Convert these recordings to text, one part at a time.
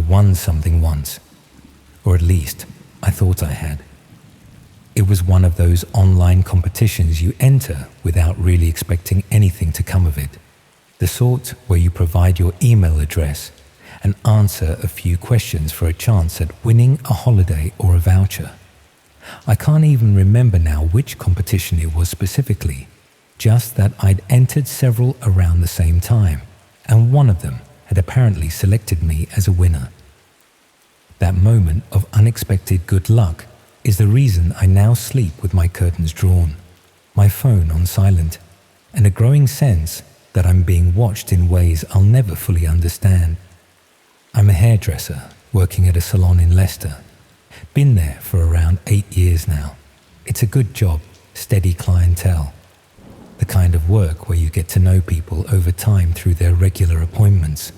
won something once, or at least I thought I had. It was one of those online competitions you enter without really expecting anything to come of it, the sort where you provide your email address and answer a few questions for a chance at winning a holiday or a voucher. I can't even remember now which competition it was specifically, just that I'd entered several around the same time, and one of them had apparently selected me as a winner. That moment of unexpected good luck is the reason I now sleep with my curtains drawn, my phone on silent, and a growing sense that I'm being watched in ways I'll never fully understand. I'm a hairdresser working at a salon in Leicester. Been there for around 8 years now. It's a good job, steady clientele. The kind of work where you get to know people over time through their regular appointments.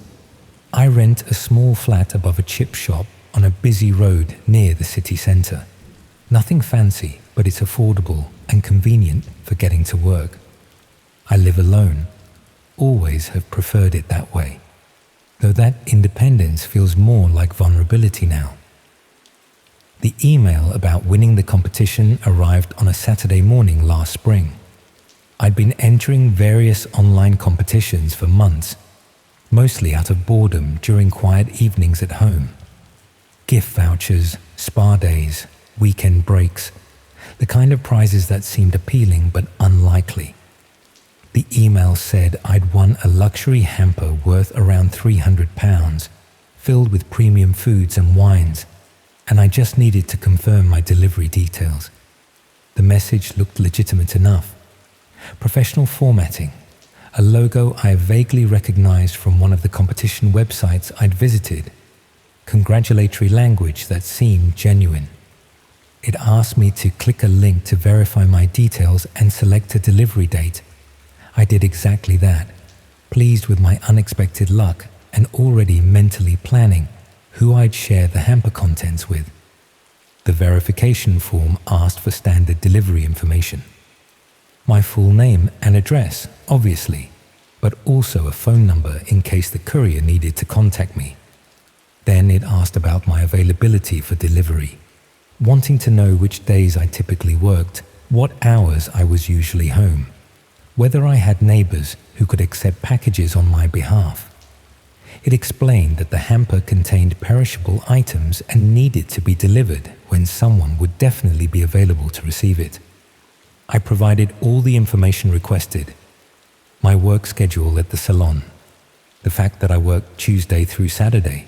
I rent a small flat above a chip shop on a busy road near the city centre. Nothing fancy, but it's affordable and convenient for getting to work. I live alone. Always have preferred it that way, though that independence feels more like vulnerability now. The email about winning the competition arrived on a Saturday morning last spring. I'd been entering various online competitions for months, mostly out of boredom during quiet evenings at home. Gift vouchers, spa days, weekend breaks, the kind of prizes that seemed appealing but unlikely. The email said I'd won a luxury hamper worth around £300, filled with premium foods and wines, and I just needed to confirm my delivery details. The message looked legitimate enough. Professional formatting, a logo I vaguely recognized from one of the competition websites I'd visited, congratulatory language that seemed genuine. It asked me to click a link to verify my details and select a delivery date. I did exactly that, pleased with my unexpected luck and already mentally planning who I'd share the hamper contents with. The verification form asked for standard delivery information. My full name and address, obviously, but also a phone number in case the courier needed to contact me. Then it asked about my availability for delivery, wanting to know which days I typically worked, what hours I was usually home, whether I had neighbors who could accept packages on my behalf. It explained that the hamper contained perishable items and needed to be delivered when someone would definitely be available to receive it. I provided all the information requested. My work schedule at the salon, the fact that I worked Tuesday through Saturday,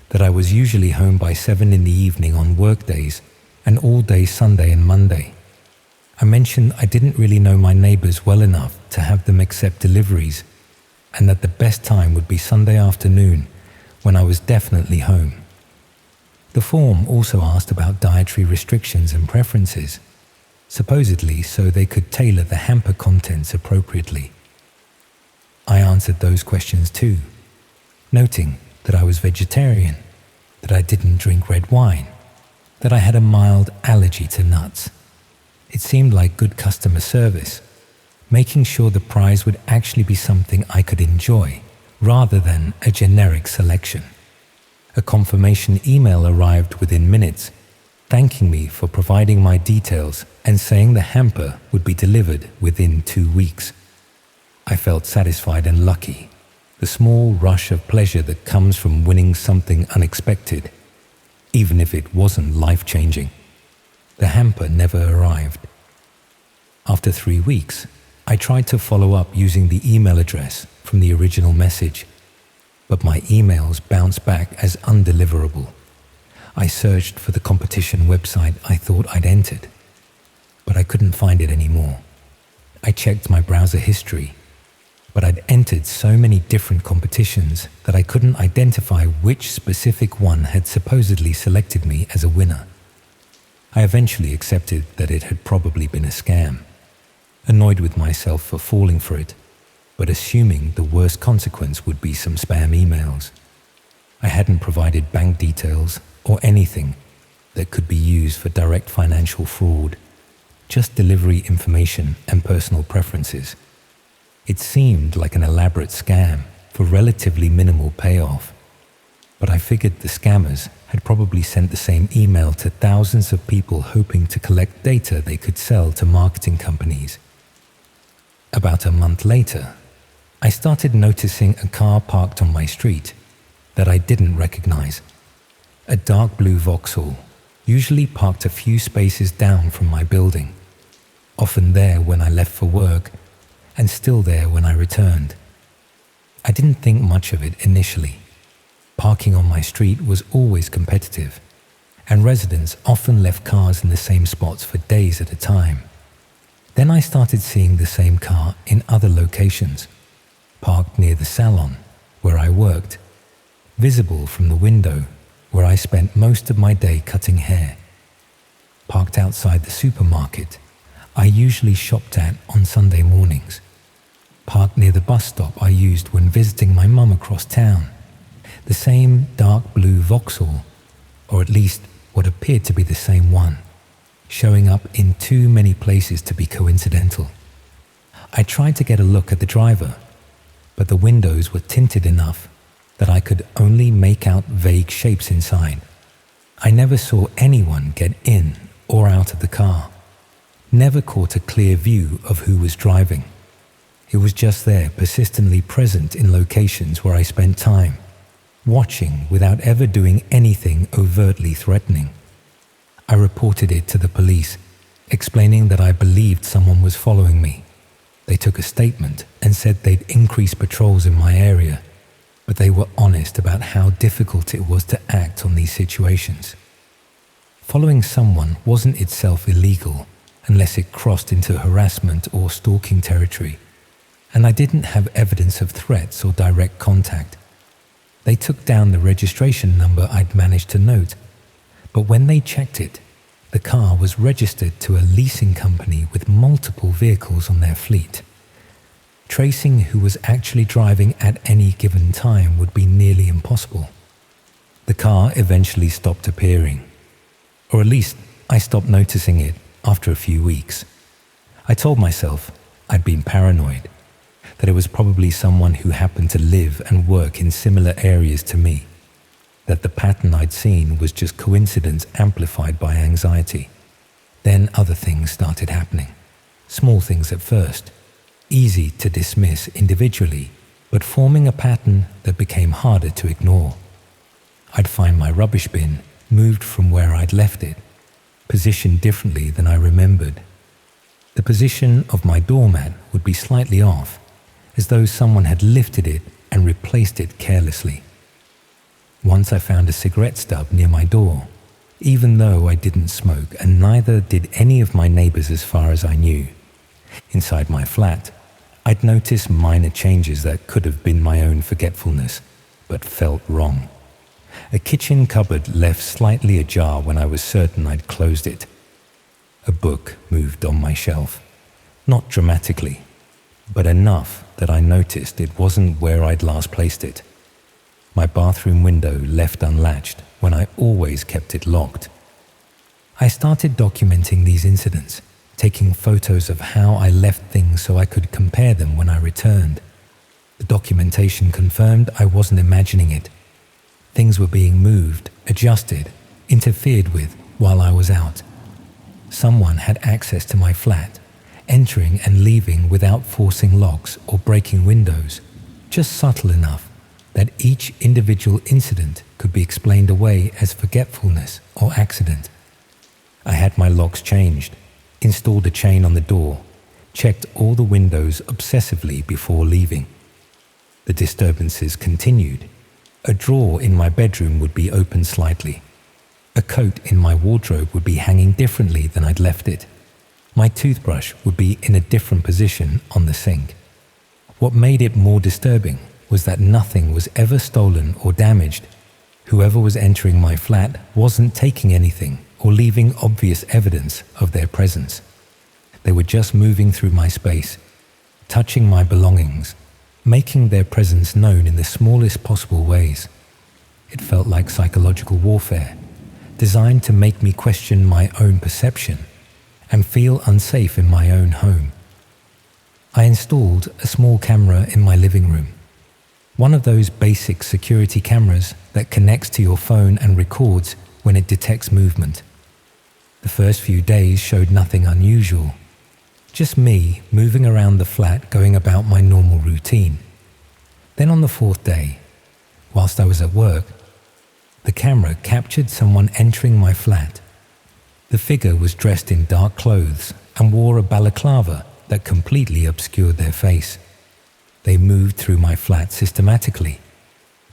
that I was usually home by 7 in the evening on work days and all day Sunday and Monday. I mentioned I didn't really know my neighbors well enough to have them accept deliveries, and that the best time would be Sunday afternoon when I was definitely home. The form also asked about dietary restrictions and preferences, supposedly so they could tailor the hamper contents appropriately. I answered those questions too, noting that I was vegetarian, that I didn't drink red wine, that I had a mild allergy to nuts. It seemed like good customer service, making sure the prize would actually be something I could enjoy, rather than a generic selection. A confirmation email arrived within minutes, thanking me for providing my details and saying the hamper would be delivered within 2 weeks. I felt satisfied and lucky, the small rush of pleasure that comes from winning something unexpected, even if it wasn't life-changing. The hamper never arrived. After 3 weeks, I tried to follow up using the email address from the original message, but my emails bounced back as undeliverable. I searched for the competition website I thought I'd entered, but I couldn't find it anymore. I checked my browser history, but I'd entered so many different competitions that I couldn't identify which specific one had supposedly selected me as a winner. I eventually accepted that it had probably been a scam, annoyed with myself for falling for it, but assuming the worst consequence would be some spam emails. I hadn't provided bank details or anything that could be used for direct financial fraud, just delivery information and personal preferences. It seemed like an elaborate scam for relatively minimal payoff. but I figured the scammers had probably sent the same email to thousands of people hoping to collect data they could sell to marketing companies. About a month later, I started noticing a car parked on my street that I didn't recognize. A dark blue Vauxhall, usually parked a few spaces down from my building, often there when I left for work and still there when I returned. I didn't think much of it initially. Parking on my street was always competitive, and residents often left cars in the same spots for days at a time. Then I started seeing the same car in other locations, parked near the salon where I worked, visible from the window where I spent most of my day cutting hair, parked outside the supermarket I usually shopped at on Sunday mornings, parked near the bus stop I used when visiting my mum across town. The same dark blue Vauxhall, or at least what appeared to be the same one, showing up in too many places to be coincidental. I tried to get a look at the driver, but the windows were tinted enough that I could only make out vague shapes inside. I never saw anyone get in or out of the car, never caught a clear view of who was driving. It was just there, persistently present in locations where I spent time, watching without ever doing anything overtly threatening. I reported it to the police, explaining that I believed someone was following me. They took a statement and said they'd increase patrols in my area, but they were honest about how difficult it was to act on these situations. Following someone wasn't itself illegal unless it crossed into harassment or stalking territory, and I didn't have evidence of threats or direct contact. They took down the registration number I'd managed to note, but when they checked it, the car was registered to a leasing company with multiple vehicles on their fleet. Tracing who was actually driving at any given time would be nearly impossible. The car eventually stopped appearing, or at least I stopped noticing it after a few weeks. I told myself I'd been paranoid, that it was probably someone who happened to live and work in similar areas to me, that the pattern I'd seen was just coincidence amplified by anxiety. Then other things started happening, small things at first, easy to dismiss individually, but forming a pattern that became harder to ignore. I'd find my rubbish bin moved from where I'd left it, positioned differently than I remembered. The position of my doormat would be slightly off, as though someone had lifted it and replaced it carelessly. Once I found a cigarette stub near my door, even though I didn't smoke and neither did any of my neighbors as far as I knew. Inside my flat, I'd noticed minor changes that could have been my own forgetfulness, but felt wrong. A kitchen cupboard left slightly ajar when I was certain I'd closed it. A book moved on my shelf, not dramatically, but enough that I noticed it wasn't where I'd last placed it. My bathroom window left unlatched when I always kept it locked. I started documenting these incidents, taking photos of how I left things so I could compare them when I returned. The documentation confirmed I wasn't imagining it. Things were being moved, adjusted, interfered with while I was out. Someone had access to my flat, entering and leaving without forcing locks or breaking windows, just subtle enough that each individual incident could be explained away as forgetfulness or accident. I had my locks changed, installed a chain on the door, checked all the windows obsessively before leaving. The disturbances continued. A drawer in my bedroom would be open slightly. A coat in my wardrobe would be hanging differently than I'd left it. My toothbrush would be in a different position on the sink. What made it more disturbing was that nothing was ever stolen or damaged. Whoever was entering my flat wasn't taking anything or leaving obvious evidence of their presence. They were just moving through my space, touching my belongings, making their presence known in the smallest possible ways. It felt like psychological warfare, designed to make me question my own perception and feel unsafe in my own home. I installed a small camera in my living room. One of those basic security cameras that connects to your phone and records when it detects movement. The first few days showed nothing unusual. Just me moving around the flat going about my normal routine. Then on the fourth day, whilst I was at work, the camera captured someone entering my flat. The figure was dressed in dark clothes and wore a balaclava that completely obscured their face. They moved through my flat systematically,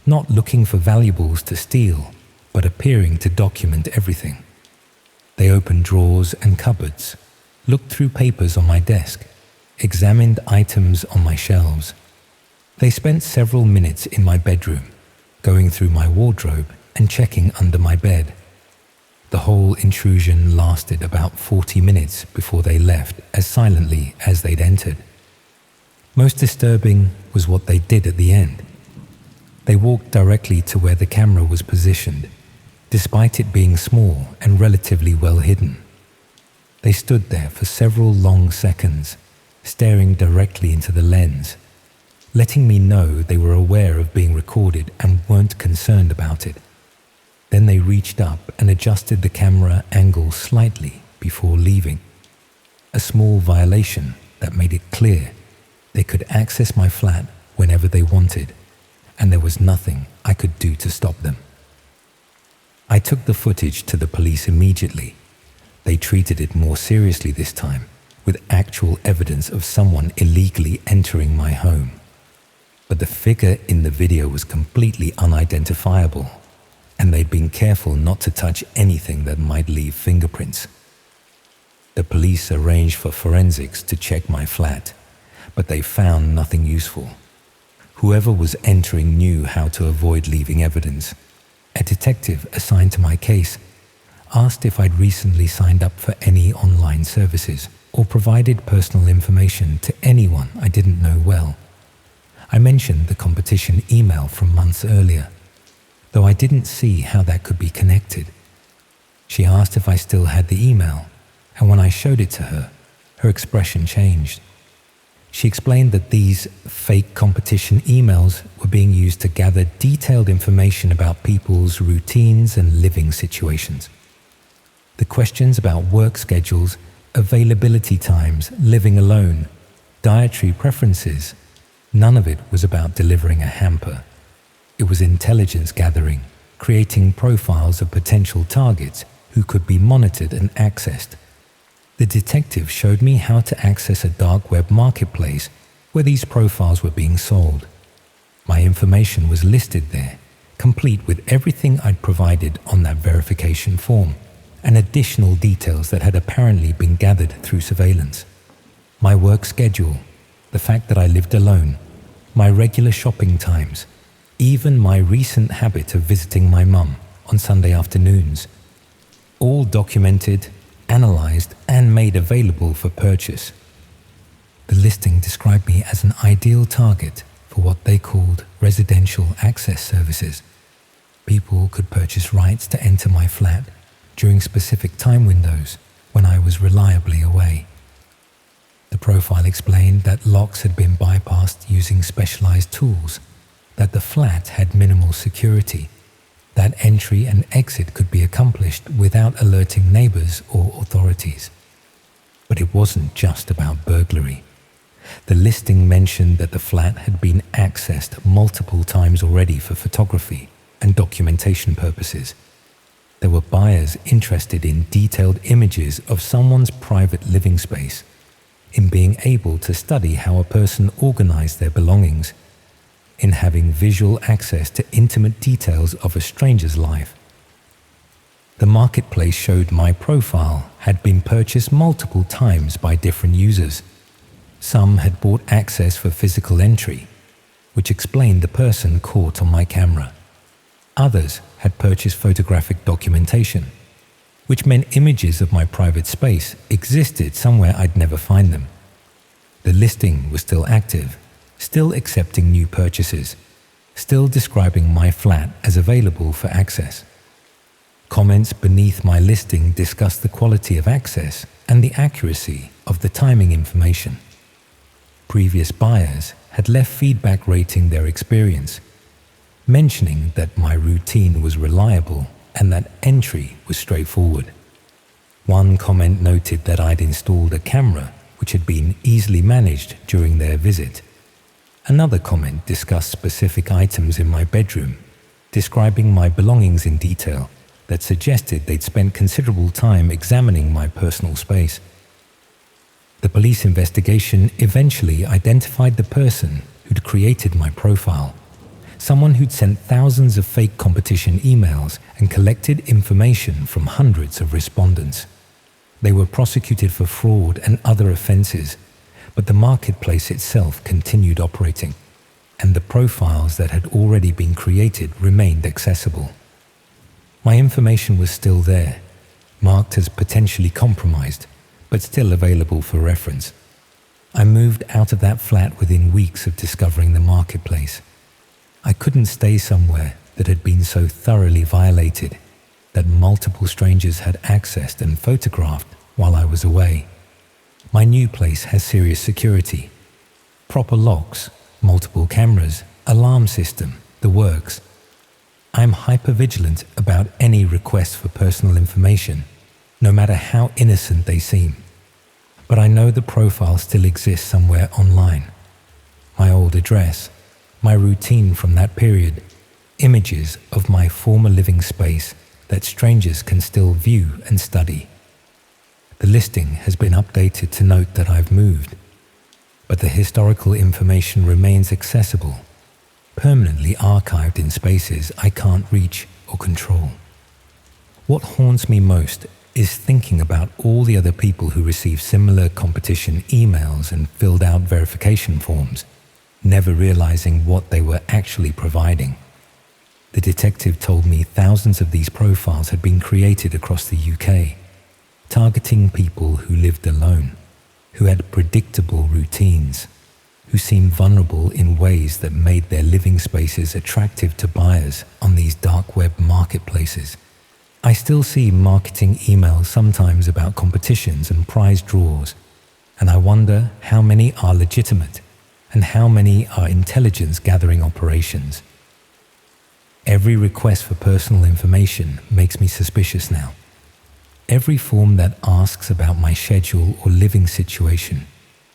not looking for valuables to steal, but appearing to document everything. They opened drawers and cupboards, looked through papers on my desk, examined items on my shelves. They spent several minutes in my bedroom, going through my wardrobe and checking under my bed. The whole intrusion lasted about 40 minutes before they left as silently as they'd entered. Most disturbing was what they did at the end. They walked directly to where the camera was positioned, despite it being small and relatively well hidden. They stood there for several long seconds, staring directly into the lens, letting me know they were aware of being recorded and weren't concerned about it. Then they reached up and adjusted the camera angle slightly before leaving. A small violation that made it clear they could access my flat whenever they wanted, and there was nothing I could do to stop them. I took the footage to the police immediately. They treated it more seriously this time, with actual evidence of someone illegally entering my home. But the figure in the video was completely unidentifiable, and they'd been careful not to touch anything that might leave fingerprints. The police arranged for forensics to check my flat, but they found nothing useful. Whoever was entering knew how to avoid leaving evidence. A detective assigned to my case asked if I'd recently signed up for any online services or provided personal information to anyone I didn't know well. I mentioned the competition email from months earlier, though I didn't see how that could be connected. She asked if I still had the email, and when I showed it to her, her expression changed. She explained that these fake competition emails were being used to gather detailed information about people's routines and living situations. The questions about work schedules, availability times, living alone, dietary preferences, none of it was about delivering a hamper. It was intelligence gathering, creating profiles of potential targets who could be monitored and accessed. The detective showed me how to access a dark web marketplace where these profiles were being sold. My information was listed there, complete with everything I'd provided on that verification form, and additional details that had apparently been gathered through surveillance. My work schedule, the fact that I lived alone, my regular shopping times, even my recent habit of visiting my mum on Sunday afternoons, all documented, analyzed, and made available for purchase. The listing described me as an ideal target for what they called residential access services. People could purchase rights to enter my flat during specific time windows when I was reliably away. The profile explained that locks had been bypassed using specialized tools, that the flat had minimal security, that entry and exit could be accomplished without alerting neighbors or authorities. But it wasn't just about burglary. The listing mentioned that the flat had been accessed multiple times already for photography and documentation purposes. There were buyers interested in detailed images of someone's private living space, in being able to study how a person organized their belongings, in having visual access to intimate details of a stranger's life. The marketplace showed my profile had been purchased multiple times by different users. Some had bought access for physical entry, which explained the person caught on my camera. Others had purchased photographic documentation, which meant images of my private space existed somewhere I'd never find them. The listing was still active, still accepting new purchases, still describing my flat as available for access. Comments beneath my listing discussed the quality of access and the accuracy of the timing information. Previous buyers had left feedback rating their experience, mentioning that my routine was reliable and that entry was straightforward. One comment noted that I'd installed a camera which had been easily managed during their visit. Another comment discussed specific items in my bedroom, describing my belongings in detail that suggested they'd spent considerable time examining my personal space. The police investigation eventually identified the person who'd created my profile, someone who'd sent thousands of fake competition emails and collected information from hundreds of respondents. They were prosecuted for fraud and other offenses, but the marketplace itself continued operating, and the profiles that had already been created remained accessible. My information was still there, marked as potentially compromised, but still available for reference. I moved out of that flat within weeks of discovering the marketplace. I couldn't stay somewhere that had been so thoroughly violated, that multiple strangers had accessed and photographed while I was away. My new place has serious security, proper locks, multiple cameras, alarm system, the works. I'm hyper-vigilant about any requests for personal information, no matter how innocent they seem. But I know the profile still exists somewhere online. My old address, my routine from that period, images of my former living space that strangers can still view and study. The listing has been updated to note that I've moved, but the historical information remains accessible, permanently archived in spaces I can't reach or control. What haunts me most is thinking about all the other people who received similar competition emails and filled out verification forms, never realizing what they were actually providing. The detective told me thousands of these profiles had been created across the UK, targeting people who lived alone, who had predictable routines, who seemed vulnerable in ways that made their living spaces attractive to buyers on these dark web marketplaces. I still see marketing emails sometimes about competitions and prize draws, and I wonder how many are legitimate and how many are intelligence-gathering operations. Every request for personal information makes me suspicious now. Every form that asks about my schedule or living situation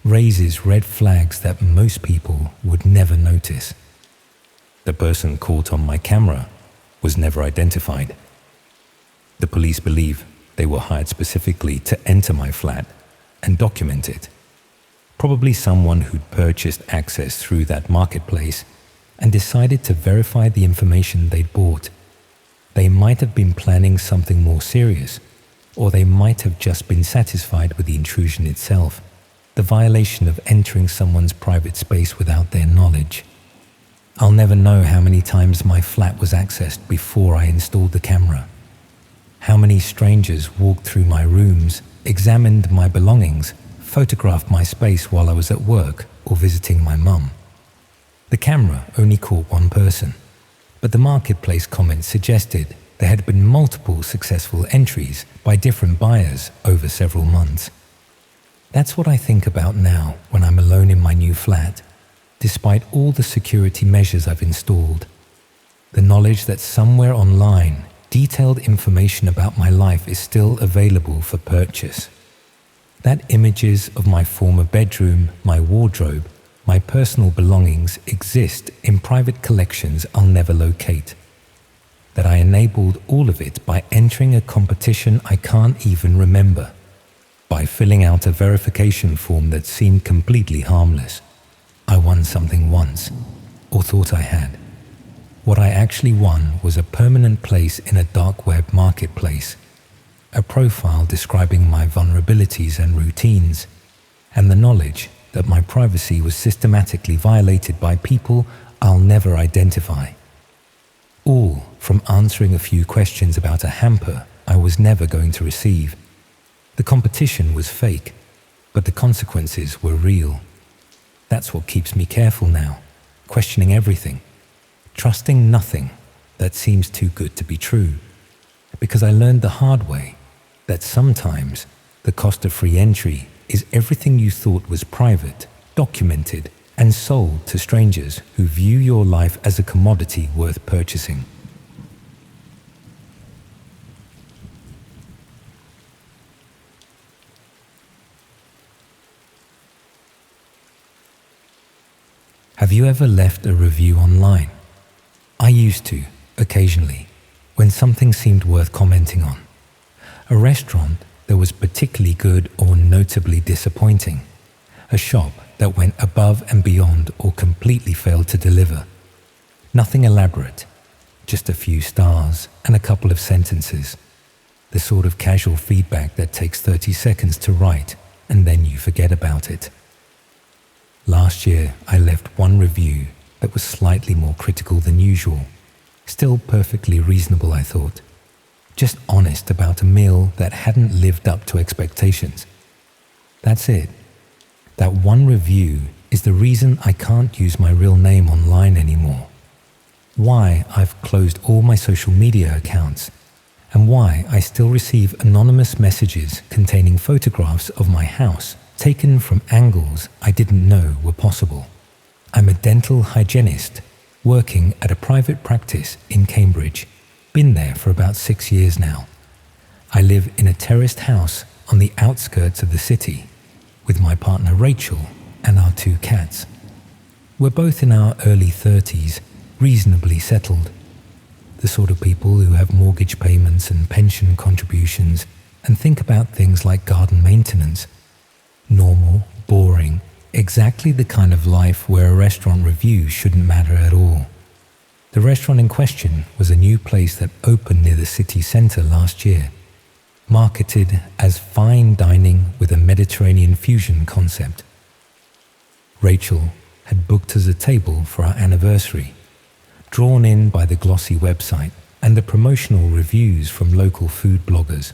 raises red flags that most people would never notice. The person caught on my camera was never identified. The police believe they were hired specifically to enter my flat and document it. Probably someone who'd purchased access through that marketplace and decided to verify the information they'd bought. They might have been planning something more serious, or they might have just been satisfied with the intrusion itself, the violation of entering someone's private space without their knowledge. I'll never know how many times my flat was accessed before I installed the camera. How many strangers walked through my rooms, examined my belongings, photographed my space while I was at work or visiting my mum. The camera only caught one person, but the marketplace comments suggested there had been multiple successful entries by different buyers over several months. That's what I think about now when I'm alone in my new flat, despite all the security measures I've installed. The knowledge that somewhere online, detailed information about my life is still available for purchase. That images of my former bedroom, my wardrobe, my personal belongings exist in private collections I'll never locate. That I enabled all of it by entering a competition I can't even remember, by filling out a verification form that seemed completely harmless. I won something once, or thought I had. What I actually won was a permanent place in a dark web marketplace, a profile describing my vulnerabilities and routines, and the knowledge that my privacy was systematically violated by people I'll never identify. All from answering a few questions about a hamper I was never going to receive. The competition was fake, but the consequences were real. That's what keeps me careful now, questioning everything, trusting nothing that seems too good to be true, because I learned the hard way that sometimes the cost of free entry is everything you thought was private, documented, and sold to strangers who view your life as a commodity worth purchasing. Have you ever left a review online? I used to, occasionally, when something seemed worth commenting on. A restaurant that was particularly good or notably disappointing. A shop that went above and beyond or completely failed to deliver. Nothing elaborate, just a few stars and a couple of sentences. The sort of casual feedback that takes 30 seconds to write and then you forget about it. Last year, I left one review that was slightly more critical than usual. Still perfectly reasonable, I thought. Just honest about a meal that hadn't lived up to expectations. That's it. That one review is the reason I can't use my real name online anymore. Why I've closed all my social media accounts, and why I still receive anonymous messages containing photographs of my house taken from angles I didn't know were possible. I'm a dental hygienist working at a private practice in Cambridge. Been there for about 6 years now. I live in a terraced house on the outskirts of the city with my partner Rachel and our 2 cats. We're both in our early 30s, reasonably settled. The sort of people who have mortgage payments and pension contributions and think about things like garden maintenance. Normal, boring, exactly the kind of life where a restaurant review shouldn't matter at all. The restaurant in question was a new place that opened near the city centre last year, marketed as fine dining with a Mediterranean fusion concept. Rachel had booked us a table for our anniversary, drawn in by the glossy website and the promotional reviews from local food bloggers.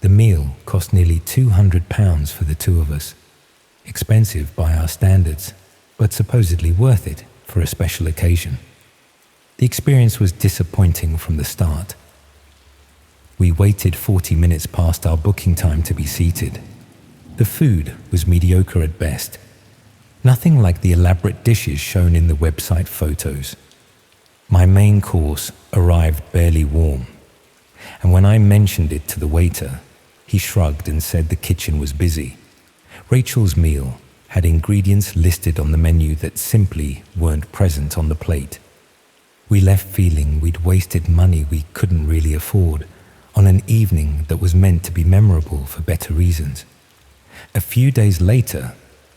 The meal cost nearly £200 for the 2 of us. Expensive by our standards, but supposedly worth it for a special occasion. The experience was disappointing from the start. We waited 40 minutes past our booking time to be seated. The food was mediocre at best. Nothing like the elaborate dishes shown in the website photos. My main course arrived barely warm, and when I mentioned it to the waiter, he shrugged and said the kitchen was busy. Rachel's meal had ingredients listed on the menu that simply weren't present on the plate. We left feeling we'd wasted money we couldn't really afford on an evening that was meant to be memorable for better reasons. A few days later,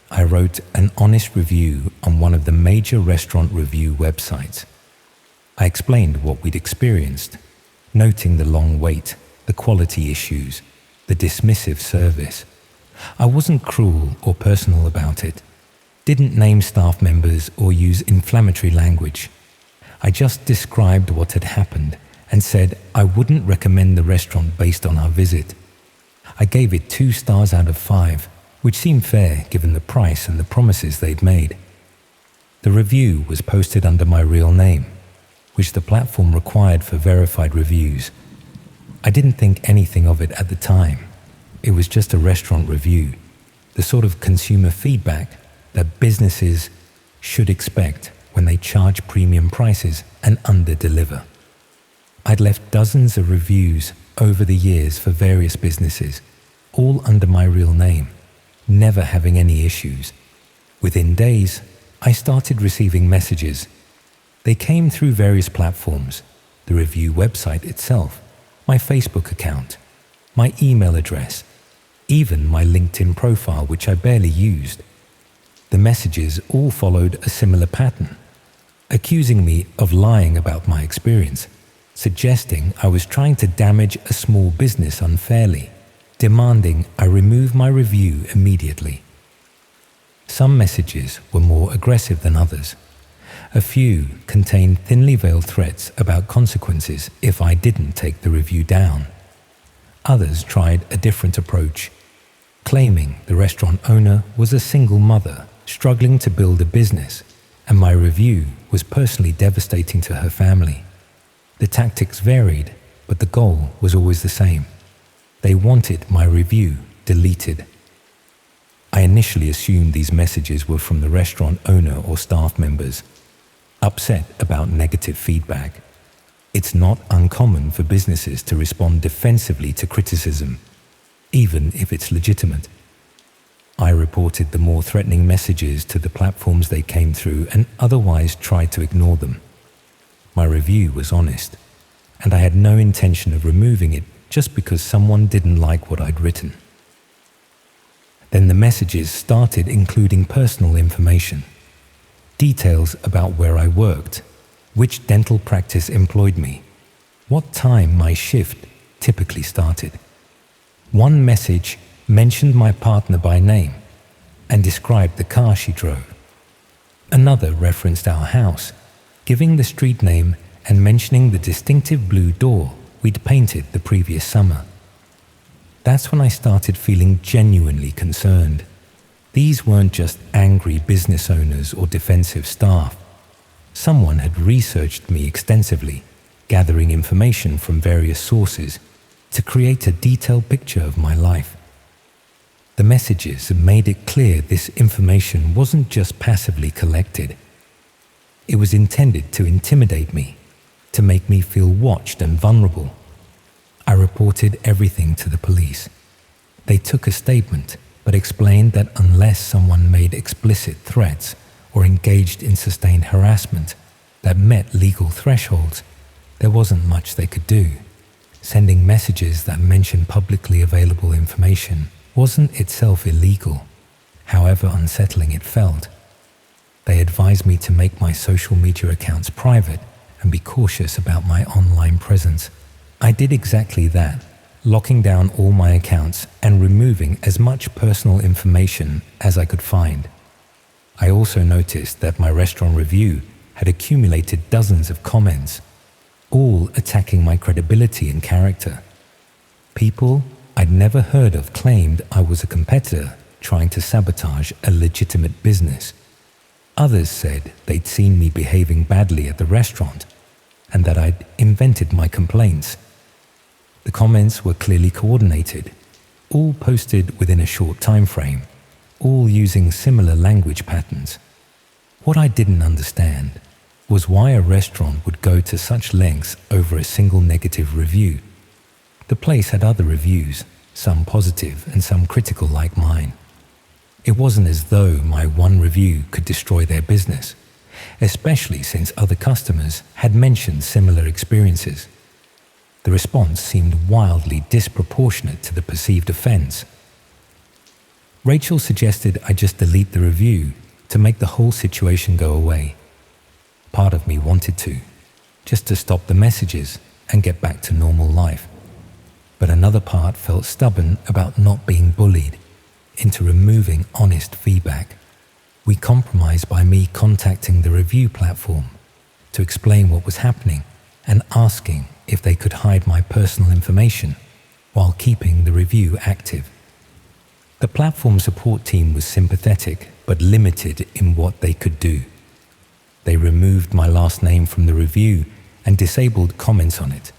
I wrote an honest review on one of the major restaurant review websites. I explained what we'd experienced, noting the long wait, the quality issues, the dismissive service. I wasn't cruel or personal about it, didn't name staff members or use inflammatory language. I just described what had happened and said I wouldn't recommend the restaurant based on our visit. I gave it 2 stars out of 5, which seemed fair given the price and the promises they'd made. The review was posted under my real name, which the platform required for verified reviews. I didn't think anything of it at the time. It was just a restaurant review, the sort of consumer feedback that businesses should expect when they charge premium prices and under-deliver. I'd left dozens of reviews over the years for various businesses, all under my real name, never having any issues. Within days, I started receiving messages. They came through various platforms, the review website itself, my Facebook account, my email address, even my LinkedIn profile, which I barely used. The messages all followed a similar pattern, accusing me of lying about my experience, suggesting I was trying to damage a small business unfairly, demanding I remove my review immediately. Some messages were more aggressive than others. A few contained thinly veiled threats about consequences if I didn't take the review down. Others tried a different approach, claiming the restaurant owner was a single mother struggling to build a business, and my review was personally devastating to her family. The tactics varied, but the goal was always the same. They wanted my review deleted. I initially assumed these messages were from the restaurant owner or staff members, upset about negative feedback. It's not uncommon for businesses to respond defensively to criticism, even if it's legitimate. I reported the more threatening messages to the platforms they came through and otherwise tried to ignore them. My review was honest, and I had no intention of removing it just because someone didn't like what I'd written. Then the messages started including personal information, details about where I worked, which dental practice employed me, what time my shift typically started. One message mentioned my partner by name and described the car she drove. Another referenced our house, giving the street name and mentioning the distinctive blue door we'd painted the previous summer. That's when I started feeling genuinely concerned. These weren't just angry business owners or defensive staff. Someone had researched me extensively, gathering information from various sources to create a detailed picture of my life. The messages made it clear this information wasn't just passively collected. It was intended to intimidate me, to make me feel watched and vulnerable. I reported everything to the police. They took a statement, but explained that unless someone made explicit threats or engaged in sustained harassment that met legal thresholds, there wasn't much they could do. Sending messages that mentioned publicly available information wasn't itself illegal, however unsettling it felt. They advised me to make my social media accounts private and be cautious about my online presence. I did exactly that, locking down all my accounts and removing as much personal information as I could find. I also noticed that my restaurant review had accumulated dozens of comments, all attacking my credibility and character. People I'd never heard of claimed I was a competitor trying to sabotage a legitimate business. Others said they'd seen me behaving badly at the restaurant and that I'd invented my complaints. The comments were clearly coordinated, all posted within a short time frame, all using similar language patterns. What I didn't understand was why a restaurant would go to such lengths over a single negative review. The place had other reviews, some positive and some critical like mine. It wasn't as though my one review could destroy their business, especially since other customers had mentioned similar experiences. The response seemed wildly disproportionate to the perceived offense. Rachel suggested I just delete the review to make the whole situation go away. Part of me wanted to, just to stop the messages and get back to normal life. But another part felt stubborn about not being bullied into removing honest feedback. We compromised by me contacting the review platform to explain what was happening and asking if they could hide my personal information while keeping the review active. The platform support team was sympathetic but limited in what they could do. They removed my last name from the review and disabled comments on it,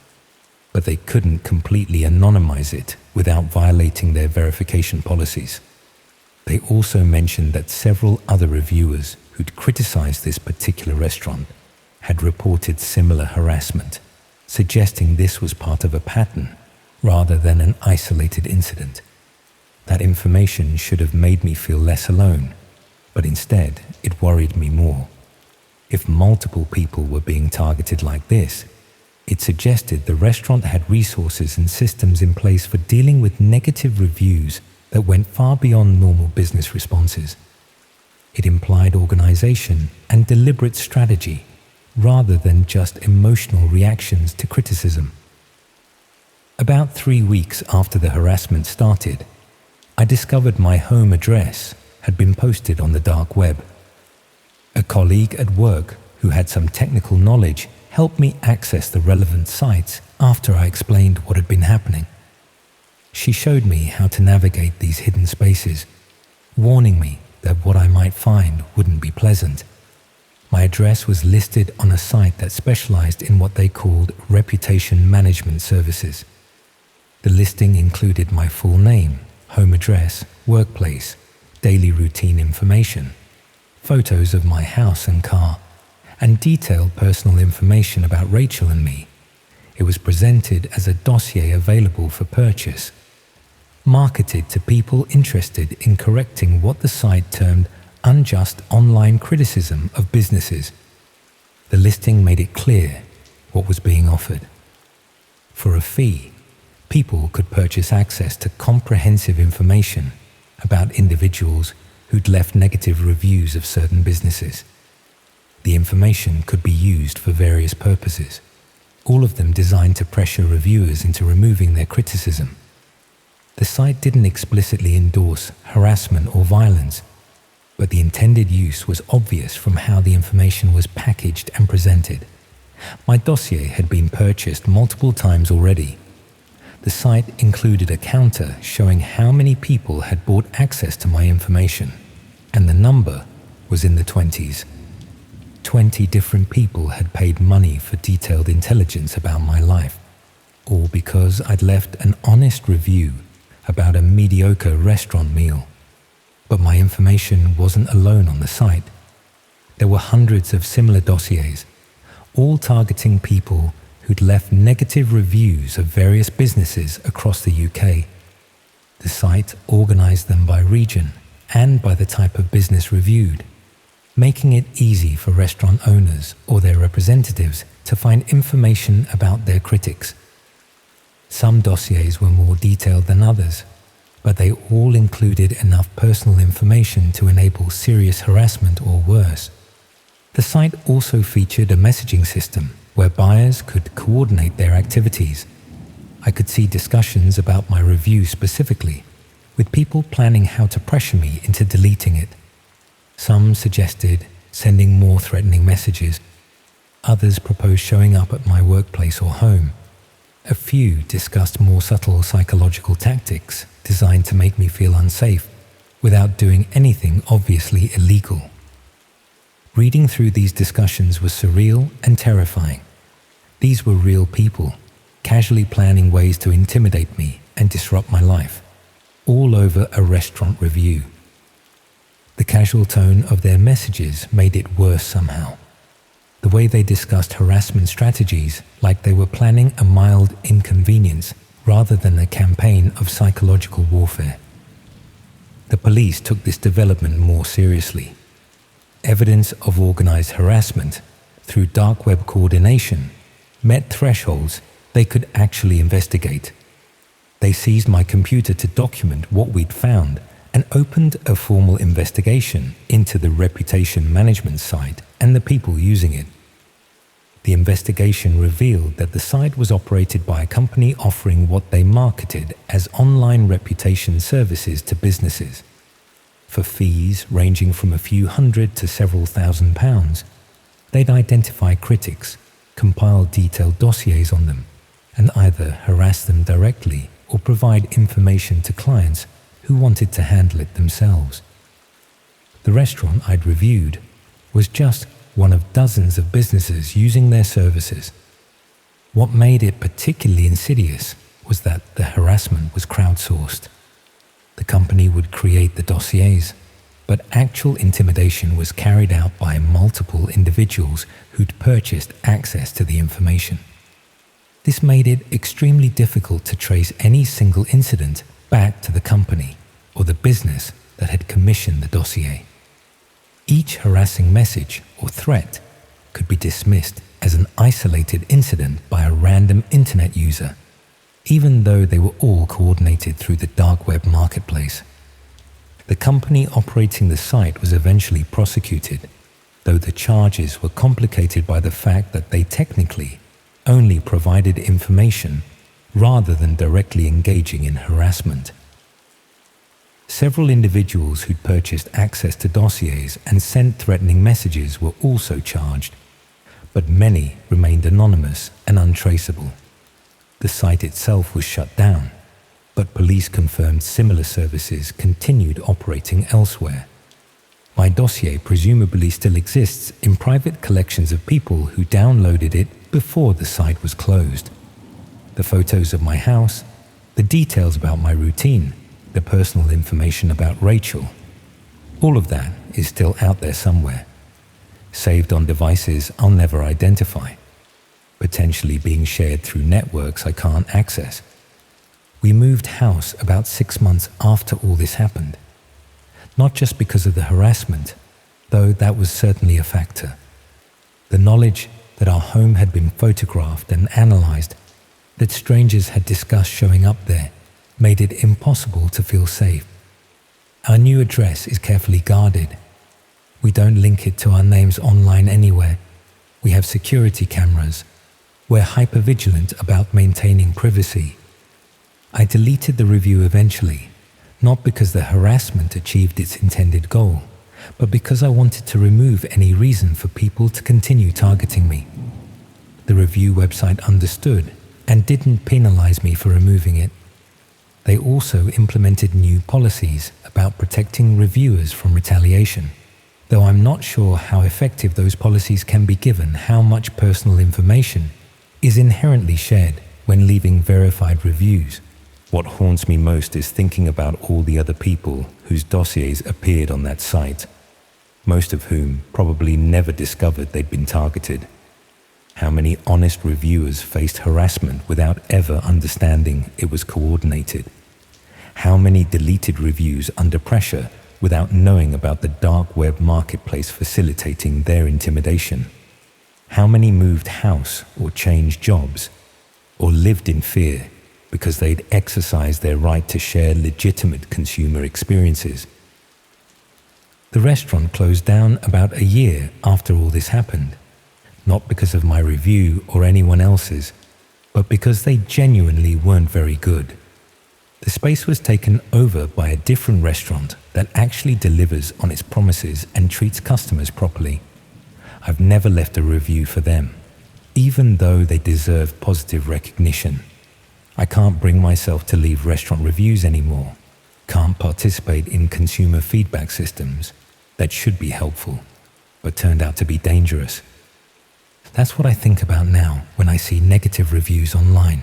but they couldn't completely anonymize it without violating their verification policies. They also mentioned that several other reviewers who'd criticized this particular restaurant had reported similar harassment, suggesting this was part of a pattern rather than an isolated incident. That information should have made me feel less alone, but instead it worried me more. If multiple people were being targeted like this, it suggested the restaurant had resources and systems in place for dealing with negative reviews that went far beyond normal business responses. It implied organization and deliberate strategy rather than just emotional reactions to criticism. About 3 weeks after the harassment started, I discovered my home address had been posted on the dark web. A colleague at work who had some technical knowledge helped me access the relevant sites after I explained what had been happening. She showed me how to navigate these hidden spaces, warning me that what I might find wouldn't be pleasant. My address was listed on a site that specialized in what they called reputation management services. The listing included my full name, home address, workplace, daily routine information, photos of my house and car, and detailed personal information about Rachel and me. It was presented as a dossier available for purchase, marketed to people interested in correcting what the site termed unjust online criticism of businesses. The listing made it clear what was being offered. For a fee, people could purchase access to comprehensive information about individuals who'd left negative reviews of certain businesses. The information could be used for various purposes, all of them designed to pressure reviewers into removing their criticism. The site didn't explicitly endorse harassment or violence, but the intended use was obvious from how the information was packaged and presented. My dossier had been purchased multiple times already. The site included a counter showing how many people had bought access to my information, and the number was in the 20s. 20 different people had paid money for detailed intelligence about my life, all because I'd left an honest review about a mediocre restaurant meal. But my information wasn't alone on the site. There were hundreds of similar dossiers, all targeting people who'd left negative reviews of various businesses across the UK. The site organized them by region and by the type of business reviewed, making it easy for restaurant owners or their representatives to find information about their critics. Some dossiers were more detailed than others, but they all included enough personal information to enable serious harassment or worse. The site also featured a messaging system where buyers could coordinate their activities. I could see discussions about my review specifically, with people planning how to pressure me into deleting it. Some suggested sending more threatening messages. Others proposed showing up at my workplace or home. A few discussed more subtle psychological tactics designed to make me feel unsafe without doing anything obviously illegal. Reading through these discussions was surreal and terrifying. These were real people, casually planning ways to intimidate me and disrupt my life, all over a restaurant review. The casual tone of their messages made it worse somehow. The way they discussed harassment strategies like they were planning a mild inconvenience rather than a campaign of psychological warfare. The police took this development more seriously. Evidence of organized harassment through dark web coordination met thresholds they could actually investigate. They seized my computer to document what we'd found and opened a formal investigation into the reputation management site and the people using it. The investigation revealed that the site was operated by a company offering what they marketed as online reputation services to businesses. For fees ranging from a few hundred to several £1,000s, they'd identify critics, compile detailed dossiers on them, and either harass them directly or provide information to clients who wanted to handle it themselves. The restaurant I'd reviewed was just one of dozens of businesses using their services. What made it particularly insidious was that the harassment was crowdsourced. The company would create the dossiers, but actual intimidation was carried out by multiple individuals who'd purchased access to the information. This made it extremely difficult to trace any single incident back to the company or the business that had commissioned the dossier. Each harassing message or threat could be dismissed as an isolated incident by a random internet user, even though they were all coordinated through the dark web marketplace. The company operating the site was eventually prosecuted, though the charges were complicated by the fact that they technically only provided information rather than directly engaging in harassment. Several individuals who'd purchased access to dossiers and sent threatening messages were also charged, but many remained anonymous and untraceable. The site itself was shut down, but police confirmed similar services continued operating elsewhere. My dossier presumably still exists in private collections of people who downloaded it before the site was closed. The photos of my house, the details about my routine, the personal information about Rachel, All of that is still out there somewhere, saved on devices I'll never identify, potentially being shared through networks I can't access. We moved house about 6 months after all this happened, not just because of the harassment, though that was certainly a factor. The knowledge that our home had been photographed and analyzed, that strangers had discussed showing up there, made it impossible to feel safe. Our new address is carefully guarded. We don't link it to our names online anywhere. We have security cameras. We're hypervigilant about maintaining privacy. I deleted the review eventually, not because the harassment achieved its intended goal, but because I wanted to remove any reason for people to continue targeting me. The review website understood and didn't penalize me for removing it. They also implemented new policies about protecting reviewers from retaliation, though I'm not sure how effective those policies can be given how much personal information is inherently shared when leaving verified reviews. What haunts me most is thinking about all the other people whose dossiers appeared on that site, most of whom probably never discovered they'd been targeted. How many honest reviewers faced harassment without ever understanding it was coordinated? How many deleted reviews under pressure without knowing about the dark web marketplace facilitating their intimidation? How many moved house or changed jobs, or lived in fear because they'd exercised their right to share legitimate consumer experiences? The restaurant closed down about a year after all this happened, not because of my review or anyone else's, but because they genuinely weren't very good. The space was taken over by a different restaurant that actually delivers on its promises and treats customers properly. I've never left a review for them, even though they deserve positive recognition. I can't bring myself to leave restaurant reviews anymore, can't participate in consumer feedback systems that should be helpful, but turned out to be dangerous. That's what I think about now when I see negative reviews online.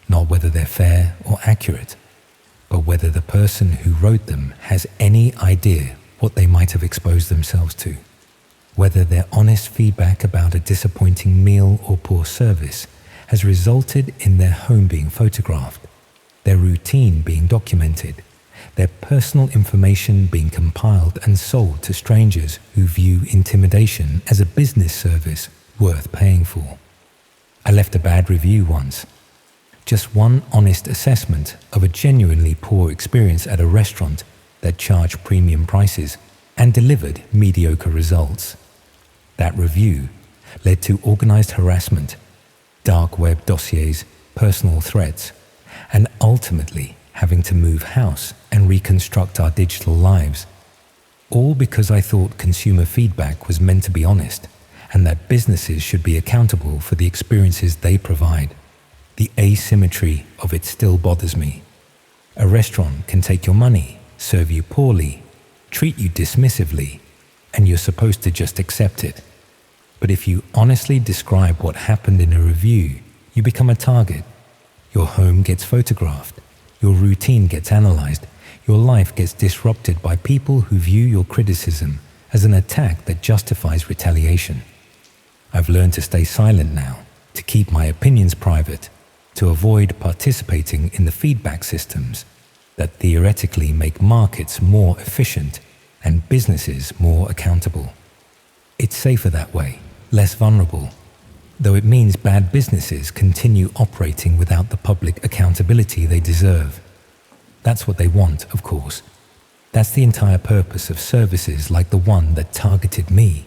Not whether they're fair or accurate, but whether the person who wrote them has any idea what they might have exposed themselves to. Whether their honest feedback about a disappointing meal or poor service has resulted in their home being photographed, their routine being documented, their personal information being compiled and sold to strangers who view intimidation as a business service worth paying for. I left a bad review once. Just one honest assessment of a genuinely poor experience at a restaurant that charged premium prices and delivered mediocre results. That review led to organized harassment, dark web dossiers, personal threats, and ultimately having to move house and reconstruct our digital lives. All because I thought consumer feedback was meant to be honest, and that businesses should be accountable for the experiences they provide. The asymmetry of it still bothers me. A restaurant can take your money, serve you poorly, treat you dismissively, and you're supposed to just accept it. But if you honestly describe what happened in a review, you become a target. Your home gets photographed, your routine gets analyzed, your life gets disrupted by people who view your criticism as an attack that justifies retaliation. I've learned to stay silent now, to keep my opinions private, to avoid participating in the feedback systems that theoretically make markets more efficient and businesses more accountable. It's safer that way, less vulnerable, though it means bad businesses continue operating without the public accountability they deserve. That's what they want, of course. That's the entire purpose of services like the one that targeted me,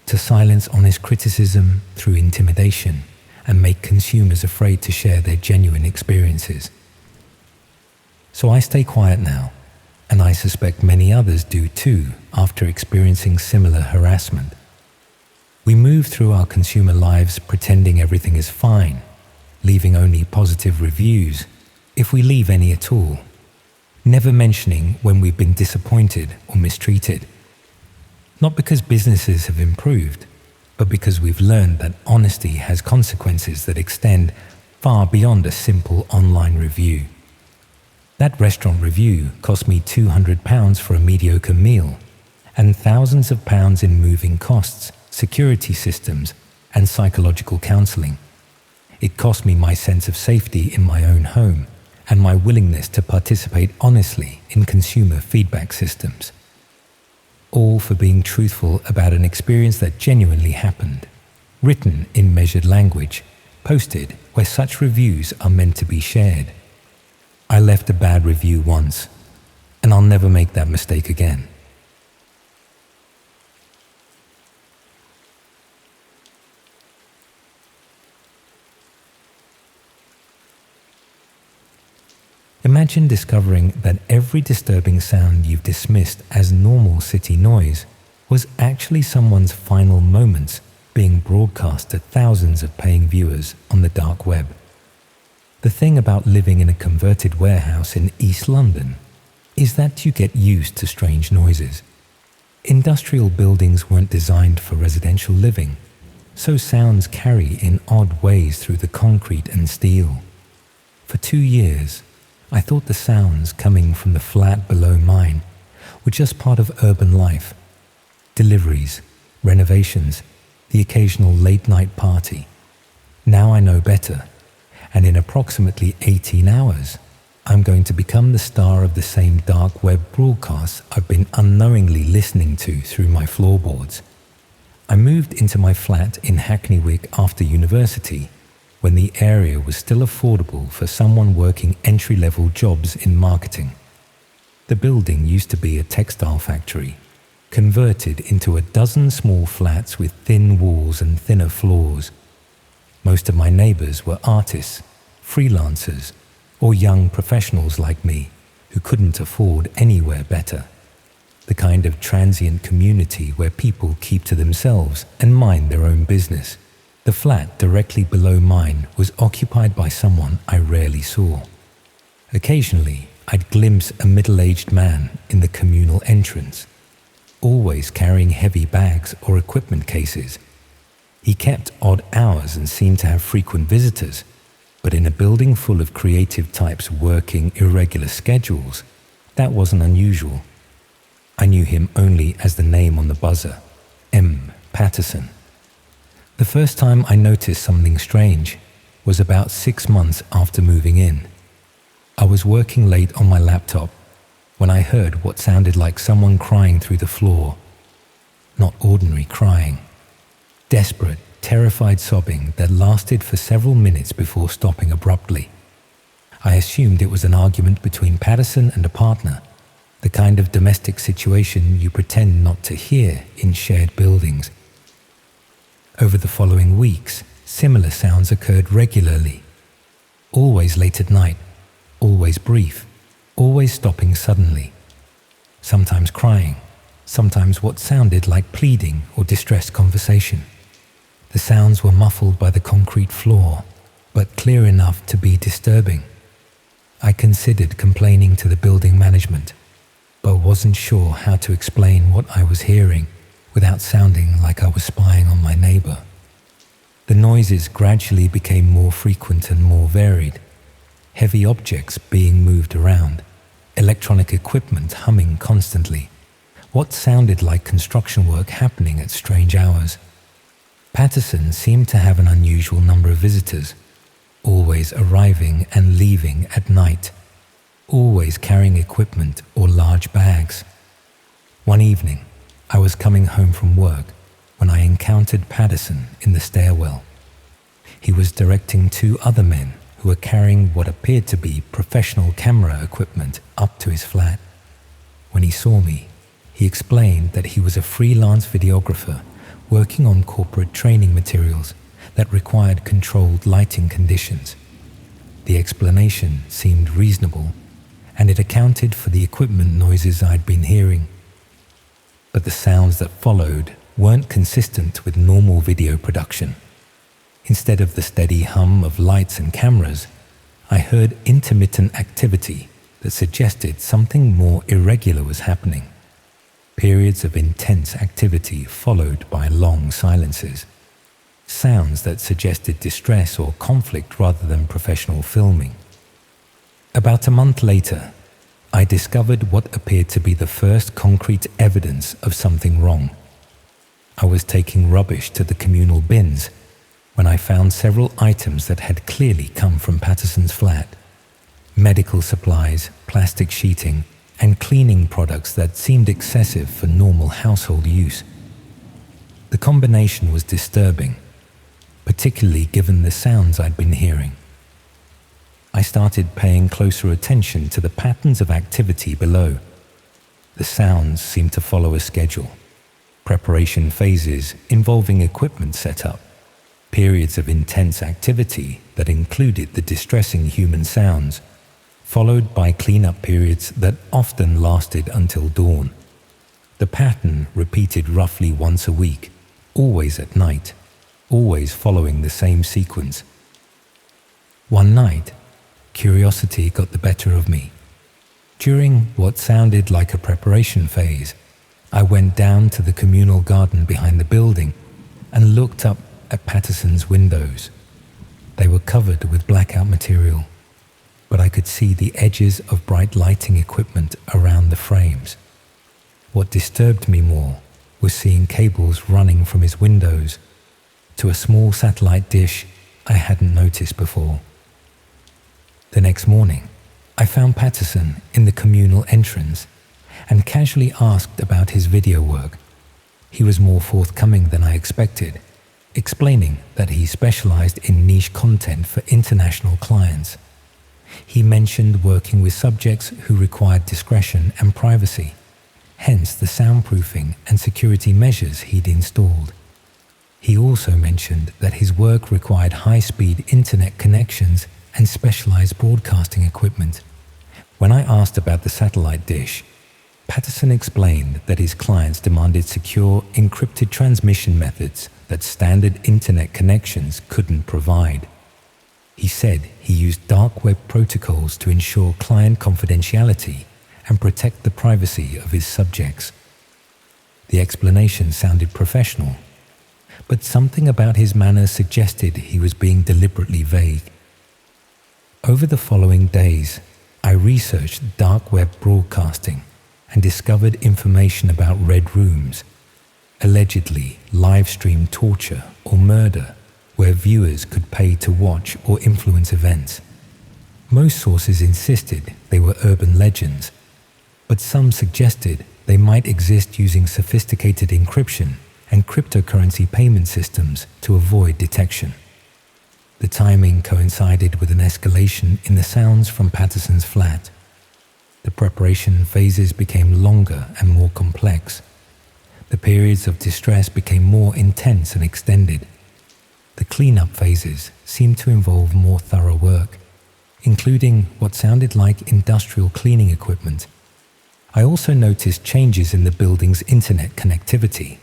to silence honest criticism through intimidation and make consumers afraid to share their genuine experiences. So I stay quiet now, and I suspect many others do too after experiencing similar harassment. We move through our consumer lives pretending everything is fine, leaving only positive reviews, if we leave any at all, never mentioning when we've been disappointed or mistreated. Not because businesses have improved, but because we've learned that honesty has consequences that extend far beyond a simple online review. That restaurant review cost me £200 for a mediocre meal and thousands of pounds in moving costs, security systems, and psychological counseling. It cost me my sense of safety in my own home and my willingness to participate honestly in consumer feedback systems. All for being truthful about an experience that genuinely happened, written in measured language, posted where such reviews are meant to be shared. I left a bad review once, and I'll never make that mistake again. Imagine discovering that every disturbing sound you've dismissed as normal city noise was actually someone's final moments being broadcast to thousands of paying viewers on the dark web. The thing about living in a converted warehouse in East London is that you get used to strange noises. Industrial buildings weren't designed for residential living, so sounds carry in odd ways through the concrete and steel. For 2 years, I thought the sounds coming from the flat below mine were just part of urban life. Deliveries, renovations, the occasional late-night party. Now I know better, and in approximately 18 hours, I'm going to become the star of the same dark web broadcasts I've been unknowingly listening to through my floorboards. I moved into my flat in Hackney Wick after university, when the area was still affordable for someone working entry-level jobs in marketing. The building used to be a textile factory, converted into a dozen small flats with thin walls and thinner floors. Most of my neighbors were artists, freelancers, or young professionals like me who couldn't afford anywhere better. The kind of transient community where people keep to themselves and mind their own business. The flat directly below mine was occupied by someone I rarely saw. Occasionally, I'd glimpse a middle-aged man in the communal entrance, always carrying heavy bags or equipment cases. He kept odd hours and seemed to have frequent visitors, but in a building full of creative types working irregular schedules, that wasn't unusual. I knew him only as the name on the buzzer, M. Patterson. The first time I noticed something strange was about 6 months after moving in. I was working late on my laptop when I heard what sounded like someone crying through the floor. Not ordinary crying. Desperate, terrified sobbing that lasted for several minutes before stopping abruptly. I assumed it was an argument between Patterson and a partner, the kind of domestic situation you pretend not to hear in shared buildings. Over the following weeks, similar sounds occurred regularly. Always late at night, always brief, always stopping suddenly. Sometimes crying, sometimes what sounded like pleading or distressed conversation. The sounds were muffled by the concrete floor, but clear enough to be disturbing. I considered complaining to the building management, but wasn't sure how to explain what I was hearing without sounding like I was spying on my neighbor. The noises gradually became more frequent and more varied. Heavy objects being moved around, electronic equipment humming constantly, what sounded like construction work happening at strange hours. Patterson seemed to have an unusual number of visitors, always arriving and leaving at night, always carrying equipment or large bags. One evening, I was coming home from work when I encountered Patterson in the stairwell. He was directing 2 other men who were carrying what appeared to be professional camera equipment up to his flat. When he saw me, he explained that he was a freelance videographer working on corporate training materials that required controlled lighting conditions. The explanation seemed reasonable, and it accounted for the equipment noises I'd been hearing. But the sounds that followed weren't consistent with normal video production. Instead of the steady hum of lights and cameras, I heard intermittent activity that suggested something more irregular was happening. Periods of intense activity followed by long silences. Sounds that suggested distress or conflict rather than professional filming. About a month later, I discovered what appeared to be the first concrete evidence of something wrong. I was taking rubbish to the communal bins when I found several items that had clearly come from Patterson's flat. Medical supplies, plastic sheeting, and cleaning products that seemed excessive for normal household use. The combination was disturbing, particularly given the sounds I'd been hearing. I started paying closer attention to the patterns of activity below. The sounds seemed to follow a schedule. Preparation phases involving equipment setup, periods of intense activity that included the distressing human sounds, followed by cleanup periods that often lasted until dawn. The pattern repeated roughly once a week, always at night, always following the same sequence. One night, curiosity got the better of me. During what sounded like a preparation phase, I went down to the communal garden behind the building and looked up at Patterson's windows. They were covered with blackout material, but I could see the edges of bright lighting equipment around the frames. What disturbed me more was seeing cables running from his windows to a small satellite dish I hadn't noticed before. The next morning, I found Patterson in the communal entrance and casually asked about his video work. He was more forthcoming than I expected, explaining that he specialized in niche content for international clients. He mentioned working with subjects who required discretion and privacy, hence the soundproofing and security measures he'd installed. He also mentioned that his work required high-speed internet connections and specialized broadcasting equipment. When I asked about the satellite dish, Patterson explained that his clients demanded secure, encrypted transmission methods that standard internet connections couldn't provide. He said he used dark web protocols to ensure client confidentiality and protect the privacy of his subjects. The explanation sounded professional, but something about his manner suggested he was being deliberately vague. Over the following days, I researched dark web broadcasting and discovered information about red rooms, allegedly live-streamed torture or murder where viewers could pay to watch or influence events. Most sources insisted they were urban legends, but some suggested they might exist using sophisticated encryption and cryptocurrency payment systems to avoid detection. The timing coincided with an escalation in the sounds from Patterson's flat. The preparation phases became longer and more complex. The periods of distress became more intense and extended. The cleanup phases seemed to involve more thorough work, including what sounded like industrial cleaning equipment. I also noticed changes in the building's internet connectivity.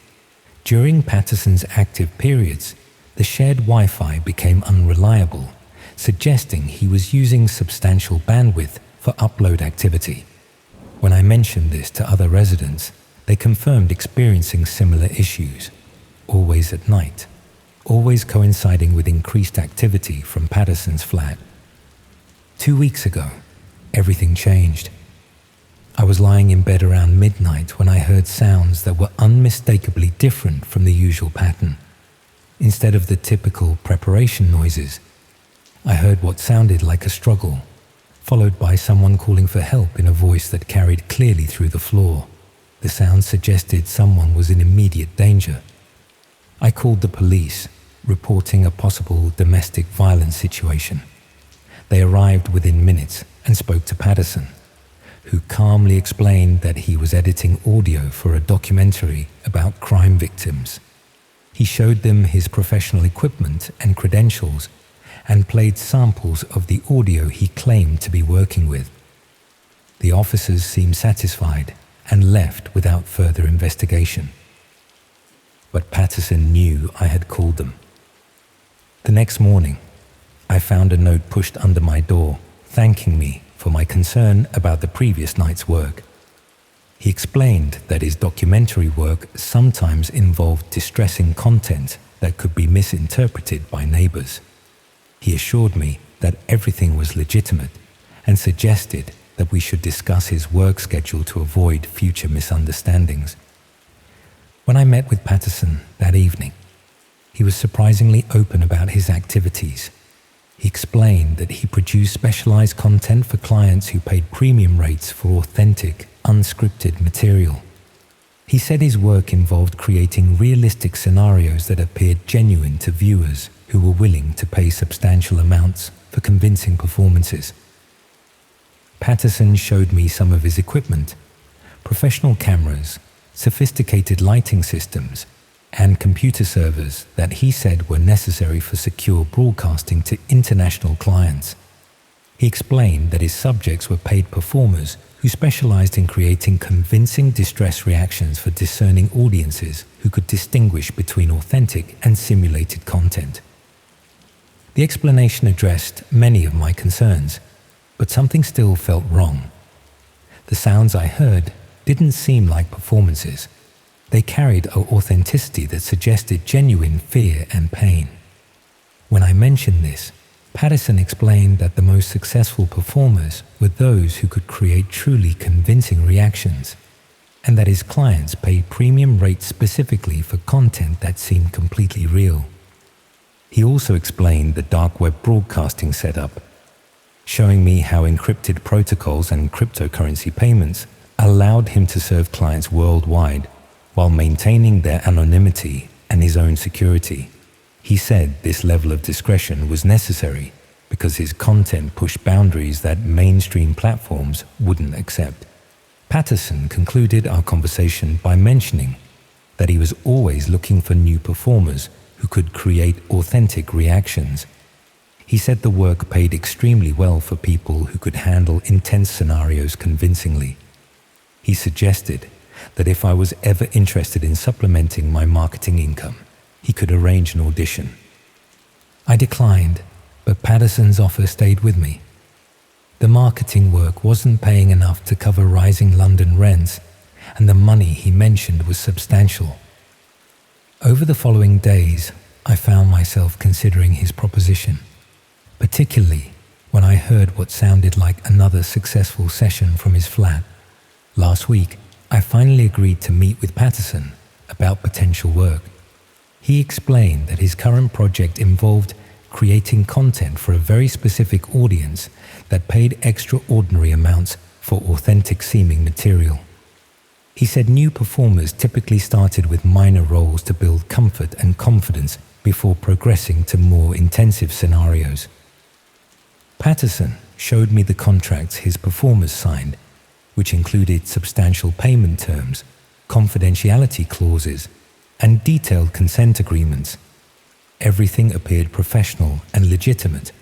During Patterson's active periods, the shared Wi-Fi became unreliable, suggesting he was using substantial bandwidth for upload activity. When I mentioned this to other residents, they confirmed experiencing similar issues, always at night, always coinciding with increased activity from Patterson's flat. 2 weeks ago, everything changed. I was lying in bed around midnight when I heard sounds that were unmistakably different from the usual pattern. Instead of the typical preparation noises, I heard what sounded like a struggle, followed by someone calling for help in a voice that carried clearly through the floor. The sound suggested someone was in immediate danger. I called the police, reporting a possible domestic violence situation. They arrived within minutes and spoke to Patterson, who calmly explained that he was editing audio for a documentary about crime victims. He showed them his professional equipment and credentials and played samples of the audio he claimed to be working with. The officers seemed satisfied and left without further investigation. But Patterson knew I had called them. The next morning, I found a note pushed under my door, thanking me for my concern about the previous night's work. He explained that his documentary work sometimes involved distressing content that could be misinterpreted by neighbors. He assured me that everything was legitimate and suggested that we should discuss his work schedule to avoid future misunderstandings. When I met with Patterson that evening, he was surprisingly open about his activities. He explained that he produced specialized content for clients who paid premium rates for authentic, unscripted material. He said his work involved creating realistic scenarios that appeared genuine to viewers who were willing to pay substantial amounts for convincing performances. Patterson showed me some of his equipment: professional cameras, sophisticated lighting systems, and computer servers that he said were necessary for secure broadcasting to international clients. He explained that his subjects were paid performers who specialized in creating convincing distress reactions for discerning audiences who could distinguish between authentic and simulated content. The explanation addressed many of my concerns, but something still felt wrong. The sounds I heard didn't seem like performances. They carried an authenticity that suggested genuine fear and pain. When I mentioned this, Patterson explained that the most successful performers were those who could create truly convincing reactions, and that his clients paid premium rates specifically for content that seemed completely real. He also explained the dark web broadcasting setup, showing me how encrypted protocols and cryptocurrency payments allowed him to serve clients worldwide while maintaining their anonymity and his own security. He said this level of discretion was necessary because his content pushed boundaries that mainstream platforms wouldn't accept. Patterson concluded our conversation by mentioning that he was always looking for new performers who could create authentic reactions. He said the work paid extremely well for people who could handle intense scenarios convincingly. He suggested that if I was ever interested in supplementing my marketing income, he could arrange an audition. I declined, but Patterson's offer stayed with me. The marketing work wasn't paying enough to cover rising London rents, and the money he mentioned was substantial. Over the following days, I found myself considering his proposition, particularly when I heard what sounded like another successful session from his flat. Last week, I finally agreed to meet with Patterson about potential work. He explained that his current project involved creating content for a very specific audience that paid extraordinary amounts for authentic-seeming material. He said new performers typically started with minor roles to build comfort and confidence before progressing to more intensive scenarios. Patterson showed me the contracts his performers signed, which included substantial payment terms, confidentiality clauses, and detailed consent agreements. Everything appeared professional and legitimate.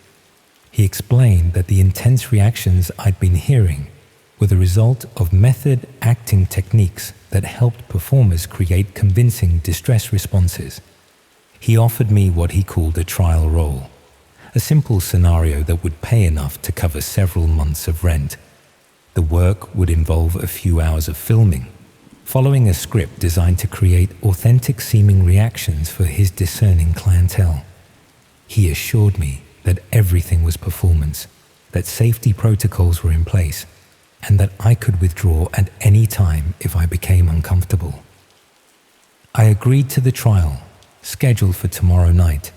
He explained that the intense reactions I'd been hearing were the result of method acting techniques that helped performers create convincing distress responses. He offered me what he called a trial role, a simple scenario that would pay enough to cover several months of rent. The work would involve a few hours of filming, following a script designed to create authentic-seeming reactions for his discerning clientele. He assured me that everything was performance, that safety protocols were in place, and that I could withdraw at any time if I became uncomfortable. I agreed to the trial, scheduled for tomorrow night.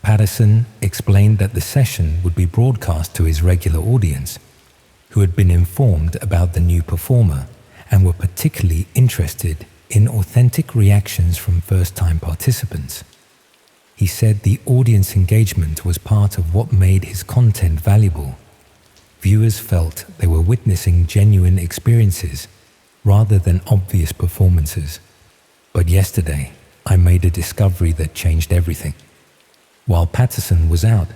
Patterson explained that the session would be broadcast to his regular audience, who had been informed about the new performer and were particularly interested in authentic reactions from first-time participants. He said the audience engagement was part of what made his content valuable. Viewers felt they were witnessing genuine experiences rather than obvious performances. But yesterday, I made a discovery that changed everything. While Patterson was out,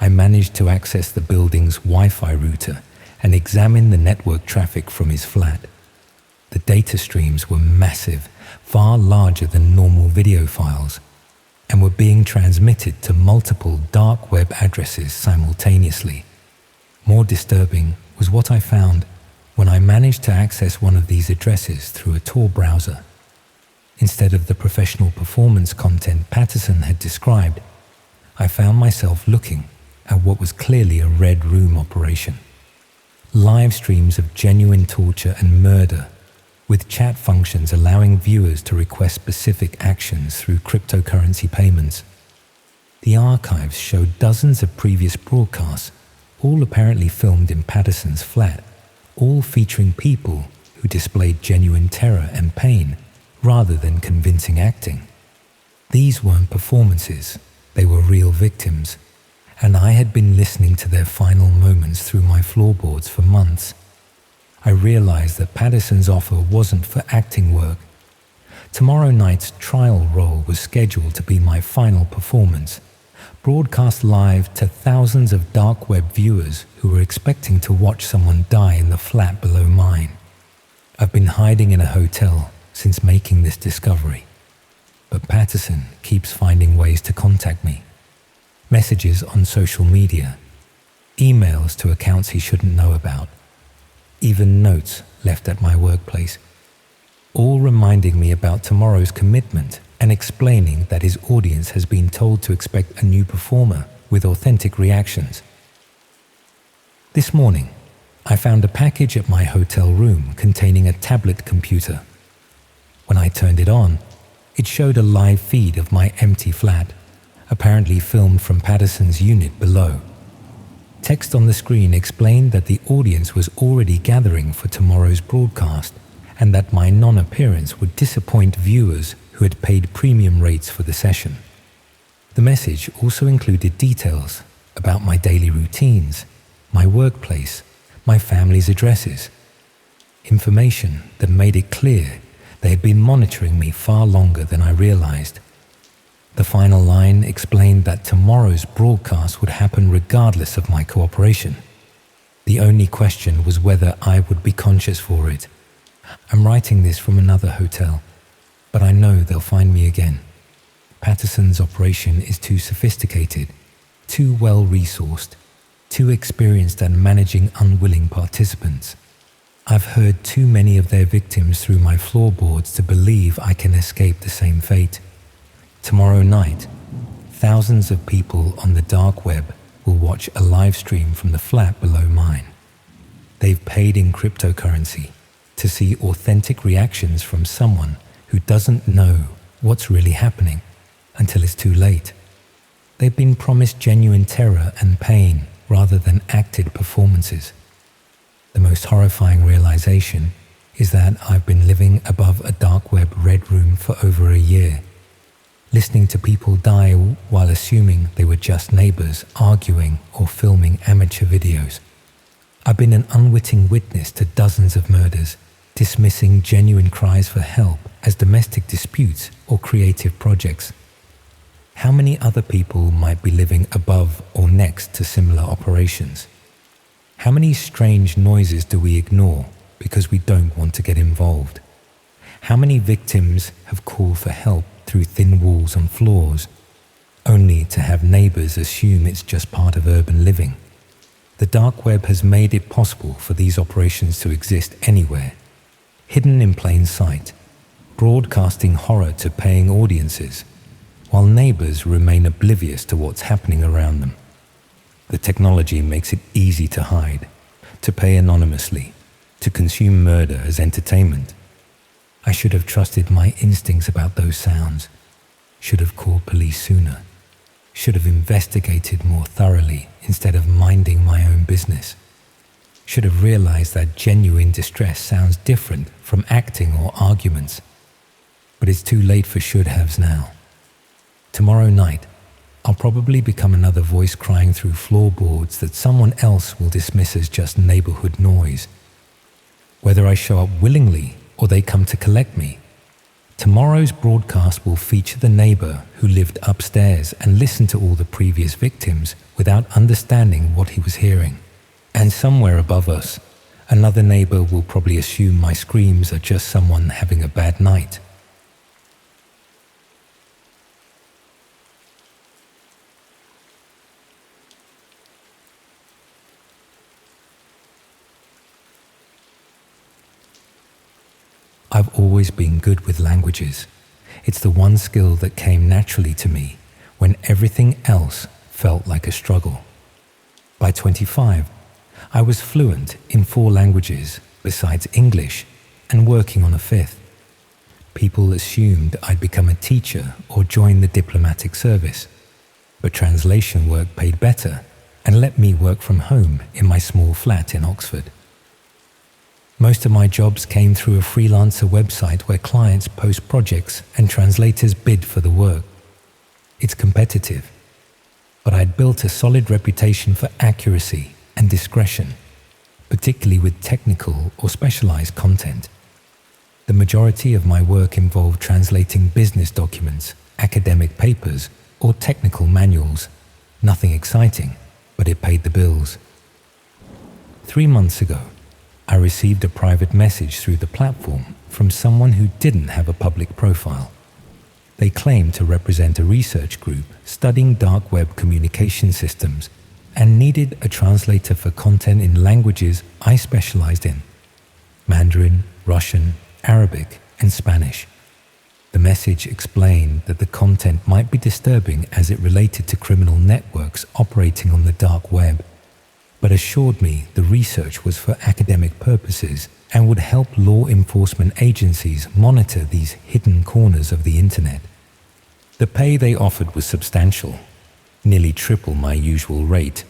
I managed to access the building's Wi-Fi router and examine the network traffic from his flat. The data streams were massive, far larger than normal video files, and were being transmitted to multiple dark web addresses simultaneously. More disturbing was what I found when I managed to access one of these addresses through a Tor browser. Instead of the professional performance content Patterson had described, I found myself looking at what was clearly a red room operation. Live streams of genuine torture and murder, with chat functions allowing viewers to request specific actions through cryptocurrency payments. The archives showed dozens of previous broadcasts, all apparently filmed in Patterson's flat, all featuring people who displayed genuine terror and pain rather than convincing acting. These weren't performances, they were real victims, and I had been listening to their final moments through my floorboards for months. I realized that Patterson's offer wasn't for acting work. Tomorrow night's trial role was scheduled to be my final performance, broadcast live to thousands of dark web viewers who were expecting to watch someone die in the flat below mine. I've been hiding in a hotel since making this discovery, but Patterson keeps finding ways to contact me. Messages on social media, emails to accounts he shouldn't know about, even notes left at my workplace, all reminding me about tomorrow's commitment and explaining that his audience has been told to expect a new performer with authentic reactions. This morning, I found a package at my hotel room containing a tablet computer. When I turned it on, it showed a live feed of my empty flat, apparently filmed from Patterson's unit below. Text on the screen explained that the audience was already gathering for tomorrow's broadcast and that my non-appearance would disappoint viewers who had paid premium rates for the session. The message also included details about my daily routines, my workplace, my family's addresses, information that made it clear they had been monitoring me far longer than I realized. The final line explained that tomorrow's broadcast would happen regardless of my cooperation. The only question was whether I would be conscious for it. I'm writing this from another hotel, but I know they'll find me again. Patterson's operation is too sophisticated, too well-resourced, too experienced at managing unwilling participants. I've heard too many of their victims through my floorboards to believe I can escape the same fate. Tomorrow night, thousands of people on the dark web will watch a live stream from the flat below mine. They've paid in cryptocurrency to see authentic reactions from someone who doesn't know what's really happening until it's too late. They've been promised genuine terror and pain rather than acted performances. The most horrifying realization is that I've been living above a dark web red room for over a year, listening to people die while assuming they were just neighbors arguing or filming amateur videos. I've been an unwitting witness to dozens of murders, dismissing genuine cries for help as domestic disputes or creative projects. How many other people might be living above or next to similar operations? How many strange noises do we ignore because we don't want to get involved? How many victims have called for help through thin walls and floors, only to have neighbors assume it's just part of urban living? The dark web has made it possible for these operations to exist anywhere, hidden in plain sight, broadcasting horror to paying audiences, while neighbors remain oblivious to what's happening around them. The technology makes it easy to hide, to pay anonymously, to consume murder as entertainment. I should have trusted my instincts about those sounds, should have called police sooner, should have investigated more thoroughly instead of minding my own business, should have realized that genuine distress sounds different from acting or arguments. But it's too late for should-haves now. Tomorrow night, I'll probably become another voice crying through floorboards that someone else will dismiss as just neighborhood noise. Whether I show up willingly or they come to collect me, tomorrow's broadcast will feature the neighbor who lived upstairs and listened to all the previous victims without understanding what he was hearing. And somewhere above us, another neighbor will probably assume my screams are just someone having a bad night. I've always been good with languages. It's the one skill that came naturally to me when everything else felt like a struggle. By 25, I was fluent in 4 languages besides English and working on a 5th. People assumed I'd become a teacher or join the diplomatic service, but translation work paid better and let me work from home in my small flat in Oxford. Most of my jobs came through a freelancer website where clients post projects and translators bid for the work. It's competitive, but I'd built a solid reputation for accuracy and discretion, particularly with technical or specialized content. The majority of my work involved translating business documents, academic papers, or technical manuals. Nothing exciting, but it paid the bills. 3 months ago, I received a private message through the platform from someone who didn't have a public profile. They claimed to represent a research group studying dark web communication systems and needed a translator for content in languages I specialized in: Mandarin, Russian, Arabic, and Spanish. The message explained that the content might be disturbing as it related to criminal networks operating on the dark web, but assured me the research was for academic purposes and would help law enforcement agencies monitor these hidden corners of the internet. The pay they offered was substantial, nearly triple my usual rate,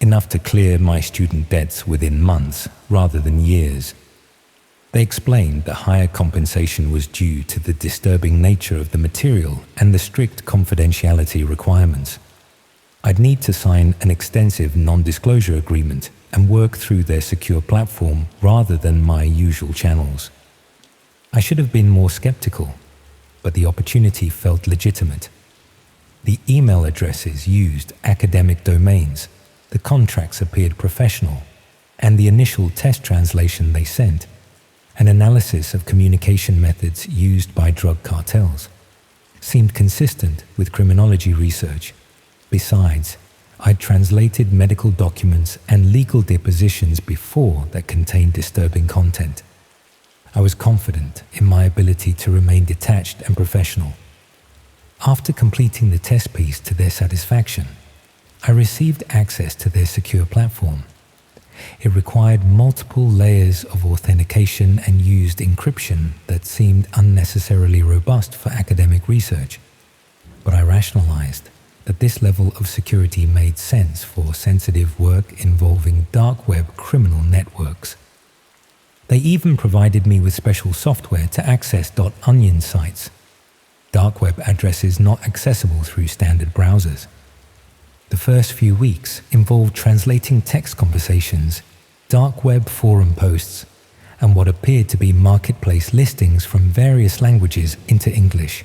enough to clear my student debts within months rather than years. They explained the higher compensation was due to the disturbing nature of the material and the strict confidentiality requirements. I'd need to sign an extensive non-disclosure agreement and work through their secure platform rather than my usual channels. I should have been more skeptical, but the opportunity felt legitimate. The email addresses used academic domains, the contracts appeared professional, and the initial test translation they sent, an analysis of communication methods used by drug cartels, seemed consistent with criminology research. Besides, I'd translated medical documents and legal depositions before that contained disturbing content. I was confident in my ability to remain detached and professional. After completing the test piece to their satisfaction, I received access to their secure platform. It required multiple layers of authentication and used encryption that seemed unnecessarily robust for academic research, but I rationalized that this level of security made sense for sensitive work involving dark web criminal networks. They even provided me with special software to access .onion sites, dark web addresses not accessible through standard browsers. The first few weeks involved translating text conversations, dark web forum posts, and what appeared to be marketplace listings from various languages into English.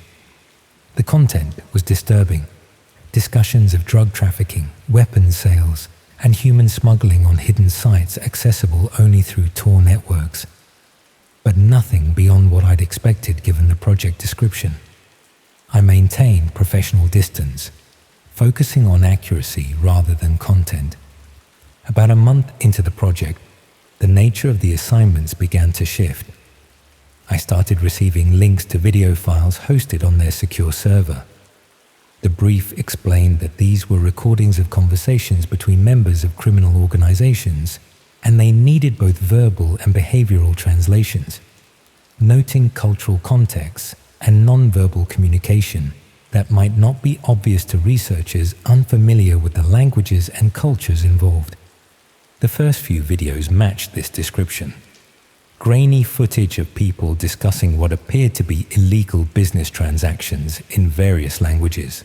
The content was disturbing. Discussions of drug trafficking, weapons sales, and human smuggling on hidden sites accessible only through Tor networks. But nothing beyond what I'd expected given the project description. I maintained professional distance, focusing on accuracy rather than content. About a month into the project, the nature of the assignments began to shift. I started receiving links to video files hosted on their secure server. The brief explained that these were recordings of conversations between members of criminal organizations, and they needed both verbal and behavioral translations, noting cultural contexts and non-verbal communication that might not be obvious to researchers unfamiliar with the languages and cultures involved. The first few videos matched this description. Grainy footage of people discussing what appeared to be illegal business transactions in various languages.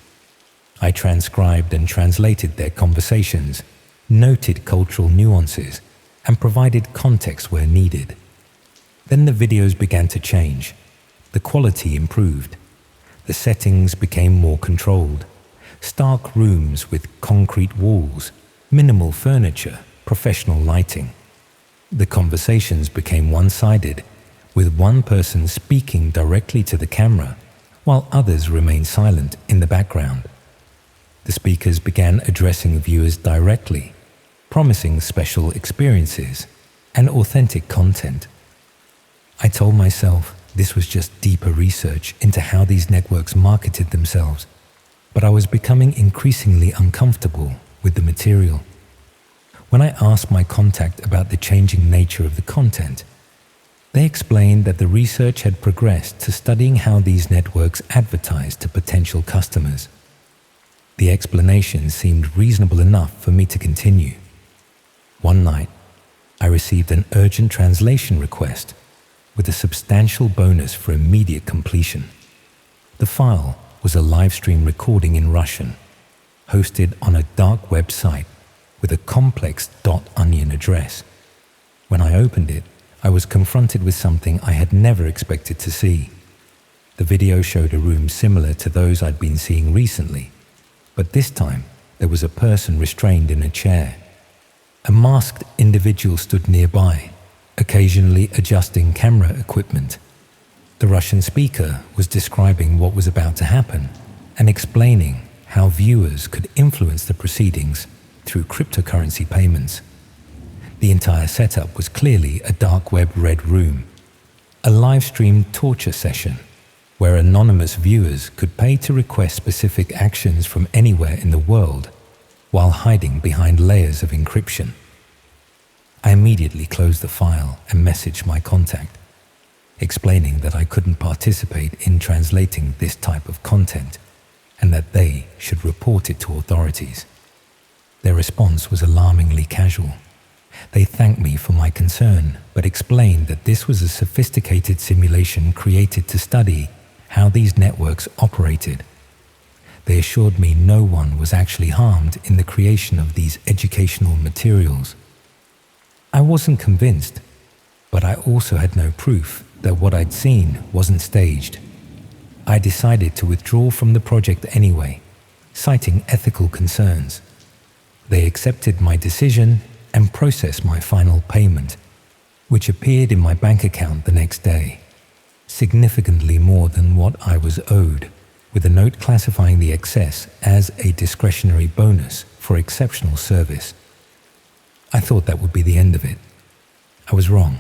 I transcribed and translated their conversations, noted cultural nuances, and provided context where needed. Then the videos began to change. The quality improved. The settings became more controlled. Stark rooms with concrete walls, minimal furniture, professional lighting. The conversations became one-sided, with one person speaking directly to the camera, while others remained silent in the background. The speakers began addressing viewers directly, promising special experiences and authentic content. I told myself this was just deeper research into how these networks marketed themselves, but I was becoming increasingly uncomfortable with the material. When I asked my contact about the changing nature of the content, they explained that the research had progressed to studying how these networks advertise to potential customers. The explanation seemed reasonable enough for me to continue. One night, I received an urgent translation request with a substantial bonus for immediate completion. The file was a live stream recording in Russian, hosted on a dark web site with a complex .onion address. When I opened it, I was confronted with something I had never expected to see. The video showed a room similar to those I'd been seeing recently, but this time there was a person restrained in a chair. A masked individual stood nearby, occasionally adjusting camera equipment. The Russian speaker was describing what was about to happen and explaining how viewers could influence the proceedings through cryptocurrency payments. The entire setup was clearly a dark web red room, a live-streamed torture session where anonymous viewers could pay to request specific actions from anywhere in the world while hiding behind layers of encryption. I immediately closed the file and messaged my contact, explaining that I couldn't participate in translating this type of content and that they should report it to authorities. Their response was alarmingly casual. They thanked me for my concern, but explained that this was a sophisticated simulation created to study how these networks operated. They assured me no one was actually harmed in the creation of these educational materials. I wasn't convinced, but I also had no proof that what I'd seen wasn't staged. I decided to withdraw from the project anyway, citing ethical concerns. They accepted my decision and processed my final payment, which appeared in my bank account the next day, significantly more than what I was owed, with a note classifying the excess as a discretionary bonus for exceptional service. I thought that would be the end of it. I was wrong.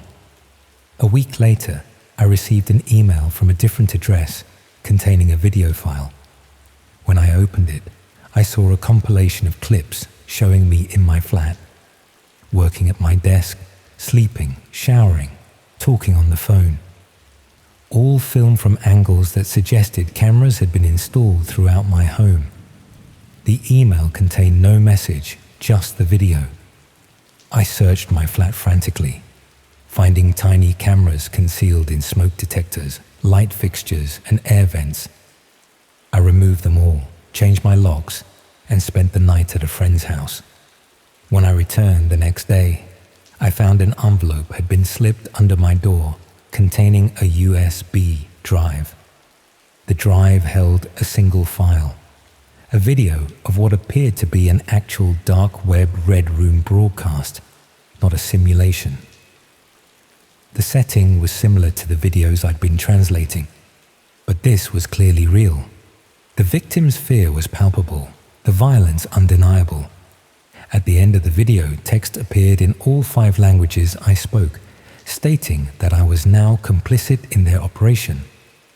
A week later, I received an email from a different address containing a video file. When I opened it, I saw a compilation of clips showing me in my flat, working at my desk, sleeping, showering, talking on the phone. All filmed from angles that suggested cameras had been installed throughout my home. The email contained no message, just the video. I searched my flat frantically, finding tiny cameras concealed in smoke detectors, light fixtures, and air vents. I removed them all, changed my locks, and spent the night at a friend's house. When I returned the next day, I found an envelope had been slipped under my door containing a USB drive. The drive held a single file, a video of what appeared to be an actual dark web red room broadcast, not a simulation. The setting was similar to the videos I'd been translating, but this was clearly real. The victim's fear was palpable, the violence undeniable. At the end of the video, text appeared in all 5 languages I spoke, stating that I was now complicit in their operation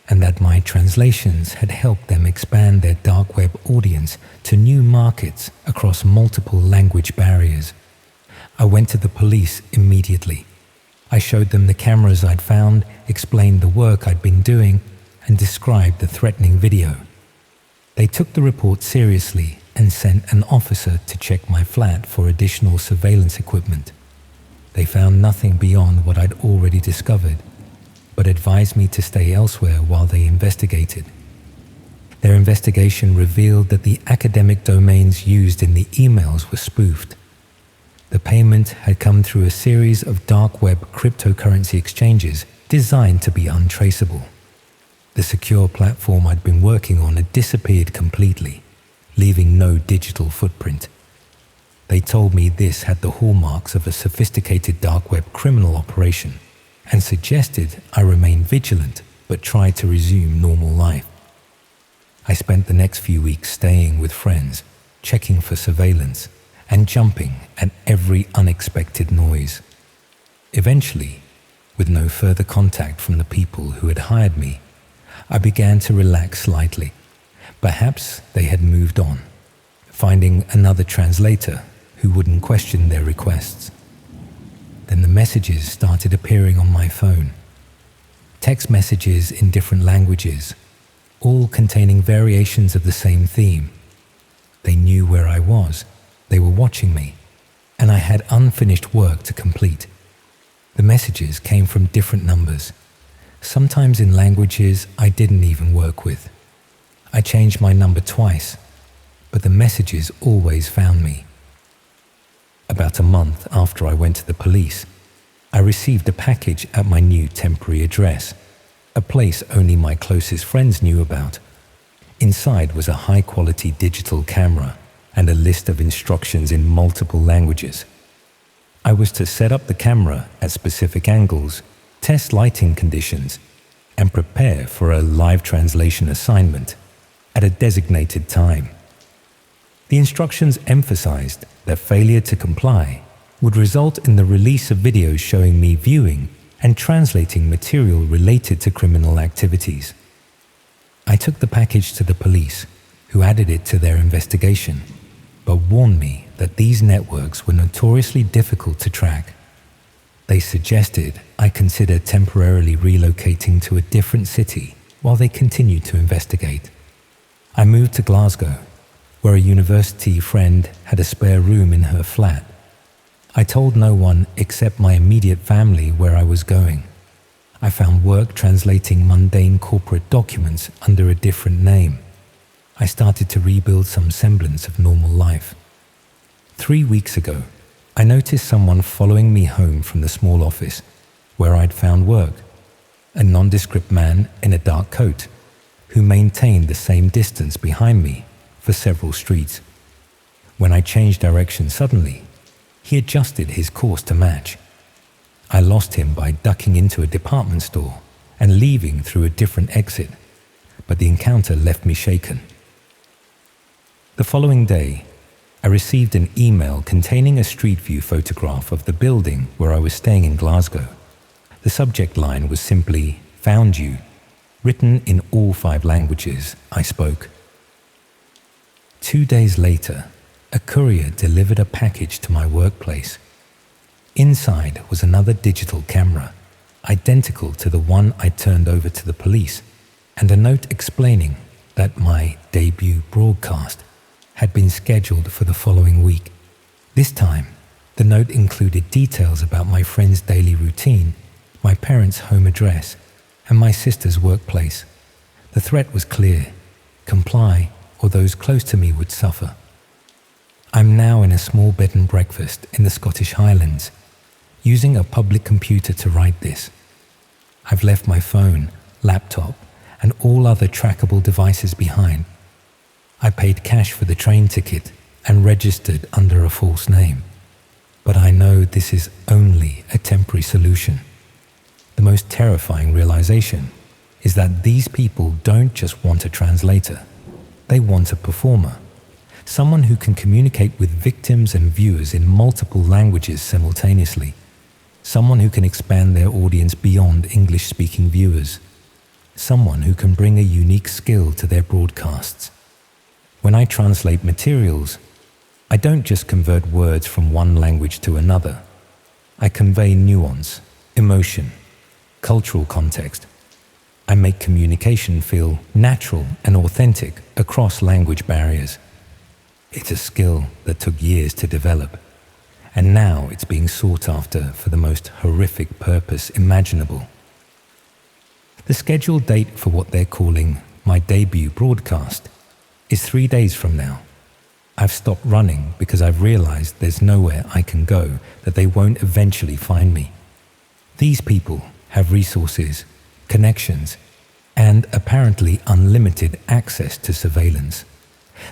and that my translations had helped them expand their dark web audience to new markets across multiple language barriers. I went to the police immediately. I showed them the cameras I'd found, explained the work I'd been doing, and described the threatening video. They took the report seriously and sent an officer to check my flat for additional surveillance equipment. They found nothing beyond what I'd already discovered, but advised me to stay elsewhere while they investigated. Their investigation revealed that the academic domains used in the emails were spoofed. The payment had come through a series of dark web cryptocurrency exchanges designed to be untraceable. The secure platform I'd been working on had disappeared completely, leaving no digital footprint. They told me this had the hallmarks of a sophisticated dark web criminal operation and suggested I remain vigilant but try to resume normal life. I spent the next few weeks staying with friends, checking for surveillance, and jumping at every unexpected noise. Eventually, with no further contact from the people who had hired me, I began to relax slightly. Perhaps they had moved on, finding another translator who wouldn't question their requests. Then the messages started appearing on my phone. Text messages in different languages, all containing variations of the same theme. They knew where I was, they were watching me, and I had unfinished work to complete. The messages came from different numbers, sometimes in languages I didn't even work with. I changed my number twice, but the messages always found me. About a month after I went to the police, I received a package at my new temporary address, a place only my closest friends knew about. Inside was a high-quality digital camera and a list of instructions in multiple languages. I was to set up the camera at specific angles, test lighting conditions, and prepare for a live translation assignment at a designated time. The instructions emphasized that failure to comply would result in the release of videos showing me viewing and translating material related to criminal activities. I took the package to the police, who added it to their investigation, but warned me that these networks were notoriously difficult to track. They suggested I consider temporarily relocating to a different city while they continued to investigate. I moved to Glasgow, where a university friend had a spare room in her flat. I told no one except my immediate family where I was going. I found work translating mundane corporate documents under a different name. I started to rebuild some semblance of normal life. 3 weeks ago, I noticed someone following me home from the small office where I'd found work, a nondescript man in a dark coat who maintained the same distance behind me for several streets. When I changed direction suddenly, he adjusted his course to match. I lost him by ducking into a department store and leaving through a different exit, but the encounter left me shaken. The following day, I received an email containing a street view photograph of the building where I was staying in Glasgow. The subject line was simply, "Found you," written in all 5 languages I spoke. 2 days later, a courier delivered a package to my workplace. Inside was another digital camera, identical to the one I turned over to the police, and a note explaining that my debut broadcast had been scheduled for the following week. This time, the note included details about my friend's daily routine, my parents' home address, and my sister's workplace. The threat was clear: comply or those close to me would suffer. I'm now in a small bed and breakfast in the Scottish Highlands, using a public computer to write this. I've left my phone, laptop, and all other trackable devices behind. I paid cash for the train ticket and registered under a false name. But I know this is only a temporary solution. The most terrifying realization is that these people don't just want a translator. They want a performer. Someone who can communicate with victims and viewers in multiple languages simultaneously. Someone who can expand their audience beyond English-speaking viewers. Someone who can bring a unique skill to their broadcasts. When I translate materials, I don't just convert words from one language to another. I convey nuance, emotion, cultural context. I make communication feel natural and authentic across language barriers. It's a skill that took years to develop, and now it's being sought after for the most horrific purpose imaginable. The scheduled date for what they're calling my debut broadcast is 3 days from now. I've stopped running because I've realized there's nowhere I can go that they won't eventually find me. These people have resources, connections, and apparently unlimited access to surveillance.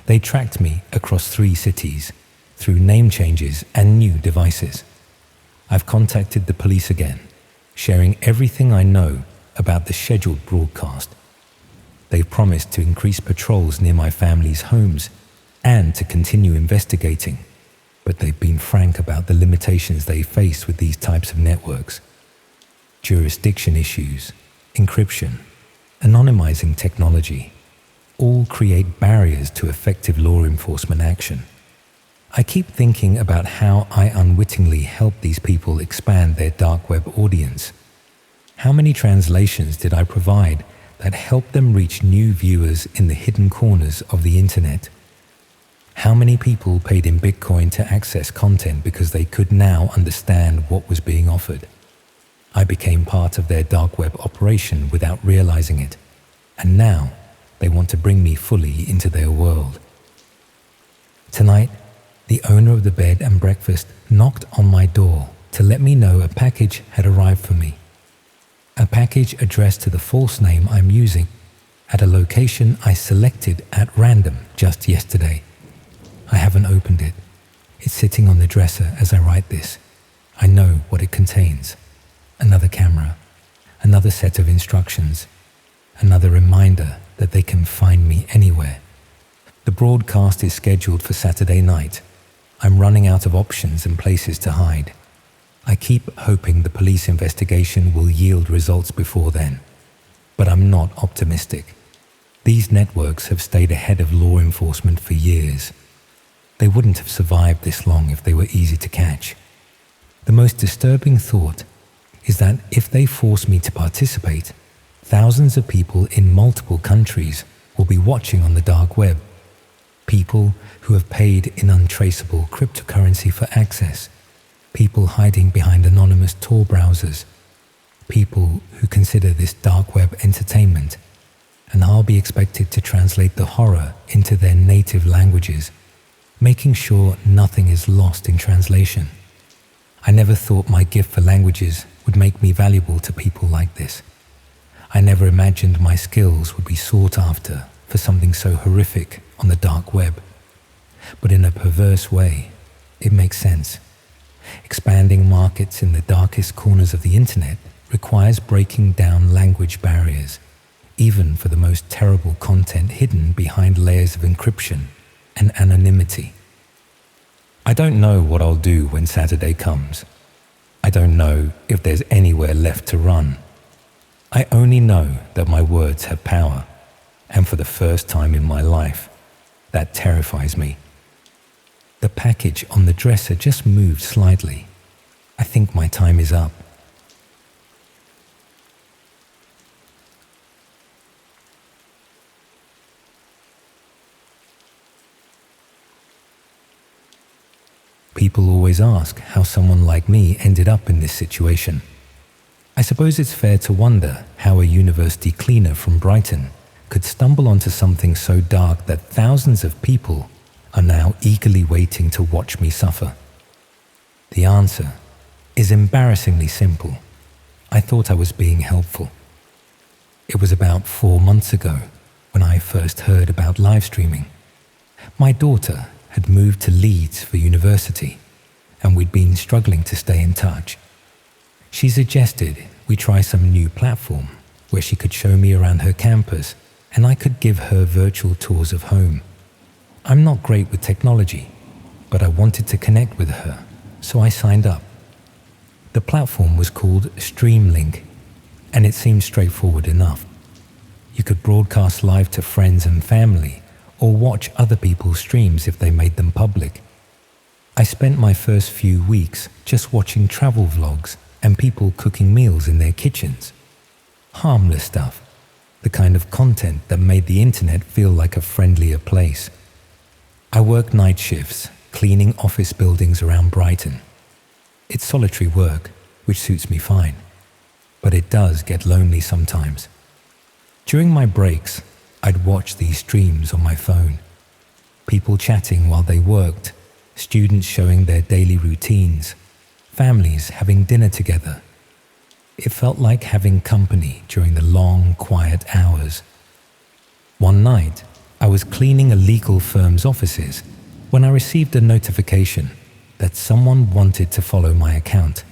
They tracked me across 3 cities through name changes and new devices. I've contacted the police again, sharing everything I know about the scheduled broadcast. They've promised to increase patrols near my family's homes and to continue investigating, but they've been frank about the limitations they face with these types of networks. Jurisdiction issues, encryption, anonymizing technology, all create barriers to effective law enforcement action. I keep thinking about how I unwittingly help these people expand their dark web audience. How many translations did I provide that helped them reach new viewers in the hidden corners of the internet? How many people paid in Bitcoin to access content because they could now understand what was being offered? I became part of their dark web operation without realizing it, and now they want to bring me fully into their world. Tonight, the owner of the bed and breakfast knocked on my door to let me know a package had arrived for me. A package addressed to the false name I'm using at a location I selected at random just yesterday. I haven't opened it. It's sitting on the dresser as I write this. I know what it contains. Another camera, another set of instructions, another reminder that they can find me anywhere. The broadcast is scheduled for Saturday night. I'm running out of options and places to hide. I keep hoping the police investigation will yield results before then, but I'm not optimistic. These networks have stayed ahead of law enforcement for years. They wouldn't have survived this long if they were easy to catch. The most disturbing thought is that if they force me to participate, thousands of people in multiple countries will be watching on the dark web. People who have paid in untraceable cryptocurrency for access. People hiding behind anonymous Tor browsers. People who consider this dark web entertainment. And I'll be expected to translate the horror into their native languages, making sure nothing is lost in translation. I never thought my gift for languages would make me valuable to people like this. I never imagined my skills would be sought after for something so horrific on the dark web. But in a perverse way, it makes sense. Expanding markets in the darkest corners of the internet requires breaking down language barriers, even for the most terrible content hidden behind layers of encryption and anonymity. I don't know what I'll do when Saturday comes. I don't know if there's anywhere left to run. I only know that my words have power, and for the first time in my life, that terrifies me. The package on the dresser just moved slightly. I think my time is up. People always ask how someone like me ended up in this situation. I suppose it's fair to wonder how a university cleaner from Brighton could stumble onto something so dark that thousands of people are now eagerly waiting to watch me suffer. The answer is embarrassingly simple. I thought I was being helpful. It was about 4 months ago when I first heard about live streaming. My daughter had moved to Leeds for university, and we'd been struggling to stay in touch. She suggested we try some new platform where she could show me around her campus and I could give her virtual tours of home. I'm not great with technology, but I wanted to connect with her, so I signed up. The platform was called Streamlink, and it seemed straightforward enough. You could broadcast live to friends and family, or watch other people's streams if they made them public. I spent my first few weeks just watching travel vlogs and people cooking meals in their kitchens. Harmless stuff, the kind of content that made the internet feel like a friendlier place. I work night shifts, cleaning office buildings around Brighton. It's solitary work, which suits me fine, but it does get lonely sometimes. During my breaks, I'd watch these streams on my phone. People chatting while they worked, students showing their daily routines, families having dinner together. It felt like having company during the long, quiet hours. One night, I was cleaning a legal firm's offices when I received a notification that someone wanted to follow my account.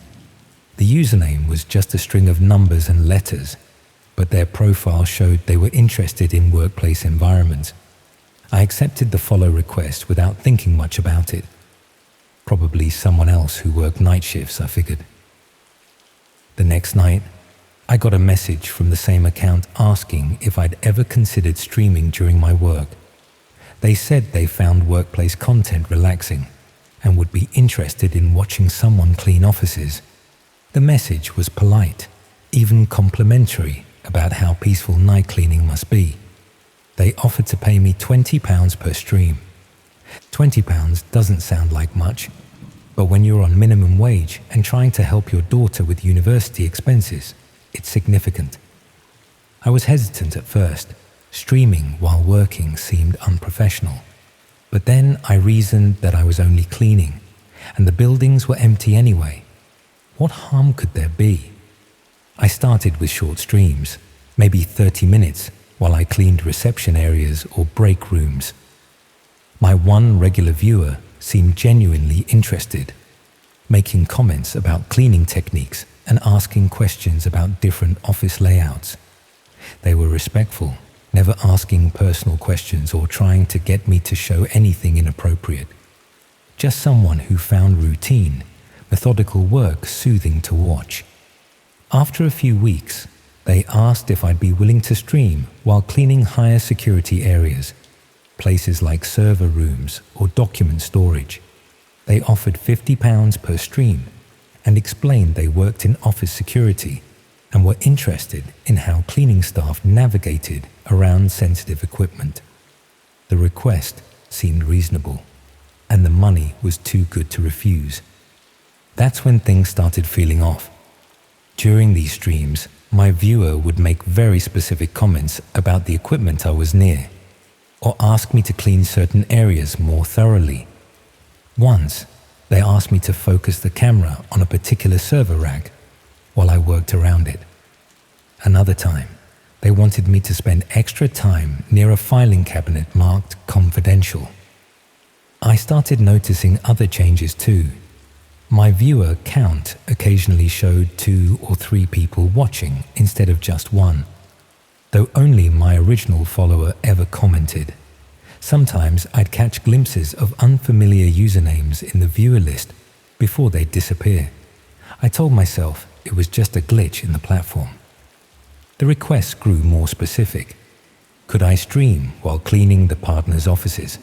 The username was just a string of numbers and letters, but their profile showed they were interested in workplace environments. I accepted the follow request without thinking much about it. Probably someone else who worked night shifts, I figured. The next night, I got a message from the same account asking if I'd ever considered streaming during my work. They said they found workplace content relaxing and would be interested in watching someone clean offices. The message was polite, even complimentary about how peaceful night cleaning must be. They offered to pay me £20 per stream. £20 doesn't sound like much, but when you're on minimum wage and trying to help your daughter with university expenses, it's significant. I was hesitant at first. Streaming while working seemed unprofessional. But then I reasoned that I was only cleaning, and the buildings were empty anyway. What harm could there be? I started with short streams, maybe 30 minutes, while I cleaned reception areas or break rooms. My one regular viewer seemed genuinely interested, making comments about cleaning techniques and asking questions about different office layouts. They were respectful, never asking personal questions or trying to get me to show anything inappropriate. Just someone who found routine, methodical work soothing to watch. After a few weeks, they asked if I'd be willing to stream while cleaning higher security areas, places like server rooms or document storage. They offered £50 per stream and explained they worked in office security and were interested in how cleaning staff navigated around sensitive equipment. The request seemed reasonable, and the money was too good to refuse. That's when things started feeling off. During these streams, my viewer would make very specific comments about the equipment I was near, or ask me to clean certain areas more thoroughly. Once, they asked me to focus the camera on a particular server rack while I worked around it. Another time, they wanted me to spend extra time near a filing cabinet marked confidential. I started noticing other changes too. My viewer count occasionally showed 2 or 3 people watching instead of just one, though only my original follower ever commented. Sometimes I'd catch glimpses of unfamiliar usernames in the viewer list before they'd disappear. I told myself it was just a glitch in the platform. The requests grew more specific. Could I stream while cleaning the partners' offices?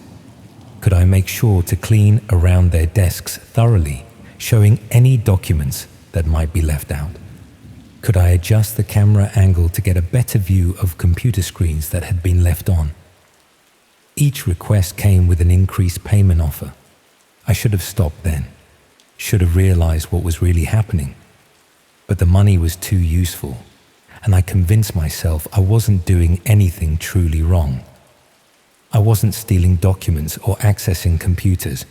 Could I make sure to clean around their desks thoroughly, showing any documents that might be left out? Could I adjust the camera angle to get a better view of computer screens that had been left on? Each request came with an increased payment offer. I should have stopped then, should have realized what was really happening. But the money was too useful, and I convinced myself I wasn't doing anything truly wrong. I wasn't stealing documents or accessing computers.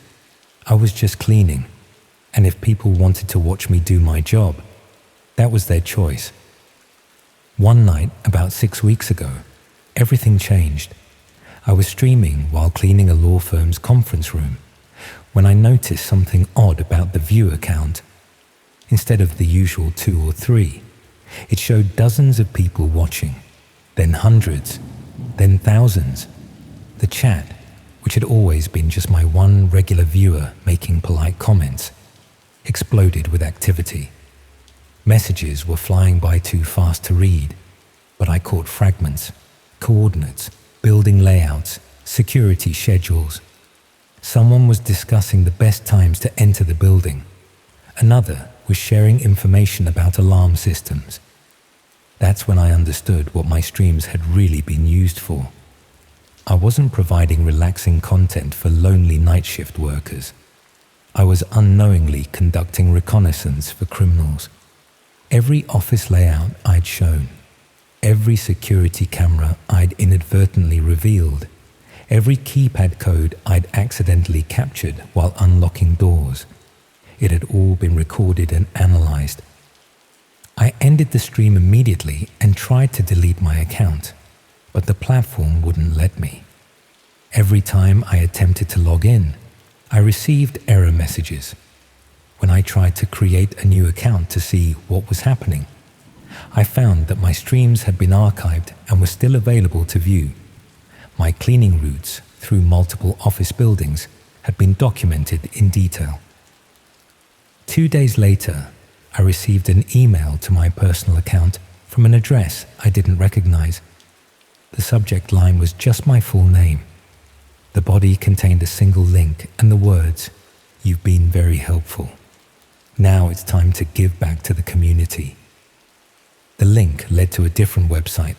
I was just cleaning, and if people wanted to watch me do my job, that was their choice. One night, about 6 weeks ago, everything changed. I was streaming while cleaning a law firm's conference room when I noticed something odd about the viewer count. Instead of the usual 2 or 3, it showed dozens of people watching, then hundreds, then thousands. The chat, which had always been just my one regular viewer making polite comments, exploded with activity. Messages were flying by too fast to read, but I caught fragments, coordinates, building layouts, security schedules. Someone was discussing the best times to enter the building. Another was sharing information about alarm systems. That's when I understood what my streams had really been used for. I wasn't providing relaxing content for lonely night shift workers. I was unknowingly conducting reconnaissance for criminals. Every office layout I'd shown, every security camera I'd inadvertently revealed, every keypad code I'd accidentally captured while unlocking doors, it had all been recorded and analyzed. I ended the stream immediately and tried to delete my account, but the platform wouldn't let me. Every time I attempted to log in, I received error messages. When I tried to create a new account to see what was happening, I found that my streams had been archived and were still available to view. My cleaning routes through multiple office buildings had been documented in detail. 2 days later, I received an email to my personal account from an address I didn't recognize. The subject line was just my full name. The body contained a single link and the words, You've been very helpful. Now it's time to give back to the community. The link led to a different website,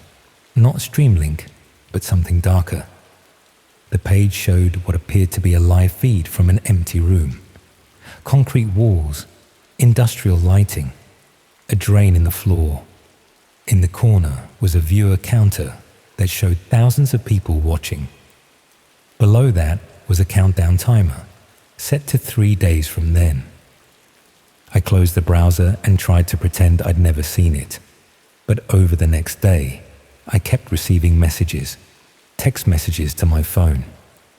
not Streamlink, but something darker. The page showed what appeared to be a live feed from an empty room. Concrete walls, industrial lighting, a drain in the floor. In the corner was a viewer counter that showed thousands of people watching. Below that was a countdown timer, set to 3 days from then. I closed the browser and tried to pretend I'd never seen it. But over the next day, I kept receiving messages, text messages to my phone,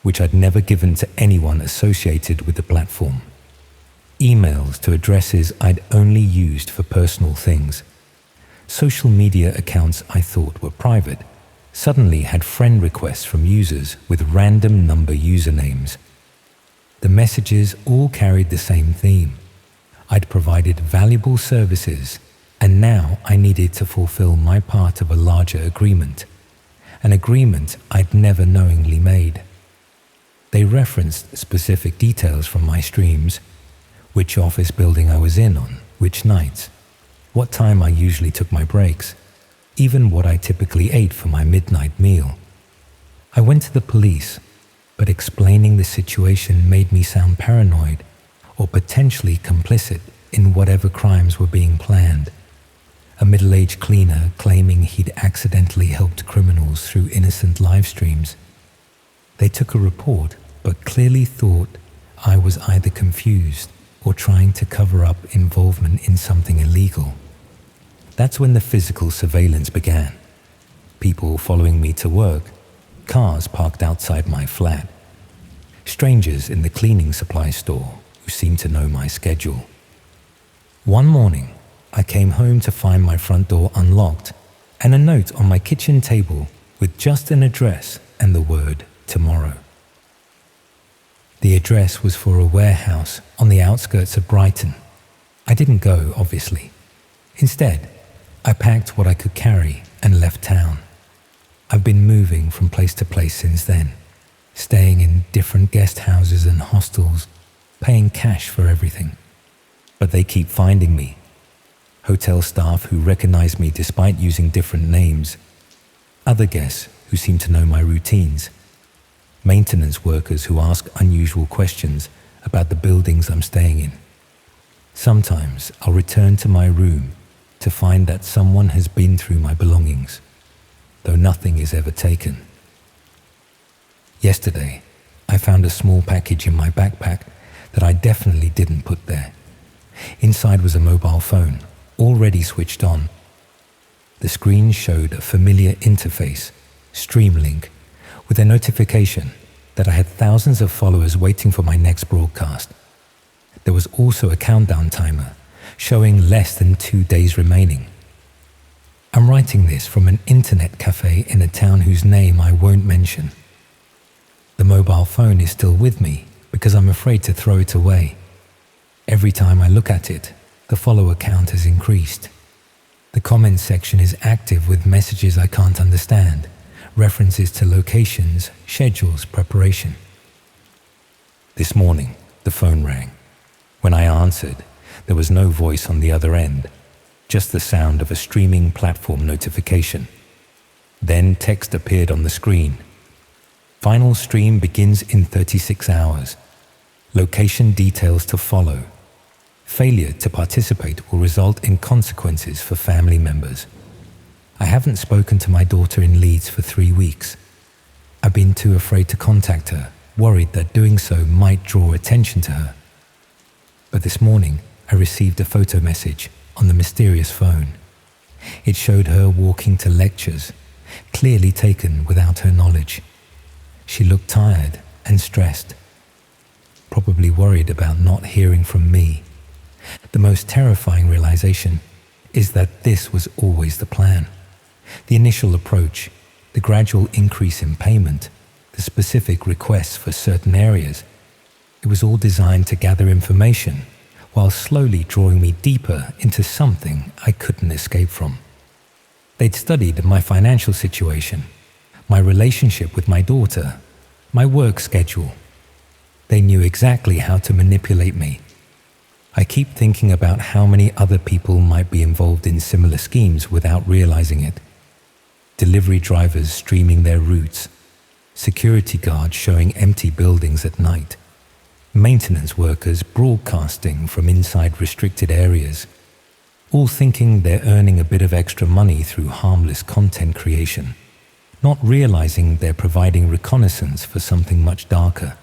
which I'd never given to anyone associated with the platform. Emails to addresses I'd only used for personal things. Social media accounts I thought were private suddenly had friend requests from users with random number usernames. The messages all carried the same theme. I'd provided valuable services, and now I needed to fulfill my part of a larger agreement, an agreement I'd never knowingly made. They referenced specific details from my streams, which office building I was in on, which nights, what time I usually took my breaks, even what I typically ate for my midnight meal. I went to the police, but explaining the situation made me sound paranoid or potentially complicit in whatever crimes were being planned. A middle-aged cleaner claiming he'd accidentally helped criminals through innocent live streams. They took a report, but clearly thought I was either confused or trying to cover up involvement in something illegal. That's when the physical surveillance began. People following me to work, cars parked outside my flat, strangers in the cleaning supply store who seemed to know my schedule. One morning, I came home to find my front door unlocked and a note on my kitchen table with just an address and the word tomorrow. The address was for a warehouse on the outskirts of Brighton. I didn't go, obviously. Instead, I packed what I could carry and left town. I've been moving from place to place since then, staying in different guest houses and hostels, paying cash for everything. But they keep finding me. Hotel staff who recognize me despite using different names. Other guests who seem to know my routines. Maintenance workers who ask unusual questions about the buildings I'm staying in. Sometimes I'll return to my room to find that someone has been through my belongings, though nothing is ever taken. Yesterday, I found a small package in my backpack that I definitely didn't put there. Inside was a mobile phone, already switched on. The screen showed a familiar interface, Streamlink, with a notification that I had thousands of followers waiting for my next broadcast. There was also a countdown timer, showing less than 2 days remaining. I'm writing this from an internet cafe in a town whose name I won't mention. The mobile phone is still with me because I'm afraid to throw it away. Every time I look at it, the follower count has increased. The comments section is active with messages I can't understand, references to locations, schedules, preparation. This morning, the phone rang. When I answered, there was no voice on the other end, just the sound of a streaming platform notification. Then text appeared on the screen. Final stream begins in 36 hours. Location details to follow. Failure to participate will result in consequences for family members. I haven't spoken to my daughter in Leeds for 3 weeks. I've been too afraid to contact her, worried that doing so might draw attention to her. But this morning, I received a photo message on the mysterious phone. It showed her walking to lectures, clearly taken without her knowledge. She looked tired and stressed, probably worried about not hearing from me. The most terrifying realization is that this was always the plan. The initial approach, the gradual increase in payment, the specific requests for certain areas. It was all designed to gather information while slowly drawing me deeper into something I couldn't escape from. They'd studied my financial situation, my relationship with my daughter, my work schedule. They knew exactly how to manipulate me. I keep thinking about how many other people might be involved in similar schemes without realizing it. Delivery drivers streaming their routes, security guards showing empty buildings at night, maintenance workers broadcasting from inside restricted areas, all thinking they're earning a bit of extra money through harmless content creation, not realizing they're providing reconnaissance for something much darker.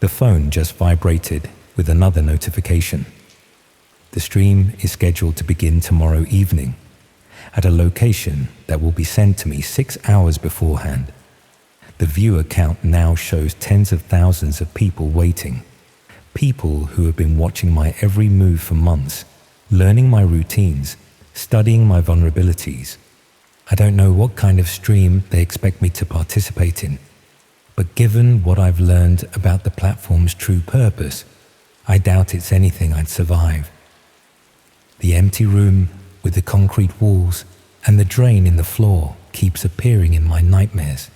The phone just vibrated with another notification. The stream is scheduled to begin tomorrow evening at a location that will be sent to me 6 hours beforehand. The viewer count now shows tens of thousands of people waiting, people who have been watching my every move for months, learning my routines, studying my vulnerabilities. I don't know what kind of stream they expect me to participate in, but given what I've learned about the platform's true purpose, I doubt it's anything I'd survive. The empty room with the concrete walls and the drain in the floor keeps appearing in my nightmares.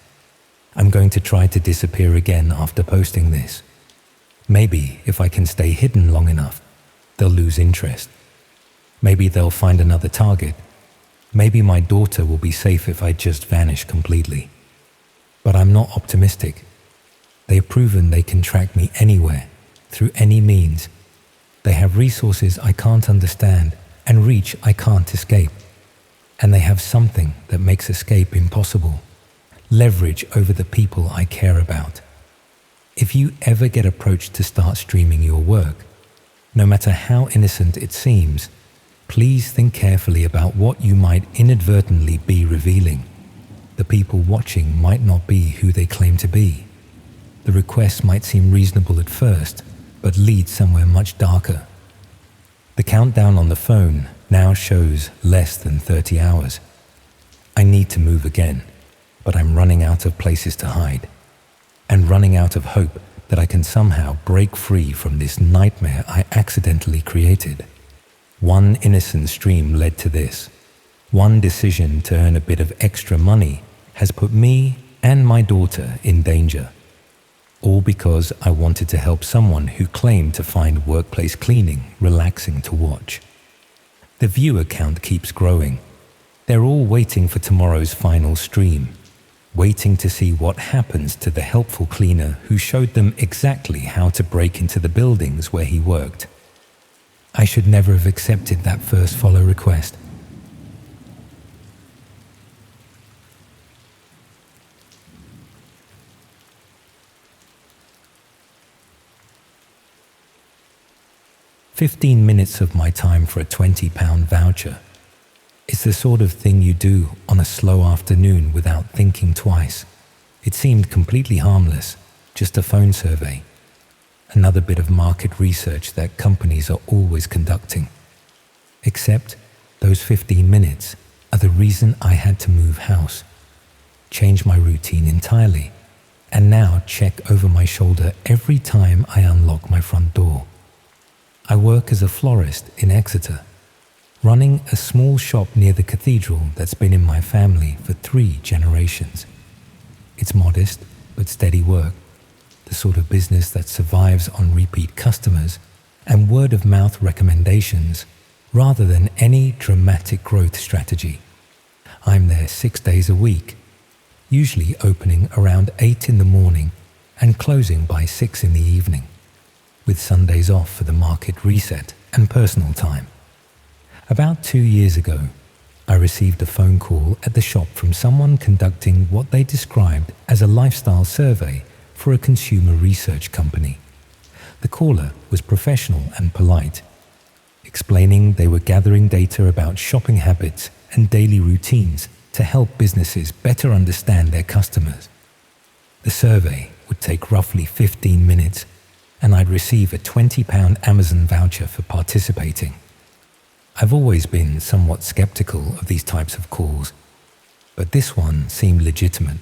I'm going to try to disappear again after posting this. Maybe if I can stay hidden long enough, they'll lose interest. Maybe they'll find another target. Maybe my daughter will be safe if I just vanish completely. But I'm not optimistic. They've proven they can track me anywhere, through any means. They have resources I can't understand and reach I can't escape. And they have something that makes escape impossible: leverage over the people I care about. If you ever get approached to start streaming your work, no matter how innocent it seems, please think carefully about what you might inadvertently be revealing. The people watching might not be who they claim to be. The request might seem reasonable at first, but lead somewhere much darker. The countdown on the phone now shows less than 30 hours. I need to move again, but I'm running out of places to hide, and running out of hope that I can somehow break free from this nightmare I accidentally created. One innocent stream led to this. One decision to earn a bit of extra money has put me and my daughter in danger. All because I wanted to help someone who claimed to find workplace cleaning relaxing to watch. The viewer count keeps growing. They're all waiting for tomorrow's final stream, waiting to see what happens to the helpful cleaner who showed them exactly how to break into the buildings where he worked. I should never have accepted that first follow request. "15 minutes of my time for a £20 voucher. It's the sort of thing you do on a slow afternoon without thinking twice. It seemed completely harmless, just a phone survey. Another bit of market research that companies are always conducting. Except those 15 minutes are the reason I had to move house, change my routine entirely, and now check over my shoulder every time I unlock my front door. I work as a florist in Exeter, running a small shop near the cathedral that's been in my family for 3 generations. It's modest but steady work, the sort of business that survives on repeat customers and word-of-mouth recommendations rather than any dramatic growth strategy. I'm there 6 days a week, usually opening around 8 in the morning and closing by 6 in the evening, with Sundays off for the market reset and personal time. About 2 years ago, I received a phone call at the shop from someone conducting what they described as a lifestyle survey for a consumer research company. The caller was professional and polite, explaining they were gathering data about shopping habits and daily routines to help businesses better understand their customers. The survey would take roughly 15 minutes, and I'd receive a £20 Amazon voucher for participating. I've always been somewhat skeptical of these types of calls, but this one seemed legitimate.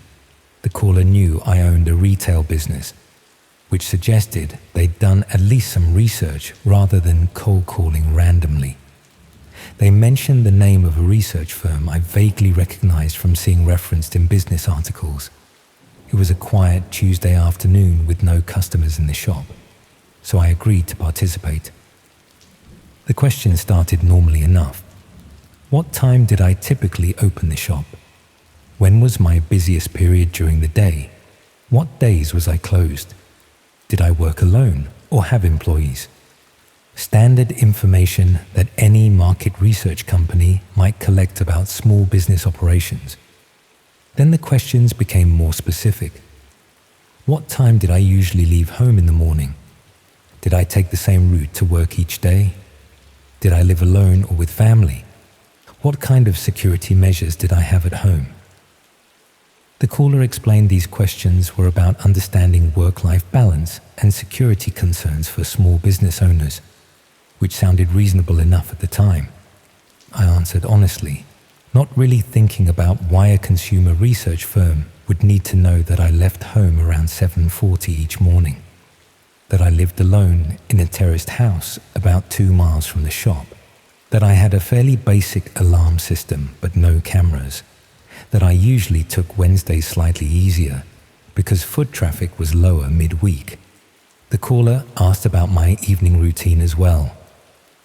The caller knew I owned a retail business, which suggested they'd done at least some research rather than cold calling randomly. They mentioned the name of a research firm I vaguely recognized from seeing referenced in business articles. It was a quiet Tuesday afternoon with no customers in the shop, so I agreed to participate. The question started normally enough. What time did I typically open the shop? When was my busiest period during the day? What days was I closed? Did I work alone or have employees? Standard information that any market research company might collect about small business operations. Then the questions became more specific. What time did I usually leave home in the morning? Did I take the same route to work each day? Did I live alone or with family? What kind of security measures did I have at home? The caller explained these questions were about understanding work-life balance and security concerns for small business owners, which sounded reasonable enough at the time. I answered honestly, not really thinking about why a consumer research firm would need to know that I left home around 7:40 each morning, that I lived alone in a terraced house about 2 miles from the shop, that I had a fairly basic alarm system but no cameras, that I usually took Wednesdays slightly easier because foot traffic was lower midweek. The caller asked about my evening routine as well.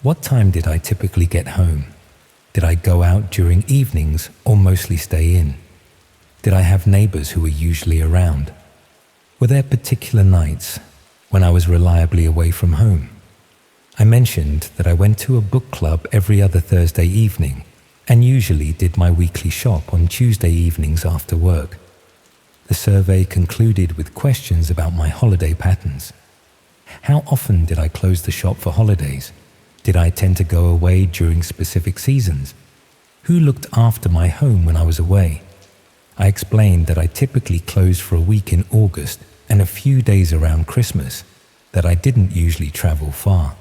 What time did I typically get home? Did I go out during evenings or mostly stay in? Did I have neighbors who were usually around? Were there particular nights when I was reliably away from home? I mentioned that I went to a book club every other Thursday evening and usually did my weekly shop on Tuesday evenings after work. The survey concluded with questions about my holiday patterns. How often did I close the shop for holidays? Did I tend to go away during specific seasons? Who looked after my home when I was away? I explained that I typically closed for a week in August and a few days around Christmas, that I didn't usually travel far,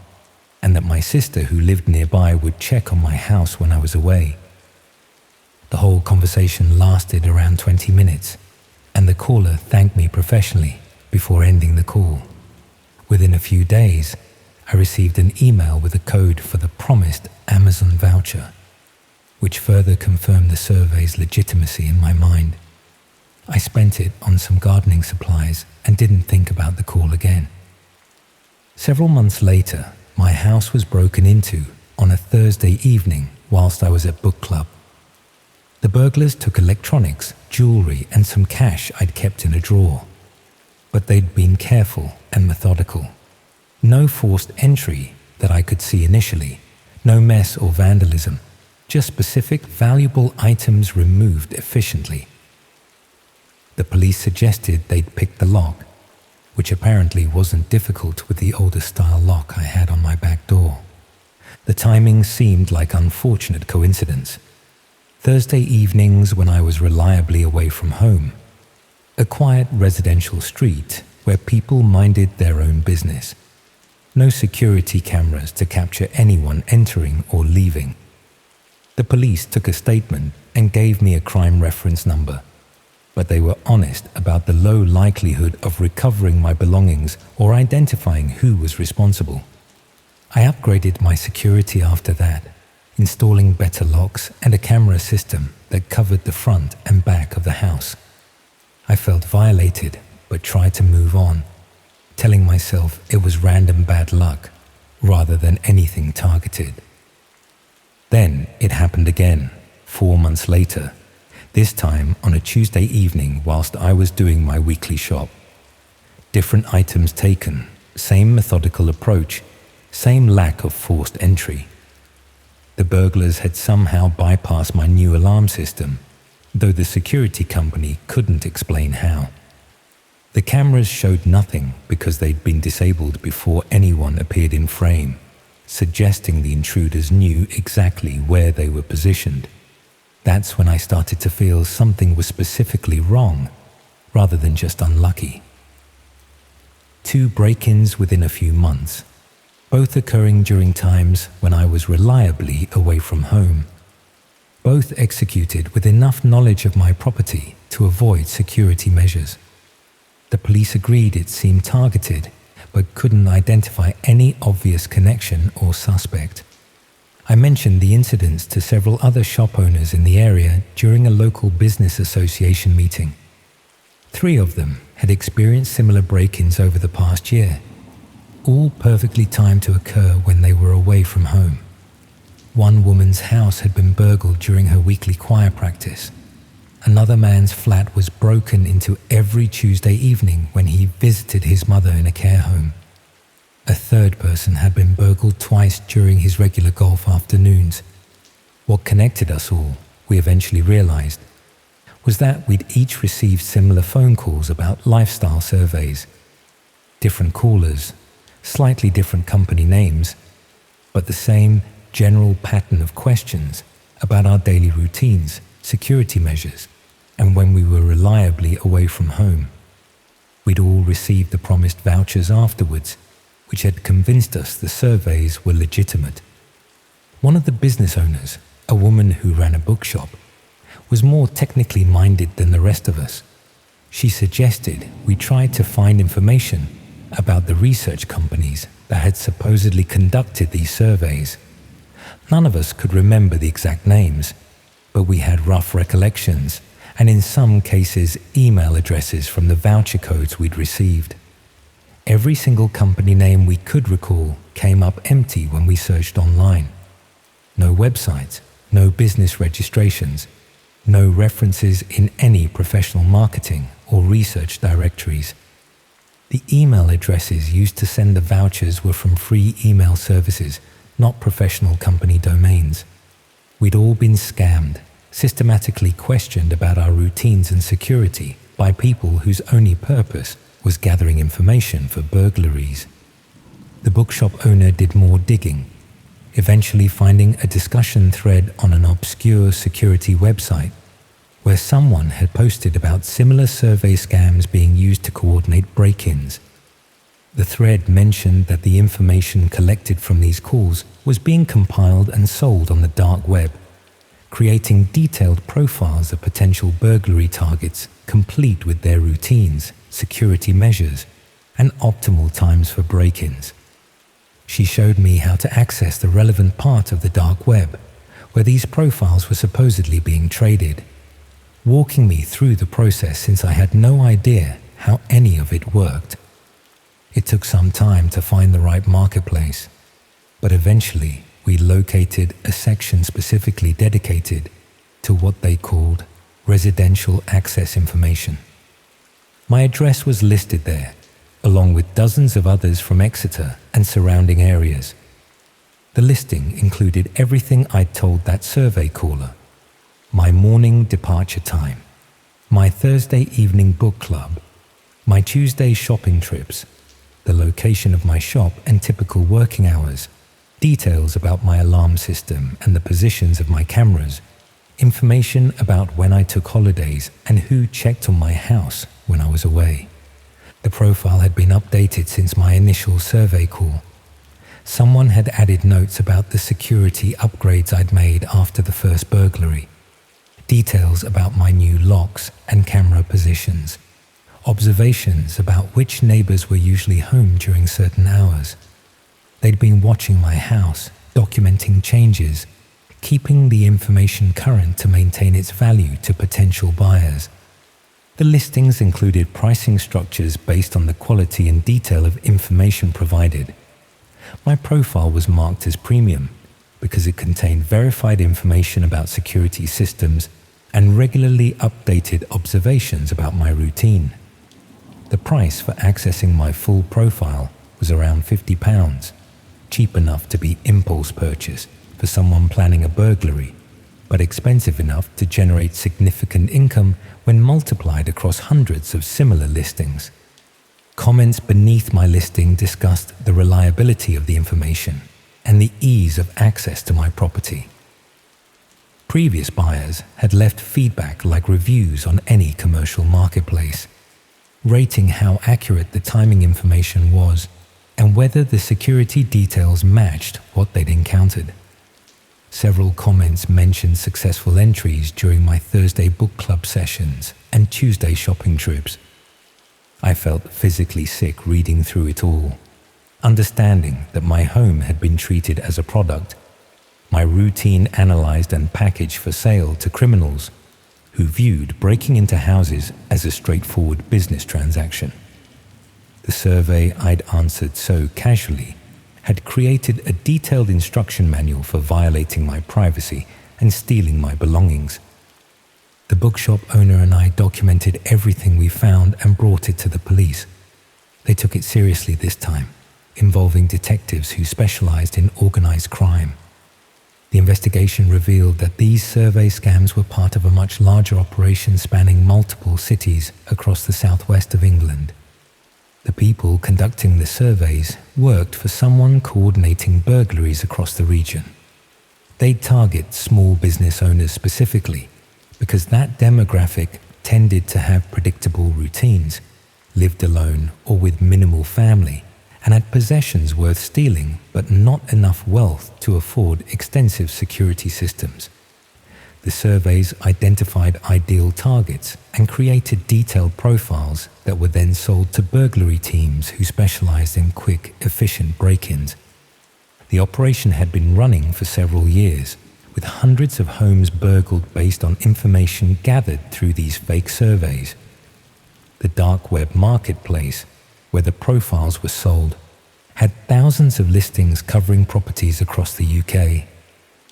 and that my sister who lived nearby would check on my house when I was away. The whole conversation lasted around 20 minutes, and the caller thanked me professionally before ending the call. Within a few days, I received an email with a code for the promised Amazon voucher, which further confirmed the survey's legitimacy in my mind. I spent it on some gardening supplies and didn't think about the call again. Several months later, my house was broken into on a Thursday evening whilst I was at book club. The burglars took electronics, jewelry, and some cash I'd kept in a drawer. But they'd been careful and methodical. No forced entry that I could see initially, no mess or vandalism, just specific valuable items removed efficiently. The police suggested they'd picked the lock, which apparently wasn't difficult with the older style lock I had on my back door. The timing seemed like unfortunate coincidence. Thursday evenings when I was reliably away from home. A quiet residential street where people minded their own business. No security cameras to capture anyone entering or leaving. The police took a statement and gave me a crime reference number, but they were honest about the low likelihood of recovering my belongings or identifying who was responsible. I upgraded my security after that, installing better locks and a camera system that covered the front and back of the house. I felt violated, but tried to move on, telling myself it was random bad luck rather than anything targeted. Then it happened again, 4 months later, this time on a Tuesday evening whilst I was doing my weekly shop. Different items taken, same methodical approach, same lack of forced entry. The burglars had somehow bypassed my new alarm system, though the security company couldn't explain how. The cameras showed nothing because they'd been disabled before anyone appeared in frame, suggesting the intruders knew exactly where they were positioned. That's when I started to feel something was specifically wrong, rather than just unlucky. 2 break-ins within a few months, both occurring during times when I was reliably away from home. Both executed with enough knowledge of my property to avoid security measures. The police agreed it seemed targeted, but couldn't identify any obvious connection or suspect. I mentioned the incidents to several other shop owners in the area during a local business association meeting. 3 of them had experienced similar break-ins over the past year, all perfectly timed to occur when they were away from home. One woman's house had been burgled during her weekly choir practice. Another man's flat was broken into every Tuesday evening when he visited his mother in a care home. A third person had been burgled twice during his regular golf afternoons. What connected us all, we eventually realized, was that we'd each received similar phone calls about lifestyle surveys. Different callers, slightly different company names, but the same general pattern of questions about our daily routines, security measures, and when we were reliably away from home. We'd all received the promised vouchers afterwards, which had convinced us the surveys were legitimate. One of the business owners, a woman who ran a bookshop, was more technically minded than the rest of us. She suggested we try to find information about the research companies that had supposedly conducted these surveys. None of us could remember the exact names, but we had rough recollections and in some cases email addresses from the voucher codes we'd received. Every single company name we could recall came up empty when we searched online. No websites, no business registrations, no references in any professional marketing or research directories. The email addresses used to send the vouchers were from free email services, not professional company domains. We'd all been scammed, systematically questioned about our routines and security by people whose only purpose was gathering information for burglaries. The bookshop owner did more digging, eventually finding a discussion thread on an obscure security website where someone had posted about similar survey scams being used to coordinate break-ins. The thread mentioned that the information collected from these calls was being compiled and sold on the dark web, creating detailed profiles of potential burglary targets complete with their routines, security measures, and optimal times for break-ins. She showed me how to access the relevant part of the dark web, where these profiles were supposedly being traded, walking me through the process since I had no idea how any of it worked. It took some time to find the right marketplace, but eventually we located a section specifically dedicated to what they called residential access information. My address was listed there, along with dozens of others from Exeter and surrounding areas. The listing included everything I'd told that survey caller: my morning departure time, my Thursday evening book club, my Tuesday shopping trips, the location of my shop and typical working hours, details about my alarm system and the positions of my cameras, information about when I took holidays and who checked on my house when I was away. The profile had been updated since my initial survey call. Someone had added notes about the security upgrades I'd made after the first burglary, details about my new locks and camera positions, observations about which neighbors were usually home during certain hours. They'd been watching my house, documenting changes, keeping the information current to maintain its value to potential buyers. The listings included pricing structures based on the quality and detail of information provided. My profile was marked as premium because it contained verified information about security systems and regularly updated observations about my routine. The price for accessing my full profile was around £50, cheap enough to be impulse purchase for someone planning a burglary, but expensive enough to generate significant income when multiplied across hundreds of similar listings. Comments beneath my listing discussed the reliability of the information and the ease of access to my property. Previous buyers had left feedback like reviews on any commercial marketplace, rating how accurate the timing information was and whether the security details matched what they'd encountered. Several comments mentioned successful entries during my Thursday book club sessions and Tuesday shopping trips. I felt physically sick reading through it all, understanding that my home had been treated as a product, my routine analyzed and packaged for sale to criminals, who viewed breaking into houses as a straightforward business transaction. The survey I'd answered so casually had created a detailed instruction manual for violating my privacy and stealing my belongings. The bookshop owner and I documented everything we found and brought it to the police. They took it seriously this time, involving detectives who specialized in organized crime. The investigation revealed that these survey scams were part of a much larger operation spanning multiple cities across the southwest of England. The people conducting the surveys worked for someone coordinating burglaries across the region. They'd target small business owners specifically because that demographic tended to have predictable routines, lived alone or with minimal family, and had possessions worth stealing but not enough wealth to afford extensive security systems. The surveys identified ideal targets and created detailed profiles that were then sold to burglary teams who specialized in quick, efficient break-ins. The operation had been running for several years, with hundreds of homes burgled based on information gathered through these fake surveys. The dark web marketplace, where the profiles were sold, had thousands of listings covering properties across the UK,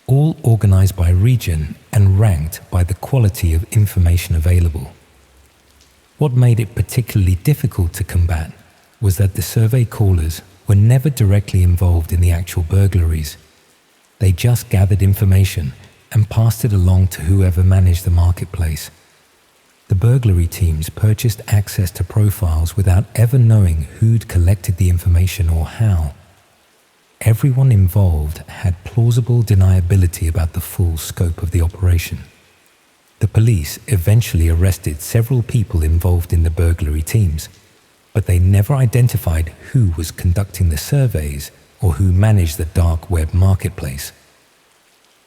all organized by region and ranked by the quality of information available. What made it particularly difficult to combat was that the survey callers were never directly involved in the actual burglaries. They just gathered information and passed it along to whoever managed the marketplace. The burglary teams purchased access to profiles without ever knowing who'd collected the information or how. Everyone involved had plausible deniability about the full scope of the operation. The police eventually arrested several people involved in the burglary teams, but they never identified who was conducting the surveys or who managed the dark web marketplace.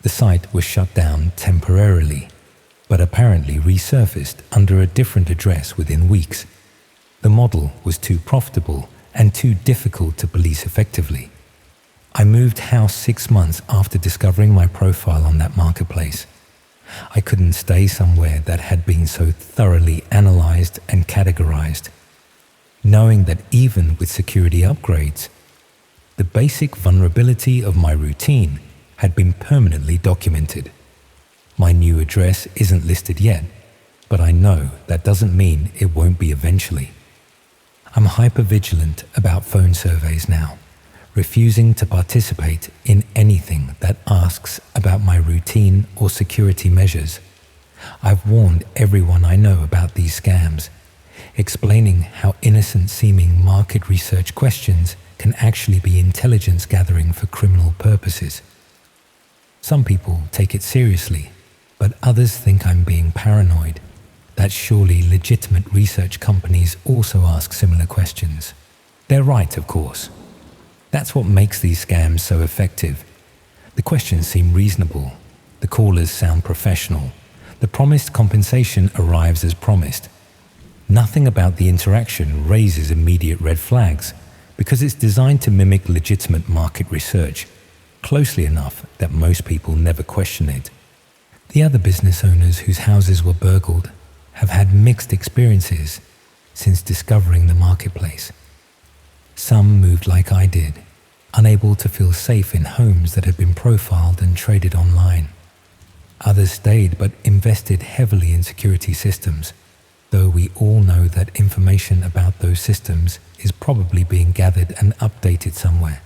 The site was shut down temporarily, but apparently resurfaced under a different address within weeks. The model was too profitable and too difficult to police effectively. I moved house 6 months after discovering my profile on that marketplace. I couldn't stay somewhere that had been so thoroughly analyzed and categorized, knowing that even with security upgrades, the basic vulnerability of my routine had been permanently documented. My new address isn't listed yet, but I know that doesn't mean it won't be eventually. I'm hyper-vigilant about phone surveys now, refusing to participate in anything that asks about my routine or security measures. I've warned everyone I know about these scams, explaining how innocent-seeming market research questions can actually be intelligence gathering for criminal purposes. Some people take it seriously, but others think I'm being paranoid, that surely legitimate research companies also ask similar questions. They're right, of course. That's what makes these scams so effective. The questions seem reasonable, the callers sound professional, the promised compensation arrives as promised. Nothing about the interaction raises immediate red flags because it's designed to mimic legitimate market research, closely enough that most people never question it. The other business owners whose houses were burgled have had mixed experiences since discovering the marketplace. Some moved like I did, unable to feel safe in homes that had been profiled and traded online. Others stayed but invested heavily in security systems, though we all know that information about those systems is probably being gathered and updated somewhere.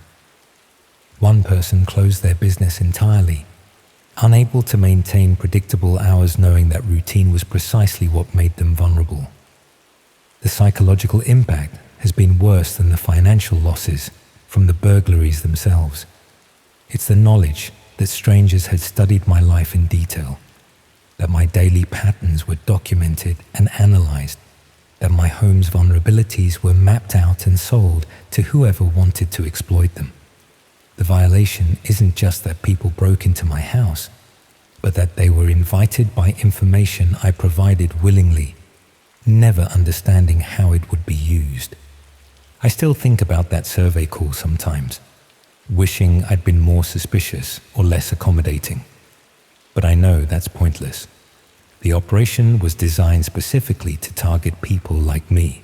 One person closed their business entirely, unable to maintain predictable hours, knowing that routine was precisely what made them vulnerable. The psychological impact has been worse than the financial losses from the burglaries themselves. It's the knowledge that strangers had studied my life in detail, that my daily patterns were documented and analyzed, that my home's vulnerabilities were mapped out and sold to whoever wanted to exploit them. The violation isn't just that people broke into my house, but that they were invited by information I provided willingly, never understanding how it would be used. I still think about that survey call sometimes, wishing I'd been more suspicious or less accommodating. But I know that's pointless. The operation was designed specifically to target people like me,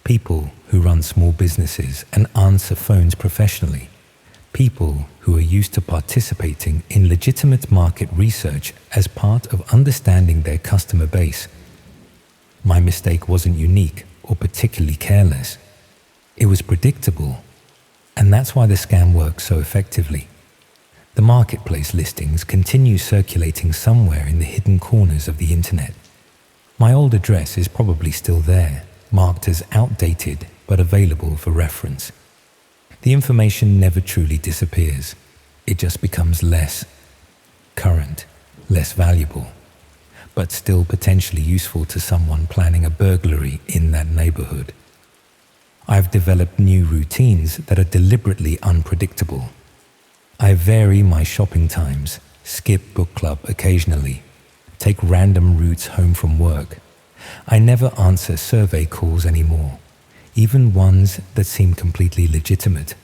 people who run small businesses and answer phones professionally, people who are used to participating in legitimate market research as part of understanding their customer base. My mistake wasn't unique or particularly careless. It was predictable, and that's why the scam works so effectively. The marketplace listings continue circulating somewhere in the hidden corners of the internet. My old address is probably still there, marked as outdated but available for reference. The information never truly disappears. It just becomes less current, less valuable, but still potentially useful to someone planning a burglary in that neighborhood. I've developed new routines that are deliberately unpredictable. I vary my shopping times, skip book club occasionally, take random routes home from work. I never answer survey calls anymore, even ones that seem completely legitimate.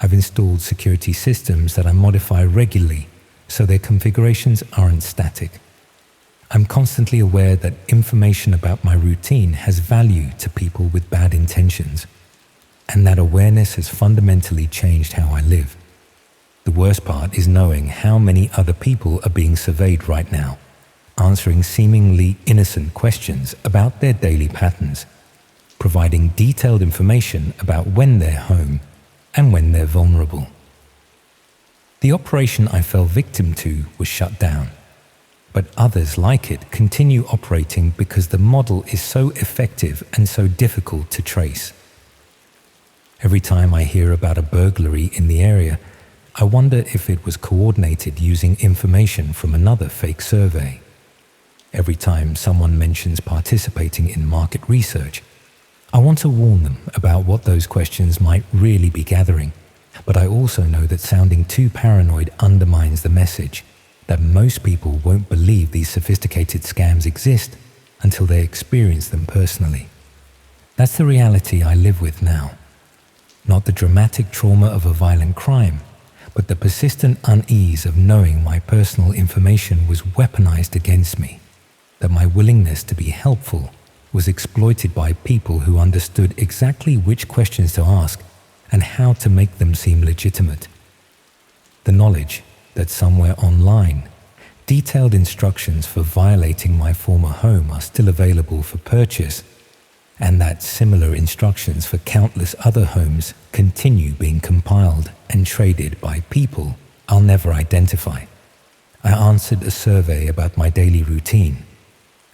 I've installed security systems that I modify regularly so their configurations aren't static. I'm constantly aware that information about my routine has value to people with bad intentions, and that awareness has fundamentally changed how I live. The worst part is knowing how many other people are being surveyed right now, answering seemingly innocent questions about their daily patterns, providing detailed information about when they're home and when they're vulnerable. The operation I fell victim to was shut down, but others like it continue operating because the model is so effective and so difficult to trace. Every time I hear about a burglary in the area, I wonder if it was coordinated using information from another fake survey. Every time someone mentions participating in market research, I want to warn them about what those questions might really be gathering, but I also know that sounding too paranoid undermines the message that most people won't believe these sophisticated scams exist until they experience them personally. That's the reality I live with now. Not the dramatic trauma of a violent crime, but the persistent unease of knowing my personal information was weaponized against me, that my willingness to be helpful was exploited by people who understood exactly which questions to ask and how to make them seem legitimate. The knowledge that somewhere online, detailed instructions for violating my former home are still available for purchase, and that similar instructions for countless other homes continue being compiled and traded by people I'll never identify. I answered a survey about my daily routine,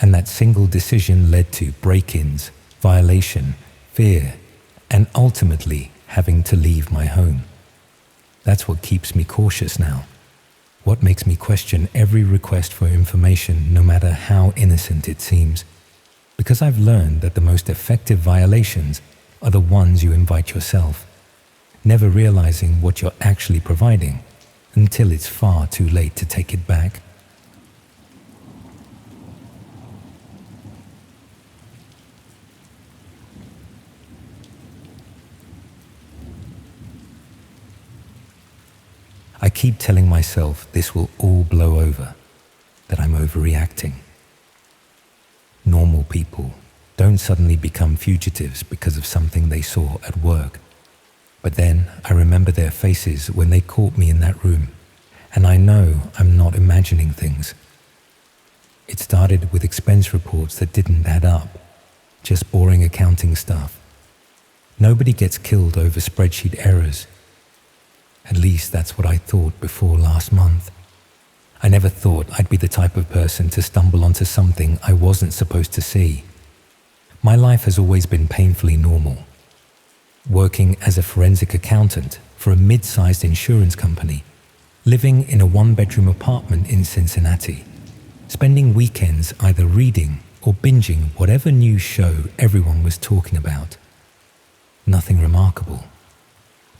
and that single decision led to break-ins, violation, fear, and ultimately having to leave my home. That's what keeps me cautious now. What makes me question every request for information, no matter how innocent it seems. Because I've learned that the most effective violations are the ones you invite yourself, never realizing what you're actually providing until it's far too late to take it back. I keep telling myself this will all blow over, that I'm overreacting. Normal people don't suddenly become fugitives because of something they saw at work. But then I remember their faces when they caught me in that room, and I know I'm not imagining things. It started with expense reports that didn't add up, just boring accounting stuff. Nobody gets killed over spreadsheet errors. At least that's what I thought before last month. I never thought I'd be the type of person to stumble onto something I wasn't supposed to see. My life has always been painfully normal. Working as a forensic accountant for a mid-sized insurance company, living in a one-bedroom apartment in Cincinnati, spending weekends either reading or binging whatever new show everyone was talking about. Nothing remarkable.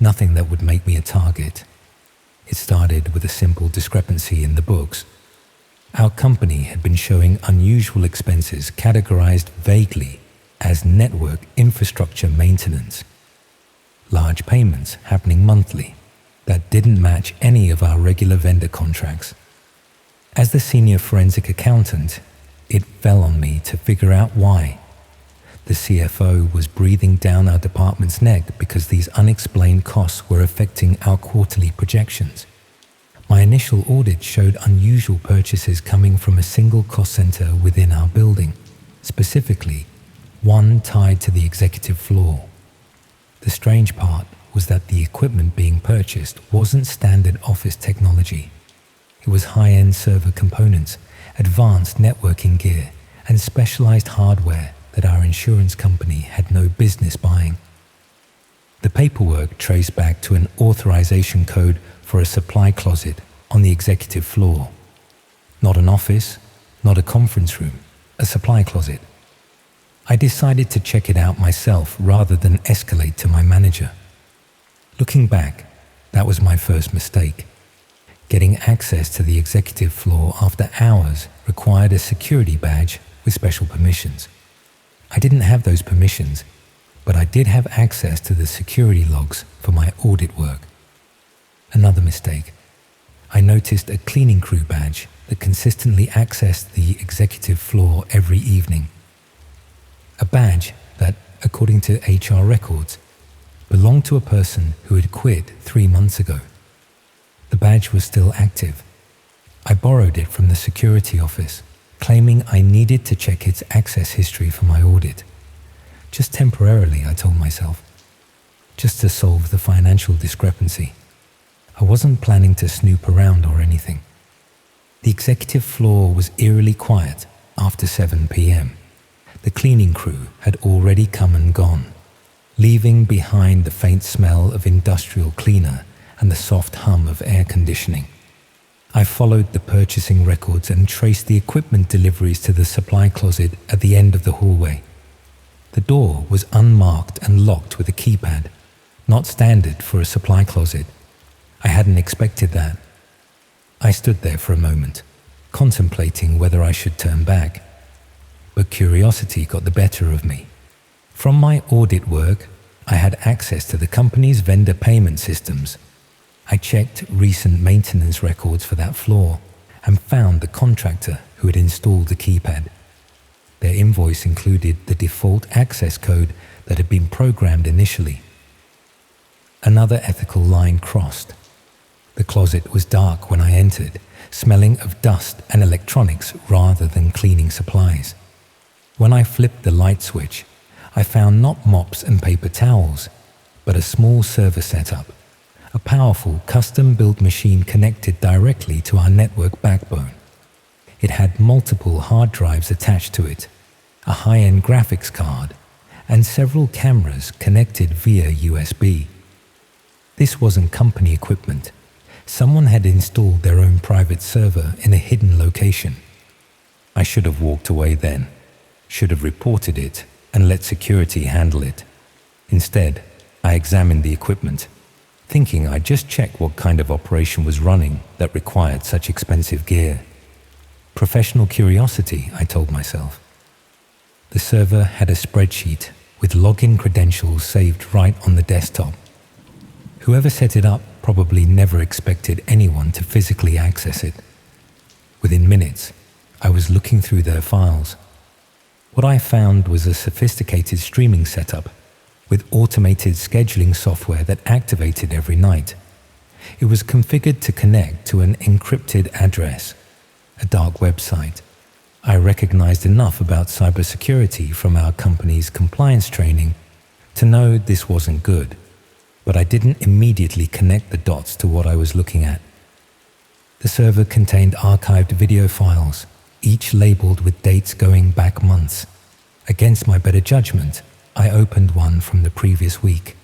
Nothing that would make me a target. It started with a simple discrepancy in the books. Our company had been showing unusual expenses categorized vaguely as network infrastructure maintenance. Large payments happening monthly that didn't match any of our regular vendor contracts. As the senior forensic accountant, it fell on me to figure out why. The CFO was breathing down our department's neck because these unexplained costs were affecting our quarterly projections. My initial audit showed unusual purchases coming from a single cost center within our building, specifically one tied to the executive floor. The strange part was that the equipment being purchased wasn't standard office technology. It was high-end server components, advanced networking gear, and specialized hardware that our insurance company had no business buying. The paperwork traced back to an authorization code for a supply closet on the executive floor. Not an office, not a conference room, a supply closet. I decided to check it out myself rather than escalate to my manager. Looking back, that was my first mistake. Getting access to the executive floor after hours required a security badge with special permissions. I didn't have those permissions, but I did have access to the security logs for my audit work. Another mistake. I noticed a cleaning crew badge that consistently accessed the executive floor every evening. A badge that, according to HR records, belonged to a person who had quit 3 months ago. The badge was still active. I borrowed it from the security office, claiming I needed to check its access history for my audit. Just temporarily, I told myself. Just to solve the financial discrepancy. I wasn't planning to snoop around or anything. The executive floor was eerily quiet after 7 p.m. The cleaning crew had already come and gone, leaving behind the faint smell of industrial cleaner and the soft hum of air conditioning. I followed the purchasing records and traced the equipment deliveries to the supply closet at the end of the hallway. The door was unmarked and locked with a keypad, not standard for a supply closet. I hadn't expected that. I stood there for a moment, contemplating whether I should turn back. But curiosity got the better of me. From my audit work, I had access to the company's vendor payment systems. I checked recent maintenance records for that floor and found the contractor who had installed the keypad. Their invoice included the default access code that had been programmed initially. Another ethical line crossed. The closet was dark when I entered, smelling of dust and electronics rather than cleaning supplies. When I flipped the light switch, I found not mops and paper towels, but a small server setup, a powerful custom-built machine connected directly to our network backbone. It had multiple hard drives attached to it, a high-end graphics card, and several cameras connected via USB. This wasn't company equipment. Someone had installed their own private server in a hidden location. I should have walked away then, should have reported it and let security handle it. Instead, I examined the equipment, thinking I'd just check what kind of operation was running that required such expensive gear. Professional curiosity, I told myself. The server had a spreadsheet with login credentials saved right on the desktop. Whoever set it up probably never expected anyone to physically access it. Within minutes, I was looking through their files. What I found was a sophisticated streaming setup with automated scheduling software that activated every night. It was configured to connect to an encrypted address, a dark website. I recognized enough about cybersecurity from our company's compliance training to know this wasn't good, but I didn't immediately connect the dots to what I was looking at. The server contained archived video files, each labeled with dates going back months. Against my better judgment, I opened one from the previous week.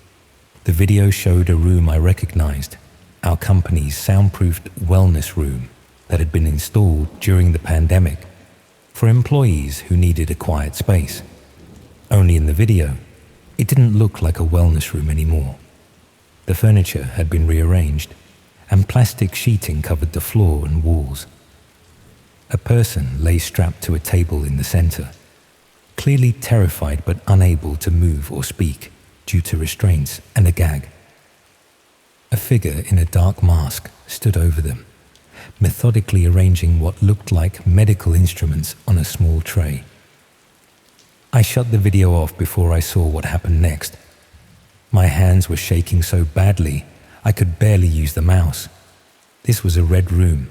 The video showed a room I recognized, our company's soundproofed wellness room that had been installed during the pandemic for employees who needed a quiet space. Only in the video, it didn't look like a wellness room anymore. The furniture had been rearranged, and plastic sheeting covered the floor and walls. A person lay strapped to a table in the center, clearly terrified but unable to move or speak due to restraints and a gag. A figure in a dark mask stood over them, methodically arranging what looked like medical instruments on a small tray. I shut the video off before I saw what happened next. My hands were shaking so badly I could barely use the mouse. This was a red room,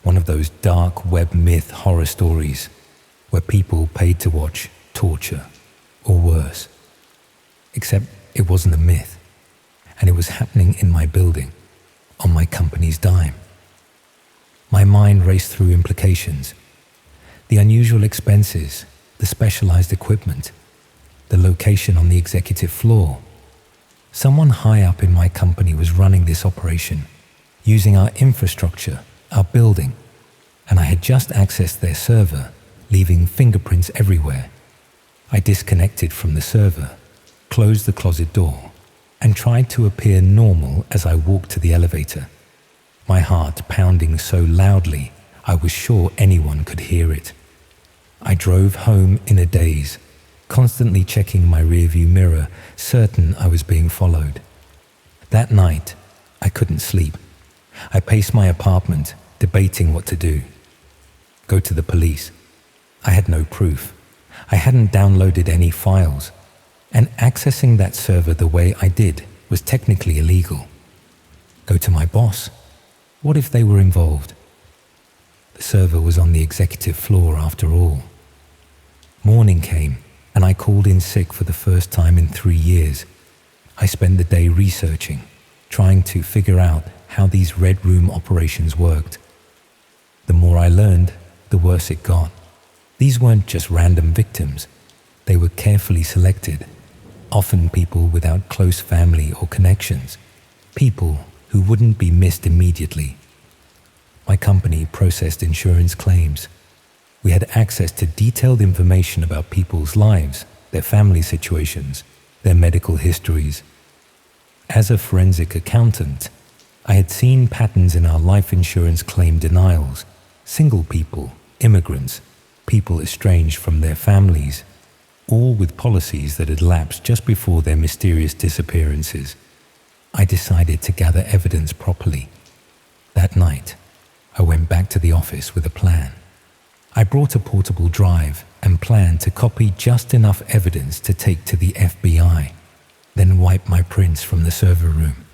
one of those dark web myth horror stories where people paid to watch torture or worse. Except it wasn't a myth, and it was happening in my building, on my company's dime. My mind raced through implications. The unusual expenses, the specialized equipment, the location on the executive floor. Someone high up in my company was running this operation, using our infrastructure, our building, and I had just accessed their server, leaving fingerprints everywhere. I disconnected from the server, closed the closet door, and tried to appear normal as I walked to the elevator, my heart pounding so loudly I was sure anyone could hear it. I drove home in a daze, constantly checking my rearview mirror, certain I was being followed. That night, I couldn't sleep. I paced my apartment, debating what to do. Go to the police. I had no proof. I hadn't downloaded any files, and accessing that server the way I did was technically illegal. Go to my boss. What if they were involved? The server was on the executive floor after all. Morning came, and I called in sick for the first time in 3 years. I spent the day researching, trying to figure out how these red room operations worked. The more I learned, the worse it got. These weren't just random victims. They were carefully selected, often people without close family or connections, people who wouldn't be missed immediately. My company processed insurance claims. We had access to detailed information about people's lives, their family situations, their medical histories. As a forensic accountant, I had seen patterns in our life insurance claim denials, single people, immigrants, people estranged from their families, all with policies that had lapsed just before their mysterious disappearances. I decided to gather evidence properly. That night, I went back to the office with a plan. I brought a portable drive and planned to copy just enough evidence to take to the FBI, then wipe my prints from the server room.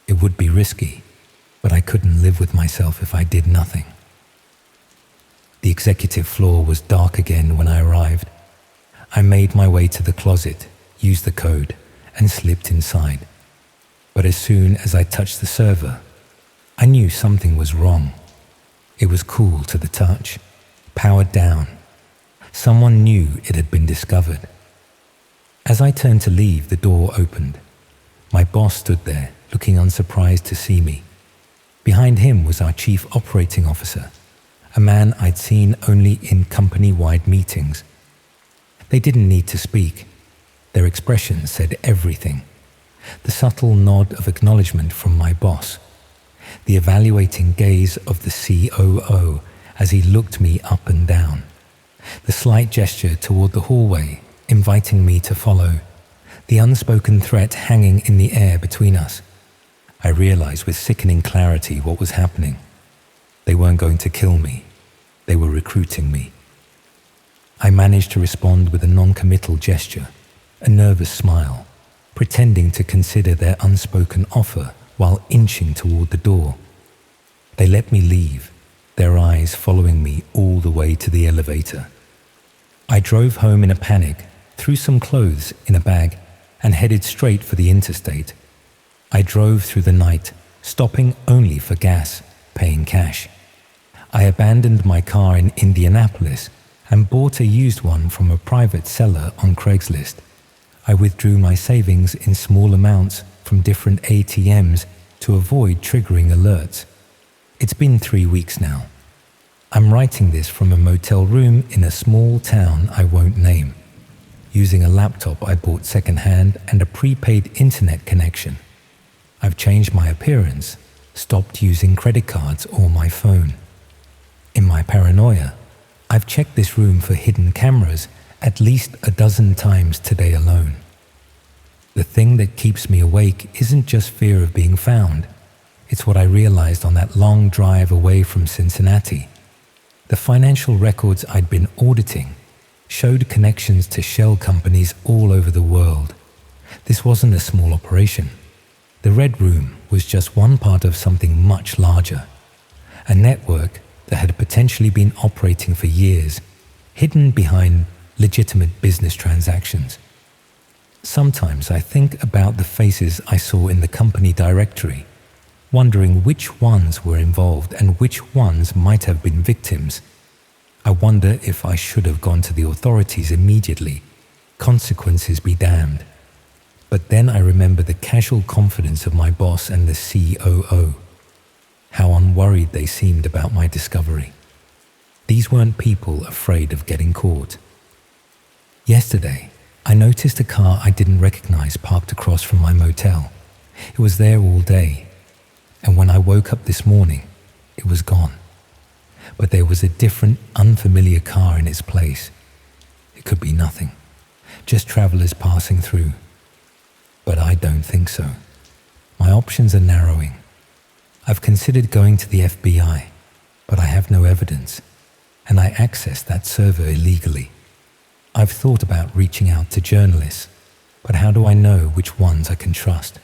It would be risky, but I couldn't live with myself if I did nothing. The executive floor was dark again when I arrived. I made my way to the closet, used the code, and slipped inside. But as soon as I touched the server, I knew something was wrong. It was cool to the touch, powered down. Someone knew it had been discovered. As I turned to leave, the door opened. My boss stood there, looking unsurprised to see me. Behind him was our chief operating officer, a man I'd seen only in company-wide meetings. They didn't need to speak. Their expressions said everything. The subtle nod of acknowledgement from my boss, the evaluating gaze of the COO as he looked me up and down, the slight gesture toward the hallway, inviting me to follow, the unspoken threat hanging in the air between us. I realized with sickening clarity what was happening. They weren't going to kill me. They were recruiting me. I managed to respond with a non-committal gesture, a nervous smile, pretending to consider their unspoken offer while inching toward the door. They let me leave, their eyes following me all the way to the elevator. I drove home in a panic, threw some clothes in a bag, and headed straight for the interstate. I drove through the night, stopping only for gas, paying cash. I abandoned my car in Indianapolis and bought a used one from a private seller on Craigslist. I withdrew my savings in small amounts from different ATMs to avoid triggering alerts. It's been 3 weeks now. I'm writing this from a motel room in a small town I won't name, using a laptop I bought secondhand and a prepaid internet connection. I've changed my appearance, stopped using credit cards or my phone. In my paranoia, I've checked this room for hidden cameras at least a dozen times today alone. The thing that keeps me awake isn't just fear of being found. It's what I realized on that long drive away from Cincinnati. The financial records I'd been auditing showed connections to shell companies all over the world. This wasn't a small operation. The Red Room was just one part of something much larger, a network that had potentially been operating for years, hidden behind legitimate business transactions. Sometimes I think about the faces I saw in the company directory, wondering which ones were involved and which ones might have been victims. I wonder if I should have gone to the authorities immediately. Consequences be damned. But then I remember the casual confidence of my boss and the COO. How unworried they seemed about my discovery. These weren't people afraid of getting caught. Yesterday, I noticed a car I didn't recognize parked across from my motel. It was there all day, and when I woke up this morning, it was gone. But there was a different, unfamiliar car in its place. It could be nothing, just travelers passing through. But I don't think so. My options are narrowing. I've considered going to the FBI, but I have no evidence, and I accessed that server illegally. I've thought about reaching out to journalists, but how do I know which ones I can trust?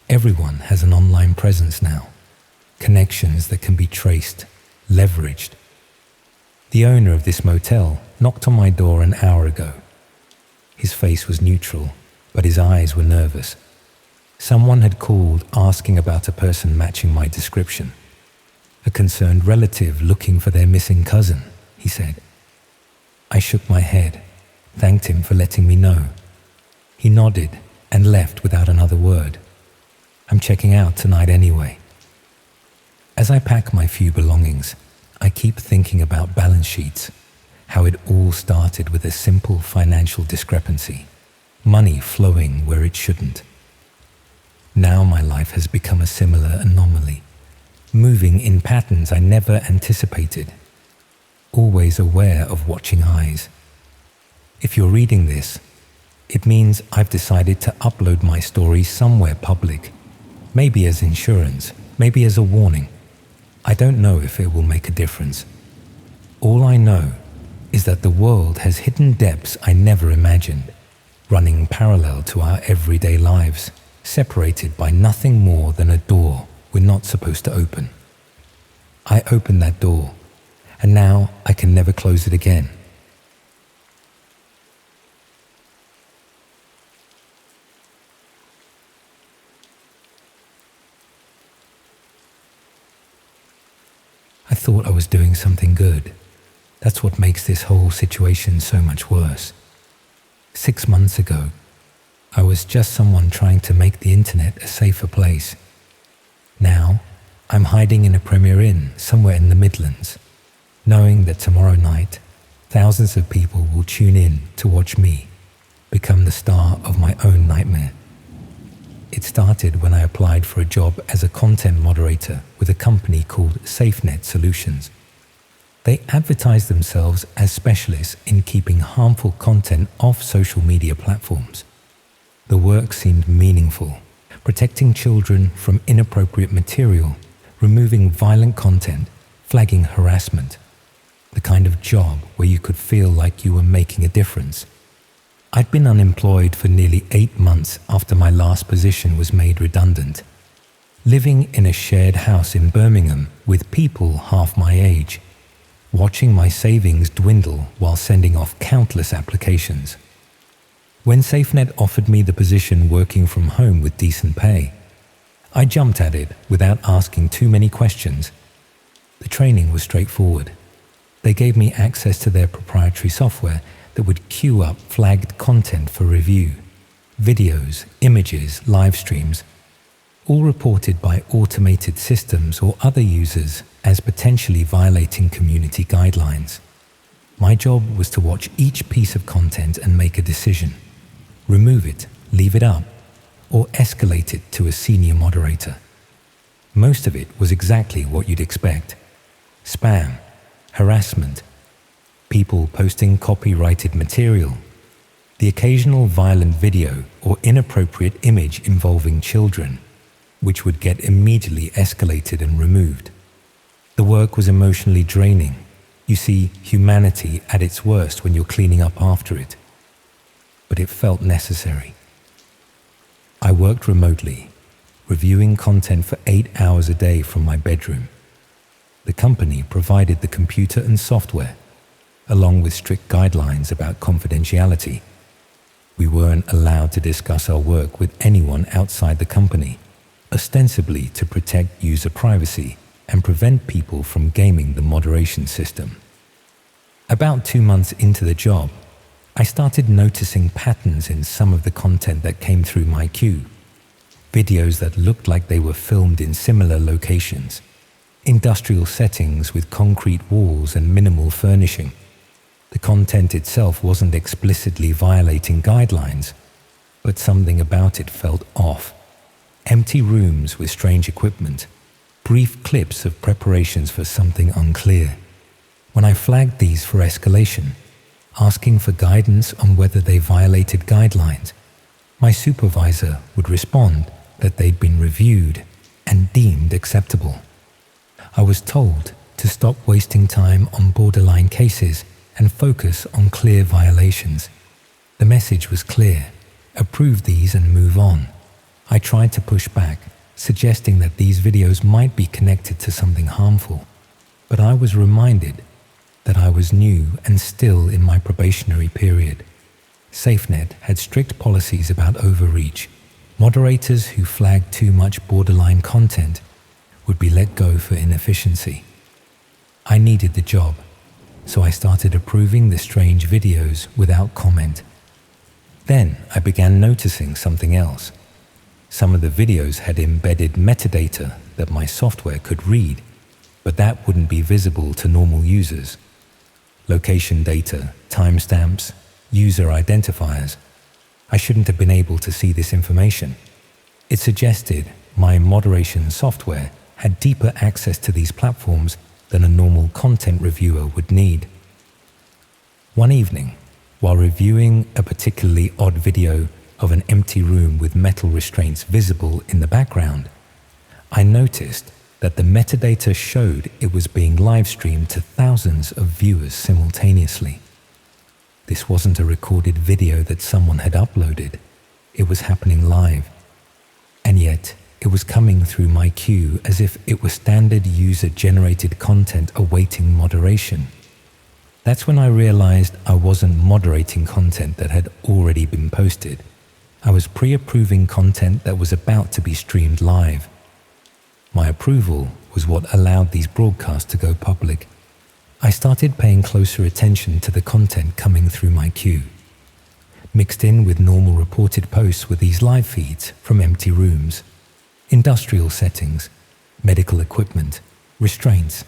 Everyone has an online presence now, connections that can be traced, leveraged. The owner of this motel knocked on my door an hour ago. His face was neutral, but his eyes were nervous. Someone had called asking about a person matching my description. A concerned relative looking for their missing cousin, he said. I shook my head, thanked him for letting me know. He nodded and left without another word. I'm checking out tonight anyway. As I pack my few belongings, I keep thinking about balance sheets, how it all started with a simple financial discrepancy, money flowing where it shouldn't. Now my life has become a similar anomaly, moving in patterns I never anticipated, always aware of watching eyes. If you're reading this, it means I've decided to upload my story somewhere public, maybe as insurance, maybe as a warning. I don't know if it will make a difference. All I know is that the world has hidden depths I never imagined, running parallel to our everyday lives, separated by nothing more than a door we're not supposed to open. I opened that door, and now I can never close it again. I thought I was doing something good. That's what makes this whole situation so much worse. 6 months ago, I was just someone trying to make the internet a safer place. Now, I'm hiding in a Premier Inn somewhere in the Midlands, knowing that tomorrow night, thousands of people will tune in to watch me become the star of my own nightmare. It started when I applied for a job as a content moderator with a company called SafeNet Solutions. They advertise themselves as specialists in keeping harmful content off social media platforms. The work seemed meaningful, protecting children from inappropriate material, removing violent content, flagging harassment. The kind of job where you could feel like you were making a difference. I'd been unemployed for nearly 8 months after my last position was made redundant, living in a shared house in Birmingham with people half my age, watching my savings dwindle while sending off countless applications. When SafeNet offered me the position working from home with decent pay, I jumped at it without asking too many questions. The training was straightforward. They gave me access to their proprietary software that would queue up flagged content for review, videos, images, live streams, all reported by automated systems or other users as potentially violating community guidelines. My job was to watch each piece of content and make a decision. Remove it, leave it up, or escalate it to a senior moderator. Most of it was exactly what you'd expect. Spam, harassment, people posting copyrighted material, the occasional violent video or inappropriate image involving children. which would get immediately escalated and removed. The work was emotionally draining. You see humanity at its worst when you're cleaning up after it. But it felt necessary. I worked remotely, reviewing content for 8 hours a day from my bedroom. The company provided the computer and software, along with strict guidelines about confidentiality. We weren't allowed to discuss our work with anyone outside the company, ostensibly to protect user privacy and prevent people from gaming the moderation system. About 2 months into the job, I started noticing patterns in some of the content that came through my queue. Videos that looked like they were filmed in similar locations, industrial settings with concrete walls and minimal furnishing. The content itself wasn't explicitly violating guidelines, but something about it felt off. Empty rooms with strange equipment, brief clips of preparations for something unclear. When I flagged these for escalation, asking for guidance on whether they violated guidelines, my supervisor would respond that they'd been reviewed and deemed acceptable. I was told to stop wasting time on borderline cases and focus on clear violations. The message was clear: approve these and move on. I tried to push back, suggesting that these videos might be connected to something harmful, but I was reminded that I was new and still in my probationary period. SafeNet had strict policies about overreach. Moderators who flagged too much borderline content would be let go for inefficiency. I needed the job, so I started approving the strange videos without comment. Then I began noticing something else. Some of the videos had embedded metadata that my software could read, but that wouldn't be visible to normal users. Location data, timestamps, user identifiers. I shouldn't have been able to see this information. It suggested my moderation software had deeper access to these platforms than a normal content reviewer would need. One evening, while reviewing a particularly odd video of an empty room with metal restraints visible in the background, I noticed that the metadata showed it was being live-streamed to thousands of viewers simultaneously. This wasn't a recorded video that someone had uploaded. It was happening live. And yet, it was coming through my queue as if it was standard user-generated content awaiting moderation. That's when I realized I wasn't moderating content that had already been posted. I was pre-approving content that was about to be streamed live. My approval was what allowed these broadcasts to go public. I started paying closer attention to the content coming through my queue. Mixed in with normal reported posts were these live feeds from empty rooms, industrial settings, medical equipment, restraints,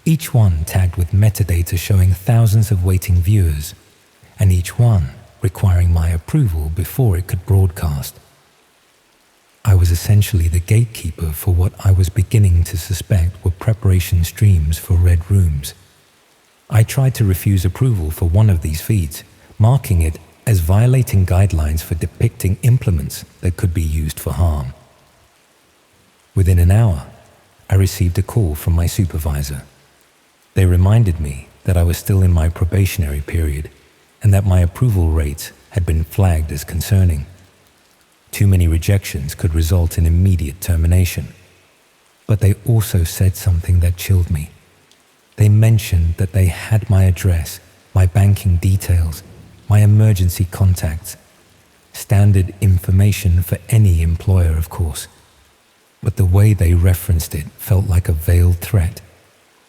each one tagged with metadata showing thousands of waiting viewers, and each one requiring my approval before it could broadcast. I was essentially the gatekeeper for what I was beginning to suspect were preparation streams for red rooms. I tried to refuse approval for one of these feeds, marking it as violating guidelines for depicting implements that could be used for harm. Within an hour, I received a call from my supervisor. They reminded me that I was still in my probationary period and that my approval rates had been flagged as concerning. Too many rejections could result in immediate termination. But they also said something that chilled me. They mentioned that they had my address, my banking details, my emergency contacts, standard information for any employer, of course. But the way they referenced it felt like a veiled threat,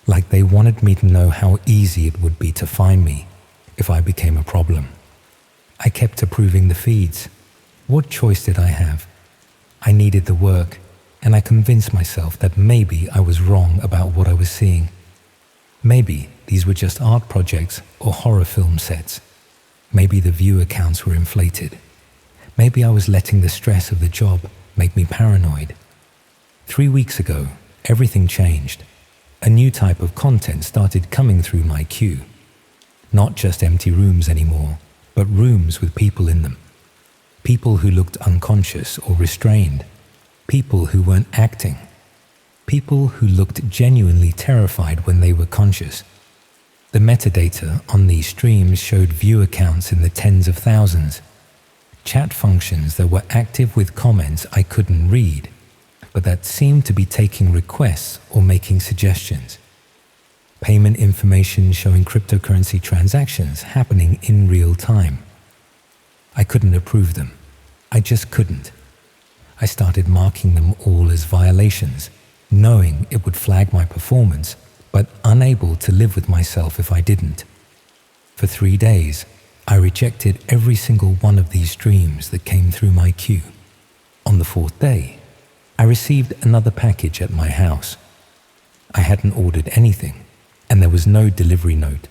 like they wanted me to know how easy it would be to find me if I became a problem. I kept approving the feeds. What choice did I have? I needed the work, and I convinced myself that maybe I was wrong about what I was seeing. Maybe these were just art projects or horror film sets. Maybe the viewer counts were inflated. Maybe I was letting the stress of the job make me paranoid. 3 weeks ago, everything changed. A new type of content started coming through my queue. Not just empty rooms anymore, but rooms with people in them. People who looked unconscious or restrained. People who weren't acting. People who looked genuinely terrified when they were conscious. The metadata on these streams showed view accounts in the tens of thousands, chat functions that were active with comments I couldn't read, but that seemed to be taking requests or making suggestions. Payment information showing cryptocurrency transactions happening in real time. I couldn't approve them. I just couldn't. I started marking them all as violations, knowing it would flag my performance, but unable to live with myself if I didn't. For 3 days, I rejected every single one of these streams that came through my queue. On the 4th day, I received another package at my house. I hadn't ordered anything, and there was no delivery note.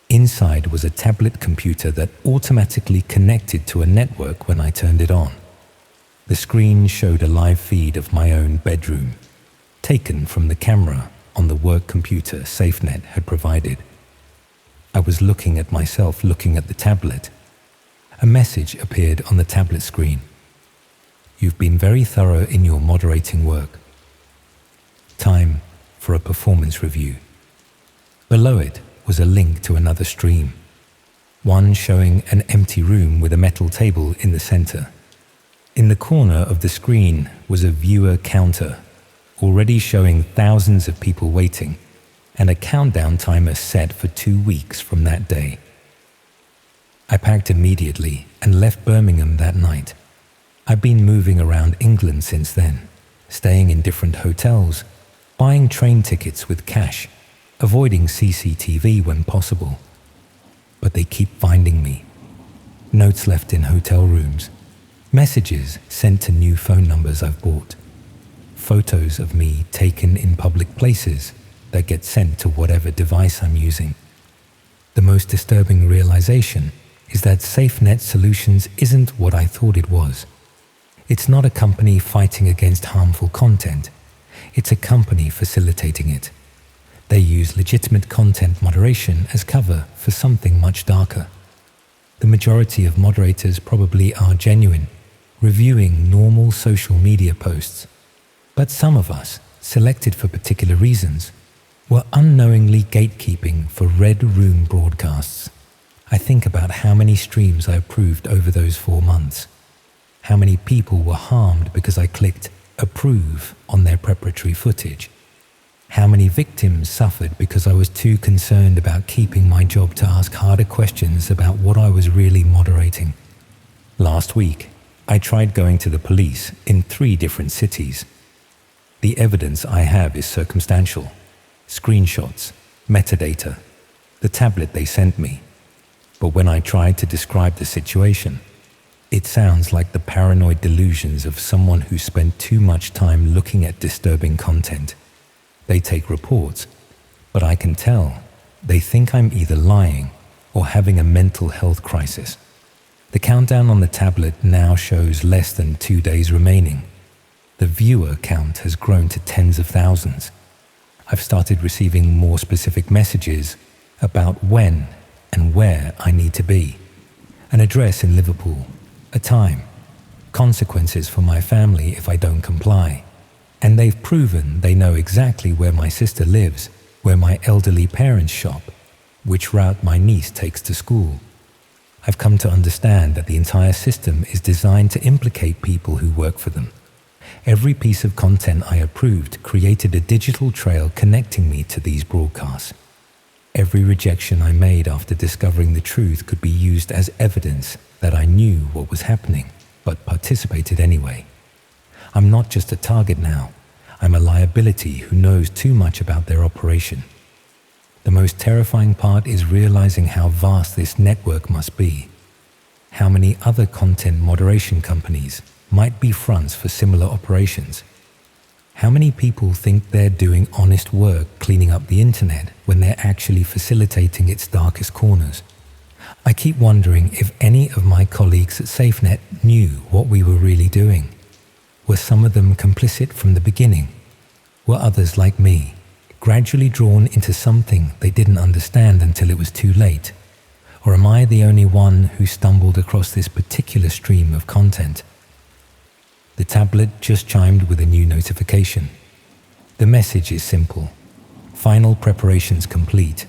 Inside was a tablet computer that automatically connected to a network when I turned it on. The screen showed a live feed of my own bedroom, taken from the camera on the work computer SafeNet had provided. I was looking at myself looking at the tablet. A message appeared on the tablet screen. You've been very thorough in your moderating work. Time for a performance review. Below it was a link to another stream, one showing an empty room with a metal table in the center. In the corner of the screen was a viewer counter, already showing thousands of people waiting, and a countdown timer set for 2 weeks from that day. I packed immediately and left Birmingham that night. I've been moving around England since then, staying in different hotels, buying train tickets with cash, avoiding CCTV when possible. But they keep finding me. Notes left in hotel rooms, messages sent to new phone numbers I've bought, photos of me taken in public places that get sent to whatever device I'm using. The most disturbing realization is that SafeNet Solutions isn't what I thought it was. It's not a company fighting against harmful content. It's a company facilitating it. They use legitimate content moderation as cover for something much darker. The majority of moderators probably are genuine, reviewing normal social media posts. But some of us, selected for particular reasons, were unknowingly gatekeeping for red room broadcasts. I think about how many streams I approved over those 4 months. How many people were harmed because I clicked approve on their preparatory footage. How many victims suffered because I was too concerned about keeping my job to ask harder questions about what I was really moderating. Last week, I tried going to the police in 3 different cities. The evidence I have is circumstantial. Screenshots, metadata, the tablet they sent me. But when I tried to describe the situation, it sounds like the paranoid delusions of someone who spent too much time looking at disturbing content. They take reports, but I can tell they think I'm either lying or having a mental health crisis. The countdown on the tablet now shows less than 2 days remaining. The viewer count has grown to tens of thousands. I've started receiving more specific messages about when and where I need to be. An address in Liverpool, a time, consequences for my family if I don't comply. And they've proven they know exactly where my sister lives, where my elderly parents shop, which route my niece takes to school. I've come to understand that the entire system is designed to implicate people who work for them. Every piece of content I approved created a digital trail connecting me to these broadcasts. Every rejection I made after discovering the truth could be used as evidence that I knew what was happening, but participated anyway. I'm not just a target now. I'm a liability who knows too much about their operation. The most terrifying part is realizing how vast this network must be. How many other content moderation companies might be fronts for similar operations. How many people think they're doing honest work cleaning up the internet when they're actually facilitating its darkest corners? I keep wondering if any of my colleagues at SafeNet knew what we were really doing. Were some of them complicit from the beginning? Were others like me, gradually drawn into something they didn't understand until it was too late? Or am I the only one who stumbled across this particular stream of content? The tablet just chimed with a new notification. The message is simple. Final preparations complete.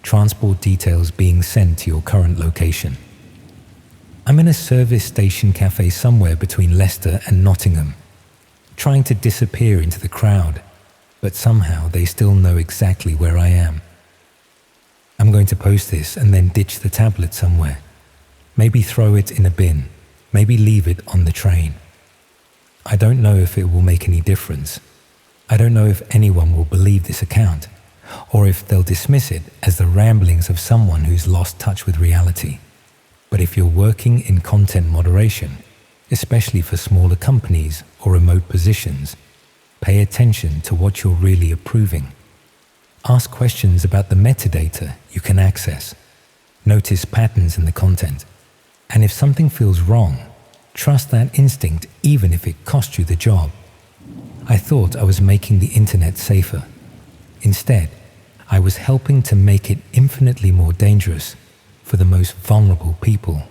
Transport details being sent to your current location. I'm in a service station cafe somewhere between Leicester and Nottingham, trying to disappear into the crowd, but somehow they still know exactly where I am. I'm going to post this and then ditch the tablet somewhere. Maybe throw it in a bin, maybe leave it on the train. I don't know if it will make any difference. I don't know if anyone will believe this account, or if they'll dismiss it as the ramblings of someone who's lost touch with reality. But if you're working in content moderation, especially for smaller companies or remote positions, pay attention to what you're really approving. Ask questions about the metadata you can access. Notice patterns in the content. And if something feels wrong, trust that instinct even if it cost you the job. I thought I was making the internet safer. Instead, I was helping to make it infinitely more dangerous for the most vulnerable people.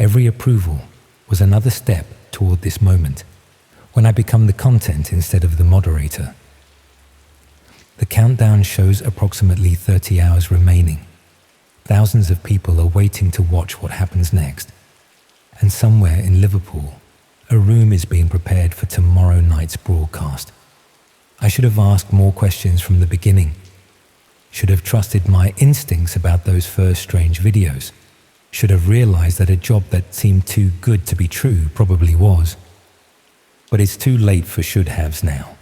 Every approval was another step toward this moment, when I become the content instead of the moderator. The countdown shows approximately 30 hours remaining. Thousands of people are waiting to watch what happens next. And somewhere in Liverpool, a room is being prepared for tomorrow night's broadcast. I should have asked more questions from the beginning. Should have trusted my instincts about those first strange videos. Should have realized that a job that seemed too good to be true probably was. But it's too late for should-haves now.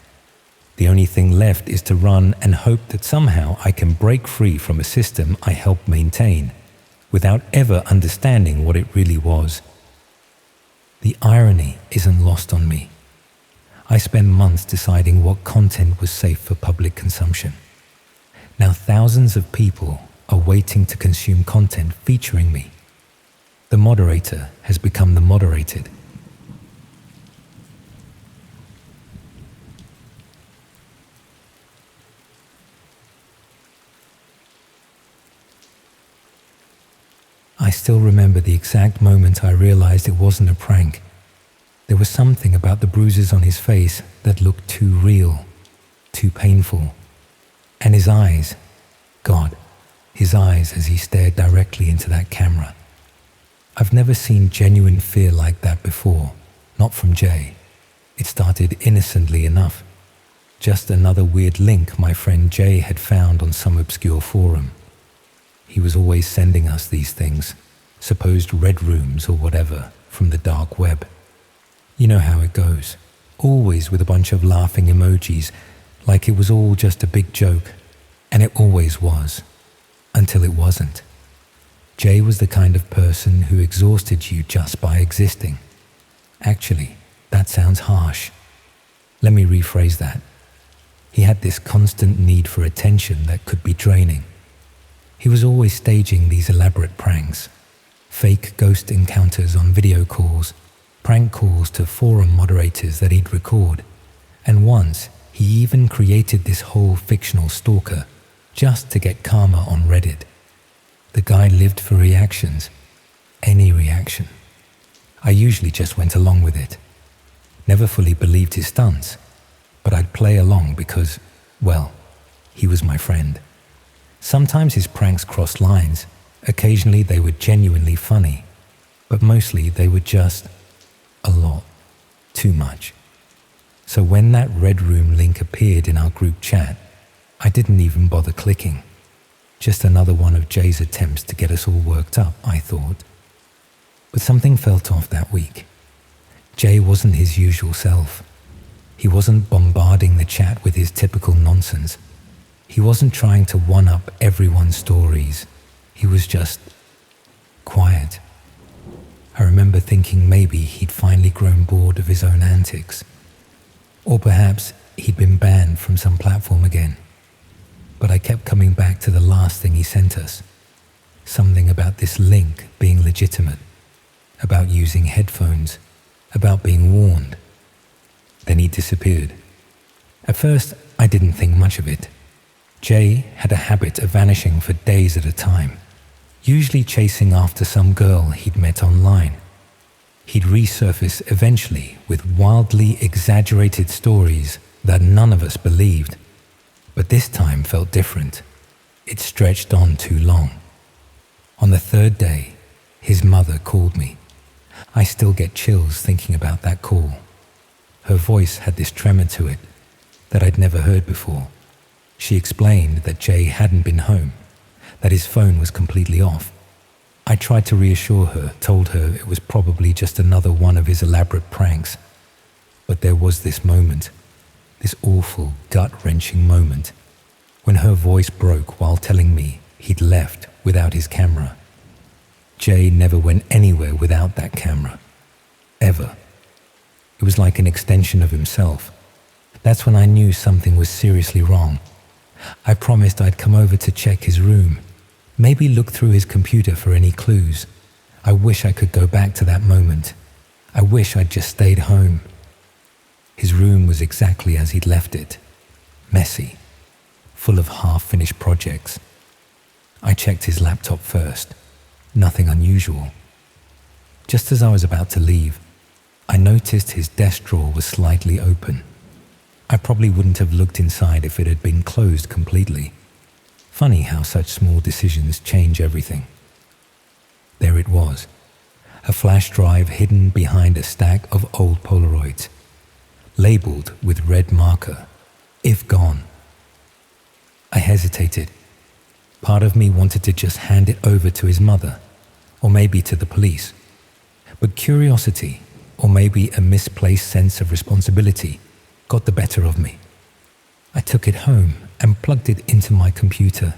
The only thing left is to run and hope that somehow I can break free from a system I helped maintain, without ever understanding what it really was. The irony isn't lost on me. I spent months deciding what content was safe for public consumption. Now thousands of people are waiting to consume content featuring me. The moderator has become the moderated. I still remember the exact moment I realized it wasn't a prank. There was something about the bruises on his face that looked too real, too painful. And his eyes, God, his eyes as he stared directly into that camera. I've never seen genuine fear like that before, not from Jay. It started innocently enough. Just another weird link my friend Jay had found on some obscure forum. He was always sending us these things, supposed red rooms or whatever, from the dark web. You know how it goes, always with a bunch of laughing emojis, like it was all just a big joke. And it always was, until it wasn't. Jay was the kind of person who exhausted you just by existing. Actually, that sounds harsh. Let me rephrase that. He had this constant need for attention that could be draining. He was always staging these elaborate pranks, fake ghost encounters on video calls, prank calls to forum moderators that he'd record, and once he even created this whole fictional stalker just to get karma on Reddit. The guy lived for reactions, any reaction. I usually just went along with it. Never fully believed his stunts, but I'd play along because, well, he was my friend. Sometimes his pranks crossed lines. Occasionally they were genuinely funny, but mostly they were just a lot, too much. So when that Red Room link appeared in our group chat, I didn't even bother clicking. Just another one of Jay's attempts to get us all worked up, I thought. But something felt off that week. Jay wasn't his usual self. He wasn't bombarding the chat with his typical nonsense. He wasn't trying to one-up everyone's stories. He was just quiet. I remember thinking maybe he'd finally grown bored of his own antics. Or perhaps he'd been banned from some platform again. But I kept coming back to the last thing he sent us. Something about this link being legitimate, about using headphones, about being warned. Then he disappeared. At first, I didn't think much of it. Jay had a habit of vanishing for days at a time, usually chasing after some girl he'd met online. He'd resurface eventually with wildly exaggerated stories that none of us believed. But this time felt different. It stretched on too long. On the third day, his mother called me. I still get chills thinking about that call. Her voice had this tremor to it that I'd never heard before. She explained that Jay hadn't been home, that his phone was completely off. I tried to reassure her, told her it was probably just another one of his elaborate pranks. But there was this moment, this awful, gut-wrenching moment, when her voice broke while telling me he'd left without his camera. Jay never went anywhere without that camera. Ever. It was like an extension of himself. That's when I knew something was seriously wrong. I promised I'd come over to check his room, maybe look through his computer for any clues. I wish I could go back to that moment. I wish I'd just stayed home. His room was exactly as he'd left it. Messy, full of half-finished projects. I checked his laptop first. Nothing unusual. Just as I was about to leave, I noticed his desk drawer was slightly open. I probably wouldn't have looked inside if it had been closed completely. Funny how such small decisions change everything. There it was, a flash drive hidden behind a stack of old Polaroids, labeled with red marker, "If gone." I hesitated. Part of me wanted to just hand it over to his mother, or maybe to the police. But curiosity, or maybe a misplaced sense of responsibility, got the better of me. I took it home and plugged it into my computer.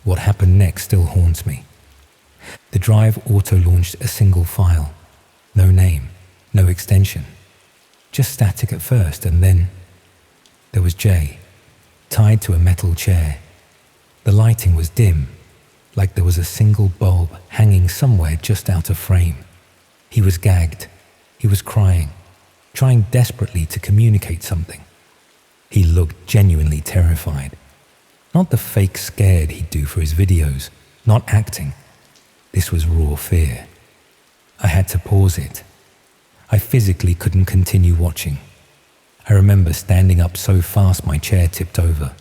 What happened next still haunts me. The drive auto-launched a single file. No name, no extension. Just static at first, and then there was Jay, tied to a metal chair. The lighting was dim, like there was a single bulb hanging somewhere just out of frame. He was gagged. He was crying, trying desperately to communicate something. He looked genuinely terrified. Not the fake scared he'd do for his videos, not acting. This was raw fear. I had to pause it. I physically couldn't continue watching. I remember standing up so fast my chair tipped over.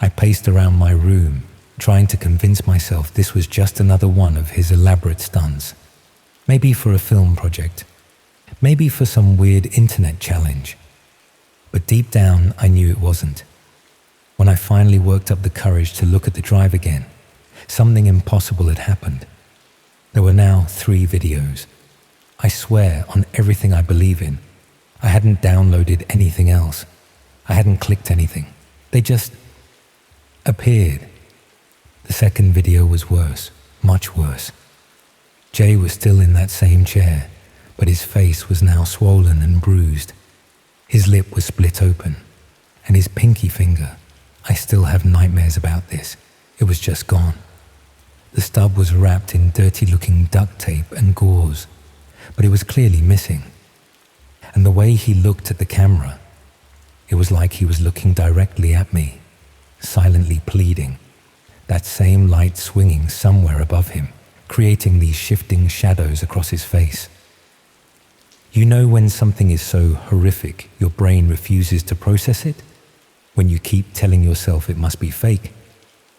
I paced around my room, trying to convince myself this was just another one of his elaborate stunts. Maybe for a film project. Maybe for some weird internet challenge. But deep down, I knew it wasn't. When I finally worked up the courage to look at the drive again, something impossible had happened. There were now 3 videos. I swear on everything I believe in, I hadn't downloaded anything else. I hadn't clicked anything. They just appeared. The second video was worse, much worse. Jay was still in that same chair, but his face was now swollen and bruised. His lip was split open, and his pinky finger, I still have nightmares about this, it was just gone. The stub was wrapped in dirty-looking duct tape and gauze, but it was clearly missing. And the way he looked at the camera, it was like he was looking directly at me, silently pleading, that same light swinging somewhere above him, creating these shifting shadows across his face. You know when something is so horrific your brain refuses to process it? When you keep telling yourself it must be fake,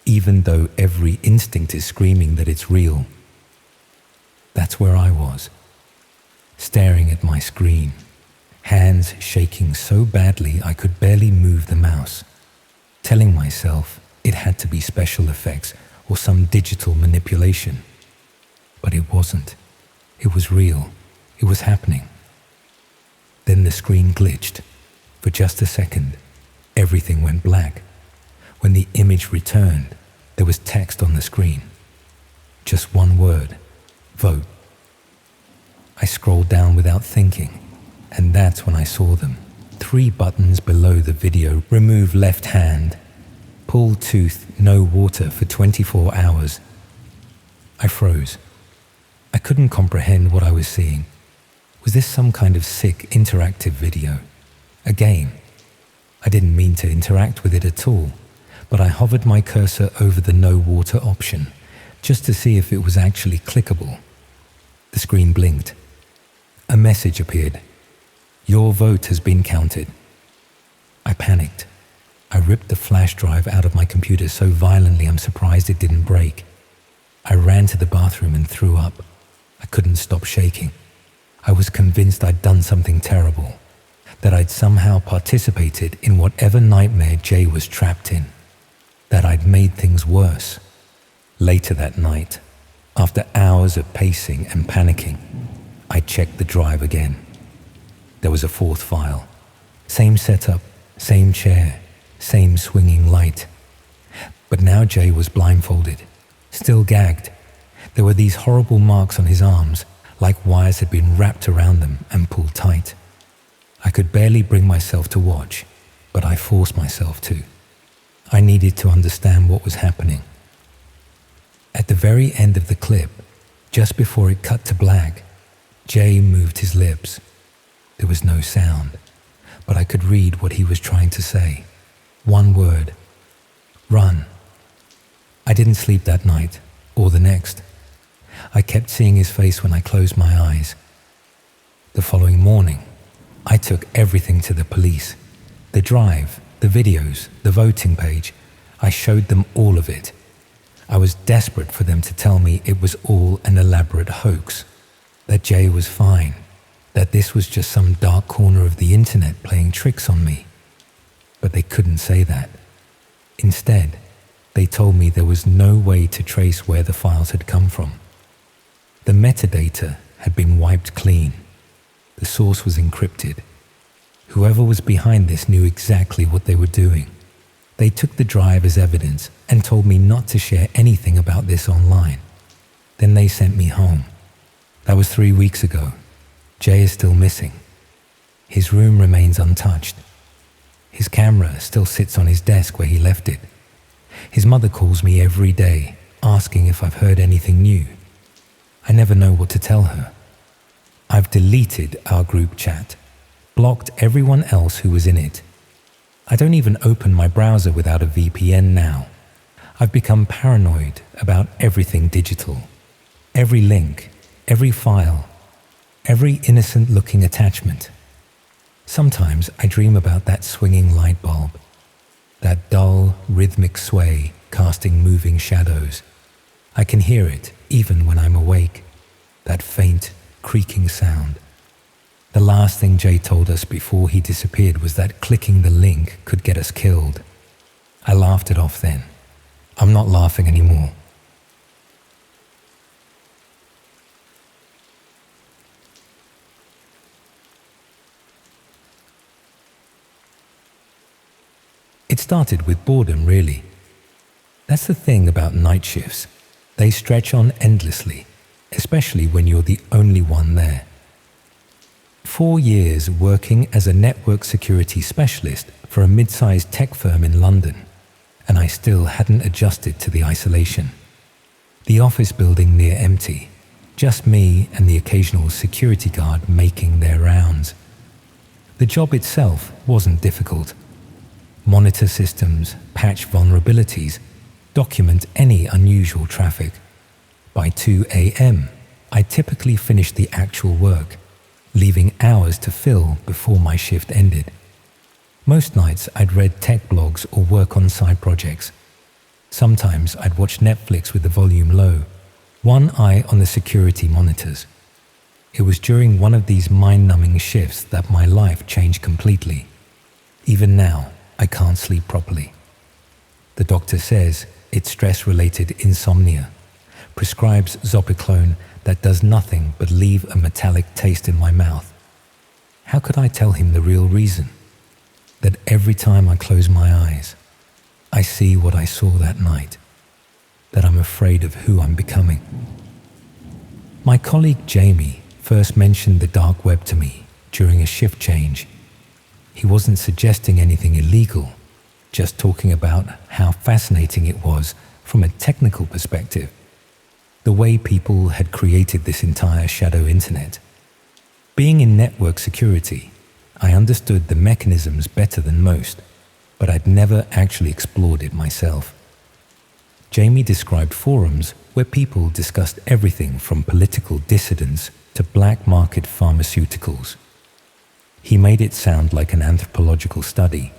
even though every instinct is screaming that it's real. That's where I was, staring at my screen, hands shaking so badly I could barely move the mouse, telling myself it had to be special effects or some digital manipulation. But it wasn't. It was real. It was happening. Then the screen glitched. For just a second, everything went black. When the image returned, there was text on the screen. Just one word: vote. I scrolled down without thinking, and that's when I saw them. 3 buttons below the video: remove left hand, pull tooth, no water for 24 hours. I froze. I couldn't comprehend what I was seeing. Was this some kind of sick interactive video? A game? I didn't mean to interact with it at all, but I hovered my cursor over the no water option, just to see if it was actually clickable. The screen blinked, A message appeared. Your vote has been counted. I panicked. I ripped the flash drive out of my computer so violently I'm surprised it didn't break. I ran to the bathroom and threw up. I couldn't stop shaking. I was convinced I'd done something terrible, that I'd somehow participated in whatever nightmare Jay was trapped in, that I'd made things worse. Later that night, after hours of pacing and panicking, I checked the drive again. There was a fourth file. Same setup, same chair, same swinging light. But now Jay was blindfolded, still gagged. There were these horrible marks on his arms, like wires had been wrapped around them and pulled tight. I could barely bring myself to watch, but I forced myself to. I needed to understand what was happening. At the very end of the clip, just before it cut to black, Jay moved his lips. There was no sound, but I could read what he was trying to say. One word: run. I didn't sleep that night, or the next. I kept seeing his face when I closed my eyes. The following morning, I took everything to the police. The drive, the videos, the voting page. I showed them all of it. I was desperate for them to tell me it was all an elaborate hoax, that Jay was fine, that this was just some dark corner of the internet playing tricks on me. But they couldn't say that. Instead, they told me there was no way to trace where the files had come from. The metadata had been wiped clean. The source was encrypted. Whoever was behind this knew exactly what they were doing. They took the drive as evidence and told me not to share anything about this online. Then they sent me home. That was 3 weeks ago. Jay is still missing. His room remains untouched. His camera still sits on his desk where he left it. His mother calls me every day, asking if I've heard anything new. I never know what to tell her. I've deleted our group chat, blocked everyone else who was in it. I don't even open my browser without a VPN now. I've become paranoid about everything digital. Every link, every file, every innocent-looking attachment. Sometimes I dream about that swinging light bulb, that dull, rhythmic sway casting moving shadows. I can hear it even when I'm awake, that faint, creaking sound. The last thing Jay told us before he disappeared was that clicking the link could get us killed. I laughed it off then. I'm not laughing anymore. It started with boredom, really. That's the thing about night shifts. They stretch on endlessly, especially when you're the only one there. 4 years working as a network security specialist for a mid-sized tech firm in London, and I still hadn't adjusted to the isolation. The office building near empty, just me and the occasional security guard making their rounds. The job itself wasn't difficult. Monitor systems, patch vulnerabilities, document any unusual traffic. By 2 a.m., I typically finished the actual work, leaving hours to fill before my shift ended. Most nights I'd read tech blogs or work on side projects. Sometimes I'd watch Netflix with the volume low, one eye on the security monitors. It was during one of these mind-numbing shifts that my life changed completely. Even now, I can't sleep properly. The doctor says it's stress-related insomnia, prescribes Zopiclone that does nothing but leave a metallic taste in my mouth. How could I tell him the real reason? That every time I close my eyes, I see what I saw that night, that I'm afraid of who I'm becoming. My colleague Jamie first mentioned the dark web to me during a shift change. He wasn't suggesting anything illegal, just talking about how fascinating it was from a technical perspective, the way people had created this entire shadow internet. Being in network security, I understood the mechanisms better than most, but I'd never actually explored it myself. Jamie described forums where people discussed everything from political dissidents to black market pharmaceuticals. He made it sound like an anthropological study,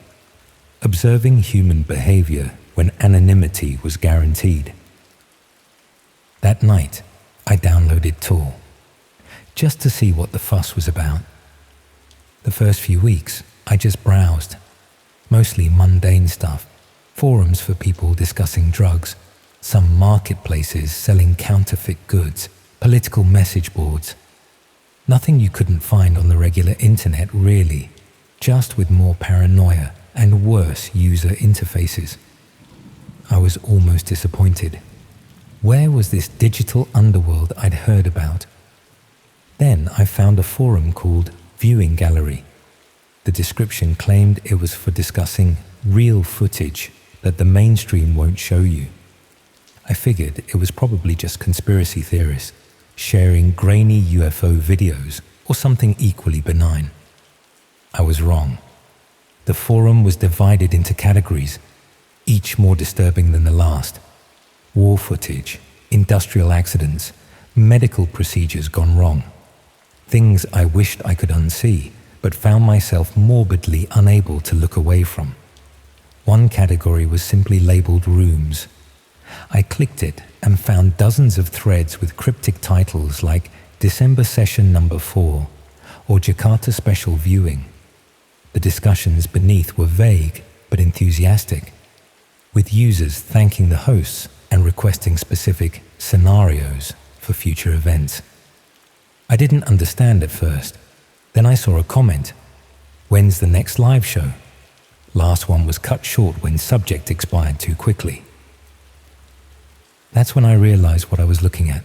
observing human behavior when anonymity was guaranteed. That night, I downloaded Tor, just to see what the fuss was about. The first few weeks, I just browsed, mostly mundane stuff, forums for people discussing drugs, some marketplaces selling counterfeit goods, political message boards. Nothing you couldn't find on the regular internet really, just with more paranoia and worse user interfaces. I was almost disappointed. Where was this digital underworld I'd heard about? Then I found a forum called Viewing Gallery. The description claimed it was for discussing real footage that the mainstream won't show you. I figured it was probably just conspiracy theorists sharing grainy UFO videos or something equally benign. I was wrong. The forum was divided into categories, each more disturbing than the last. War footage, industrial accidents, medical procedures gone wrong. Things I wished I could unsee, but found myself morbidly unable to look away from. One category was simply labeled rooms. I clicked it and found dozens of threads with cryptic titles like December Session Number 4 or Jakarta Special Viewing. The discussions beneath were vague but enthusiastic, with users thanking the hosts and requesting specific scenarios for future events. I didn't understand at first. Then I saw a comment. When's the next live show? Last one was cut short when subject expired too quickly. That's when I realized what I was looking at.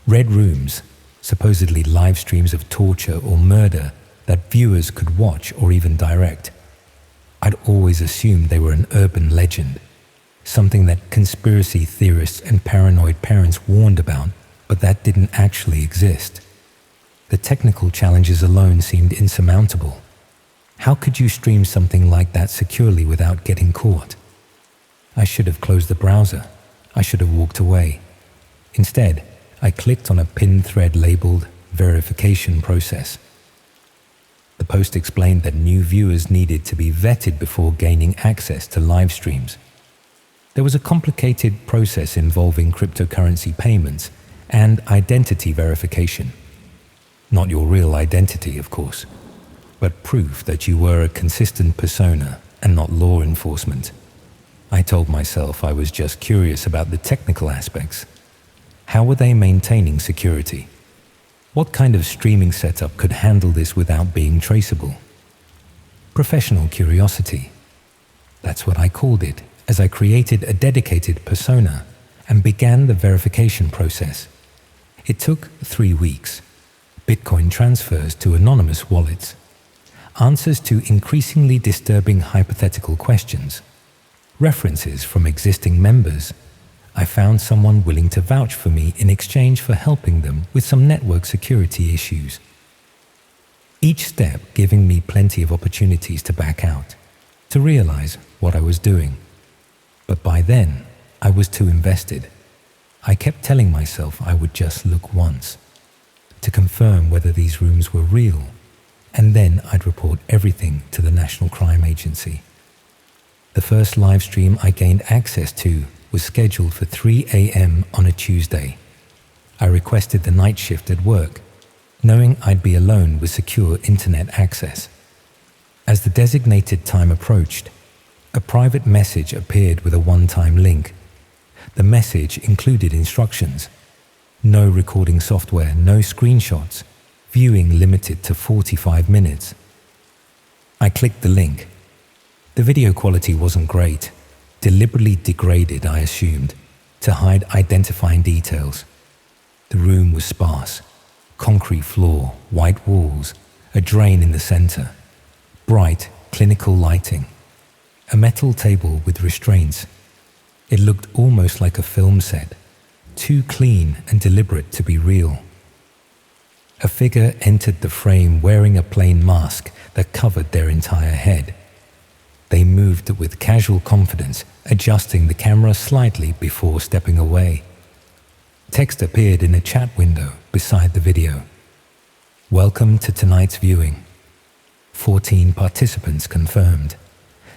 Red rooms, supposedly live streams of torture or murder that viewers could watch or even direct. I'd always assumed they were an urban legend, something that conspiracy theorists and paranoid parents warned about, but that didn't actually exist. The technical challenges alone seemed insurmountable. How could you stream something like that securely without getting caught? I should have closed the browser. I should have walked away. Instead, I clicked on a pinned thread labeled verification process. The post explained that new viewers needed to be vetted before gaining access to live streams. There was a complicated process involving cryptocurrency payments and identity verification. Not your real identity, of course, but proof that you were a consistent persona and not law enforcement. I told myself I was just curious about the technical aspects. How were they maintaining security? What kind of streaming setup could handle this without being traceable? Professional curiosity. That's what I called it, as I created a dedicated persona and began the verification process. It took 3 weeks. Bitcoin transfers to anonymous wallets, answers to increasingly disturbing hypothetical questions, references from existing members. I found someone willing to vouch for me in exchange for helping them with some network security issues. Each step giving me plenty of opportunities to back out, to realize what I was doing. But by then, I was too invested. I kept telling myself I would just look once, to confirm whether these rooms were real, and then I'd report everything to the National Crime Agency. The first live stream I gained access to was scheduled for 3 a.m. on a Tuesday. I requested the night shift at work, knowing I'd be alone with secure internet access. As the designated time approached, a private message appeared with a one-time link. The message included instructions. No recording software, no screenshots, viewing limited to 45 minutes. I clicked the link. The video quality wasn't great, deliberately degraded, I assumed, to hide identifying details. The room was sparse, concrete floor, white walls, a drain in the center, bright, clinical lighting, a metal table with restraints. It looked almost like a film set, too clean and deliberate to be real. A figure entered the frame wearing a plain mask that covered their entire head. They moved with casual confidence, adjusting the camera slightly before stepping away. Text appeared in a chat window beside the video. Welcome to tonight's viewing. 14 participants confirmed.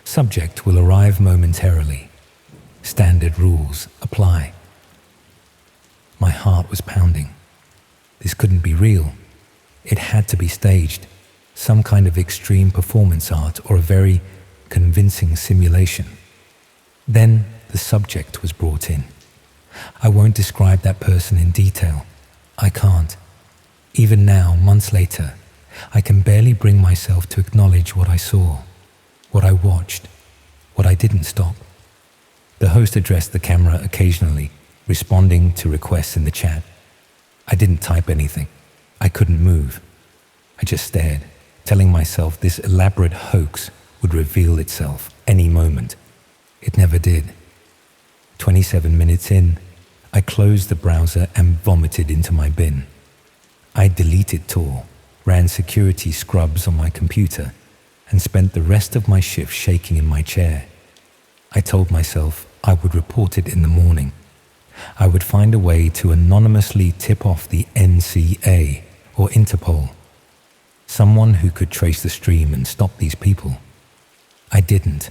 Subject will arrive momentarily. Standard rules apply. My heart was pounding. This couldn't be real. It had to be staged, some kind of extreme performance art or a very convincing simulation. Then the subject was brought in. I won't describe that person in detail. I can't. Even now, months later, I can barely bring myself to acknowledge what I saw, what I watched, what I didn't stop. The host addressed the camera occasionally, responding to requests in the chat. I didn't type anything. I couldn't move. I just stared, telling myself this elaborate hoax would reveal itself any moment. It never did. 27 minutes in, I closed the browser and vomited into my bin. I deleted Tor, ran security scrubs on my computer, and spent the rest of my shift shaking in my chair. I told myself I would report it in the morning. I would find a way to anonymously tip off the NCA or Interpol, someone who could trace the stream and stop these people. I didn't,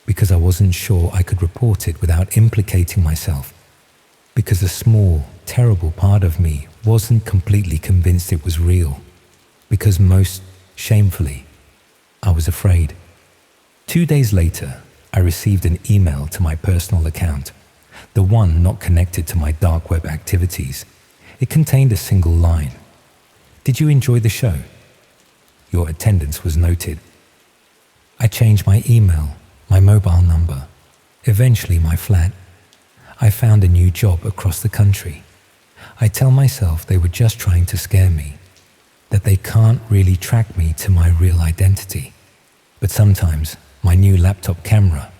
because I wasn't sure I could report it without implicating myself, because a small, terrible part of me wasn't completely convinced it was real, because most shamefully, I was afraid. 2 days later, I received an email to my personal account, the one not connected to my dark web activities. It contained a single line. Did you enjoy the show? Your attendance was noted. I changed my email, my mobile number, eventually my flat. I found a new job across the country. I tell myself they were just trying to scare me, that they can't really track me to my real identity. But sometimes my new laptop camera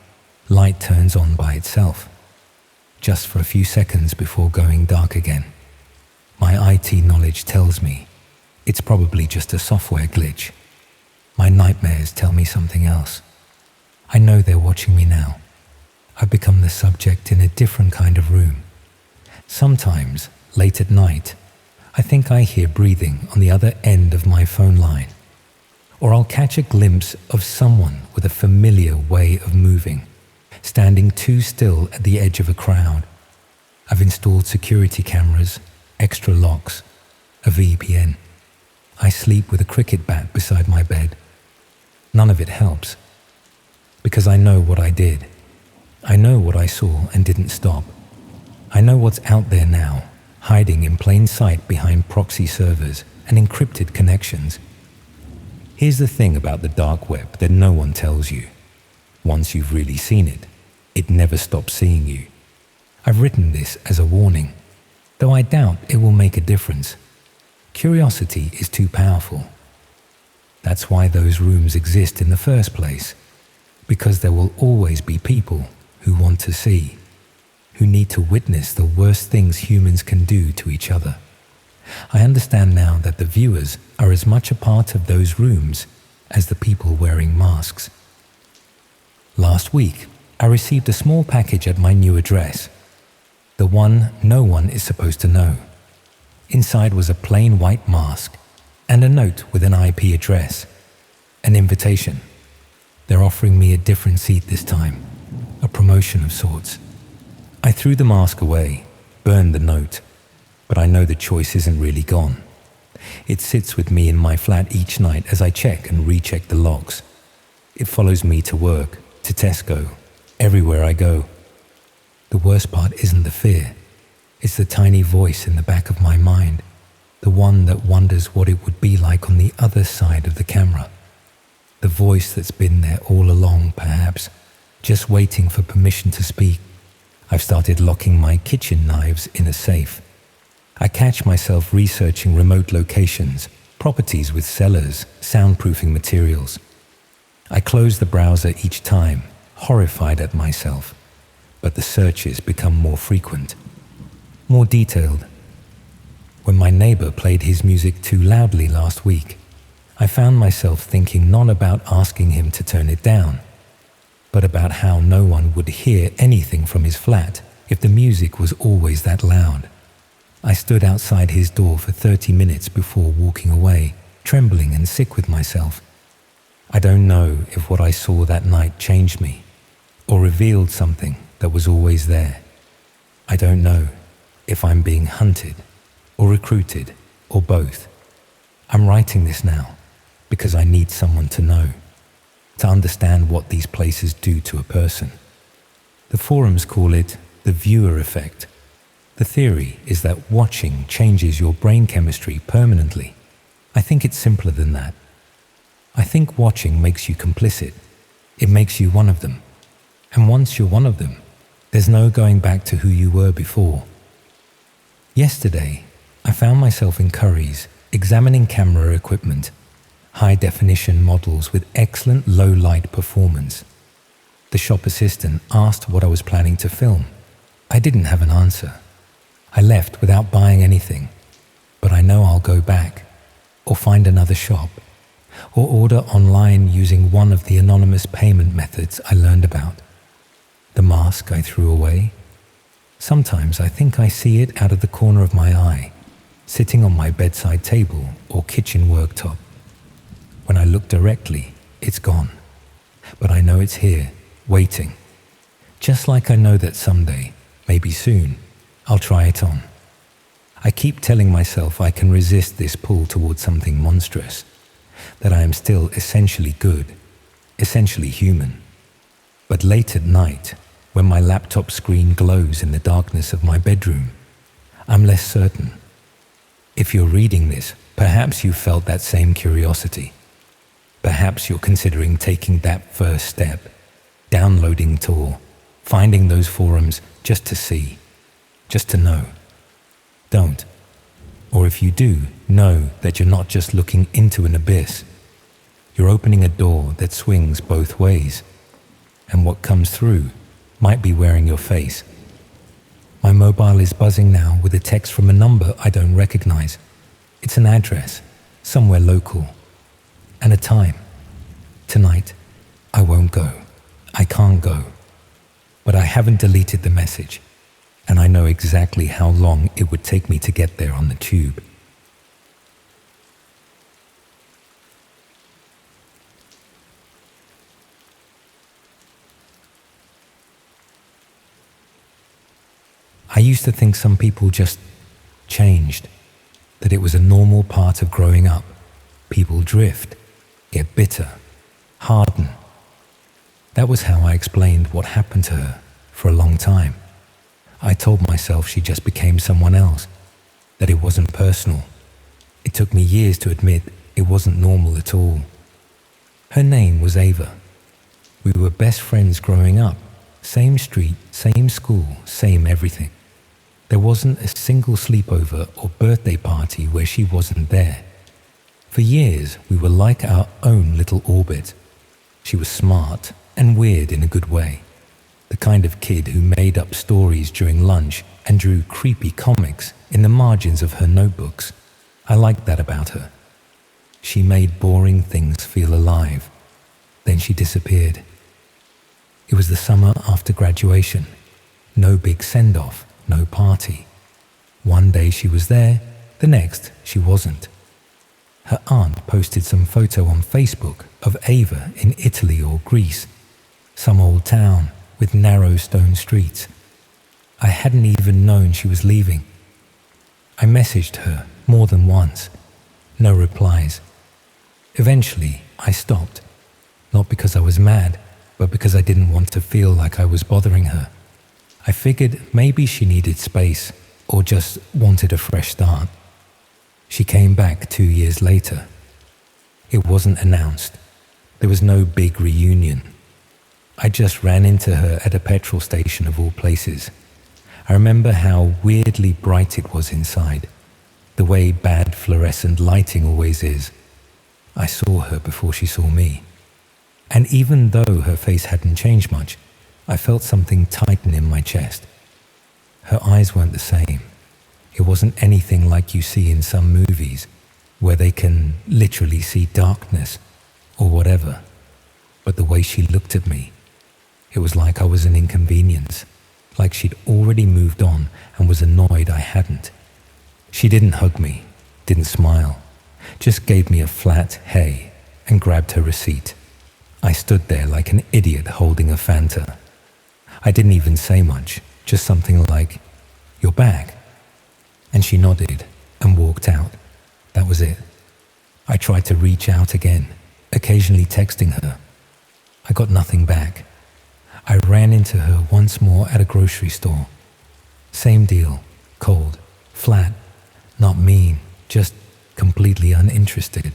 light turns on by itself, just for a few seconds before going dark again. My IT knowledge tells me it's probably just a software glitch. My nightmares tell me something else. I know they're watching me now. I've become the subject in a different kind of room. Sometimes, late at night, I think I hear breathing on the other end of my phone line. Or I'll catch a glimpse of someone with a familiar way of moving, standing too still at the edge of a crowd. I've installed security cameras, extra locks, a VPN. I sleep with a cricket bat beside my bed. None of it helps, because I know what I did. I know what I saw and didn't stop. I know what's out there now, hiding in plain sight behind proxy servers and encrypted connections. Here's the thing about the dark web that no one tells you. Once you've really seen it, it never stops seeing you. I've written this as a warning, though I doubt it will make a difference. Curiosity is too powerful. That's why those rooms exist in the first place, because there will always be people who want to see, who need to witness the worst things humans can do to each other. I understand now that the viewers are as much a part of those rooms as the people wearing masks. Last week, I received a small package at my new address, the one no one is supposed to know. Inside was a plain white mask and a note with an IP address, an invitation. They're offering me a different seat this time, a promotion of sorts. I threw the mask away, burned the note, but I know the choice isn't really gone. It sits with me in my flat each night as I check and recheck the logs. It follows me to work, to Tesco, everywhere I go. The worst part isn't the fear. It's the tiny voice in the back of my mind, the one that wonders what it would be like on the other side of the camera. The voice that's been there all along, perhaps, just waiting for permission to speak. I've started locking my kitchen knives in a safe. I catch myself researching remote locations, properties with cellars, soundproofing materials. I close the browser each time, horrified at myself, but the searches become more frequent, more detailed. When my neighbor played his music too loudly last week, I found myself thinking not about asking him to turn it down, but about how no one would hear anything from his flat if the music was always that loud. I stood outside his door for 30 minutes before walking away, trembling and sick with myself. I don't know if what I saw that night changed me or revealed something that was always there. I don't know if I'm being hunted or recruited or both. I'm writing this now because I need someone to know, to understand what these places do to a person. The forums call it the viewer effect. The theory is that watching changes your brain chemistry permanently. I think it's simpler than that. I think watching makes you complicit. It makes you one of them. And once you're one of them, there's no going back to who you were before. Yesterday, I found myself in Curry's examining camera equipment, high-definition models with excellent low-light performance. The shop assistant asked what I was planning to film. I didn't have an answer. I left without buying anything, but I know I'll go back, or find another shop, or order online using one of the anonymous payment methods I learned about. The mask I threw away. Sometimes I think I see it out of the corner of my eye, sitting on my bedside table or kitchen worktop. When I look directly, it's gone. But I know it's here, waiting. Just like I know that someday, maybe soon, I'll try it on. I keep telling myself I can resist this pull towards something monstrous, that I am still essentially good, essentially human. But late at night, when my laptop screen glows in the darkness of my bedroom, I'm less certain. If you're reading this, perhaps you felt that same curiosity. Perhaps you're considering taking that first step, downloading Tor, finding those forums just to see, just to know. Don't. Or if you do, know that you're not just looking into an abyss. You're opening a door that swings both ways, and what comes through might be wearing your face. My mobile is buzzing now with a text from a number I don't recognize. It's an address, somewhere local, and a time. Tonight, I won't go. I can't go. But I haven't deleted the message, and I know exactly how long it would take me to get there on the tube. I used to think some people just changed, that it was a normal part of growing up. People drift, get bitter, harden. That was how I explained what happened to her for a long time. I told myself she just became someone else, that it wasn't personal. It took me years to admit it wasn't normal at all. Her name was Ava. We were best friends growing up, same street, same school, same everything. There wasn't a single sleepover or birthday party where she wasn't there. For years, we were like our own little orbit. She was smart and weird in a good way. The kind of kid who made up stories during lunch and drew creepy comics in the margins of her notebooks. I liked that about her. She made boring things feel alive. Then she disappeared. It was the summer after graduation. No big send-off, no party. One day she was there, the next she wasn't. Her aunt posted some photo on Facebook of Ava in Italy or Greece, some old town with narrow stone streets. I hadn't even known she was leaving. I messaged her more than once. No replies. Eventually, I stopped. Not because I was mad, but because I didn't want to feel like I was bothering her. I figured maybe she needed space or just wanted a fresh start. She came back 2 years later. It wasn't announced. There was no big reunion. I just ran into her at a petrol station of all places. I remember how weirdly bright it was inside, the way bad fluorescent lighting always is. I saw her before she saw me. And even though her face hadn't changed much, I felt something tighten in my chest. Her eyes weren't the same. It wasn't anything like you see in some movies, where they can literally see darkness or whatever. But the way she looked at me, it was like I was an inconvenience, like she'd already moved on and was annoyed I hadn't. She didn't hug me, didn't smile, just gave me a flat hey and grabbed her receipt. I stood there like an idiot holding a Fanta. I didn't even say much, just something like, "You're back." And she nodded and walked out. That was it. I tried to reach out again, occasionally texting her. I got nothing back. I ran into her once more at a grocery store. Same deal, cold, flat, not mean, just completely uninterested.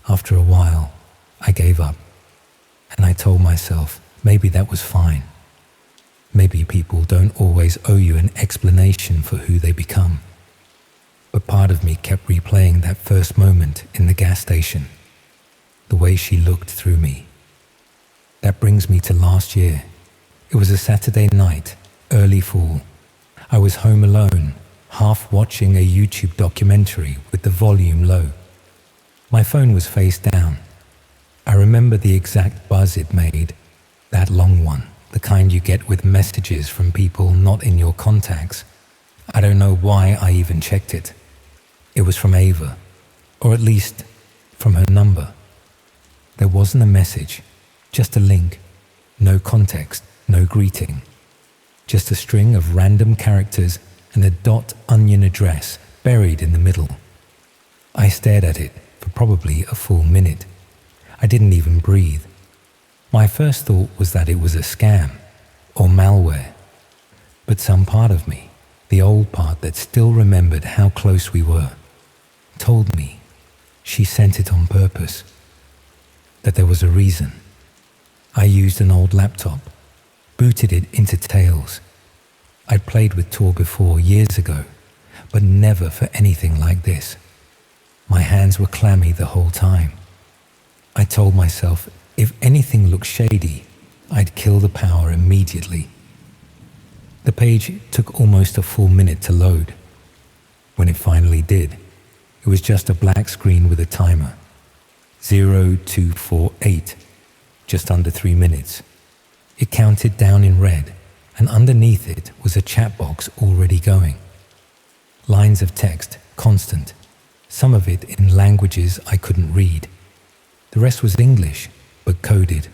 After a while, I gave up, and I told myself maybe that was fine. Maybe people don't always owe you an explanation for who they become. But part of me kept replaying that first moment in the gas station, the way she looked through me. That brings me to last year. It was a Saturday night, early fall. I was home alone, half watching a YouTube documentary with the volume low. My phone was face down. I remember the exact buzz it made, that long one, the kind you get with messages from people not in your contacts. I don't know why I even checked it. It was from Ava, or at least from her number. There wasn't a message, just a link, no context, no greeting. Just a string of random characters and a .onion address buried in the middle. I stared at it for probably a full minute. I didn't even breathe. My first thought was that it was a scam or malware. But some part of me, the old part that still remembered how close we were, told me she sent it on purpose, that there was a reason. I used an old laptop, booted it into Tails. I'd played with Tor before years ago, but never for anything like this. My hands were clammy the whole time. I told myself if anything looked shady, I'd kill the power immediately. The page took almost a full minute to load. When it finally did, it was just a black screen with a timer. 0248, just under 3 minutes. It counted down in red, and underneath it was a chat box already going. Lines of text, constant, some of it in languages I couldn't read. The rest was English, but coded,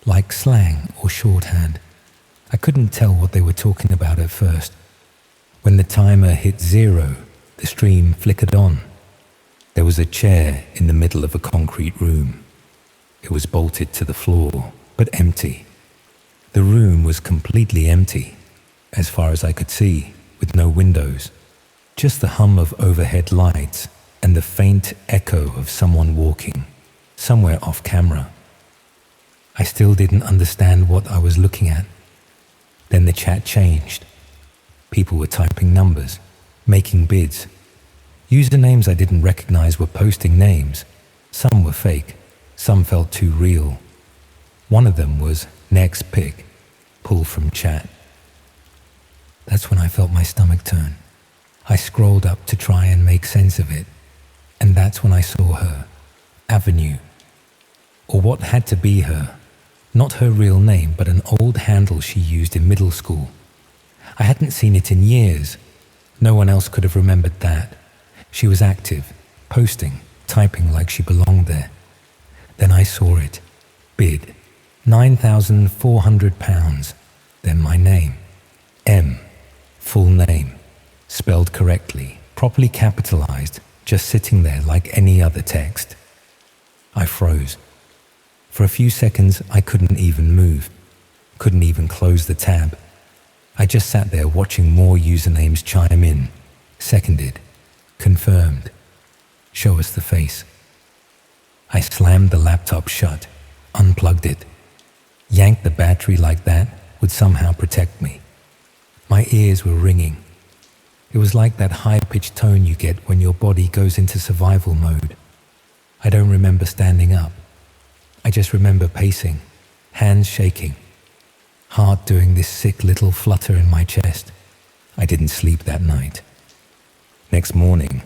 like slang or shorthand. I couldn't tell what they were talking about at first. When the timer hit 0, the stream flickered on. There was a chair in the middle of a concrete room. It was bolted to the floor, but empty. The room was completely empty, as far as I could see, with no windows. Just the hum of overhead lights and the faint echo of someone walking, somewhere off camera. I still didn't understand what I was looking at. Then the chat changed. People were typing numbers, making bids. Usernames I didn't recognize were posting names. Some were fake, some felt too real. One of them was next pick, pulled from chat. That's when I felt my stomach turn. I scrolled up to try and make sense of it, and that's when I saw her, Avenue, or what had to be her. Not her real name, but an old handle she used in middle school. I hadn't seen it in years. No one else could have remembered that. She was active, posting, typing like she belonged there. Then I saw it. Bid. £9,400. Then my name. M. Full name. Spelled correctly, properly capitalized, just sitting there like any other text. I froze. For a few seconds, I couldn't even move. Couldn't even close the tab. I just sat there watching more usernames chime in. Seconded. Confirmed. Show us the face. I slammed the laptop shut, unplugged it. Yanked the battery like that would somehow protect me. My ears were ringing. It was like that high-pitched tone you get when your body goes into survival mode. I don't remember standing up. I just remember pacing, hands shaking, heart doing this sick little flutter in my chest. I didn't sleep that night. Next morning,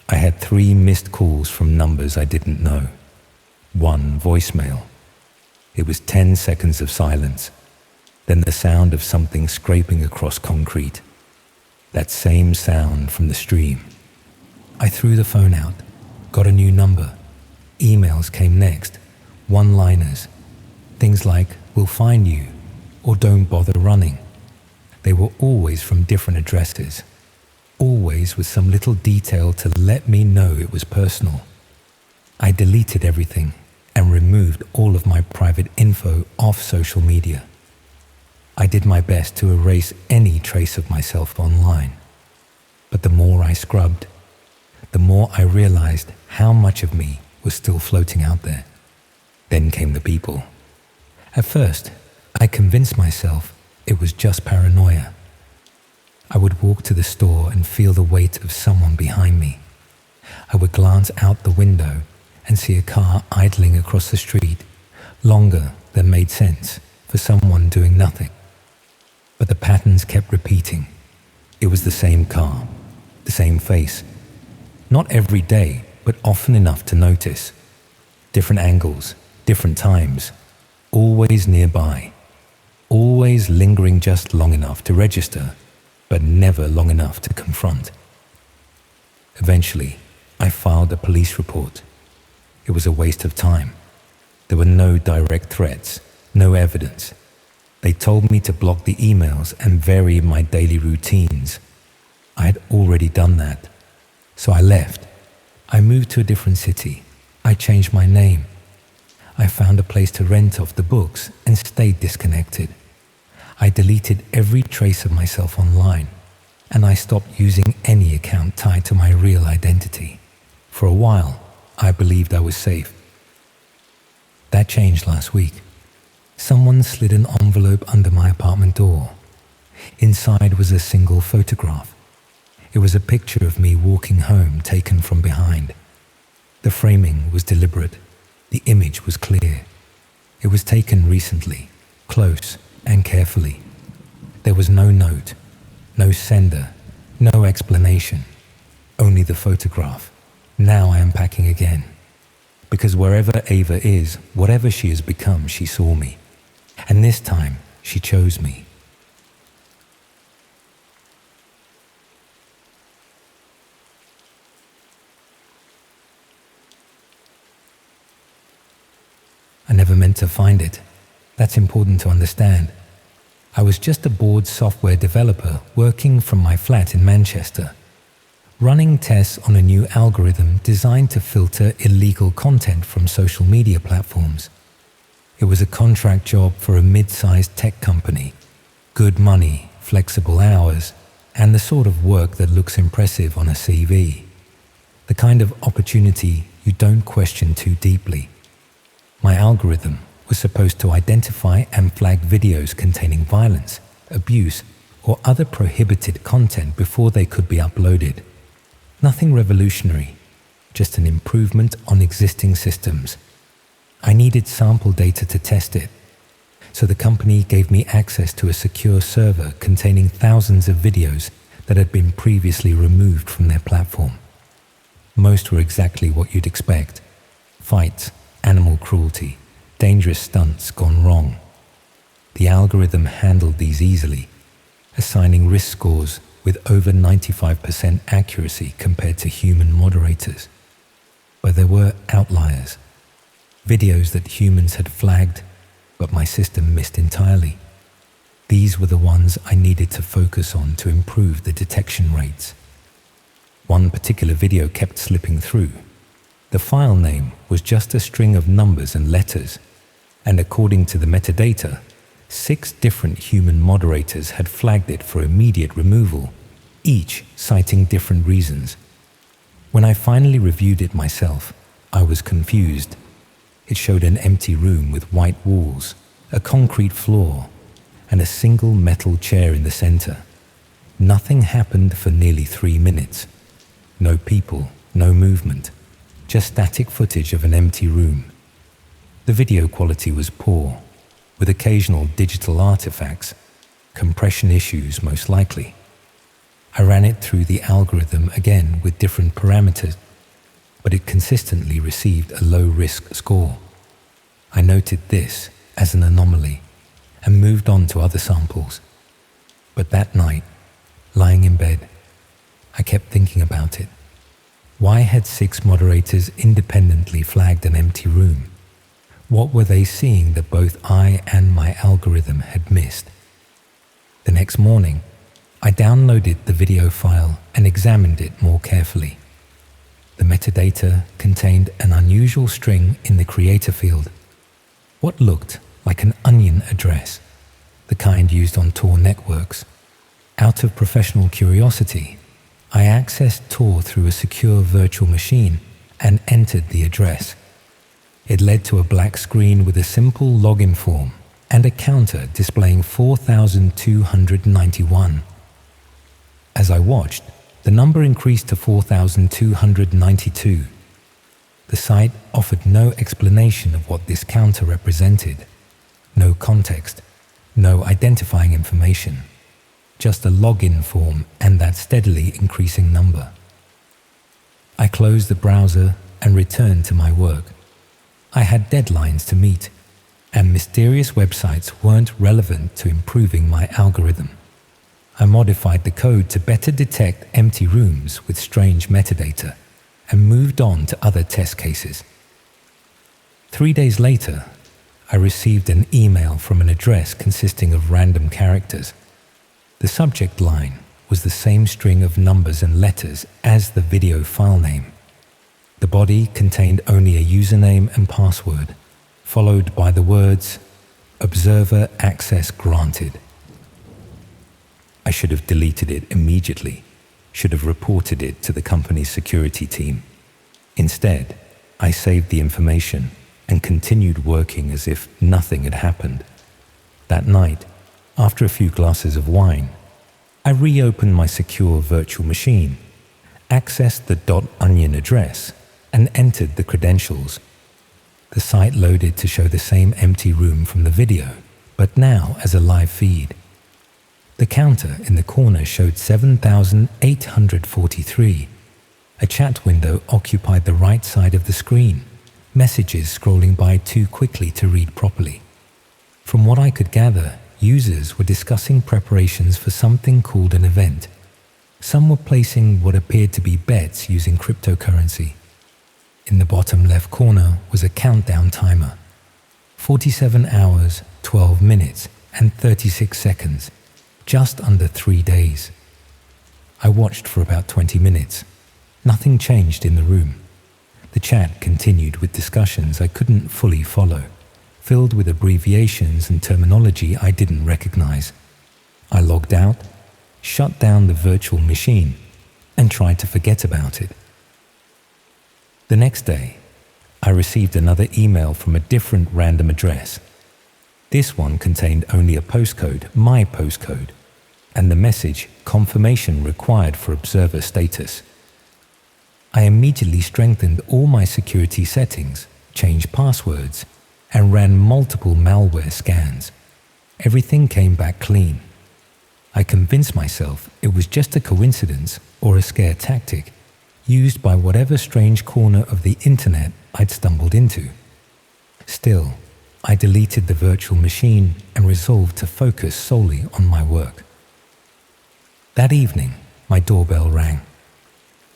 I had 3 missed calls from numbers I didn't know. 1 voicemail. It was 10 seconds of silence, then the sound of something scraping across concrete. That same sound from the stream. I threw the phone out, got a new number. Emails came next, one-liners. Things like, "We'll find you," or "Don't bother running." They were always from different addresses, always with some little detail to let me know it was personal. I deleted everything and removed all of my private info off social media. I did my best to erase any trace of myself online. But the more I scrubbed, the more I realized how much of me was still floating out there. Then came the people. At first, I convinced myself it was just paranoia. I would walk to the store and feel the weight of someone behind me. I would glance out the window and see a car idling across the street, longer than made sense for someone doing nothing. But the patterns kept repeating. It was the same car, the same face. Not every day, but often enough to notice. Different angles, different times, always nearby. Always lingering just long enough to register, but never long enough to confront. Eventually, I filed a police report. It was a waste of time. There were no direct threats, no evidence. They told me to block the emails and vary my daily routines. I had already done that. So I left. I moved to a different city. I changed my name. I found a place to rent off the books and stayed disconnected. I deleted every trace of myself online, and I stopped using any account tied to my real identity. For a while, I believed I was safe. That changed last week. Someone slid an envelope under my apartment door. Inside was a single photograph. It was a picture of me walking home taken from behind. The framing was deliberate. The image was clear. It was taken recently, close and carefully. There was no note, no sender, no explanation, only the photograph. Now I am packing again. Because wherever Ava is, whatever she has become, she saw me. And this time, she chose me. I never meant to find it. That's important to understand. I was just a bored software developer working from my flat in Manchester, running tests on a new algorithm designed to filter illegal content from social media platforms. It was a contract job for a mid-sized tech company. Good money, flexible hours, and the sort of work that looks impressive on a CV. The kind of opportunity you don't question too deeply. My algorithm was supposed to identify and flag videos containing violence, abuse, or other prohibited content before they could be uploaded. Nothing revolutionary, just an improvement on existing systems. I needed sample data to test it, so the company gave me access to a secure server containing thousands of videos that had been previously removed from their platform. Most were exactly what you'd expect: fights, animal cruelty, dangerous stunts gone wrong. The algorithm handled these easily, assigning risk scores with over 95% accuracy compared to human moderators. But there were outliers, videos that humans had flagged, but my system missed entirely. These were the ones I needed to focus on to improve the detection rates. One particular video kept slipping through. The file name was just a string of numbers and letters, and according to the metadata, 6 different human moderators had flagged it for immediate removal, each citing different reasons. When I finally reviewed it myself, I was confused. It showed an empty room with white walls, a concrete floor, and a single metal chair in the center. Nothing happened for nearly 3 minutes. No people, no movement. Just static footage of an empty room. The video quality was poor, with occasional digital artifacts, compression issues most likely. I ran it through the algorithm again with different parameters, but it consistently received a low-risk score. I noted this as an anomaly and moved on to other samples. But that night, Lying in bed, I kept thinking about it. Why had 6 moderators independently flagged an empty room? What were they seeing that both I and my algorithm had missed? The next morning, I downloaded the video file and examined it more carefully. The metadata contained an unusual string in the creator field, what looked like an onion address, the kind used on Tor networks. Out of professional curiosity, I accessed Tor through a secure virtual machine and entered the address. It led to a black screen with a simple login form and a counter displaying 4,291. As I watched, the number increased to 4,292. The site offered no explanation of what this counter represented. No context, no identifying information. Just a login form and that steadily increasing number. I closed the browser and returned to my work. I had deadlines to meet, and mysterious websites weren't relevant to improving my algorithm. I modified the code to better detect empty rooms with strange metadata and moved on to other test cases. 3 days later, I received an email from an address consisting of random characters. The subject line was the same string of numbers and letters as the video file name. The body contained only a username and password, followed by the words, "Observer access granted." I should have deleted it immediately, should have reported it to the company's security team. Instead, I saved the information and continued working as if nothing had happened. That night, after a few glasses of wine, I reopened my secure virtual machine, accessed the .onion address, and entered the credentials. The site loaded to show the same empty room from the video, but now as a live feed. The counter in the corner showed 7,843. A chat window occupied the right side of the screen, messages scrolling by too quickly to read properly. From what I could gather, users were discussing preparations for something called an event. Some were placing what appeared to be bets using cryptocurrency. In the bottom left corner was a countdown timer. 47 hours, 12 minutes, and 36 seconds. Just under 3 days. I watched for about 20 minutes. Nothing changed in the room. The chat continued with discussions I couldn't fully follow, filled with abbreviations and terminology I didn't recognize. I logged out, shut down the virtual machine, and tried to forget about it. The next day, I received another email from a different random address. This one contained only a postcode, my postcode, and the message, confirmation required for observer status. I immediately strengthened all my security settings, changed passwords, and ran multiple malware scans. Everything came back clean. I convinced myself it was just a coincidence or a scare tactic used by whatever strange corner of the internet I'd stumbled into. Still, I deleted the virtual machine and resolved to focus solely on my work. That evening, my doorbell rang.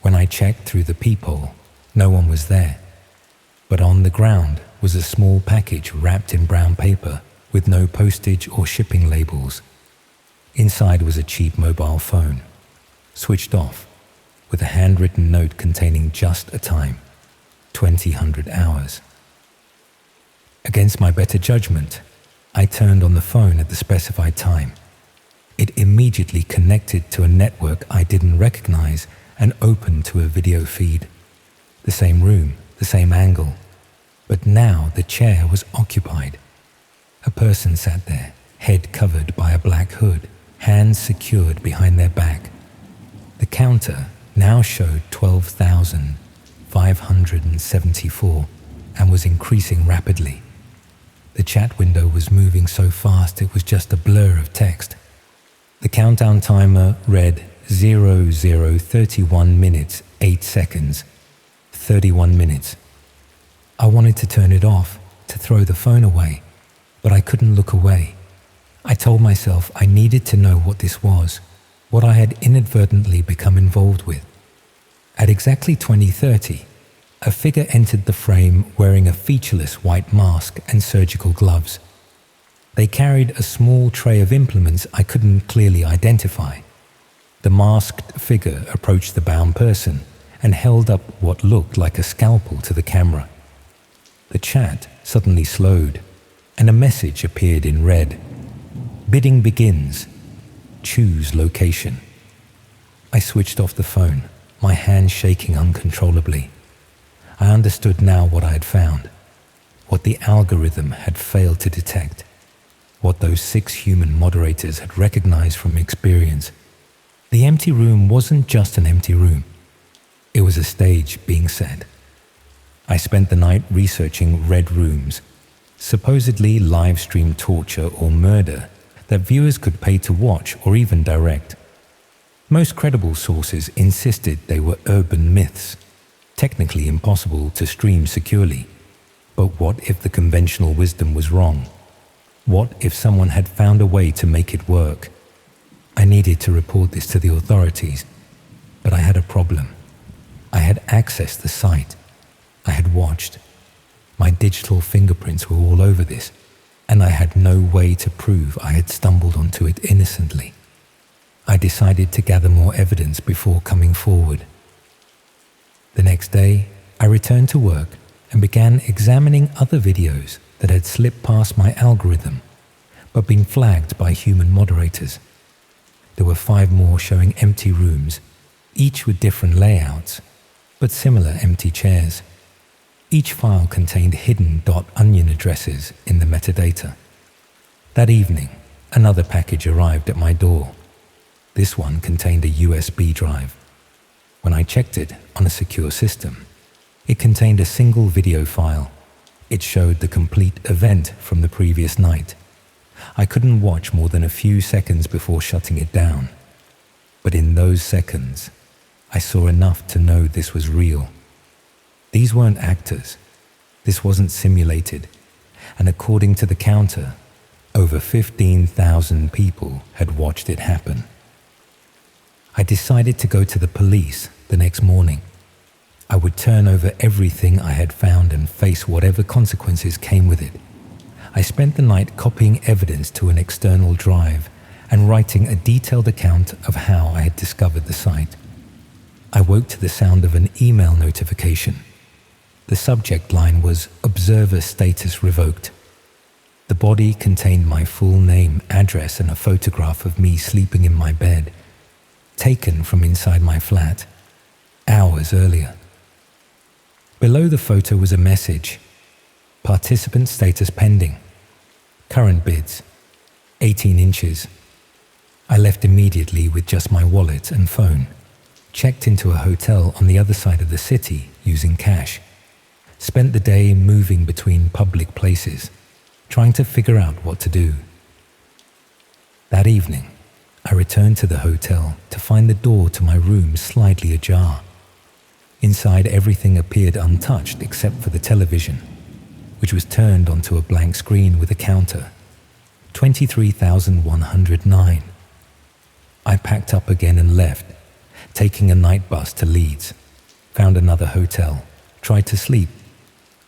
When I checked through the peephole, no one was there. But on the ground was a small package wrapped in brown paper with no postage or shipping labels. Inside was a cheap mobile phone, switched off, with a handwritten note containing just a time, 2000 hours. Against my better judgment, I turned on the phone at the specified time. It immediately connected to a network I didn't recognize and opened to a video feed. The same room, the same angle, but now the chair was occupied. A person sat there, head covered by a black hood, hands secured behind their back. The counter now showed 12,574 and was increasing rapidly. The chat window was moving so fast it was just a blur of text. The countdown timer read 0031 minutes 8 seconds, 31 minutes. I wanted to turn it off, to throw the phone away, but I couldn't look away. I told myself I needed to know what this was. what I had inadvertently become involved with. At exactly 20:30, a figure entered the frame wearing a featureless white mask and surgical gloves. They carried a small tray of implements I couldn't clearly identify. The masked figure approached the bound person and held up what looked like a scalpel to the camera. The chat suddenly slowed, and a message appeared in red. Bidding begins. Choose location. I switched off the phone, my hands shaking uncontrollably. I understood now what I had found, what the algorithm had failed to detect, what those 6 human moderators had recognized from experience. The empty room wasn't just an empty room. It was a stage being set. I spent the night researching red rooms, supposedly live-stream torture or murder that viewers could pay to watch or even direct. Most credible sources insisted they were urban myths, technically impossible to stream securely. But what if the conventional wisdom was wrong? What if someone had found a way to make it work? I needed to report this to the authorities, but I had a problem. I had accessed the site. I had watched. My digital fingerprints were all over this, and I had no way to prove I had stumbled onto it innocently. I decided to gather more evidence before coming forward. The next day, I returned to work and began examining other videos that had slipped past my algorithm, but been flagged by human moderators. There were 5 more showing empty rooms, each with different layouts, but similar empty chairs. Each file contained hidden .onion addresses in the metadata. That evening, another package arrived at my door. This one contained a USB drive. When I checked it on a secure system, it contained a single video file. It showed the complete event from the previous night. I couldn't watch more than a few seconds before shutting it down. But in those seconds, I saw enough to know this was real. These weren't actors. This wasn't simulated. And according to the counter, over 15,000 people had watched it happen. I decided to go to the police the next morning. I would turn over everything I had found and face whatever consequences came with it. I spent the night copying evidence to an external drive and writing a detailed account of how I had discovered the site. I woke to the sound of an email notification. The subject line was "Observer Status Revoked." The body contained my full name, address, and a photograph of me sleeping in my bed, taken from inside my flat, hours earlier. Below the photo was a message: "Participant status pending. Current bids, 18 inches. I left immediately with just my wallet and phone, checked into a hotel on the other side of the city using cash. Spent the day moving between public places, trying to figure out what to do. That evening, I returned to the hotel to find the door to my room slightly ajar. Inside, everything appeared untouched except for the television, which was turned onto a blank screen with a counter, 23,109. I packed up again and left, taking a night bus to Leeds, found another hotel, tried to sleep,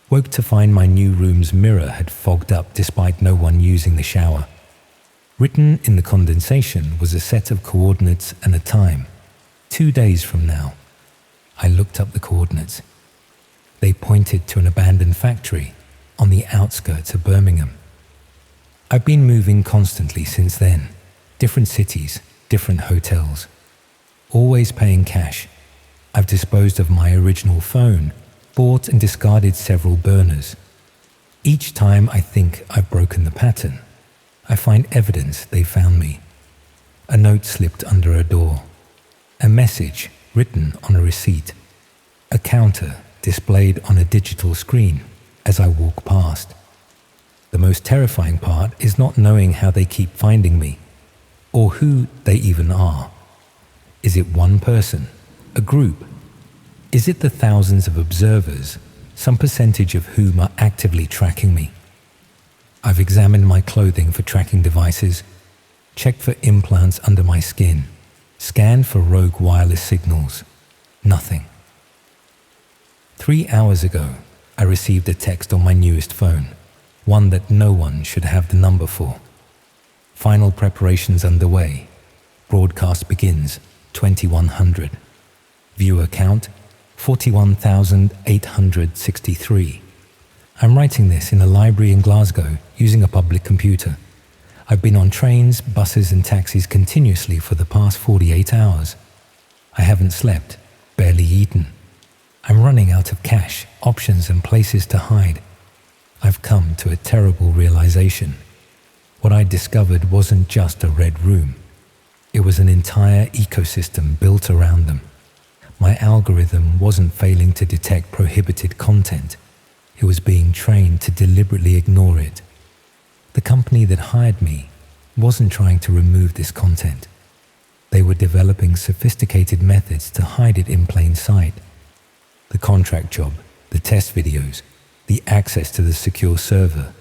woke to find my new room's mirror had fogged up despite no one using the shower. Written in the condensation was a set of coordinates and a time, 2 days from now. I looked up the coordinates. They pointed to an abandoned factory on the outskirts of Birmingham. I've been moving constantly since then, different cities, different hotels, always paying cash. I've disposed of my original phone, bought and discarded several burners. Each time I think I've broken the pattern, I find evidence they found me. A note slipped under a door, a message written on a receipt, a counter displayed on a digital screen as I walk past. The most terrifying part is not knowing how they keep finding me, or who they even are. Is it one person, a group? Is it the thousands of observers, some percentage of whom are actively tracking me? I've examined my clothing for tracking devices, checked for implants under my skin, Scanned for rogue wireless signals. Nothing. 3 hours ago, I received a text on my newest phone, one that no one should have the number for. Final preparations underway. Broadcast begins 2100. Viewer count 41,863. I'm writing this in a library in Glasgow using a public computer. I've been on trains, buses and taxis continuously for the past 48 hours. I haven't slept, barely eaten. I'm running out of cash, options and places to hide. I've come to a terrible realization. What I discovered wasn't just a red room. It was an entire ecosystem built around them. My algorithm wasn't failing to detect prohibited content. It was being trained to deliberately ignore it. The company that hired me wasn't trying to remove this content. They were developing sophisticated methods to hide it in plain sight. The contract job, the test videos, the access to the secure server,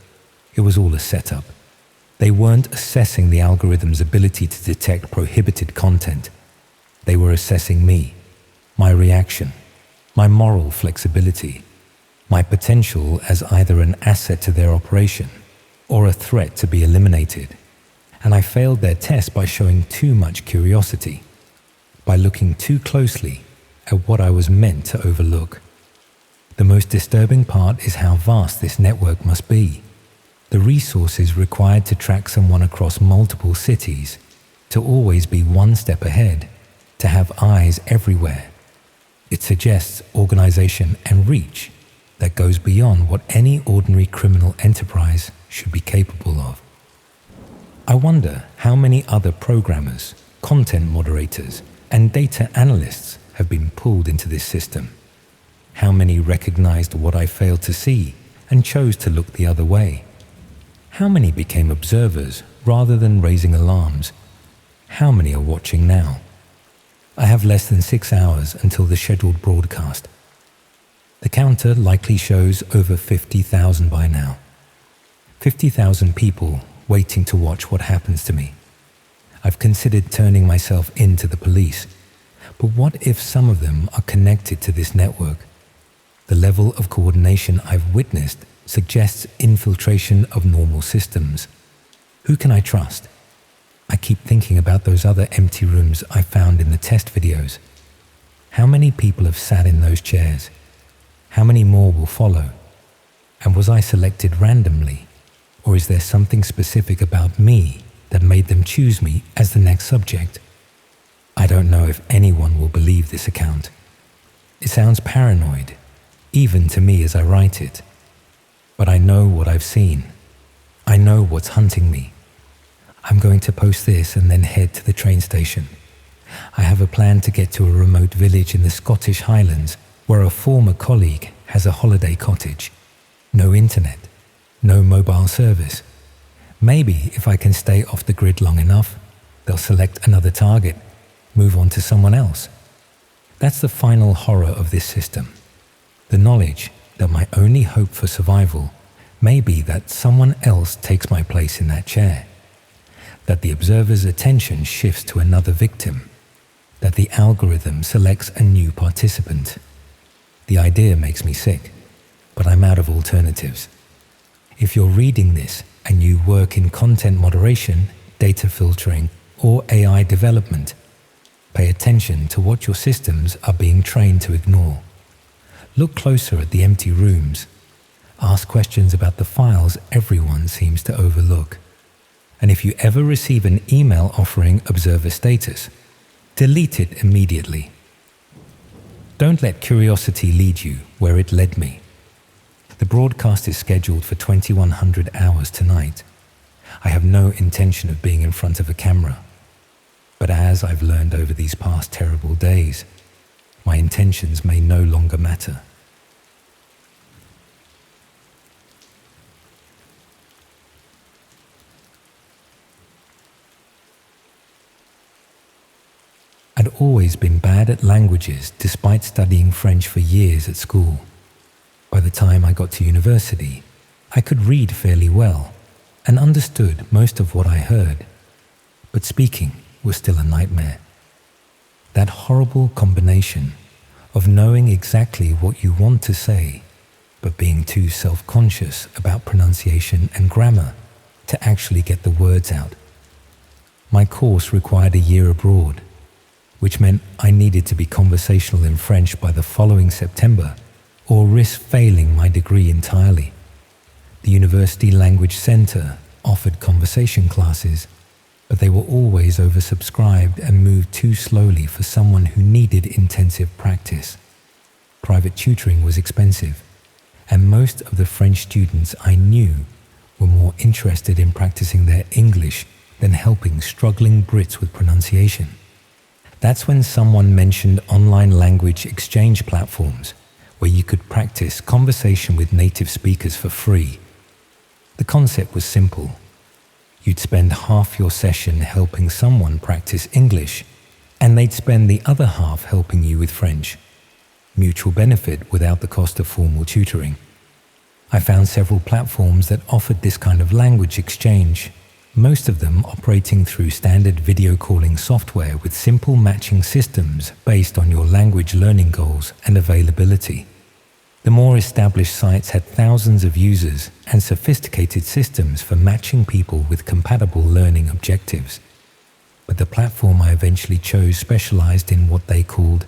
it was all a setup. They weren't assessing the algorithm's ability to detect prohibited content. They were assessing me, my reaction, my moral flexibility, my potential as either an asset to their operation or a threat to be eliminated. And I failed their test by showing too much curiosity, by looking too closely at what I was meant to overlook. The most disturbing part is how vast this network must be. The resources required to track someone across multiple cities, to always be one step ahead, to have eyes everywhere. It suggests organization and reach that goes beyond what any ordinary criminal enterprise should be capable of. I wonder how many other programmers, content moderators, and data analysts have been pulled into this system. How many recognized what I failed to see and chose to look the other way? How many became observers rather than raising alarms? How many are watching now? I have less than 6 hours until the scheduled broadcast. The counter likely shows over 50,000 by now. 50,000 people waiting to watch what happens to me. I've considered turning myself in to the police, but what if some of them are connected to this network? The level of coordination I've witnessed suggests infiltration of normal systems. Who can I trust? I keep thinking about those other empty rooms I found in the test videos. How many people have sat in those chairs? How many more will follow? And was I selected randomly? Or is there something specific about me that made them choose me as the next subject? I don't know if anyone will believe this account. It sounds paranoid, even to me as I write it. But I know what I've seen. I know what's hunting me. I'm going to post this and then head to the train station. I have a plan to get to a remote village in the Scottish Highlands where a former colleague has a holiday cottage. No internet, no mobile service. Maybe if I can stay off the grid long enough, they'll select another target, move on to someone else. That's the final horror of this system. The knowledge that my only hope for survival may be that someone else takes my place in that chair, that the observer's attention shifts to another victim, that the algorithm selects a new participant. The idea makes me sick, but I'm out of alternatives. If you're reading this and you work in content moderation, data filtering, or AI development, pay attention to what your systems are being trained to ignore. Look closer at the empty rooms. Ask questions about the files everyone seems to overlook. And if you ever receive an email offering observer status, delete it immediately. Don't let curiosity lead you where it led me. The broadcast is scheduled for 2100 hours tonight. I have no intention of being in front of a camera. But as I've learned over these past terrible days, my intentions may no longer matter. I'd always been bad at languages despite studying French for years at school. By the time I got to university, I could read fairly well and understood most of what I heard, but speaking was still a nightmare. That horrible combination of knowing exactly what you want to say, but being too self-conscious about pronunciation and grammar to actually get the words out. My course required a year abroad, which meant I needed to be conversational in French by the following September or risk failing my degree entirely. The University Language Center offered conversation classes, but they were always oversubscribed and moved too slowly for someone who needed intensive practice. Private tutoring was expensive, and most of the French students I knew were more interested in practicing their English than helping struggling Brits with pronunciation. That's when someone mentioned online language exchange platforms where you could practice conversation with native speakers for free. The concept was simple. You'd spend half your session helping someone practice English, and they'd spend the other half helping you with French. Mutual benefit without the cost of formal tutoring. I found several platforms that offered this kind of language exchange, most of them operating through standard video calling software with simple matching systems based on your language learning goals and availability. The more established sites had thousands of users and sophisticated systems for matching people with compatible learning objectives. But the platform I eventually chose specialized in what they called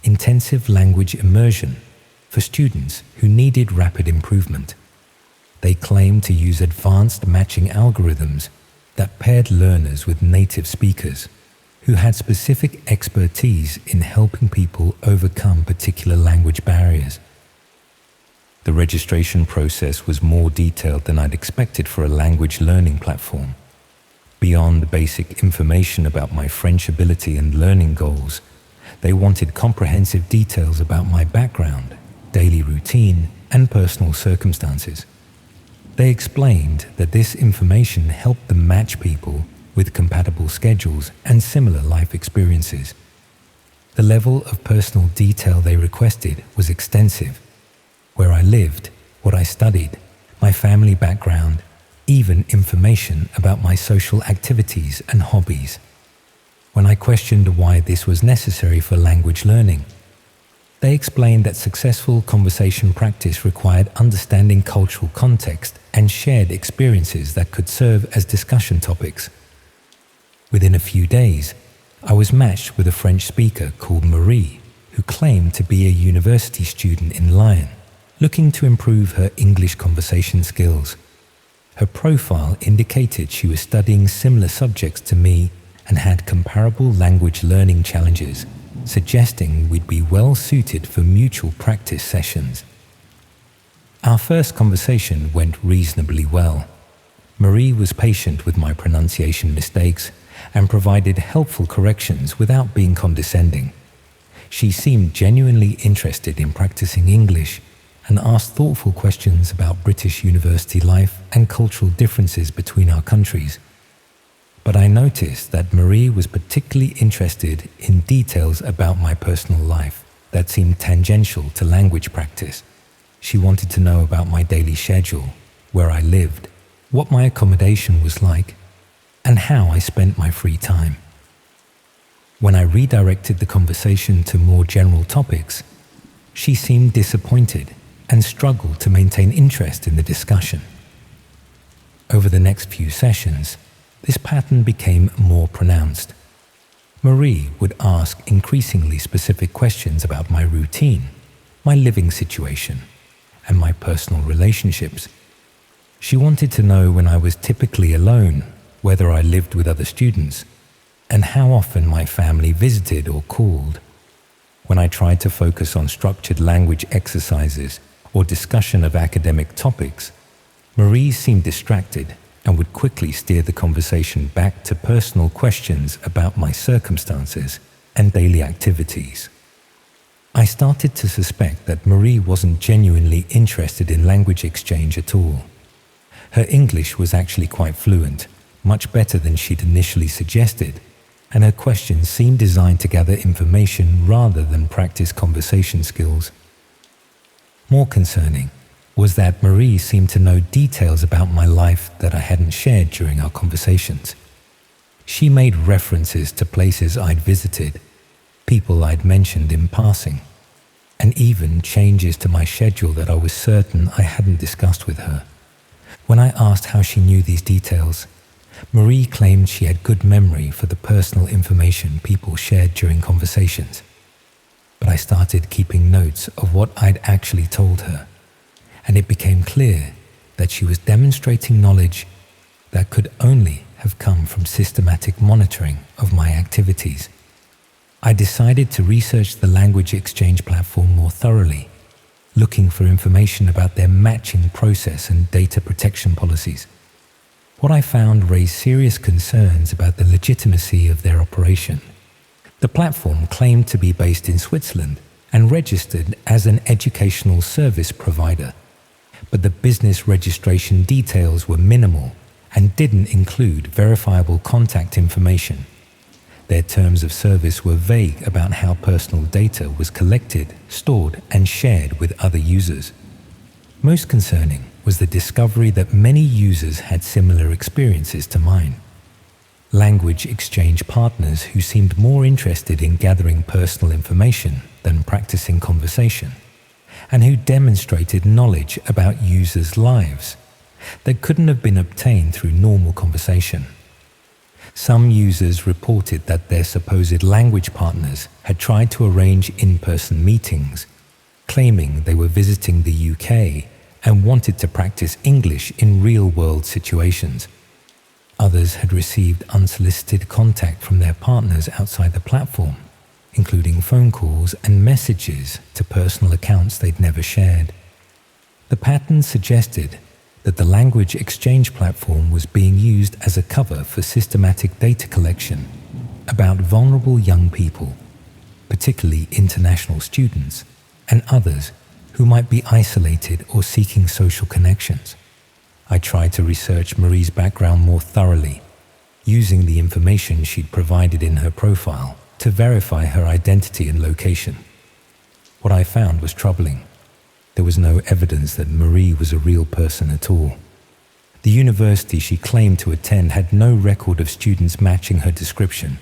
intensive language immersion for students who needed rapid improvement. They claimed to use advanced matching algorithms that paired learners with native speakers who had specific expertise in helping people overcome particular language barriers. The registration process was more detailed than I'd expected for a language learning platform. Beyond basic information about my French ability and learning goals, they wanted comprehensive details about my background, daily routine, and personal circumstances. They explained that this information helped them match people with compatible schedules and similar life experiences. The level of personal detail they requested was extensive. Where I lived, what I studied, my family background, even information about my social activities and hobbies. When I questioned why this was necessary for language learning, they explained that successful conversation practice required understanding cultural context and shared experiences that could serve as discussion topics. Within a few days, I was matched with a French speaker called Marie, who claimed to be a university student in Lyon, looking to improve her English conversation skills. Her profile indicated she was studying similar subjects to me and had comparable language learning challenges, suggesting we'd be well suited for mutual practice sessions. Our first conversation went reasonably well. Marie was patient with my pronunciation mistakes and provided helpful corrections without being condescending. She seemed genuinely interested in practicing English and asked thoughtful questions about British university life and cultural differences between our countries. But I noticed that Marie was particularly interested in details about my personal life that seemed tangential to language practice. She wanted to know about my daily schedule, where I lived, what my accommodation was like, and how I spent my free time. When I redirected the conversation to more general topics, she seemed disappointed and struggled to maintain interest in the discussion. Over the next few sessions, this pattern became more pronounced. Marie would ask increasingly specific questions about my routine, my living situation, and my personal relationships. She wanted to know when I was typically alone, whether I lived with other students, and how often my family visited or called. When I tried to focus on structured language exercises or discussion of academic topics, Marie seemed distracted and would quickly steer the conversation back to personal questions about my circumstances and daily activities. I started to suspect that Marie wasn't genuinely interested in language exchange at all. Her English was actually quite fluent, much better than she'd initially suggested, and her questions seemed designed to gather information rather than practice conversation skills. More concerning was that Marie seemed to know details about my life that I hadn't shared during our conversations. She made references to places I'd visited, people I'd mentioned in passing, and even changes to my schedule that I was certain I hadn't discussed with her. When I asked how she knew these details, Marie claimed she had good memory for the personal information people shared during conversations. But I started keeping notes of what I'd actually told her, and it became clear that she was demonstrating knowledge that could only have come from systematic monitoring of my activities. I decided to research the language exchange platform more thoroughly, looking for information about their matching process and data protection policies. What I found raised serious concerns about the legitimacy of their operation. The platform claimed to be based in Switzerland and registered as an educational service provider, but the business registration details were minimal and didn't include verifiable contact information. Their terms of service were vague about how personal data was collected, stored, and shared with other users. Most concerning was the discovery that many users had similar experiences to mine. Language exchange partners who seemed more interested in gathering personal information than practicing conversation, and who demonstrated knowledge about users' lives that couldn't have been obtained through normal conversation. Some users reported that their supposed language partners had tried to arrange in-person meetings, claiming they were visiting the UK and wanted to practice English in real-world situations. Others had received unsolicited contact from their partners outside the platform, including phone calls and messages to personal accounts they'd never shared. The pattern suggested that the language exchange platform was being used as a cover for systematic data collection about vulnerable young people, particularly international students and others who might be isolated or seeking social connections. I tried to research Marie's background more thoroughly, using the information she'd provided in her profile to verify her identity and location. What I found was troubling. There was no evidence that Marie was a real person at all. The university she claimed to attend had no record of students matching her description.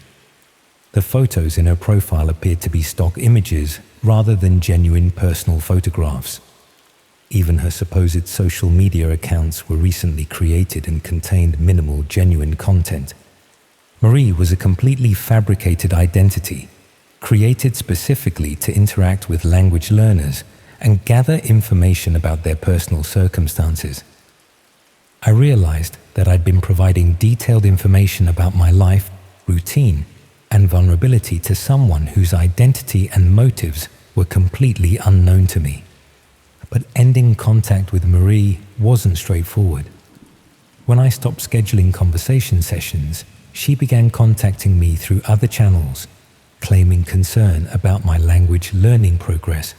The photos in her profile appeared to be stock images rather than genuine personal photographs. Even her supposed social media accounts were recently created and contained minimal genuine content. Marie was a completely fabricated identity, created specifically to interact with language learners and gather information about their personal circumstances. I realized that I'd been providing detailed information about my life, routine, and vulnerability to someone whose identity and motives were completely unknown to me. But ending contact with Marie wasn't straightforward. When I stopped scheduling conversation sessions, she began contacting me through other channels, claiming concern about my language learning progress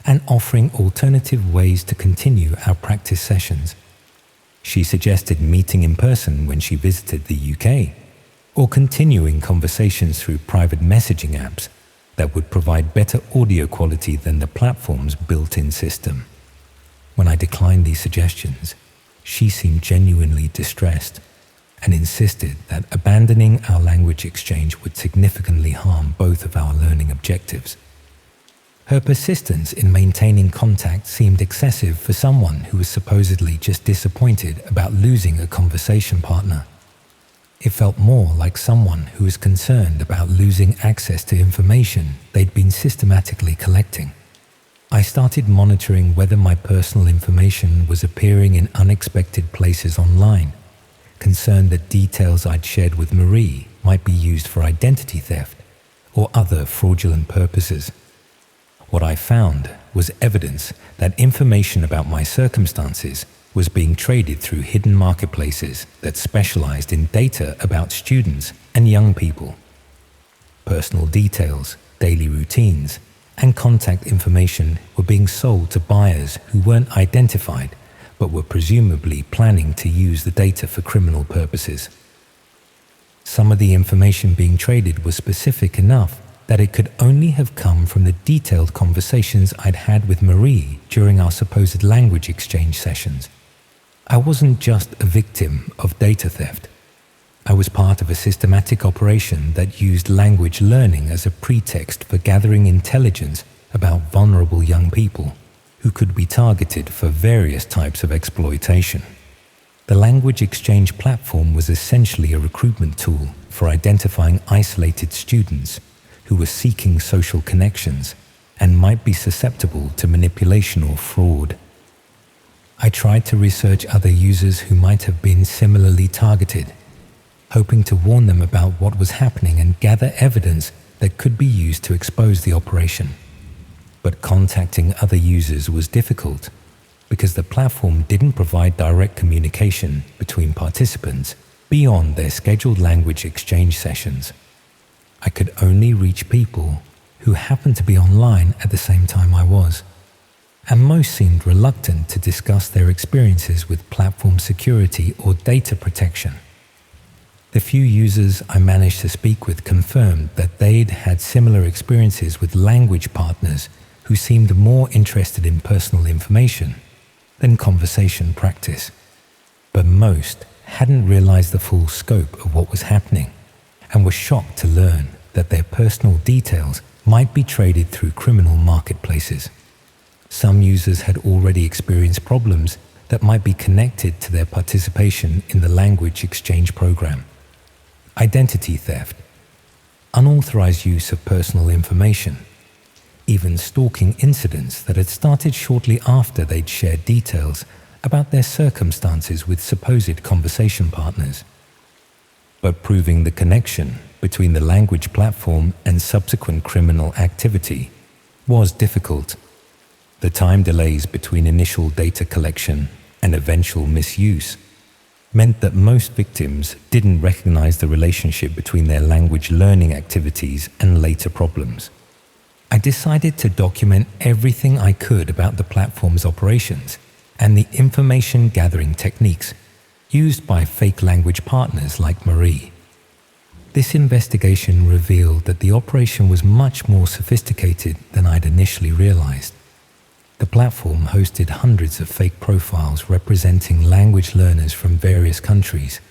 and offering alternative ways to continue our practice sessions. She suggested meeting in person when she visited the UK, or continuing conversations through private messaging apps that would provide better audio quality than the platform's built-in system. When I declined these suggestions, she seemed genuinely distressed and insisted that abandoning our language exchange would significantly harm both of our learning objectives. Her persistence in maintaining contact seemed excessive for someone who was supposedly just disappointed about losing a conversation partner. It felt more like someone who was concerned about losing access to information they'd been systematically collecting. I started monitoring whether my personal information was appearing in unexpected places online, concerned that details I'd shared with Marie might be used for identity theft or other fraudulent purposes. What I found was evidence that information about my circumstances was being traded through hidden marketplaces that specialized in data about students and young people. Personal details, daily routines, and contact information were being sold to buyers who weren't identified but were presumably planning to use the data for criminal purposes. Some of the information being traded was specific enough that it could only have come from the detailed conversations I'd had with Marie during our supposed language exchange sessions. I wasn't just a victim of data theft. I was part of a systematic operation that used language learning as a pretext for gathering intelligence about vulnerable young people who could be targeted for various types of exploitation. The language exchange platform was essentially a recruitment tool for identifying isolated students who were seeking social connections and might be susceptible to manipulation or fraud. I tried to research other users who might have been similarly targeted, hoping to warn them about what was happening and gather evidence that could be used to expose the operation. But contacting other users was difficult because the platform didn't provide direct communication between participants beyond their scheduled language exchange sessions. I could only reach people who happened to be online at the same time I was, and most seemed reluctant to discuss their experiences with platform security or data protection. The few users I managed to speak with confirmed that they'd had similar experiences with language partners who seemed more interested in personal information than conversation practice. But most hadn't realized the full scope of what was happening and were shocked to learn that their personal details might be traded through criminal marketplaces. Some users had already experienced problems that might be connected to their participation in the language exchange program. Identity theft, unauthorized use of personal information, even stalking incidents that had started shortly after they'd shared details about their circumstances with supposed conversation partners. But proving the connection between the language platform and subsequent criminal activity was difficult. The time delays between initial data collection and eventual misuse meant that most victims didn't recognize the relationship between their language learning activities and later problems. I decided to document everything I could about the platform's operations and the information gathering techniques used by fake language partners like Marie. This investigation revealed that the operation was much more sophisticated than I'd initially realized. The platform hosted hundreds of fake profiles representing language learners from various countries,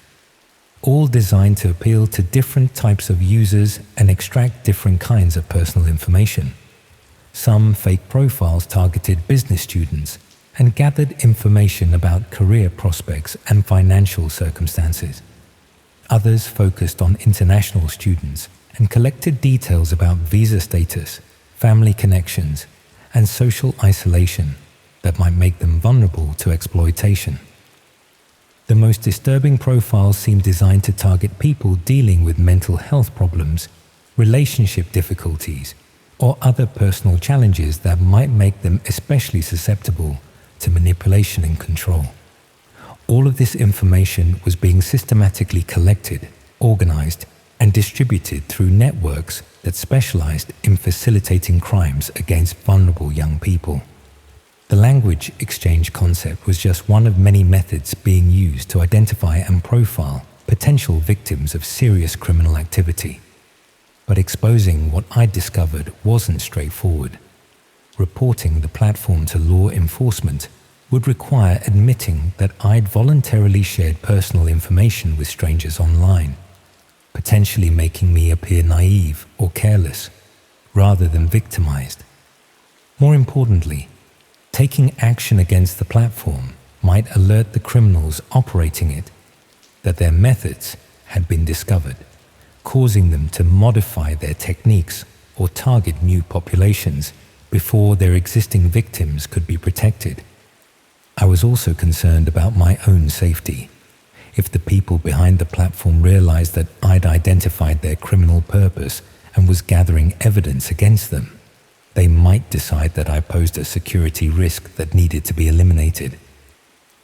all designed to appeal to different types of users and extract different kinds of personal information. Some fake profiles targeted business students and gathered information about career prospects and financial circumstances. Others focused on international students and collected details about visa status, family connections, and social isolation that might make them vulnerable to exploitation. The most disturbing profiles seemed designed to target people dealing with mental health problems, relationship difficulties, or other personal challenges that might make them especially susceptible to manipulation and control. All of this information was being systematically collected, organized, and distributed through networks that specialized in facilitating crimes against vulnerable young people. The language exchange concept was just one of many methods being used to identify and profile potential victims of serious criminal activity. But exposing what I discovered wasn't straightforward. Reporting the platform to law enforcement would require admitting that I'd voluntarily shared personal information with strangers online, potentially making me appear naive or careless, rather than victimized. More importantly, taking action against the platform might alert the criminals operating it that their methods had been discovered, causing them to modify their techniques or target new populations before their existing victims could be protected. I was also concerned about my own safety. If the people behind the platform realized that I'd identified their criminal purpose and was gathering evidence against them, they might decide that I posed a security risk that needed to be eliminated.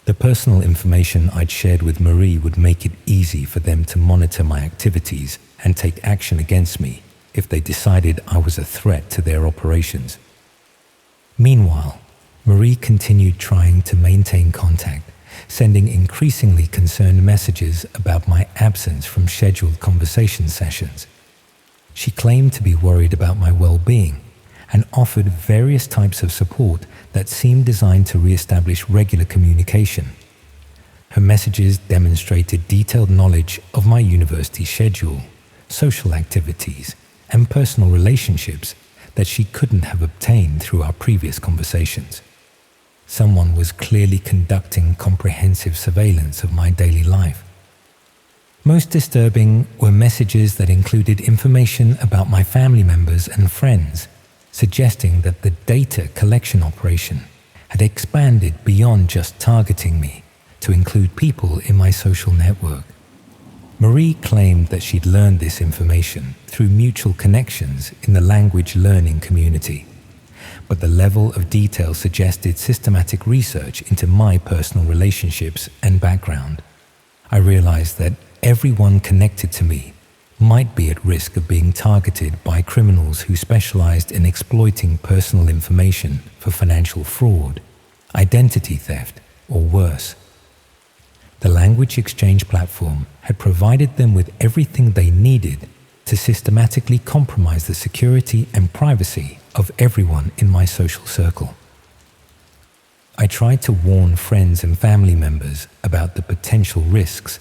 The personal information I'd shared with Marie would make it easy for them to monitor my activities and take action against me if they decided I was a threat to their operations. Meanwhile, Marie continued trying to maintain contact, sending increasingly concerned messages about my absence from scheduled conversation sessions. She claimed to be worried about my well-being and offered various types of support that seemed designed to re-establish regular communication. Her messages demonstrated detailed knowledge of my university schedule, social activities, and personal relationships that she couldn't have obtained through our previous conversations. Someone was clearly conducting comprehensive surveillance of my daily life. Most disturbing were messages that included information about my family members and friends, suggesting that the data collection operation had expanded beyond just targeting me to include people in my social network. Marie claimed that she'd learned this information through mutual connections in the language learning community, but the level of detail suggested systematic research into my personal relationships and background. I realized that everyone connected to me might be at risk of being targeted by criminals who specialized in exploiting personal information for financial fraud, identity theft, or worse. The language exchange platform had provided them with everything they needed to systematically compromise the security and privacy of everyone in my social circle. I tried to warn friends and family members about the potential risks,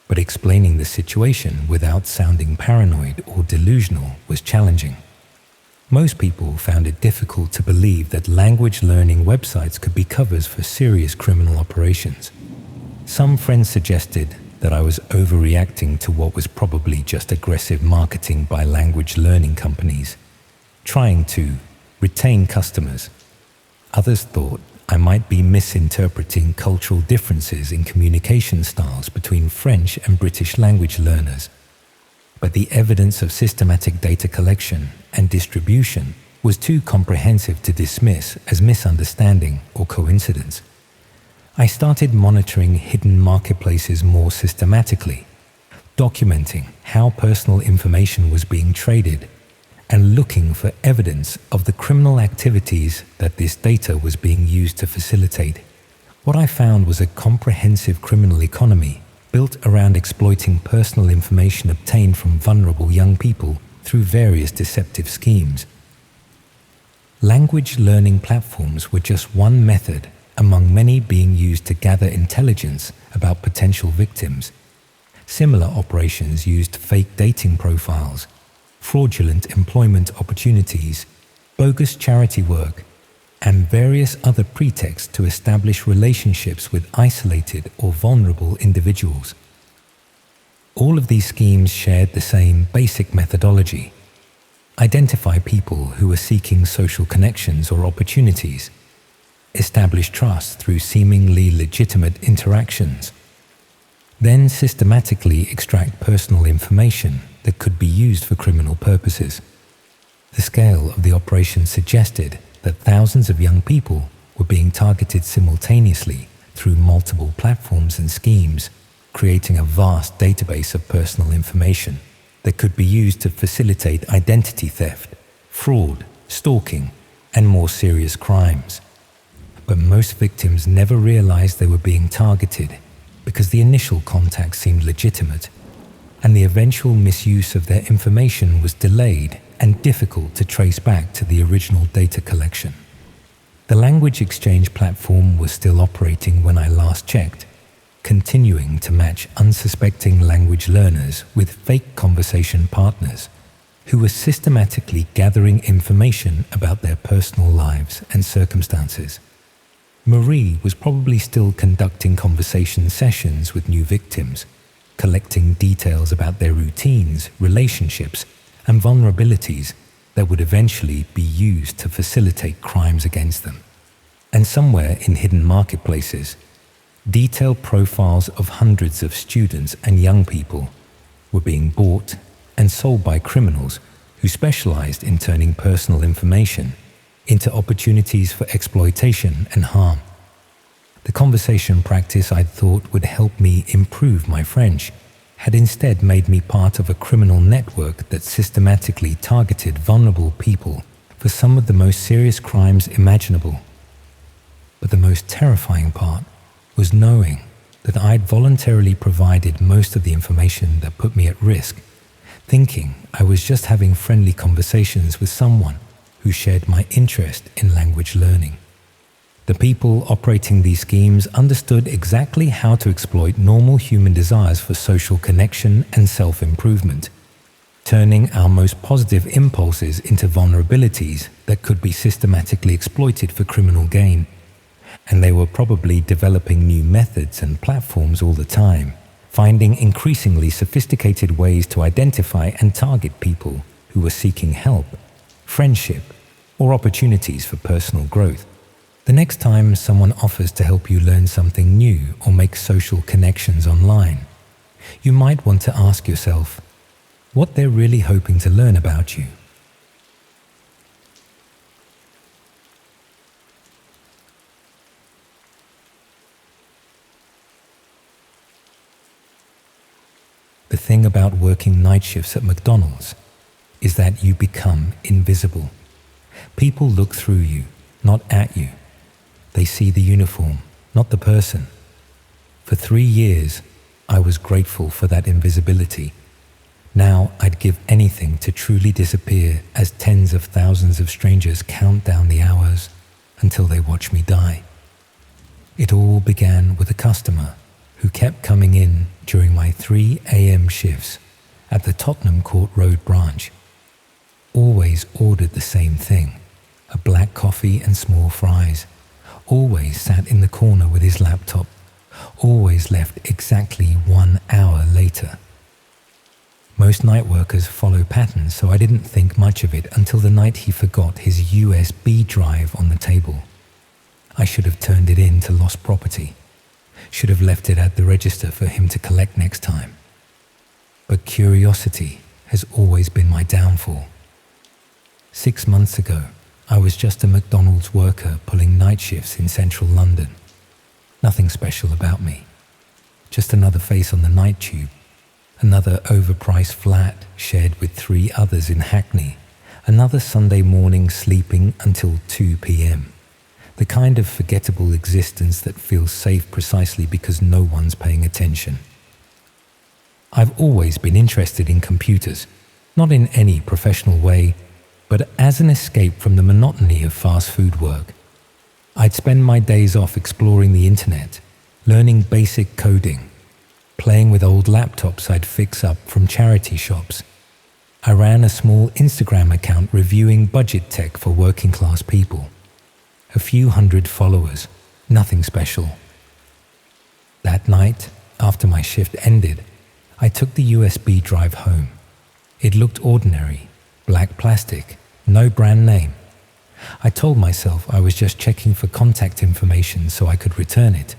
but explaining the situation without sounding paranoid or delusional was challenging. Most people found it difficult to believe that language learning websites could be covers for serious criminal operations. Some friends suggested that I was overreacting to what was probably just aggressive marketing by language learning companies, trying to retain customers. Others thought I might be misinterpreting cultural differences in communication styles between French and British language learners. But the evidence of systematic data collection and distribution was too comprehensive to dismiss as misunderstanding or coincidence. I started monitoring hidden marketplaces more systematically, documenting how personal information was being traded, and looking for evidence of the criminal activities that this data was being used to facilitate. What I found was a comprehensive criminal economy built around exploiting personal information obtained from vulnerable young people through various deceptive schemes. Language learning platforms were just one method among many being used to gather intelligence about potential victims. Similar operations used fake dating profiles, fraudulent employment opportunities, bogus charity work, and various other pretexts to establish relationships with isolated or vulnerable individuals. All of these schemes shared the same basic methodology: identify people who were seeking social connections or opportunities, establish trust through seemingly legitimate interactions, then systematically extract personal information that could be used for criminal purposes. The scale of the operation suggested that thousands of young people were being targeted simultaneously through multiple platforms and schemes, creating a vast database of personal information that could be used to facilitate identity theft, fraud, stalking, and more serious crimes. But most victims never realized they were being targeted because the initial contact seemed legitimate, and the eventual misuse of their information was delayed and difficult to trace back to the original data collection. The language exchange platform was still operating when I last checked, continuing to match unsuspecting language learners with fake conversation partners who were systematically gathering information about their personal lives and circumstances. Marie was probably still conducting conversation sessions with new victims, collecting details about their routines, relationships, and vulnerabilities that would eventually be used to facilitate crimes against them. And somewhere in hidden marketplaces, detailed profiles of hundreds of students and young people were being bought and sold by criminals who specialized in turning personal information into opportunities for exploitation and harm. The conversation practice I thought would help me improve my French had instead made me part of a criminal network that systematically targeted vulnerable people for some of the most serious crimes imaginable. But the most terrifying part was knowing that I'd voluntarily provided most of the information that put me at risk, thinking I was just having friendly conversations with someone who shared my interest in language learning. The people operating these schemes understood exactly how to exploit normal human desires for social connection and self-improvement, turning our most positive impulses into vulnerabilities that could be systematically exploited for criminal gain. And they were probably developing new methods and platforms all the time, finding increasingly sophisticated ways to identify and target people who were seeking help, friendship, or opportunities for personal growth. The next time someone offers to help you learn something new or make social connections online, you might want to ask yourself what they're really hoping to learn about you. The thing about working night shifts at McDonald's is that you become invisible. People look through you, not at you. They see the uniform, not the person. For 3 years, I was grateful for that invisibility. Now I'd give anything to truly disappear as tens of thousands of strangers count down the hours until they watch me die. It all began with a customer who kept coming in during my 3 a.m. shifts at the Tottenham Court Road branch. Always ordered the same thing, a black coffee and small fries. Always sat in the corner with his laptop. Always left exactly 1 hour later. Most night workers follow patterns, so I didn't think much of it until the night he forgot his USB drive on the table. I should have turned it in to lost property. Should have left it at the register for him to collect next time. But curiosity has always been my downfall. 6 months ago, I was just a McDonald's worker pulling night shifts in central London. Nothing special about me. Just another face on the night tube. Another overpriced flat shared with 3 others in Hackney. Another Sunday morning sleeping until 2 p.m. The kind of forgettable existence that feels safe precisely because no one's paying attention. I've always been interested in computers, not in any professional way, but as an escape from the monotony of fast food work. I'd spend my days off exploring the internet, learning basic coding, playing with old laptops I'd fix up from charity shops. I ran a small Instagram account reviewing budget tech for working class people. A few hundred followers, nothing special. That night, after my shift ended, I took the USB drive home. It looked ordinary, black plastic, no brand name. I told myself I was just checking for contact information so I could return it.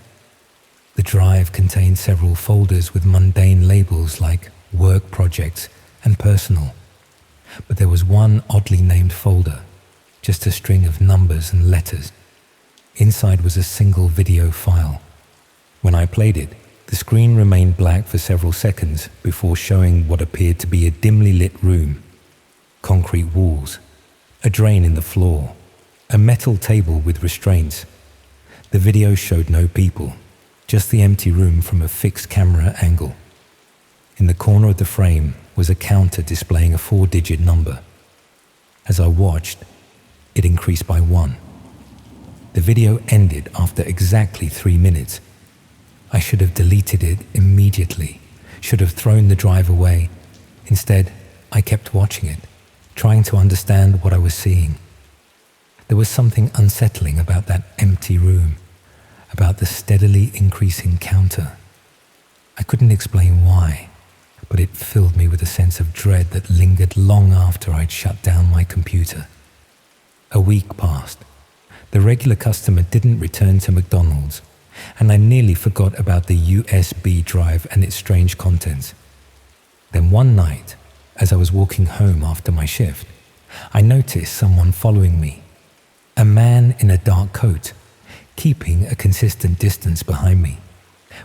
The drive contained several folders with mundane labels like work projects and personal. But there was one oddly named folder, just a string of numbers and letters. Inside was a single video file. When I played it, the screen remained black for several seconds before showing what appeared to be a dimly lit room. Concrete walls, a drain in the floor, a metal table with restraints. The video showed no people, just the empty room from a fixed camera angle. In the corner of the frame was a counter displaying a 4-digit number. As I watched, it increased by 1. The video ended after exactly 3 minutes. I should have deleted it immediately, should have thrown the drive away. Instead, I kept watching it, trying to understand what I was seeing. There was something unsettling about that empty room, about the steadily increasing counter. I couldn't explain why, but it filled me with a sense of dread that lingered long after I'd shut down my computer. A week passed. The regular customer didn't return to McDonald's, and I nearly forgot about the USB drive and its strange contents. Then one night, as I was walking home after my shift, I noticed someone following me. A man in a dark coat, keeping a consistent distance behind me.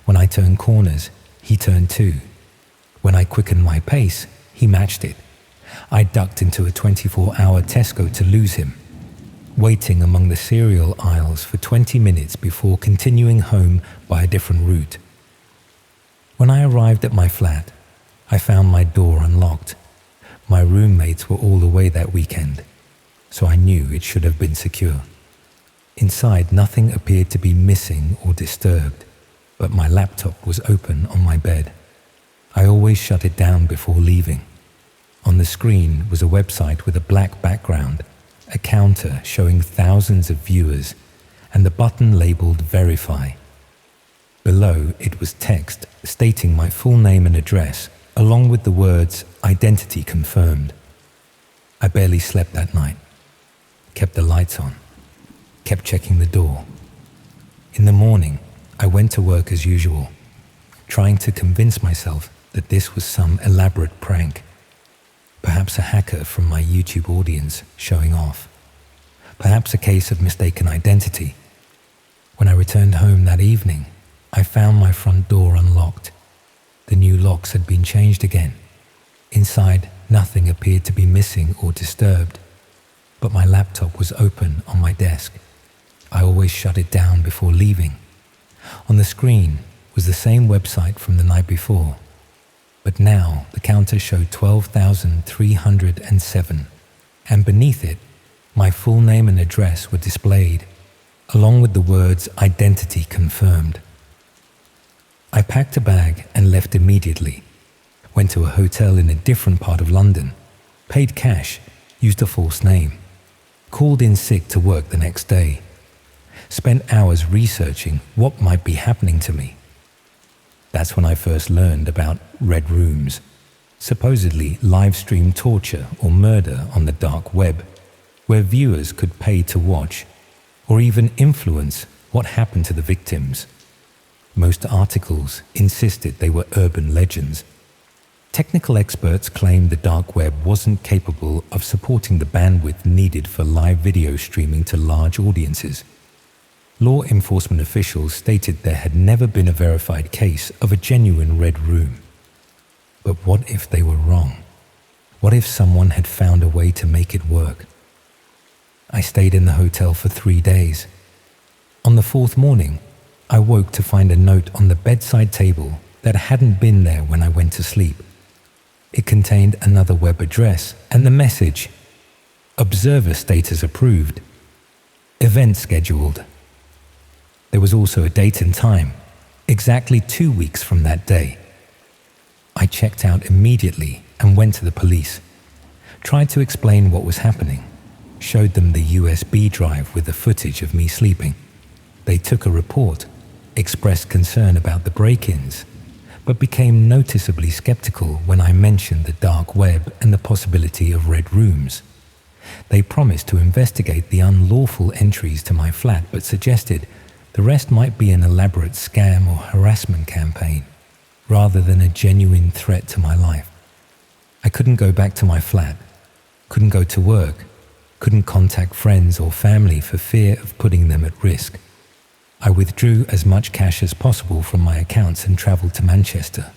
When I turned corners, he turned too. When I quickened my pace, he matched it. I ducked into a 24-hour Tesco to lose him, waiting among the cereal aisles for 20 minutes before continuing home by a different route. When I arrived at my flat, I found my door unlocked. My roommates were all away that weekend, so I knew it should have been secure. Inside, nothing appeared to be missing or disturbed, but my laptop was open on my bed. I always shut it down before leaving. On the screen was a website with a black background, a counter showing thousands of viewers, and the button labeled Verify. Below it was text stating my full name and address, along with the words Identity Confirmed. I barely slept that night, kept the lights on, kept checking the door. In the morning, I went to work as usual, trying to convince myself that this was some elaborate prank. Perhaps a hacker from my YouTube audience showing off. Perhaps a case of mistaken identity. When I returned home that evening, I found my front door unlocked. The new locks had been changed again. Inside, nothing appeared to be missing or disturbed, but my laptop was open on my desk. I always shut it down before leaving. On the screen was the same website from the night before, but now the counter showed 12,307, and beneath it, my full name and address were displayed, along with the words Identity Confirmed. I packed a bag and left immediately, went to a hotel in a different part of London, paid cash, used a false name, called in sick to work the next day, spent hours researching what might be happening to me. That's when I first learned about red rooms, supposedly live-stream torture or murder on the dark web, where viewers could pay to watch or even influence what happened to the victims. Most articles insisted they were urban legends. Technical experts claimed the dark web wasn't capable of supporting the bandwidth needed for live video streaming to large audiences. Law enforcement officials stated there had never been a verified case of a genuine red room. But what if they were wrong? What if someone had found a way to make it work? I stayed in the hotel for 3 days. On the fourth morning, I woke to find a note on the bedside table that hadn't been there when I went to sleep. It contained another web address and the message, "Observer status approved. Event scheduled." There was also a date and time, exactly 2 weeks from that day. I checked out immediately and went to the police, tried to explain what was happening, showed them the USB drive with the footage of me sleeping. They took a report, expressed concern about the break-ins, but became noticeably skeptical when I mentioned the dark web and the possibility of red rooms. They promised to investigate the unlawful entries to my flat, but suggested the rest might be an elaborate scam or harassment campaign, rather than a genuine threat to my life. I couldn't go back to my flat, couldn't go to work, couldn't contact friends or family for fear of putting them at risk. I withdrew as much cash as possible from my accounts and traveled to Manchester,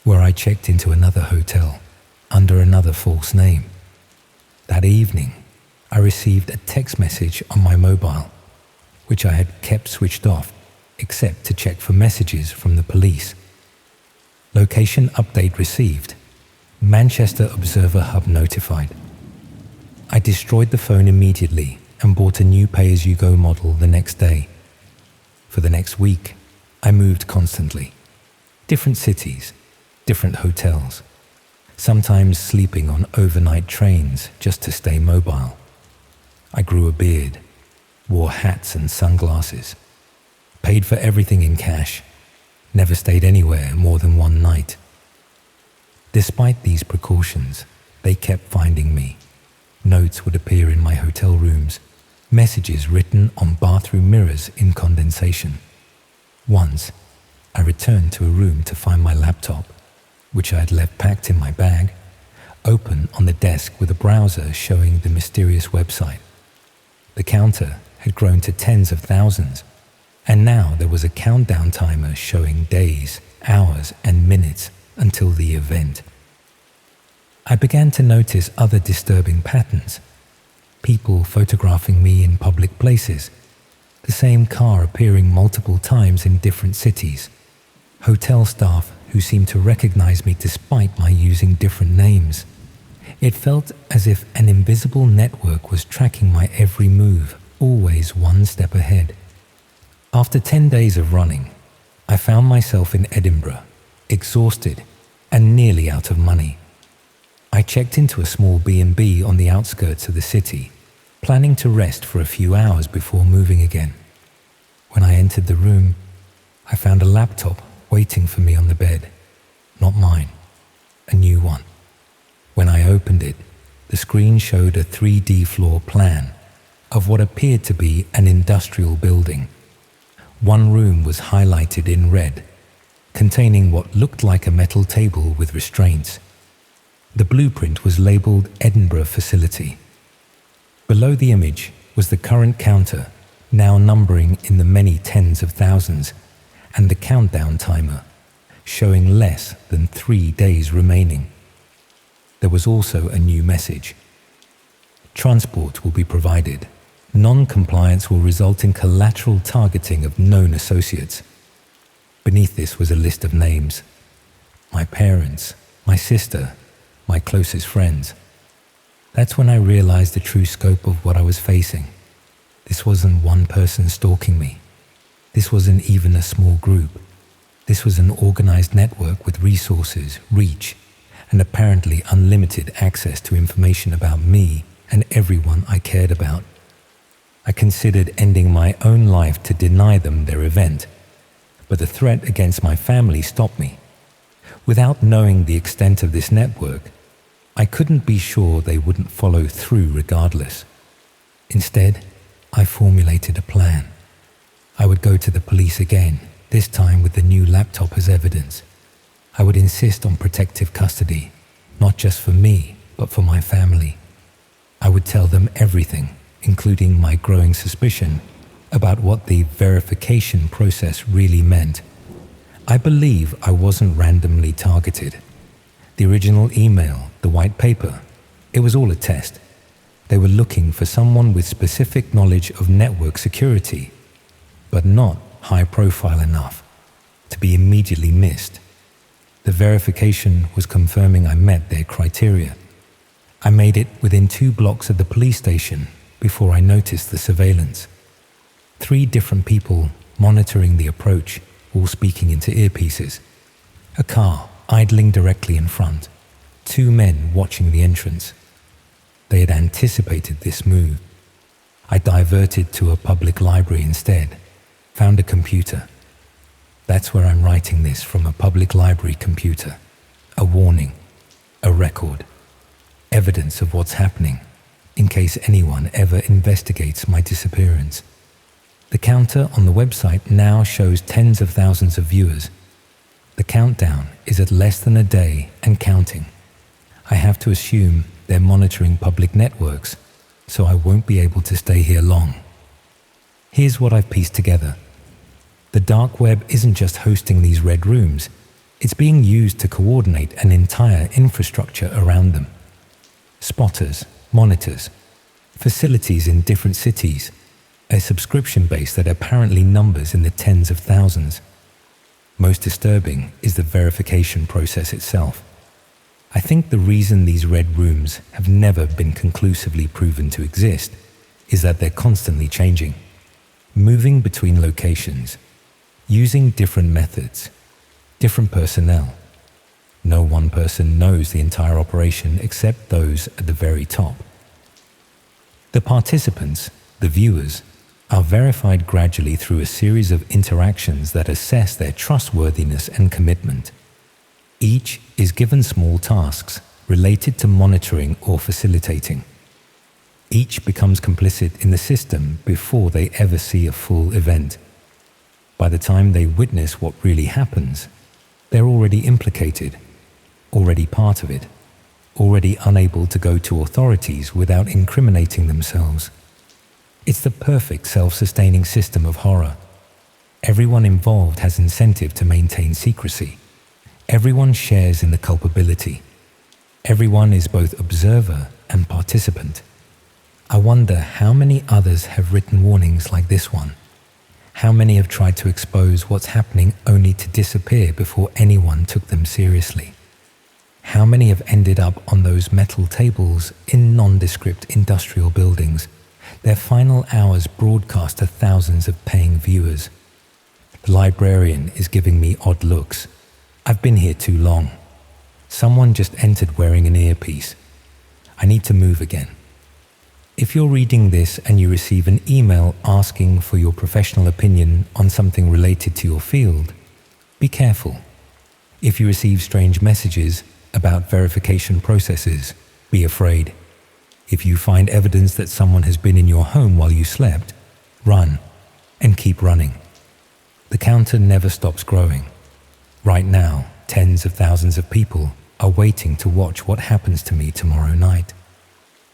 where I checked into another hotel under another false name. That evening, I received a text message on my mobile, which I had kept switched off except to check for messages from the police. Location update received. Manchester Observer Hub notified. I destroyed the phone immediately and bought a new pay-as-you-go model the next day. For the next week, I moved constantly. Different cities, different hotels, sometimes sleeping on overnight trains just to stay mobile. I grew a beard, wore hats and sunglasses, paid for everything in cash, never stayed anywhere more than one night. Despite these precautions, they kept finding me. Notes would appear in my hotel rooms, messages written on bathroom mirrors in condensation. Once, I returned to a room to find my laptop, which I had left packed in my bag, open on the desk with a browser showing the mysterious website. The counter had grown to tens of thousands, and now there was a countdown timer showing days, hours, and minutes until the event. I began to notice other disturbing patterns. People photographing me in public places, the same car appearing multiple times in different cities, hotel staff who seemed to recognize me despite my using different names. It felt as if an invisible network was tracking my every move, always one step ahead. After 10 days of running, I found myself in Edinburgh, exhausted and nearly out of money. I checked into a small B&B on the outskirts of the city, planning to rest for a few hours before moving again. When I entered the room, I found a laptop waiting for me on the bed. Not mine, a new one. When I opened it, the screen showed a 3D floor plan of what appeared to be an industrial building. One room was highlighted in red, containing what looked like a metal table with restraints. The blueprint was labeled Edinburgh Facility. Below the image was the current counter, now numbering in the many tens of thousands, and the countdown timer, showing less than 3 days remaining. There was also a new message. Transport will be provided. Non-compliance will result in collateral targeting of known associates. Beneath this was a list of names. My parents, my sister, my closest friends. That's when I realized the true scope of what I was facing. This wasn't one person stalking me. This wasn't even a small group. This was an organized network with resources, reach, and apparently unlimited access to information about me and everyone I cared about. I considered ending my own life to deny them their event, but the threat against my family stopped me. Without knowing the extent of this network, I couldn't be sure they wouldn't follow through regardless. Instead, I formulated a plan. I would go to the police again, this time with the new laptop as evidence. I would insist on protective custody, not just for me, but for my family. I would tell them everything, including my growing suspicion about what the verification process really meant. I believe I wasn't randomly targeted. The original email, the white paper, it was all a test. They were looking for someone with specific knowledge of network security, but not high profile enough to be immediately missed. The verification was confirming I met their criteria. I made it within 2 blocks of the police station before I noticed the surveillance. 3 different people monitoring the approach, all speaking into earpieces. A car idling directly in front. 2 men watching the entrance. They had anticipated this move. I diverted to a public library instead, found a computer. That's where I'm writing this, from a public library computer. A warning, a record, evidence of what's happening, in case anyone ever investigates my disappearance. The counter on the website now shows tens of thousands of viewers. The countdown is at less than a day and counting. I have to assume they're monitoring public networks, so I won't be able to stay here long. Here's what I've pieced together. The dark web isn't just hosting these red rooms, it's being used to coordinate an entire infrastructure around them. Spotters, monitors, facilities in different cities, a subscription base that apparently numbers in the tens of thousands. Most disturbing is the verification process itself. I think the reason these red rooms have never been conclusively proven to exist is that they're constantly changing, moving between locations, using different methods, different personnel. No one person knows the entire operation except those at the very top. The participants, the viewers, are verified gradually through a series of interactions that assess their trustworthiness and commitment. Each is given small tasks related to monitoring or facilitating. Each becomes complicit in the system before they ever see a full event. By the time they witness what really happens, they're already implicated, already part of it, already unable to go to authorities without incriminating themselves. It's the perfect self-sustaining system of horror. Everyone involved has incentive to maintain secrecy. Everyone shares in the culpability. Everyone is both observer and participant. I wonder how many others have written warnings like this one. How many have tried to expose what's happening only to disappear before anyone took them seriously? How many have ended up on those metal tables in nondescript industrial buildings, Their final hours broadcast to thousands of paying viewers. The librarian is giving me odd looks. I've been here too long. Someone just entered wearing an earpiece. I need to move again. If you're reading this and you receive an email asking for your professional opinion on something related to your field, be careful. If you receive strange messages about verification processes, be afraid. If you find evidence that someone has been in your home while you slept, run and keep running. The counter never stops growing. Right now, tens of thousands of people are waiting to watch what happens to me tomorrow night.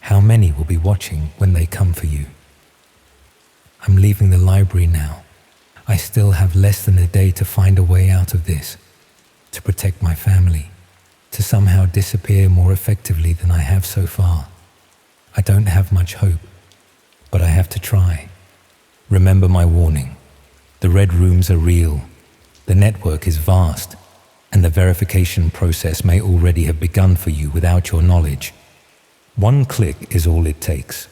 How many will be watching when they come for you? I'm leaving the library now. I still have less than a day to find a way out of this, to protect my family, to somehow disappear more effectively than I have so far. I don't have much hope, but I have to try. Remember my warning. The red rooms are real. The network is vast, and the verification process may already have begun for you without your knowledge. One click is all it takes.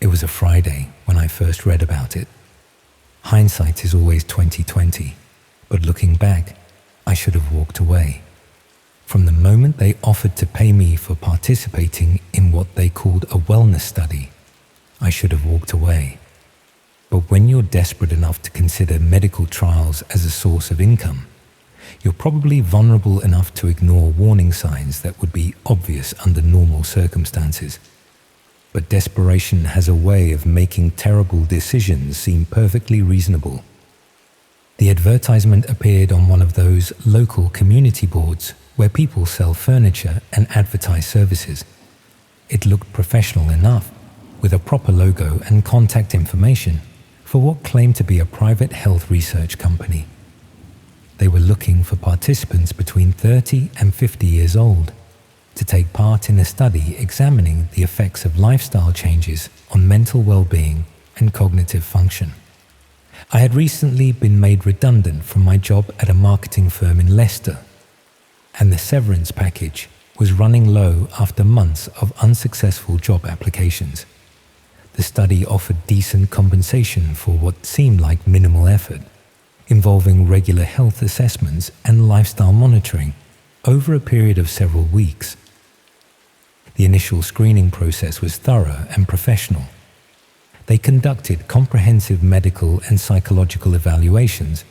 It was a Friday when I first read about it. Hindsight is always 20/20, but looking back, I should have walked away. From the moment they offered to pay me for participating in what they called a wellness study, I should have walked away. But when you're desperate enough to consider medical trials as a source of income, you're probably vulnerable enough to ignore warning signs that would be obvious under normal circumstances. But desperation has a way of making terrible decisions seem perfectly reasonable. The advertisement appeared on one of those local community boards where people sell furniture and advertise services. It looked professional enough, with a proper logo and contact information for what claimed to be a private health research company. They were looking for participants between 30 and 50 years old to take part in a study examining the effects of lifestyle changes on mental well-being and cognitive function. I had recently been made redundant from my job at a marketing firm in Leicester, and the severance package was running low after months of unsuccessful job applications. The study offered decent compensation for what seemed like minimal effort, involving regular health assessments and lifestyle monitoring over a period of several weeks. The initial screening process was thorough and professional. They conducted comprehensive medical and psychological evaluations,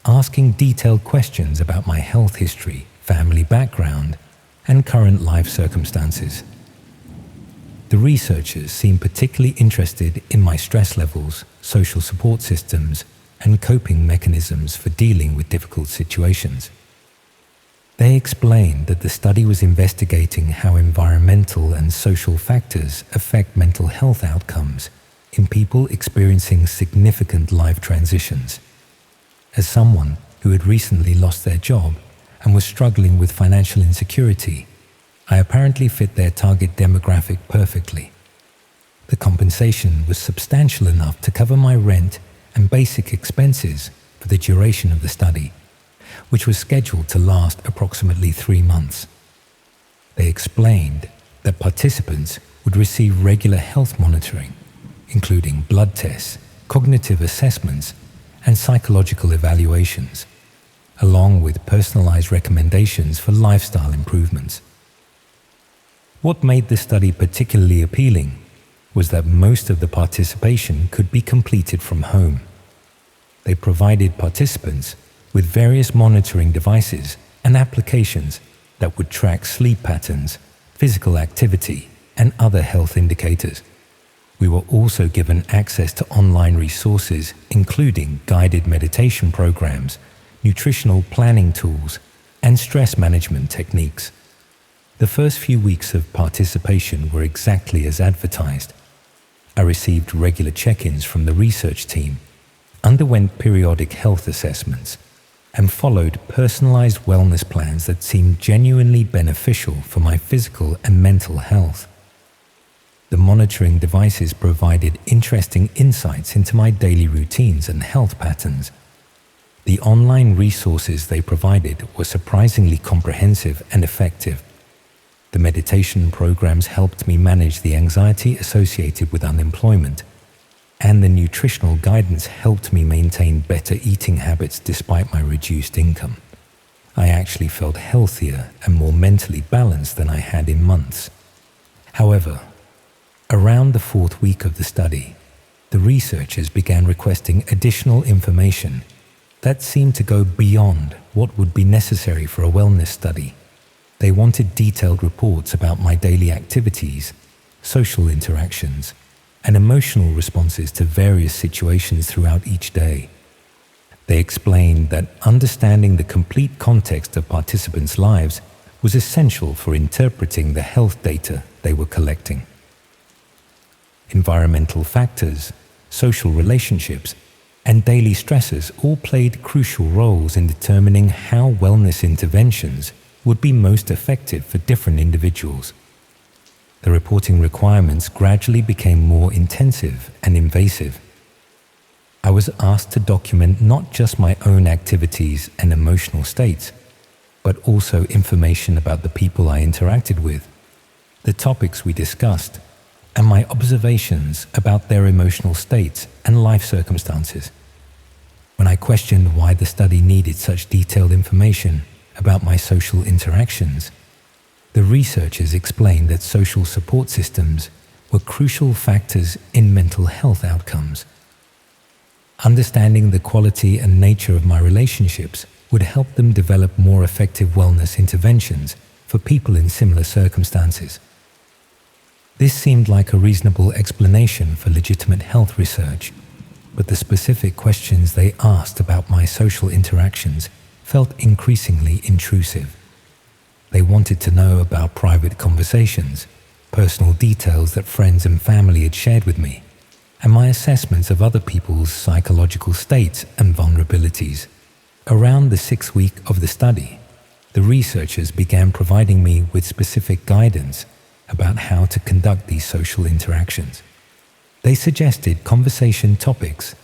asking detailed questions about my health history, family background, and current life circumstances. The researchers seemed particularly interested in my stress levels, social support systems, and coping mechanisms for dealing with difficult situations. They explained that the study was investigating how environmental and social factors affect mental health outcomes in people experiencing significant life transitions. As someone who had recently lost their job and was struggling with financial insecurity, I apparently fit their target demographic perfectly. The compensation was substantial enough to cover my rent and basic expenses for the duration of the study, which was scheduled to last approximately 3 months. They explained that participants would receive regular health monitoring, including blood tests, cognitive assessments, and psychological evaluations, along with personalized recommendations for lifestyle improvements. What made the study particularly appealing was that most of the participation could be completed from home. They provided participants with various monitoring devices and applications that would track sleep patterns, physical activity, and other health indicators. We were also given access to online resources, including guided meditation programs, nutritional planning tools, and stress management techniques. The first few weeks of participation were exactly as advertised. I received regular check-ins from the research team, underwent periodic health assessments, and followed personalized wellness plans that seemed genuinely beneficial for my physical and mental health. The monitoring devices provided interesting insights into my daily routines and health patterns. The online resources they provided were surprisingly comprehensive and effective. The meditation programs helped me manage the anxiety associated with unemployment, and the nutritional guidance helped me maintain better eating habits despite my reduced income. I actually felt healthier and more mentally balanced than I had in months. However, around the 4th week of the study, the researchers began requesting additional information that seemed to go beyond what would be necessary for a wellness study. They wanted detailed reports about my daily activities, social interactions, and emotional responses to various situations throughout each day. They explained that understanding the complete context of participants' lives was essential for interpreting the health data they were collecting. Environmental factors, social relationships, and daily stresses all played crucial roles in determining how wellness interventions would be most effective for different individuals. The reporting requirements gradually became more intensive and invasive. I was asked to document not just my own activities and emotional states, but also information about the people I interacted with, the topics we discussed, and my observations about their emotional states and life circumstances. When I questioned why the study needed such detailed information about my social interactions, the researchers explained that social support systems were crucial factors in mental health outcomes. Understanding the quality and nature of my relationships would help them develop more effective wellness interventions for people in similar circumstances. This seemed like a reasonable explanation for legitimate health research, but the specific questions they asked about my social interactions felt increasingly intrusive. They wanted to know about private conversations, personal details that friends and family had shared with me, and my assessments of other people's psychological states and vulnerabilities. Around the 6th week of the study, the researchers began providing me with specific guidance about how to conduct these social interactions. They suggested conversation topics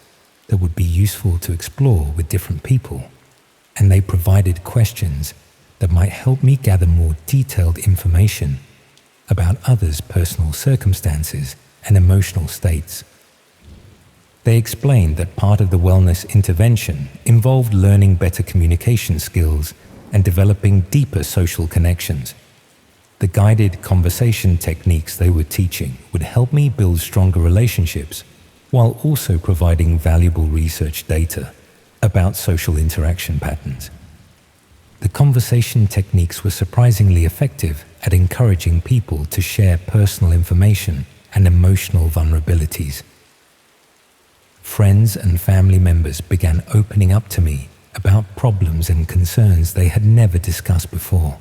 that would be useful to explore with different people, and they provided questions that might help me gather more detailed information about others' personal circumstances and emotional states. They explained that part of the wellness intervention involved learning better communication skills and developing deeper social connections. The guided conversation techniques they were teaching would help me build stronger relationships while also providing valuable research data about social interaction patterns. The conversation techniques were surprisingly effective at encouraging people to share personal information and emotional vulnerabilities. Friends and family members began opening up to me about problems and concerns they had never discussed before,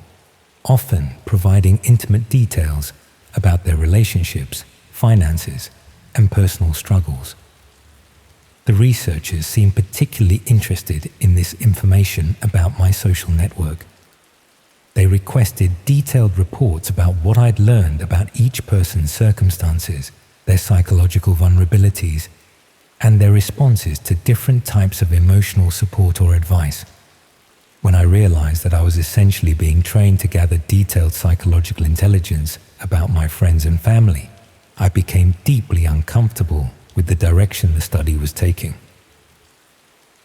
often providing intimate details about their relationships, finances, and personal struggles. The researchers seemed particularly interested in this information about my social network. They requested detailed reports about what I'd learned about each person's circumstances, their psychological vulnerabilities, and their responses to different types of emotional support or advice. When I realized that I was essentially being trained to gather detailed psychological intelligence about my friends and family, I became deeply uncomfortable with the direction the study was taking.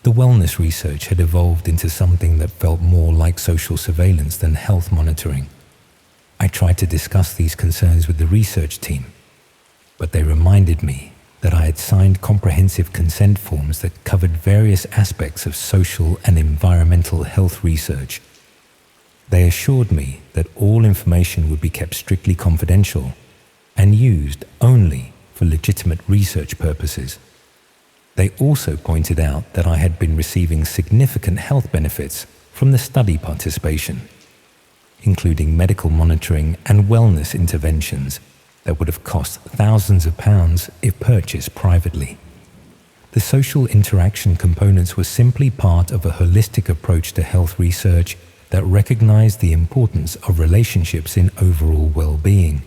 The wellness research had evolved into something that felt more like social surveillance than health monitoring. I tried to discuss these concerns with the research team, but they reminded me that I had signed comprehensive consent forms that covered various aspects of social and environmental health research. They assured me that all information would be kept strictly confidential and used only for legitimate research purposes. They also pointed out that I had been receiving significant health benefits from the study participation, including medical monitoring and wellness interventions that would have cost thousands of pounds if purchased privately. The social interaction components were simply part of a holistic approach to health research that recognized the importance of relationships in overall well-being.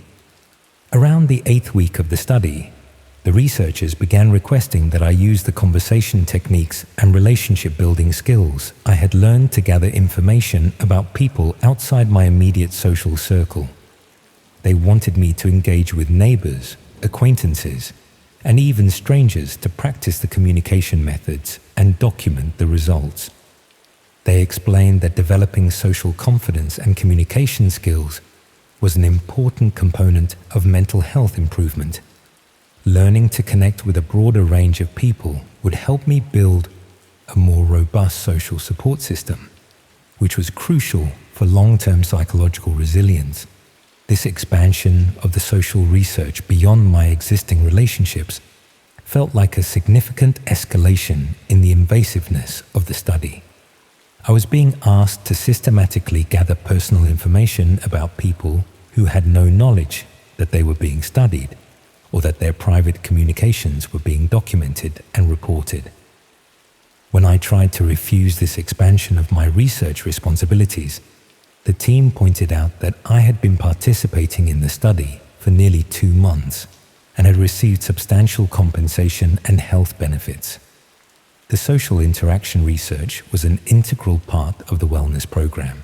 Around the 8th week of the study, The researchers began requesting that I use the conversation techniques and relationship building skills I had learned to gather information about people outside my immediate social circle. They wanted me to engage with neighbors, acquaintances, and even strangers to practice the communication methods and document the results. They explained that developing social confidence and communication skills was an important component of mental health improvement. Learning to connect with a broader range of people would help me build a more robust social support system, which was crucial for long-term psychological resilience. This expansion of the social research beyond my existing relationships felt like a significant escalation in the invasiveness of the study. I was being asked to systematically gather personal information about people who had no knowledge that they were being studied, or that their private communications were being documented and reported. When I tried to refuse this expansion of my research responsibilities, the team pointed out that I had been participating in the study for nearly 2 months and had received substantial compensation and health benefits. The social interaction research was an integral part of the wellness program,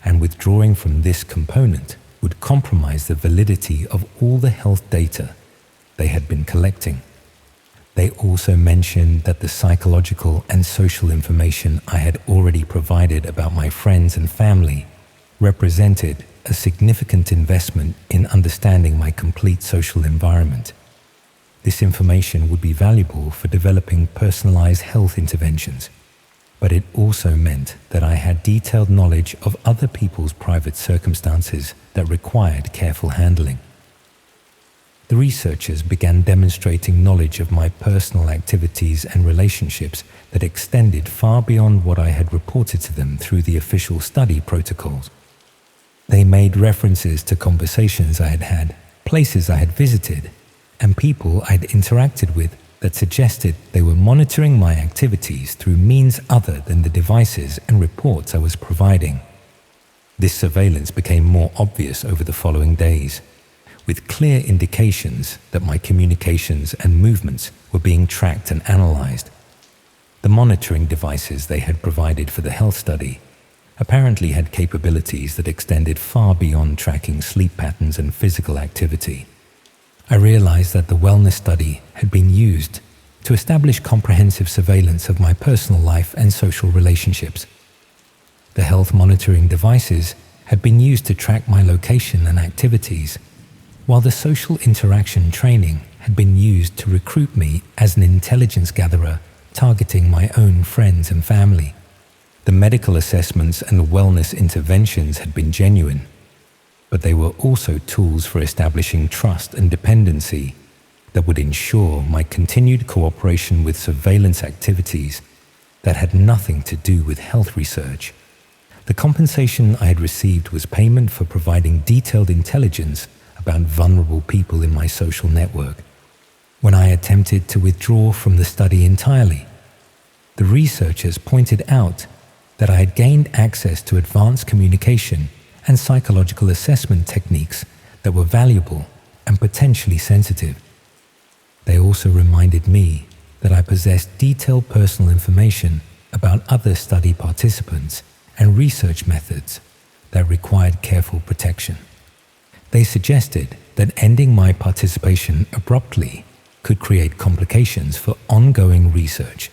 and withdrawing from this component would compromise the validity of all the health data they had been collecting. They also mentioned that the psychological and social information I had already provided about my friends and family represented a significant investment in understanding my complete social environment. This information would be valuable for developing personalized health interventions, but it also meant that I had detailed knowledge of other people's private circumstances that required careful handling. The researchers began demonstrating knowledge of my personal activities and relationships that extended far beyond what I had reported to them through the official study protocols. They made references to conversations I had had, places I had visited, and people I had interacted with that suggested they were monitoring my activities through means other than the devices and reports I was providing. This surveillance became more obvious over the following days, with clear indications that my communications and movements were being tracked and analyzed. The monitoring devices they had provided for the health study apparently had capabilities that extended far beyond tracking sleep patterns and physical activity. I realized that the wellness study had been used to establish comprehensive surveillance of my personal life and social relationships. The health monitoring devices had been used to track my location and activities, while the social interaction training had been used to recruit me as an intelligence gatherer targeting my own friends and family. The medical assessments and wellness interventions had been genuine, but they were also tools for establishing trust and dependency that would ensure my continued cooperation with surveillance activities that had nothing to do with health research. The compensation I had received was payment for providing detailed intelligence about vulnerable people in my social network. When I attempted to withdraw from the study entirely, the researchers pointed out that I had gained access to advanced communication and psychological assessment techniques that were valuable and potentially sensitive. They also reminded me that I possessed detailed personal information about other study participants and research methods that required careful protection. They suggested that ending my participation abruptly could create complications for ongoing research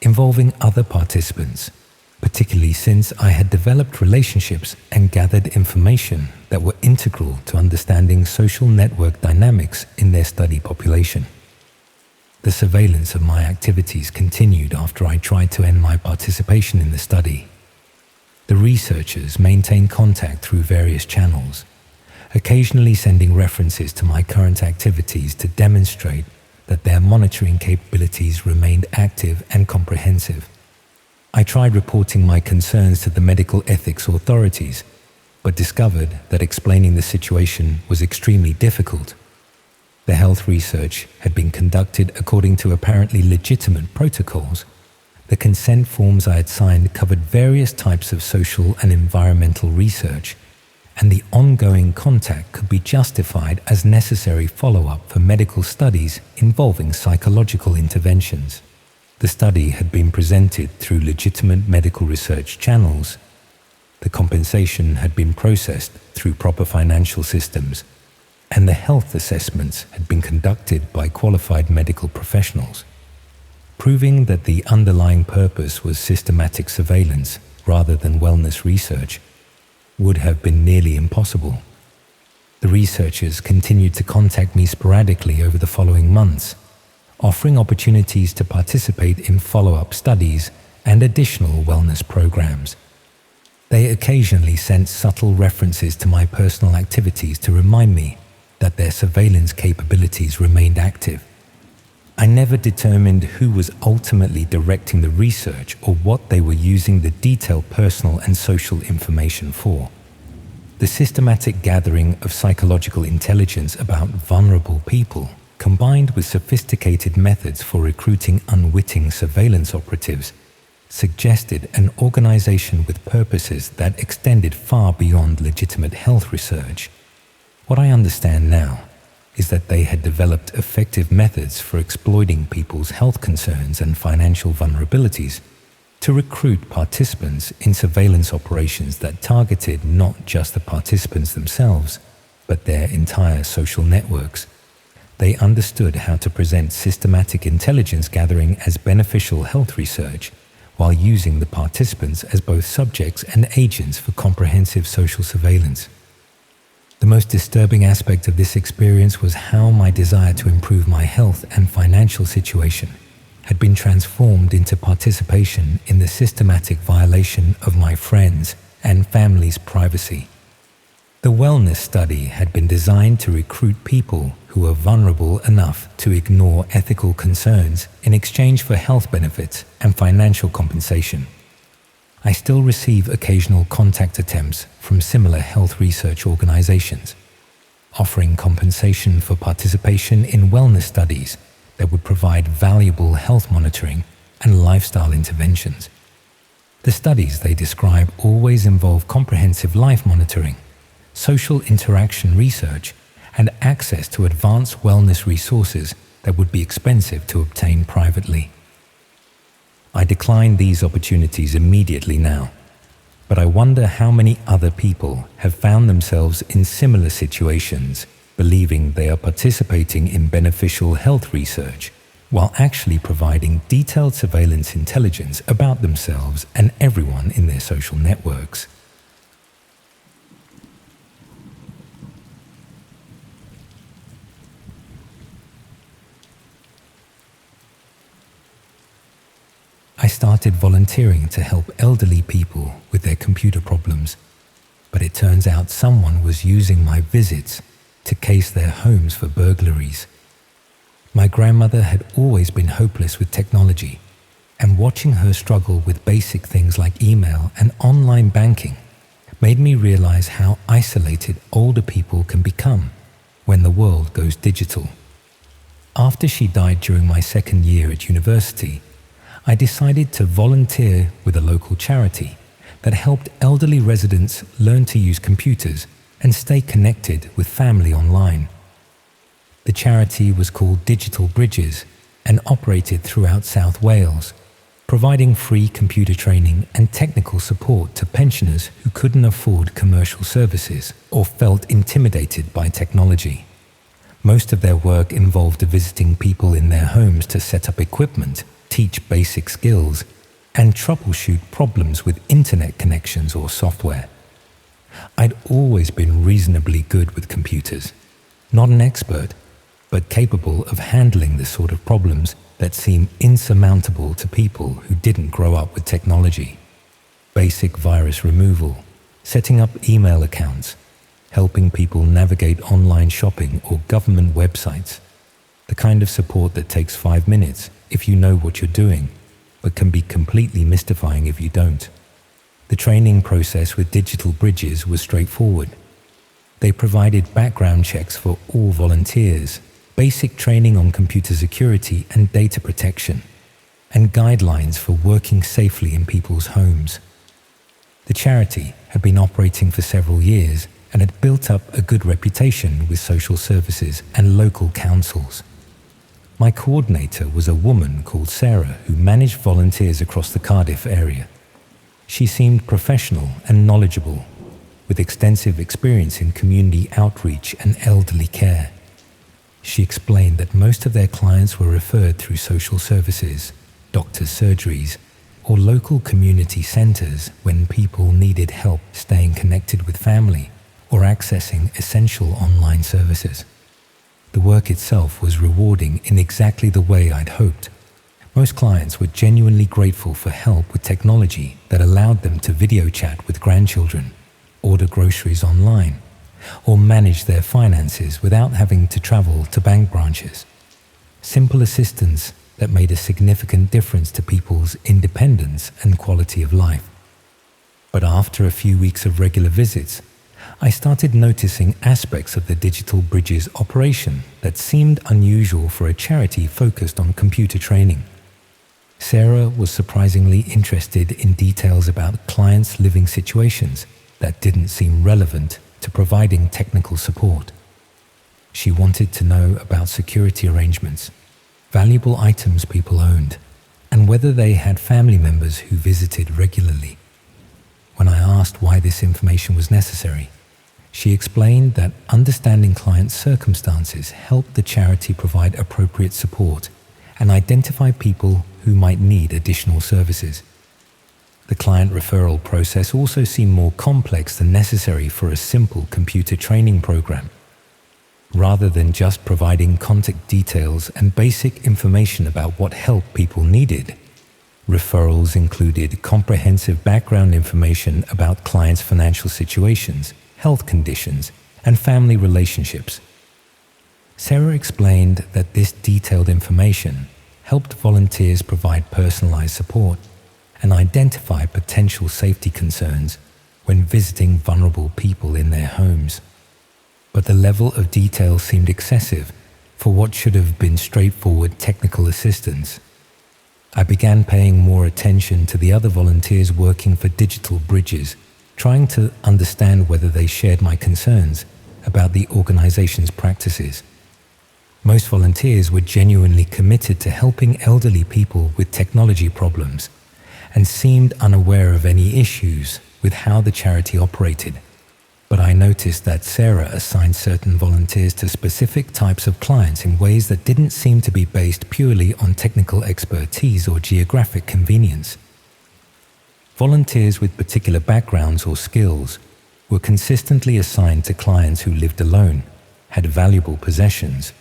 involving other participants, particularly since I had developed relationships and gathered information that were integral to understanding social network dynamics in their study population. The surveillance of my activities continued after I tried to end my participation in the study. The researchers maintained contact through various channels, occasionally sending references to my current activities to demonstrate that their monitoring capabilities remained active and comprehensive. I tried reporting my concerns to the medical ethics authorities, but discovered that explaining the situation was extremely difficult. The health research had been conducted according to apparently legitimate protocols. The consent forms I had signed covered various types of social and environmental research, and the ongoing contact could be justified as necessary follow-up for medical studies involving psychological interventions. The study had been presented through legitimate medical research channels. The compensation had been processed through proper financial systems, and the health assessments had been conducted by qualified medical professionals. Proving that the underlying purpose was systematic surveillance rather than wellness research would have been nearly impossible. The researchers continued to contact me sporadically over the following months, offering opportunities to participate in follow-up studies and additional wellness programs. They occasionally sent subtle references to my personal activities to remind me that their surveillance capabilities remained active. I never determined who was ultimately directing the research or what they were using the detailed personal and social information for. The systematic gathering of psychological intelligence about vulnerable people, combined with sophisticated methods for recruiting unwitting surveillance operatives, suggested an organization with purposes that extended far beyond legitimate health research. What I understand now is that they had developed effective methods for exploiting people's health concerns and financial vulnerabilities to recruit participants in surveillance operations that targeted not just the participants themselves, but their entire social networks. They understood how to present systematic intelligence gathering as beneficial health research while using the participants as both subjects and agents for comprehensive social surveillance. The most disturbing aspect of this experience was how my desire to improve my health and financial situation had been transformed into participation in the systematic violation of my friends' and family's privacy. The wellness study had been designed to recruit people who were vulnerable enough to ignore ethical concerns in exchange for health benefits and financial compensation. I still receive occasional contact attempts from similar health research organizations, offering compensation for participation in wellness studies that would provide valuable health monitoring and lifestyle interventions. The studies they describe always involve comprehensive life monitoring, social interaction research, and access to advanced wellness resources that would be expensive to obtain privately. I decline these opportunities immediately now, but I wonder how many other people have found themselves in similar situations, believing they are participating in beneficial health research, while actually providing detailed surveillance intelligence about themselves and everyone in their social networks. I started volunteering to help elderly people with their computer problems, but it turns out someone was using my visits to case their homes for burglaries. My grandmother had always been hopeless with technology, and watching her struggle with basic things like email and online banking made me realize how isolated older people can become when the world goes digital. After she died during my second year at university, I decided to volunteer with a local charity that helped elderly residents learn to use computers and stay connected with family online. The charity was called Digital Bridges and operated throughout South Wales, providing free computer training and technical support to pensioners who couldn't afford commercial services or felt intimidated by technology. Most of their work involved visiting people in their homes to set up equipment, teach basic skills, and troubleshoot problems with internet connections or software. I'd always been reasonably good with computers, not an expert, but capable of handling the sort of problems that seem insurmountable to people who didn't grow up with technology. Basic virus removal, setting up email accounts, helping people navigate online shopping or government websites. The kind of support that takes 5 minutes if you know what you're doing, but can be completely mystifying if you don't. The training process with Digital Bridges was straightforward. They provided background checks for all volunteers, basic training on computer security and data protection, and guidelines for working safely in people's homes. The charity had been operating for several years and had built up a good reputation with social services and local councils. My coordinator was a woman called Sarah who managed volunteers across the Cardiff area. She seemed professional and knowledgeable, with extensive experience in community outreach and elderly care. She explained that most of their clients were referred through social services, doctors' surgeries, or local community centres when people needed help staying connected with family or accessing essential online services. The work itself was rewarding in exactly the way I'd hoped. Most clients were genuinely grateful for help with technology that allowed them to video chat with grandchildren, order groceries online, or manage their finances without having to travel to bank branches. Simple assistance that made a significant difference to people's independence and quality of life. But after a few weeks of regular visits, I started noticing aspects of the Digital Bridges operation that seemed unusual for a charity focused on computer training. Sarah was surprisingly interested in details about clients' living situations that didn't seem relevant to providing technical support. She wanted to know about security arrangements, valuable items people owned, and whether they had family members who visited regularly. When I asked why this information was necessary, she explained that understanding clients' circumstances helped the charity provide appropriate support and identify people who might need additional services. The client referral process also seemed more complex than necessary for a simple computer training program. Rather than just providing contact details and basic information about what help people needed, referrals included comprehensive background information about clients' financial situations, health conditions, and family relationships. Sarah explained that this detailed information helped volunteers provide personalized support and identify potential safety concerns when visiting vulnerable people in their homes. But the level of detail seemed excessive for what should have been straightforward technical assistance. I began paying more attention to the other volunteers working for Digital Bridges, trying to understand whether they shared my concerns about the organization's practices. Most volunteers were genuinely committed to helping elderly people with technology problems and seemed unaware of any issues with how the charity operated. But I noticed that Sarah assigned certain volunteers to specific types of clients in ways that didn't seem to be based purely on technical expertise or geographic convenience. Volunteers with particular backgrounds or skills were consistently assigned to clients who lived alone, had valuable possessions,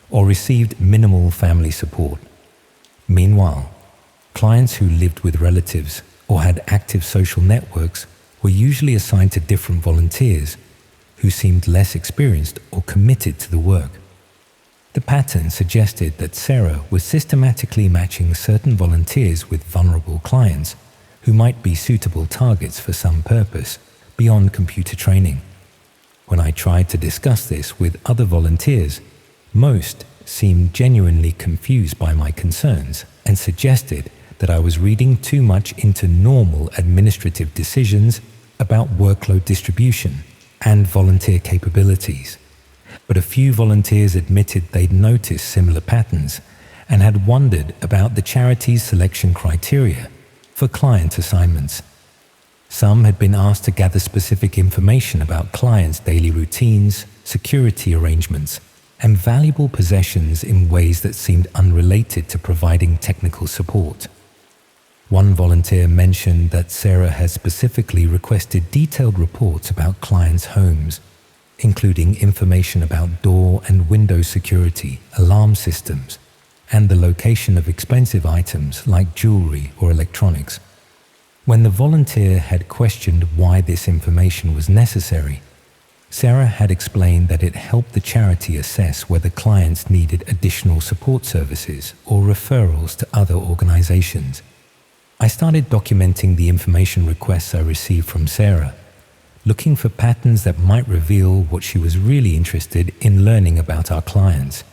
or received minimal family support. Meanwhile, clients who lived with relatives or had active social networks were usually assigned to different volunteers who seemed less experienced or committed to the work. The pattern suggested that Sarah was systematically matching certain volunteers with vulnerable clients who might be suitable targets for some purpose beyond computer training. When I tried to discuss this with other volunteers, most seemed genuinely confused by my concerns and suggested that I was reading too much into normal administrative decisions about workload distribution and volunteer capabilities. But a few volunteers admitted they'd noticed similar patterns and had wondered about the charity's selection criteria for client assignments. Some had been asked to gather specific information about clients' daily routines, security arrangements, and valuable possessions in ways that seemed unrelated to providing technical support. One volunteer mentioned that Sarah had specifically requested detailed reports about clients' homes, including information about door and window security, alarm systems, and the location of expensive items like jewelry or electronics. When the volunteer had questioned why this information was necessary, Sarah had explained that it helped the charity assess whether clients needed additional support services or referrals to other organizations. I started documenting the information requests I received from Sarah, looking for patterns that might reveal what she was really interested in learning about our clients.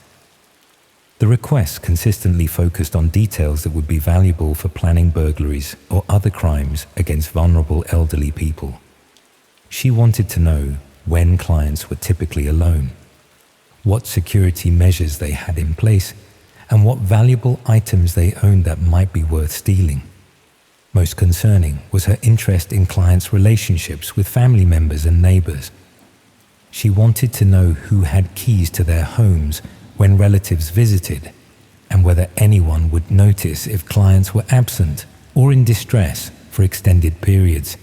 The requests consistently focused on details that would be valuable for planning burglaries or other crimes against vulnerable elderly people. She wanted to know when clients were typically alone, what security measures they had in place, and what valuable items they owned that might be worth stealing. Most concerning was her interest in clients' relationships with family members and neighbors. She wanted to know who had keys to their homes when relatives visited, and whether anyone would notice if clients were absent or in distress for extended periods.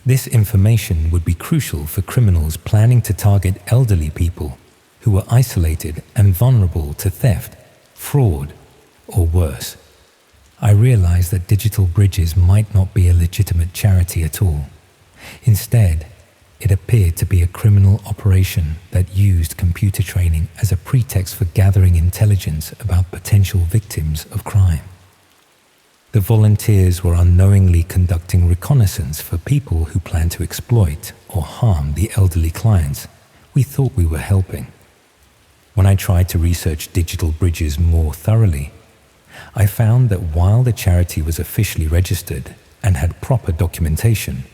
This information would be crucial for criminals planning to target elderly people who were isolated and vulnerable to theft, fraud, or worse. I realized that Digital Bridges might not be a legitimate charity at all. Instead, it appeared to be a criminal operation that used computer training as a pretext for gathering intelligence about potential victims of crime. The volunteers were unknowingly conducting reconnaissance for people who planned to exploit or harm the elderly clients we thought we were helping. When I tried to research Digital Bridges more thoroughly, I found that while the charity was officially registered and had proper documentation,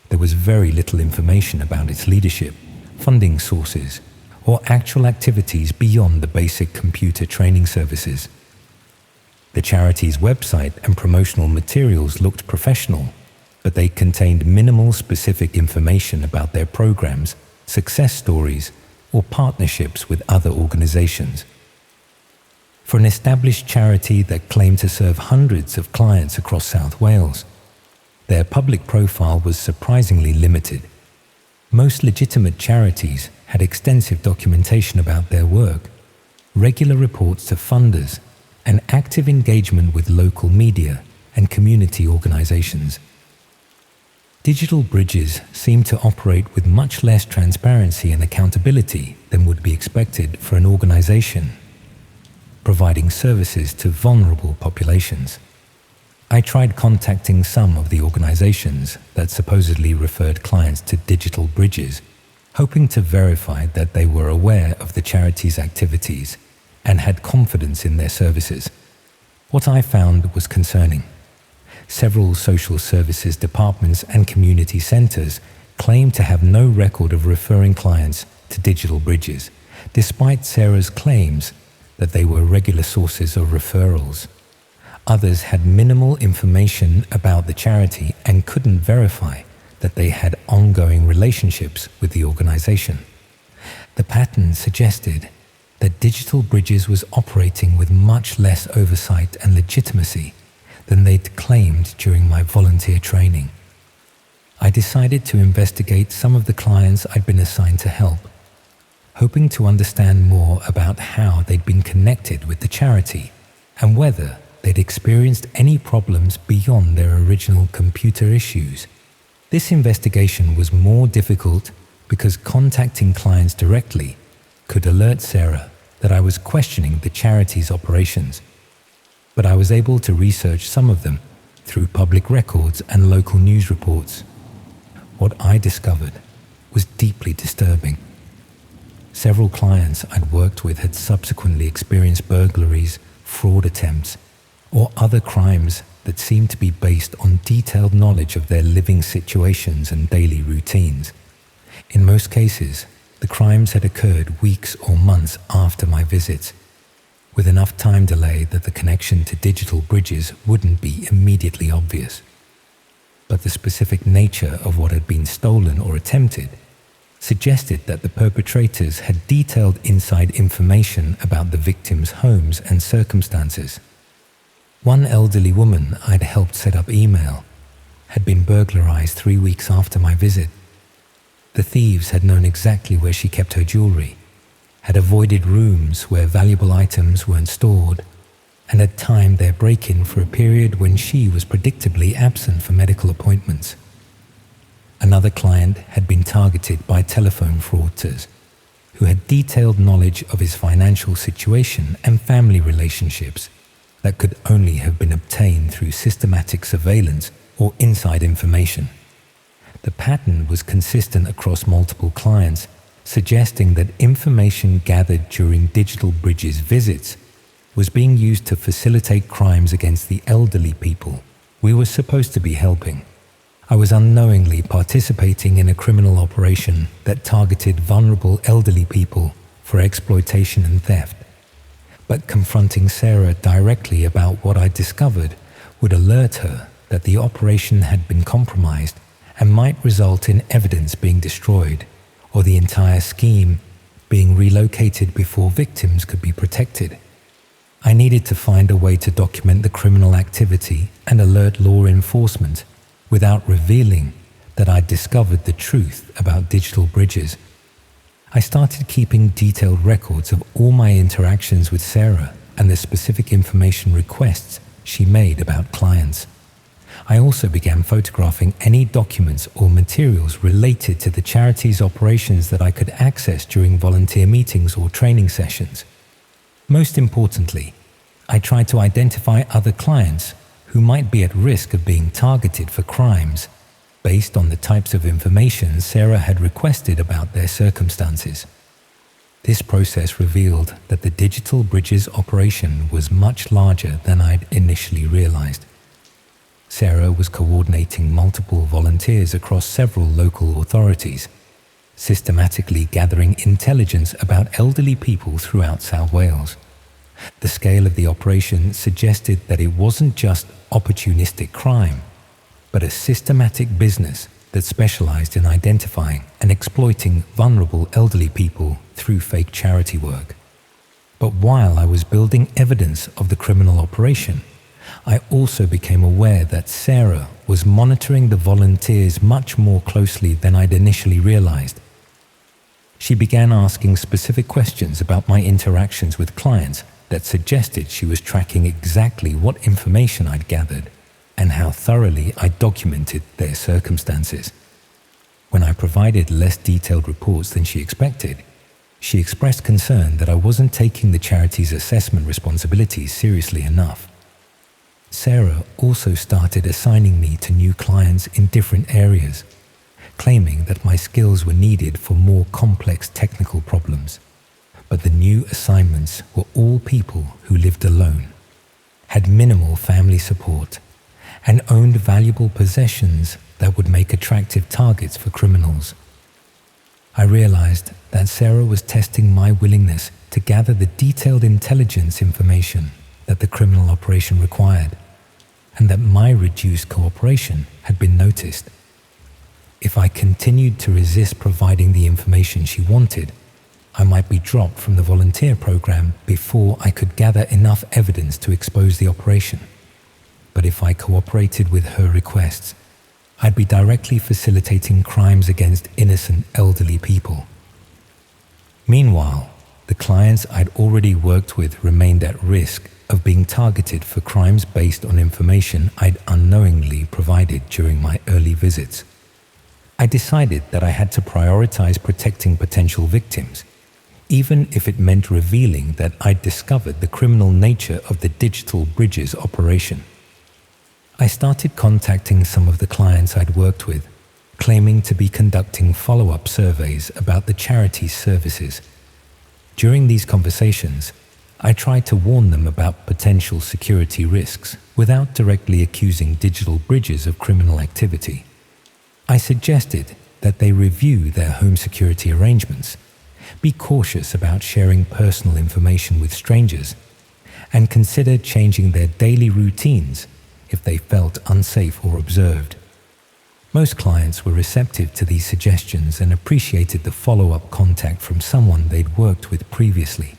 there was very little information about its leadership, funding sources, or actual activities beyond the basic computer training services. The charity's website and promotional materials looked professional, but they contained minimal specific information about their programs, success stories, or partnerships with other organizations. For an established charity that claimed to serve hundreds of clients across South Wales, their public profile was surprisingly limited. Most legitimate charities had extensive documentation about their work, regular reports to funders, and active engagement with local media and community organizations. Digital Bridges seemed to operate with much less transparency and accountability than would be expected for an organization providing services to vulnerable populations. I tried contacting some of the organizations that supposedly referred clients to Digital Bridges, hoping to verify that they were aware of the charity's activities and had confidence in their services. What I found was concerning. Several social services departments and community centers claimed to have no record of referring clients to Digital Bridges, despite Sarah's claims that they were regular sources of referrals. Others had minimal information about the charity and couldn't verify that they had ongoing relationships with the organization. The pattern suggested that Digital Bridges was operating with much less oversight and legitimacy than they'd claimed during my volunteer training. I decided to investigate some of the clients I'd been assigned to help, hoping to understand more about how they'd been connected with the charity and whether they'd experienced any problems beyond their original computer issues. This investigation was more difficult because contacting clients directly could alert Sarah that I was questioning the charity's operations, but I was able to research some of them through public records and local news reports. What I discovered was deeply disturbing. Several clients I'd worked with had subsequently experienced burglaries, fraud attempts, or other crimes that seemed to be based on detailed knowledge of their living situations and daily routines. In most cases, the crimes had occurred weeks or months after my visits, with enough time delay that the connection to Digital Bridges wouldn't be immediately obvious. But the specific nature of what had been stolen or attempted suggested that the perpetrators had detailed inside information about the victims' homes and circumstances. One elderly woman I'd helped set up email had been burglarized 3 weeks after my visit. The thieves had known exactly where she kept her jewelry, had avoided rooms where valuable items weren't stored, and had timed their break-in for a period when she was predictably absent for medical appointments. Another client had been targeted by telephone fraudsters who had detailed knowledge of his financial situation and family relationships that could only have been obtained through systematic surveillance or inside information. The pattern was consistent across multiple clients, suggesting that information gathered during Digital Bridges visits was being used to facilitate crimes against the elderly people we were supposed to be helping. I was unknowingly participating in a criminal operation that targeted vulnerable elderly people for exploitation and theft. But confronting Sarah directly about what I discovered would alert her that the operation had been compromised and might result in evidence being destroyed or the entire scheme being relocated before victims could be protected. I needed to find a way to document the criminal activity and alert law enforcement without revealing that I'd discovered the truth about digital bridges. I started keeping detailed records of all my interactions with Sarah and the specific information requests she made about clients. I also began photographing any documents or materials related to the charity's operations that I could access during volunteer meetings or training sessions. Most importantly, I tried to identify other clients who might be at risk of being targeted for crimes based on the types of information Sarah had requested about their circumstances. This process revealed that the Digital Bridges operation was much larger than I'd initially realized. Sarah was coordinating multiple volunteers across several local authorities, systematically gathering intelligence about elderly people throughout South Wales. The scale of the operation suggested that it wasn't just opportunistic crime, but a systematic business that specialized in identifying and exploiting vulnerable elderly people through fake charity work. But while I was building evidence of the criminal operation, I also became aware that Sarah was monitoring the volunteers much more closely than I'd initially realized. She began asking specific questions about my interactions with clients that suggested she was tracking exactly what information I'd gathered and how thoroughly I documented their circumstances. When I provided less detailed reports than she expected, she expressed concern that I wasn't taking the charity's assessment responsibilities seriously enough. Sarah also started assigning me to new clients in different areas, claiming that my skills were needed for more complex technical problems. But the new assignments were all people who lived alone, had minimal family support, and owned valuable possessions that would make attractive targets for criminals. I realized that Sarah was testing my willingness to gather the detailed intelligence information that the criminal operation required, and that my reduced cooperation had been noticed. If I continued to resist providing the information she wanted, I might be dropped from the volunteer program before I could gather enough evidence to expose the operation. But if I cooperated with her requests, I'd be directly facilitating crimes against innocent elderly people. Meanwhile, the clients I'd already worked with remained at risk of being targeted for crimes based on information I'd unknowingly provided during my early visits. I decided that I had to prioritize protecting potential victims, even if it meant revealing that I'd discovered the criminal nature of the Digital Bridges operation. I started contacting some of the clients I'd worked with, claiming to be conducting follow-up surveys about the charity's services. During these conversations, I tried to warn them about potential security risks without directly accusing Digital Bridges of criminal activity. I suggested that they review their home security arrangements, be cautious about sharing personal information with strangers, and consider changing their daily routines if they felt unsafe or observed. Most clients were receptive to these suggestions and appreciated the follow-up contact from someone they'd worked with previously.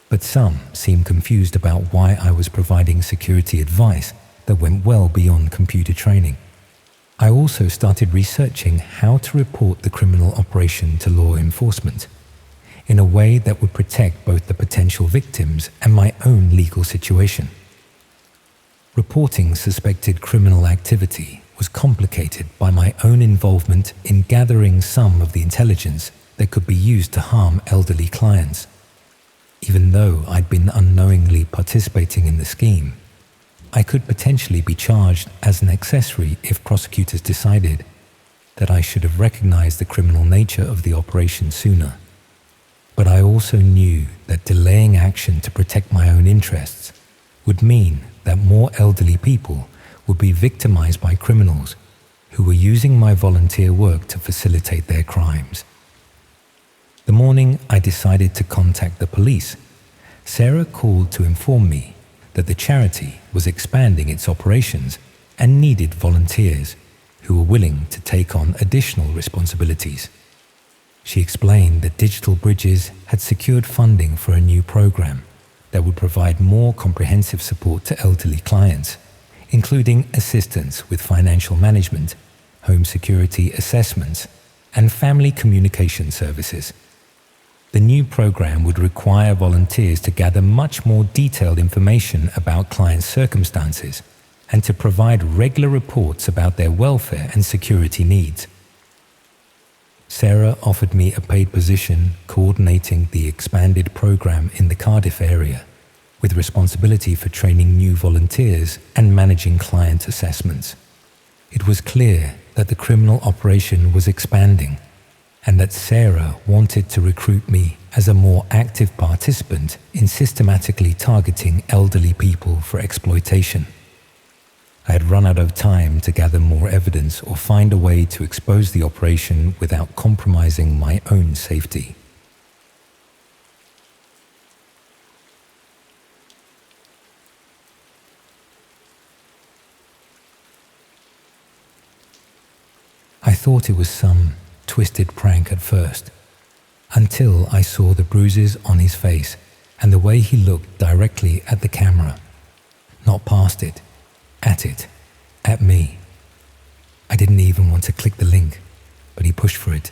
But some seemed confused about why I was providing security advice that went well beyond computer training. I also started researching how to report the criminal operation to law enforcement in a way that would protect both the potential victims and my own legal situation. Reporting suspected criminal activity was complicated by my own involvement in gathering some of the intelligence that could be used to harm elderly clients. Even though I'd been unknowingly participating in the scheme, I could potentially be charged as an accessory if prosecutors decided that I should have recognized the criminal nature of the operation sooner. But I also knew that delaying action to protect my own interests would mean that more elderly people would be victimized by criminals who were using my volunteer work to facilitate their crimes. The morning I decided to contact the police, Sarah called to inform me that the charity was expanding its operations and needed volunteers who were willing to take on additional responsibilities. She explained that Digital Bridges had secured funding for a new program that would provide more comprehensive support to elderly clients, including assistance with financial management, home security assessments, and family communication services. The new program would require volunteers to gather much more detailed information about clients' circumstances and to provide regular reports about their welfare and security needs. Sarah offered me a paid position coordinating the expanded program in the Cardiff area, with responsibility for training new volunteers and managing client assessments. It was clear that the criminal operation was expanding and that Sarah wanted to recruit me as a more active participant in systematically targeting elderly people for exploitation. I had run out of time to gather more evidence or find a way to expose the operation without compromising my own safety. I thought it was some twisted prank at first, until I saw the bruises on his face and the way he looked directly at the camera, not past it, at me. I didn't even want to click the link, but he pushed for it.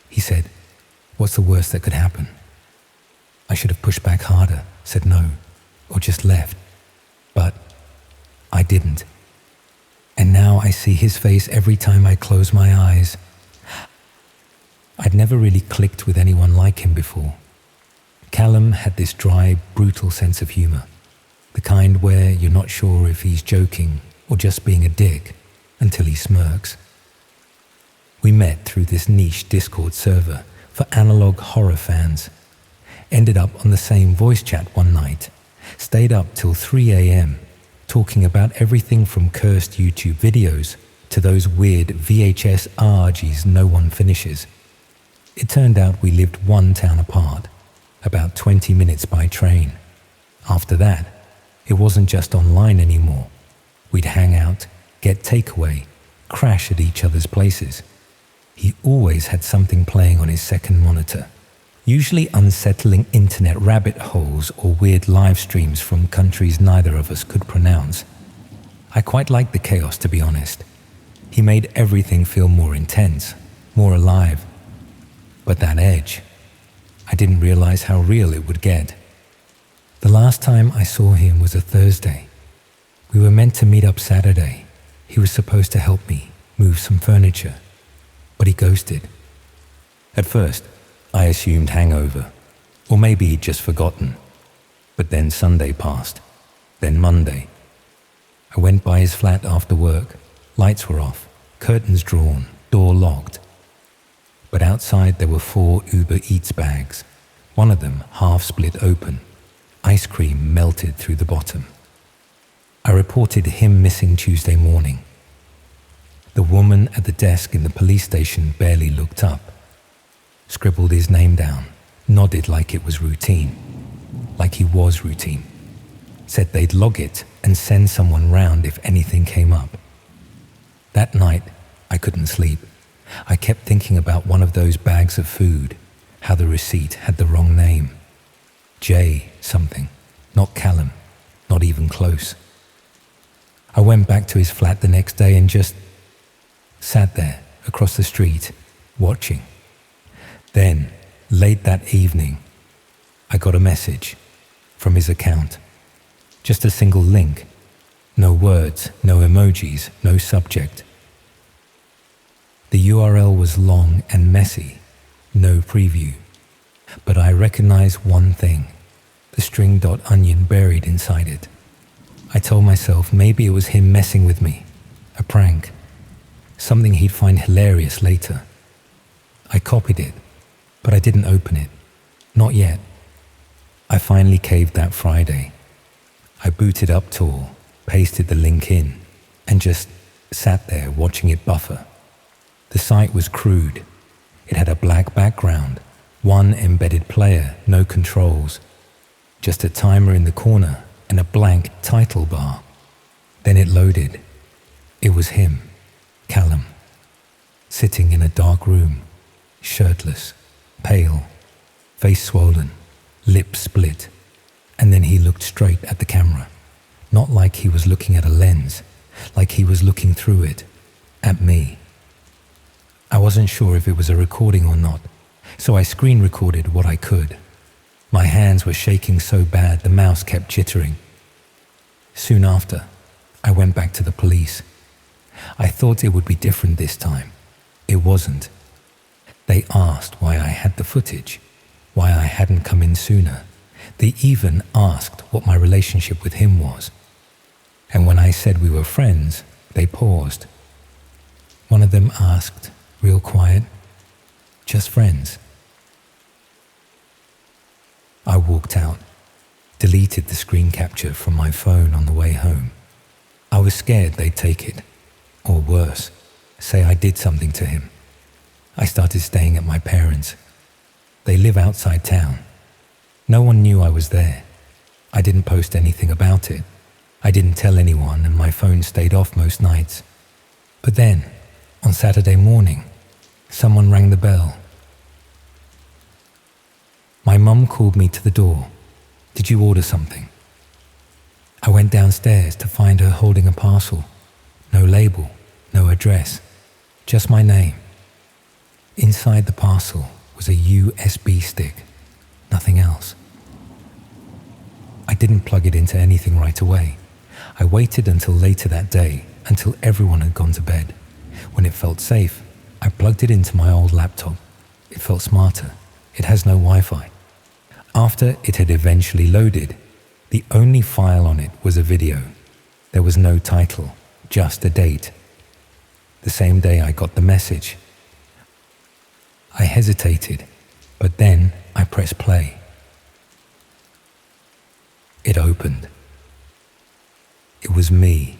He said, "What's the worst that could happen?" I should have pushed back harder, said no, or just left, but I didn't. And now I see his face every time I close my eyes. I'd never really clicked with anyone like him before. Callum had this dry, brutal sense of humor, the kind where you're not sure if he's joking or just being a dick until he smirks. We met through this niche Discord server for analog horror fans, ended up on the same voice chat one night, stayed up till 3 a.m. talking about everything from cursed YouTube videos to those weird VHS argies no one finishes. It turned out we lived one town apart, about 20 minutes by train. After that, it wasn't just online anymore. We'd hang out, get takeaway, crash at each other's places. He always had something playing on his second monitor, usually unsettling internet rabbit holes or weird live streams from countries neither of us could pronounce. I quite liked the chaos, to be honest. He made everything feel more intense, more alive. But that edge, I didn't realize how real it would get. The last time I saw him was a Thursday. We were meant to meet up Saturday. He was supposed to help me move some furniture, but he ghosted. At first, I assumed hangover, or maybe he'd just forgotten. But then Sunday passed, then Monday. I went by his flat after work. Lights were off, curtains drawn, door locked. But outside there were 4 Uber Eats bags, one of them half split open, ice cream melted through the bottom. I reported him missing Tuesday morning. The woman at the desk in the police station barely looked up, scribbled his name down, nodded like it was routine, like he was routine, said they'd log it and send someone round if anything came up. That night, I couldn't sleep. I kept thinking about one of those bags of food, how the receipt had the wrong name. J something, not Callum, not even close. I went back to his flat the next day and just sat there across the street, watching. Then, late that evening, I got a message from his account. Just a single link. No words, no emojis, no subject. The URL was long and messy, no preview. But I recognized one thing, the string.onion buried inside it. I told myself maybe it was him messing with me, a prank, something he'd find hilarious later. I copied it, but I didn't open it. Not yet. I finally caved that Friday. I booted up Tor, pasted the link in, and just sat there watching it buffer. The site was crude. It had a black background, one embedded player, no controls, just a timer in the corner and a blank title bar. Then it loaded. It was him, Callum, sitting in a dark room, shirtless, pale, face swollen, lips split, and then he looked straight at the camera, not like he was looking at a lens, like he was looking through it, at me. I wasn't sure if it was a recording or not, so I screen recorded what I could. My hands were shaking so bad the mouse kept jittering. Soon after, I went back to the police. I thought it would be different this time. It wasn't. They asked why I had the footage, why I hadn't come in sooner. They even asked what my relationship with him was. And when I said we were friends, they paused. One of them asked, real quiet, "Just friends?" I walked out, deleted the screen capture from my phone on the way home. I was scared they'd take it, or worse, say I did something to him. I started staying at my parents'. They live outside town. No one knew I was there. I didn't post anything about it. I didn't tell anyone, and my phone stayed off most nights. But then, on Saturday morning, someone rang the bell. My mum called me to the door. "Did you order something?" I went downstairs to find her holding a parcel. No label, no address, just my name. Inside the parcel was a USB stick, nothing else. I didn't plug it into anything right away. I waited until later that day, until everyone had gone to bed. When it felt safe, I plugged it into my old laptop. It felt smarter. It has no Wi-Fi. After it had eventually loaded, the only file on it was a video. There was no title, just a date. The same day I got the message. I hesitated, but then I pressed play. It opened. It was me,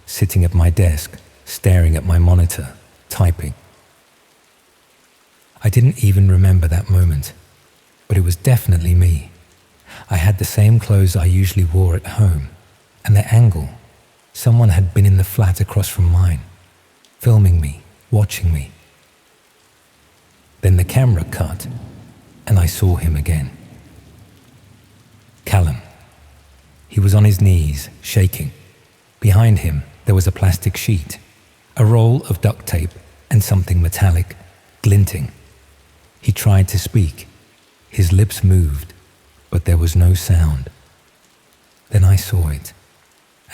sitting at my desk, staring at my monitor, typing. I didn't even remember that moment, but it was definitely me. I had the same clothes I usually wore at home, and the angle. Someone had been in the flat across from mine, filming me, watching me. Then the camera cut, and I saw him again. Callum. He was on his knees, shaking. Behind him, there was a plastic sheet, a roll of duct tape, and something metallic, glinting. He tried to speak. His lips moved, but there was no sound. Then I saw it.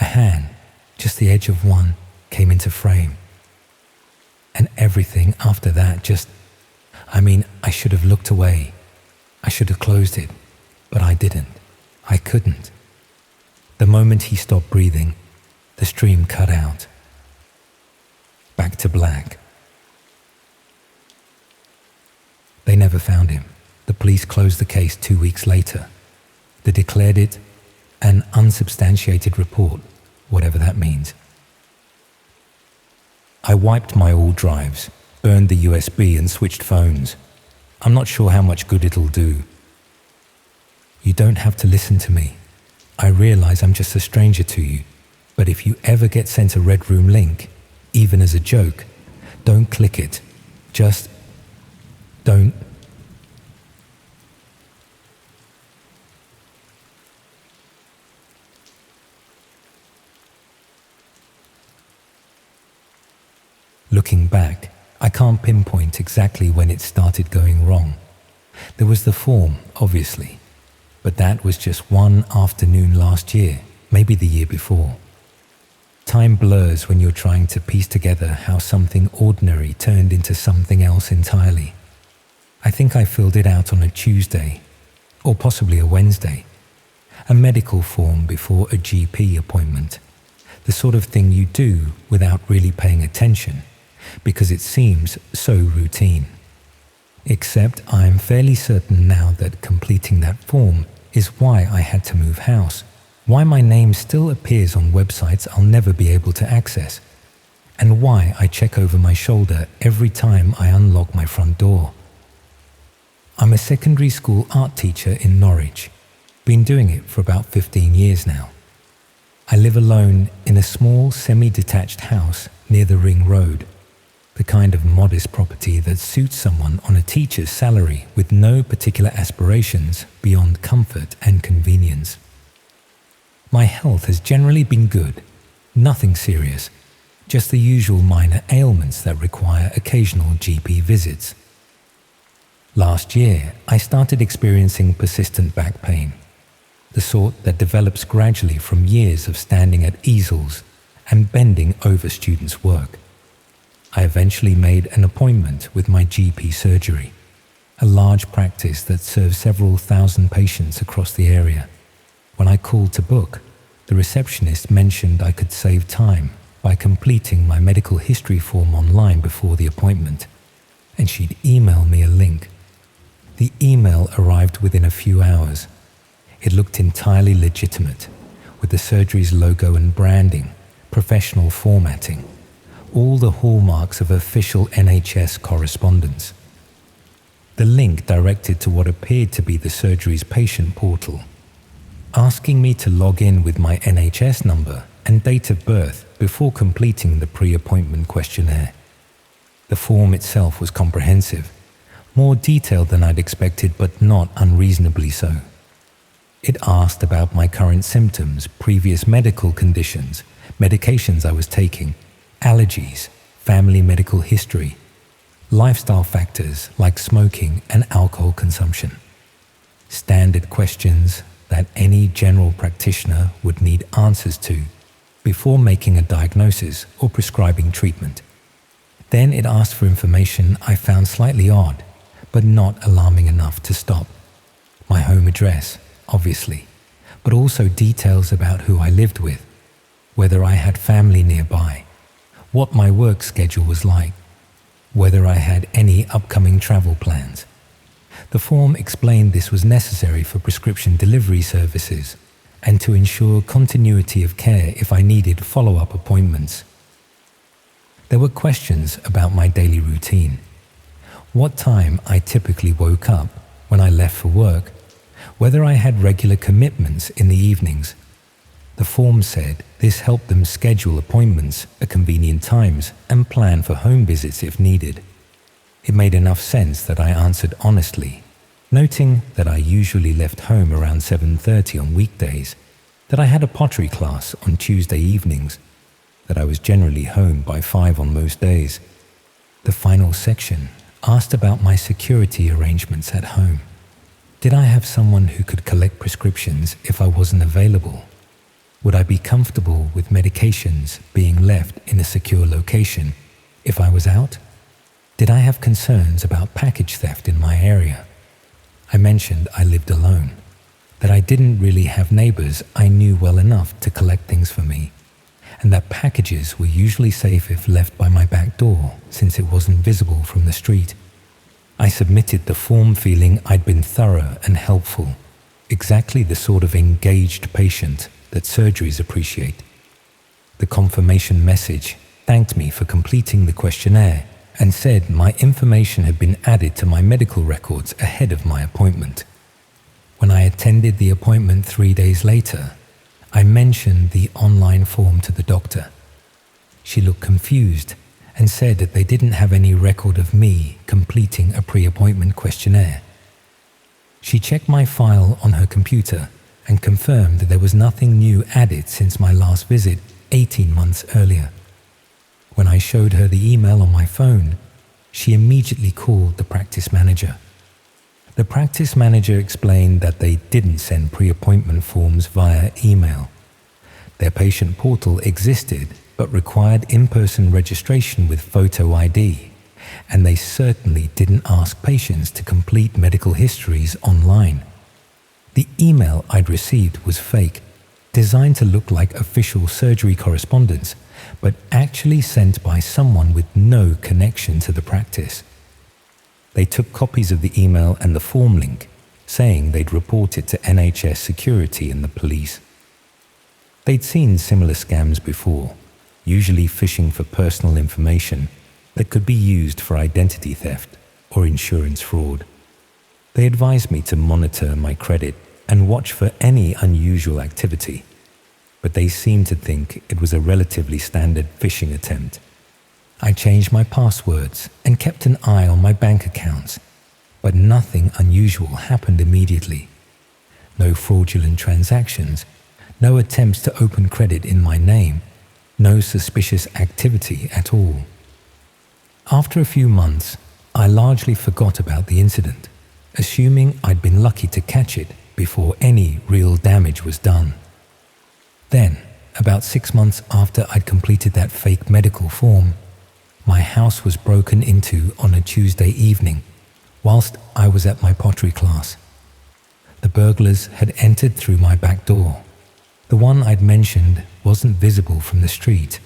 A hand, just the edge of one, came into frame. And everything after that I should have looked away. I should have closed it, but I didn't. I couldn't. The moment he stopped breathing, the stream cut out. Back to black. They never found him. The police closed the case 2 weeks later. They declared it an unsubstantiated report, whatever that means. I wiped my old drives, burned the USB and switched phones. I'm not sure how much good it'll do. You don't have to listen to me. I realize I'm just a stranger to you, but if you ever get sent a Red Room link, even as a joke, don't click it. Just don't. Looking back, I can't pinpoint exactly when it started going wrong. There was the form, obviously, but that was just one afternoon last year, maybe the year before. Time blurs when you're trying to piece together how something ordinary turned into something else entirely. I think I filled it out on a Tuesday, or possibly a Wednesday. A medical form before a GP appointment. The sort of thing you do without really paying attention, because it seems so routine. Except I'm fairly certain now that completing that form is why I had to move house, why my name still appears on websites I'll never be able to access, and why I check over my shoulder every time I unlock my front door. I'm a secondary school art teacher in Norwich, been doing it for about 15 years now. I live alone in a small semi-detached house near the Ring Road, the kind of modest property that suits someone on a teacher's salary with no particular aspirations beyond comfort and convenience. My health has generally been good, nothing serious, just the usual minor ailments that require occasional GP visits. Last year, I started experiencing persistent back pain, the sort that develops gradually from years of standing at easels and bending over students' work. I eventually made an appointment with my GP surgery, a large practice that serves several thousand patients across the area. When I called to book, the receptionist mentioned I could save time by completing my medical history form online before the appointment, and she'd email me a link. The email arrived within a few hours. It looked entirely legitimate, with the surgery's logo and branding, professional formatting, all the hallmarks of official NHS correspondence. The link directed to what appeared to be the surgery's patient portal, asking me to log in with my NHS number and date of birth before completing the pre-appointment questionnaire. The form itself was comprehensive, more detailed than I'd expected, but not unreasonably so. It asked about my current symptoms, previous medical conditions, medications I was taking, allergies, family medical history, lifestyle factors like smoking and alcohol consumption. Standard questions that any general practitioner would need answers to before making a diagnosis or prescribing treatment. Then it asked for information I found slightly odd, but not alarming enough to stop. My home address, obviously, but also details about who I lived with, whether I had family nearby, what my work schedule was like, whether I had any upcoming travel plans. The form explained this was necessary for prescription delivery services and to ensure continuity of care if I needed follow-up appointments. There were questions about my daily routine, what time I typically woke up when I left for work, whether I had regular commitments in the evenings. The form said this helped them schedule appointments at convenient times and plan for home visits if needed. It made enough sense that I answered honestly, noting that I usually left home around 7:30 on weekdays, that I had a pottery class on Tuesday evenings, that I was generally home by 5 on most days. The final section asked about my security arrangements at home. Did I have someone who could collect prescriptions if I wasn't available? Would I be comfortable with medications being left in a secure location if I was out? Did I have concerns about package theft in my area? I mentioned I lived alone, that I didn't really have neighbors I knew well enough to collect things for me, and that packages were usually safe if left by my back door since it wasn't visible from the street. I submitted the form feeling I'd been thorough and helpful, exactly the sort of engaged patient that surgeries appreciate. The confirmation message thanked me for completing the questionnaire and said my information had been added to my medical records ahead of my appointment. When I attended the appointment 3 days later, I mentioned the online form to the doctor. She looked confused and said that they didn't have any record of me completing a pre-appointment questionnaire. She checked my file on her computer and confirmed that there was nothing new added since my last visit 18 months earlier. When I showed her the email on my phone, she immediately called the practice manager. The practice manager explained that they didn't send pre-appointment forms via email. Their patient portal existed but required in-person registration with photo ID, and they certainly didn't ask patients to complete medical histories online. The email I'd received was fake, designed to look like official surgery correspondence, but actually sent by someone with no connection to the practice. They took copies of the email and the form link, saying they'd report it to NHS security and the police. They'd seen similar scams before, usually fishing for personal information that could be used for identity theft or insurance fraud. They advised me to monitor my credit and watch for any unusual activity, but they seemed to think it was a relatively standard phishing attempt. I changed my passwords and kept an eye on my bank accounts, but nothing unusual happened immediately. No fraudulent transactions, no attempts to open credit in my name, no suspicious activity at all. After a few months, I largely forgot about the incident, assuming I'd been lucky to catch it before any real damage was done. Then, about 6 months after I'd completed that fake medical form, my house was broken into on a Tuesday evening whilst I was at my pottery class. The burglars had entered through my back door. The one I'd mentioned wasn't visible from the street.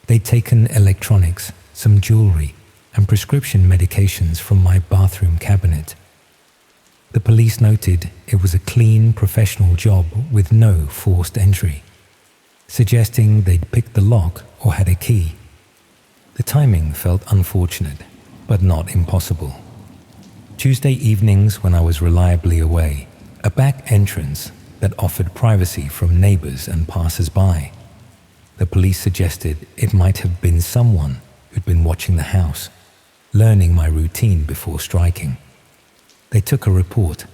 They'd taken electronics, some jewelry, and prescription medications from my bathroom cabinet. The police noted it was a clean, professional job with no forced entry, suggesting they'd picked the lock or had a key. The timing felt unfortunate, but not impossible. Tuesday evenings, when I was reliably away, a back entrance that offered privacy from neighbors and passers-by. The police suggested it might have been someone who'd been watching the house, learning my routine before striking. They took a report,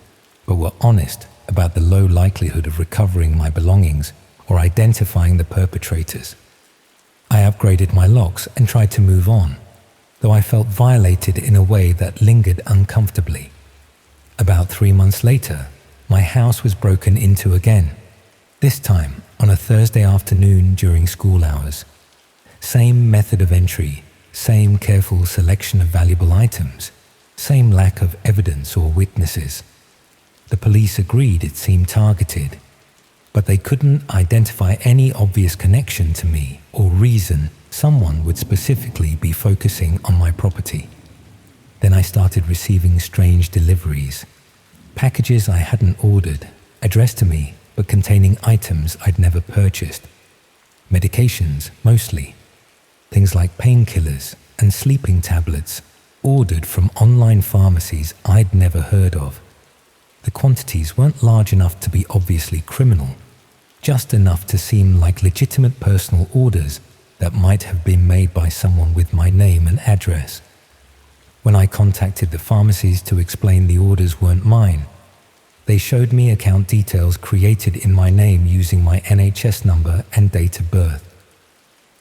but were honest about the low likelihood of recovering my belongings or identifying the perpetrators. I upgraded my locks and tried to move on, though I felt violated in a way that lingered uncomfortably. About 3 months later, my house was broken into again, this time on a Thursday afternoon during school hours. Same method of entry, same careful selection of valuable items, same lack of evidence or witnesses. The police agreed it seemed targeted, but they couldn't identify any obvious connection to me or reason someone would specifically be focusing on my property. Then I started receiving strange deliveries, packages I hadn't ordered, addressed to me but containing items I'd never purchased. Medications, mostly. Things like painkillers and sleeping tablets, ordered from online pharmacies I'd never heard of. The quantities weren't large enough to be obviously criminal, just enough to seem like legitimate personal orders that might have been made by someone with my name and address. When I contacted the pharmacies to explain the orders weren't mine, they showed me account details created in my name using my NHS number and date of birth.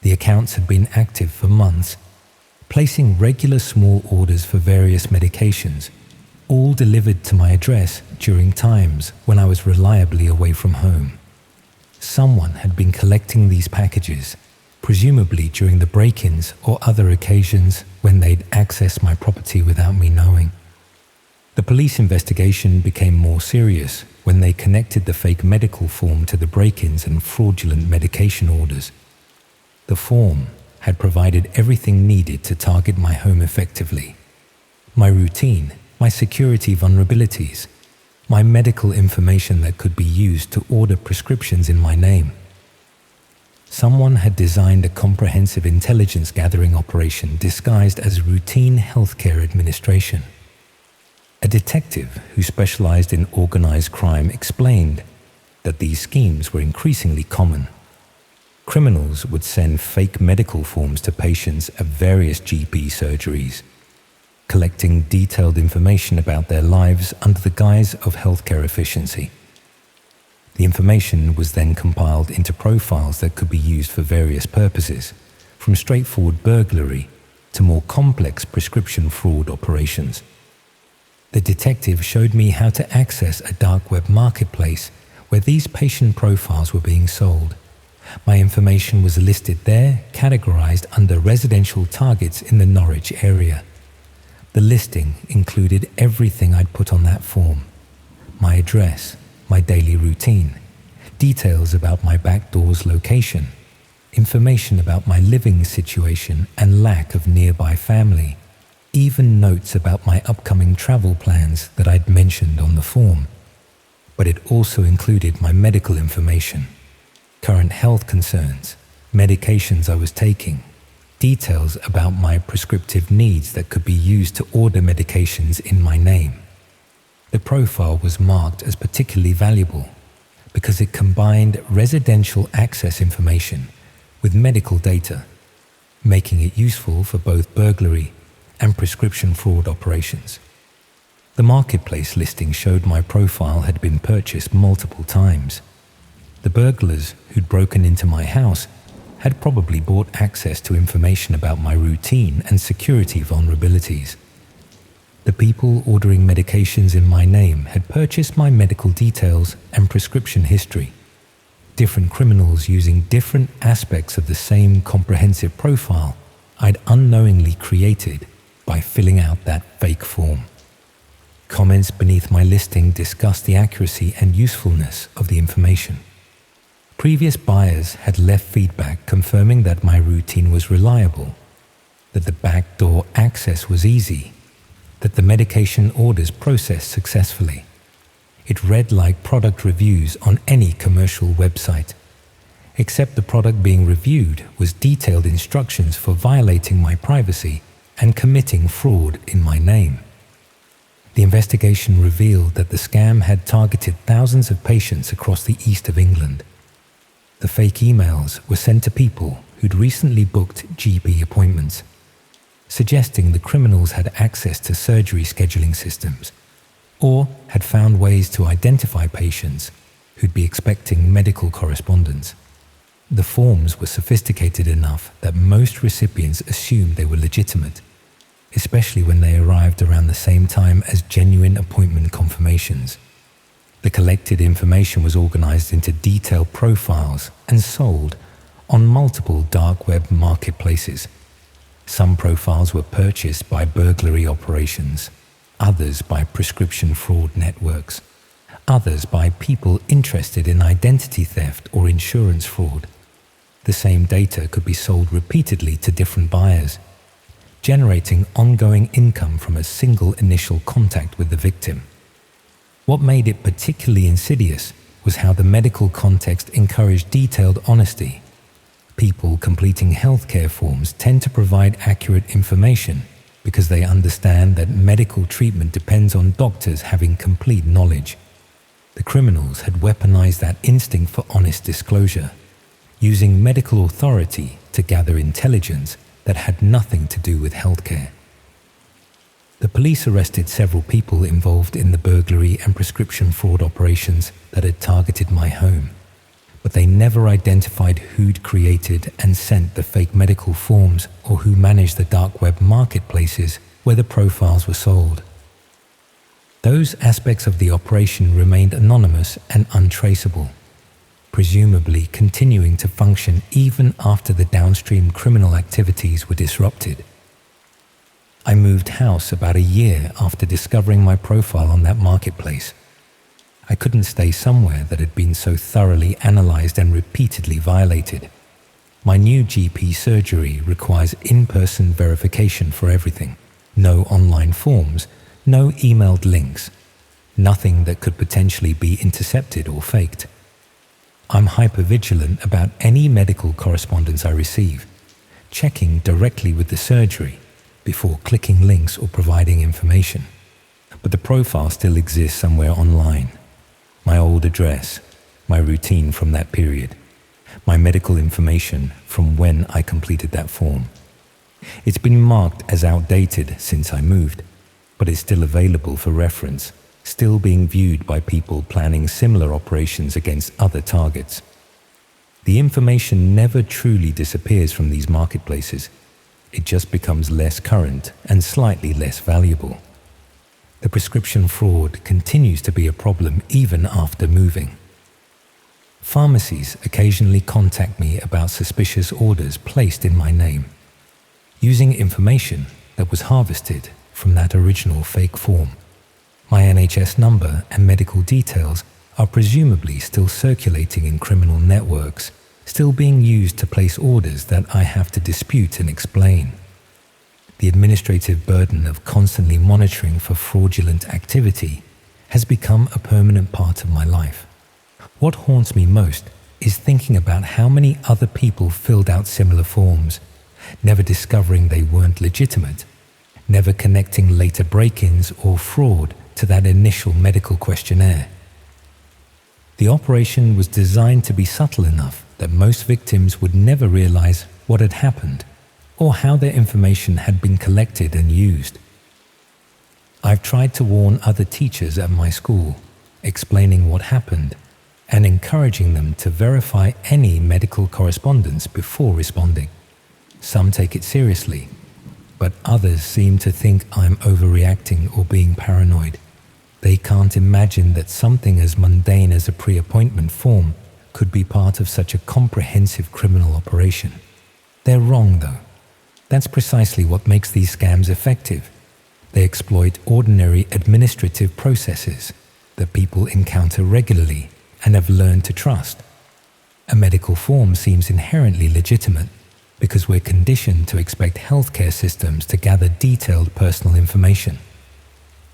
The accounts had been active for months, placing regular small orders for various medications, all delivered to my address during times when I was reliably away from home. Someone had been collecting these packages, presumably during the break-ins or other occasions when they'd accessed my property without me knowing. The police investigation became more serious when they connected the fake medical form to the break-ins and fraudulent medication orders. The form had provided everything needed to target my home effectively. My routine, my security vulnerabilities, my medical information that could be used to order prescriptions in my name. Someone had designed a comprehensive intelligence gathering operation disguised as routine healthcare administration. A detective who specialized in organized crime explained that these schemes were increasingly common. Criminals would send fake medical forms to patients at various GP surgeries, collecting detailed information about their lives under the guise of healthcare efficiency. The information was then compiled into profiles that could be used for various purposes, from straightforward burglary to more complex prescription fraud operations. The detective showed me how to access a dark web marketplace where these patient profiles were being sold. My information was listed there, categorized under residential targets in the Norwich area. The listing included everything I'd put on that form: my address, my daily routine, details about my back door's location, information about my living situation and lack of nearby family, even notes about my upcoming travel plans that I'd mentioned on the form. But it also included my medical information, current health concerns, medications I was taking, details about my prescriptive needs that could be used to order medications in my name. The profile was marked as particularly valuable because it combined residential access information with medical data, making it useful for both burglary and prescription fraud operations. The marketplace listing showed my profile had been purchased multiple times. The burglars who'd broken into my house had probably bought access to information about my routine and security vulnerabilities. The people ordering medications in my name had purchased my medical details and prescription history. Different criminals using different aspects of the same comprehensive profile I'd unknowingly created by filling out that fake form. Comments beneath my listing discussed the accuracy and usefulness of the information. Previous buyers had left feedback confirming that my routine was reliable, that the back door access was easy, that the medication orders processed successfully. It read like product reviews on any commercial website, except the product being reviewed was detailed instructions for violating my privacy and committing fraud in my name. The investigation revealed that the scam had targeted thousands of patients across the east of England. The fake emails were sent to people who'd recently booked GP appointments, suggesting the criminals had access to surgery scheduling systems or had found ways to identify patients who'd be expecting medical correspondence. The forms were sophisticated enough that most recipients assumed they were legitimate, especially when they arrived around the same time as genuine appointment confirmations. The collected information was organized into detailed profiles and sold on multiple dark web marketplaces. Some profiles were purchased by burglary operations, others by prescription fraud networks, others by people interested in identity theft or insurance fraud. The same data could be sold repeatedly to different buyers, generating ongoing income from a single initial contact with the victim. What made it particularly insidious was how the medical context encouraged detailed honesty. People completing healthcare forms tend to provide accurate information because they understand that medical treatment depends on doctors having complete knowledge. The criminals had weaponized that instinct for honest disclosure, using medical authority to gather intelligence that had nothing to do with healthcare. The police arrested several people involved in the burglary and prescription fraud operations that had targeted my home, but they never identified who'd created and sent the fake medical forms or who managed the dark web marketplaces where the profiles were sold. Those aspects of the operation remained anonymous and untraceable, presumably continuing to function even after the downstream criminal activities were disrupted. I moved house about a year after discovering my profile on that marketplace. I couldn't stay somewhere that had been so thoroughly analyzed and repeatedly violated. My new GP surgery requires in-person verification for everything. No online forms, no emailed links, nothing that could potentially be intercepted or faked. I'm hypervigilant about any medical correspondence I receive, checking directly with the surgery before clicking links or providing information. But the profile still exists somewhere online. My old address, my routine from that period, my medical information from when I completed that form. It's been marked as outdated since I moved, but it's still available for reference, still being viewed by people planning similar operations against other targets. The information never truly disappears from these marketplaces. It just becomes less current and slightly less valuable. The prescription fraud continues to be a problem even after moving. Pharmacies occasionally contact me about suspicious orders placed in my name, using information that was harvested from that original fake form. My NHS number and medical details are presumably still circulating in criminal networks, still being used to place orders that I have to dispute and explain. The administrative burden of constantly monitoring for fraudulent activity has become a permanent part of my life. What haunts me most is thinking about how many other people filled out similar forms, never discovering they weren't legitimate, never connecting later break-ins or fraud to that initial medical questionnaire. The operation was designed to be subtle enough that most victims would never realize what had happened or how their information had been collected and used. I've tried to warn other teachers at my school, explaining what happened and encouraging them to verify any medical correspondence before responding. Some take it seriously, but others seem to think I'm overreacting or being paranoid. They can't imagine that something as mundane as a pre-appointment form could be part of such a comprehensive criminal operation. They're wrong, though. That's precisely what makes these scams effective. They exploit ordinary administrative processes that people encounter regularly and have learned to trust. A medical form seems inherently legitimate because we're conditioned to expect healthcare systems to gather detailed personal information.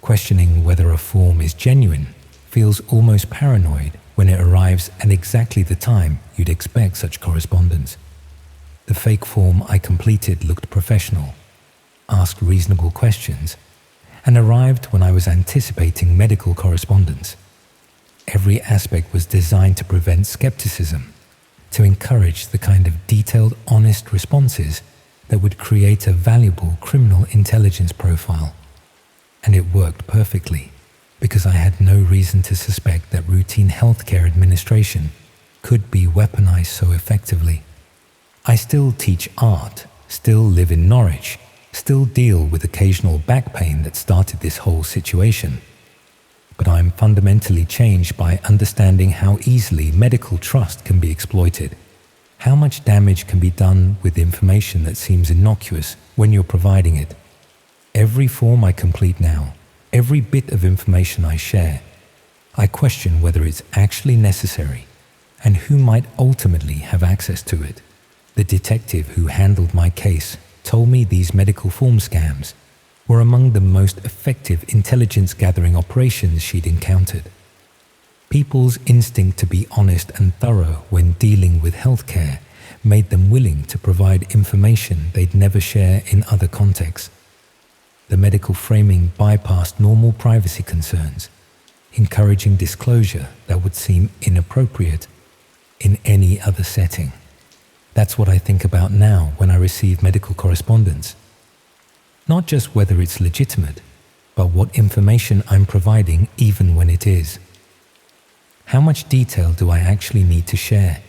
Questioning whether a form is genuine feels almost paranoid when it arrives at exactly the time you'd expect such correspondence. The fake form I completed looked professional, asked reasonable questions, and arrived when I was anticipating medical correspondence. Every aspect was designed to prevent skepticism, to encourage the kind of detailed, honest responses that would create a valuable criminal intelligence profile. And it worked perfectly, because I had no reason to suspect that routine healthcare administration could be weaponized so effectively. I still teach art, still live in Norwich, still deal with occasional back pain that started this whole situation. But I'm fundamentally changed by understanding how easily medical trust can be exploited, how much damage can be done with information that seems innocuous when you're providing it. Every form I complete now, every bit of information I share, I question whether it's actually necessary and who might ultimately have access to it. The detective who handled my case told me these medical form scams were among the most effective intelligence-gathering operations she'd encountered. People's instinct to be honest and thorough when dealing with healthcare made them willing to provide information they'd never share in other contexts. The medical framing bypassed normal privacy concerns, encouraging disclosure that would seem inappropriate in any other setting. That's what I think about now when I receive medical correspondence. Not just whether it's legitimate, but what information I'm providing even when it is. How much detail do I actually need to share?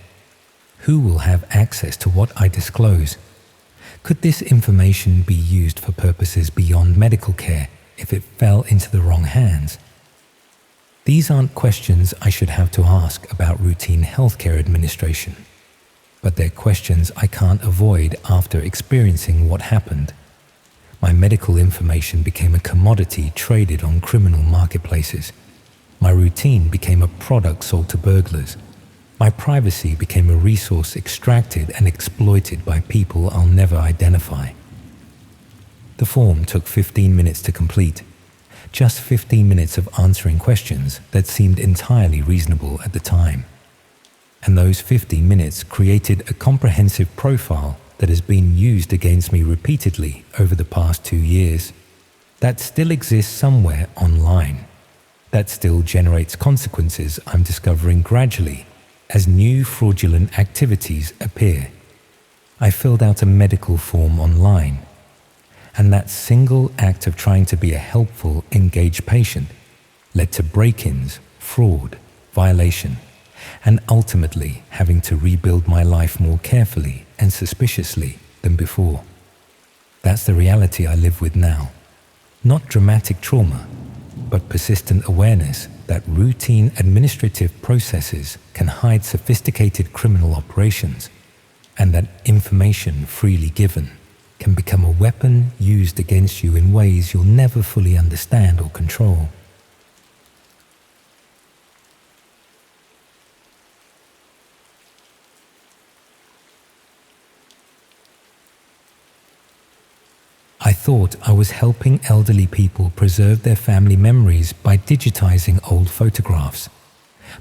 Who will have access to what I disclose? Could this information be used for purposes beyond medical care if it fell into the wrong hands? These aren't questions I should have to ask about routine healthcare administration, but they're questions I can't avoid after experiencing what happened. My medical information became a commodity traded on criminal marketplaces. My routine became a product sold to burglars. My privacy became a resource extracted and exploited by people I'll never identify. The form took 15 minutes to complete, just 15 minutes of answering questions that seemed entirely reasonable at the time. And those 15 minutes created a comprehensive profile that has been used against me repeatedly over the past 2 years, that still exists somewhere online, that still generates consequences I'm discovering gradually as new fraudulent activities appear. I filled out a medical form online, and that single act of trying to be a helpful, engaged patient led to break-ins, fraud, violation, and ultimately having to rebuild my life more carefully and suspiciously than before. That's the reality I live with now. Not dramatic trauma, but persistent awareness that routine administrative processes can hide sophisticated criminal operations, and that information freely given can become a weapon used against you in ways you'll never fully understand or control. I thought I was helping elderly people preserve their family memories by digitizing old photographs,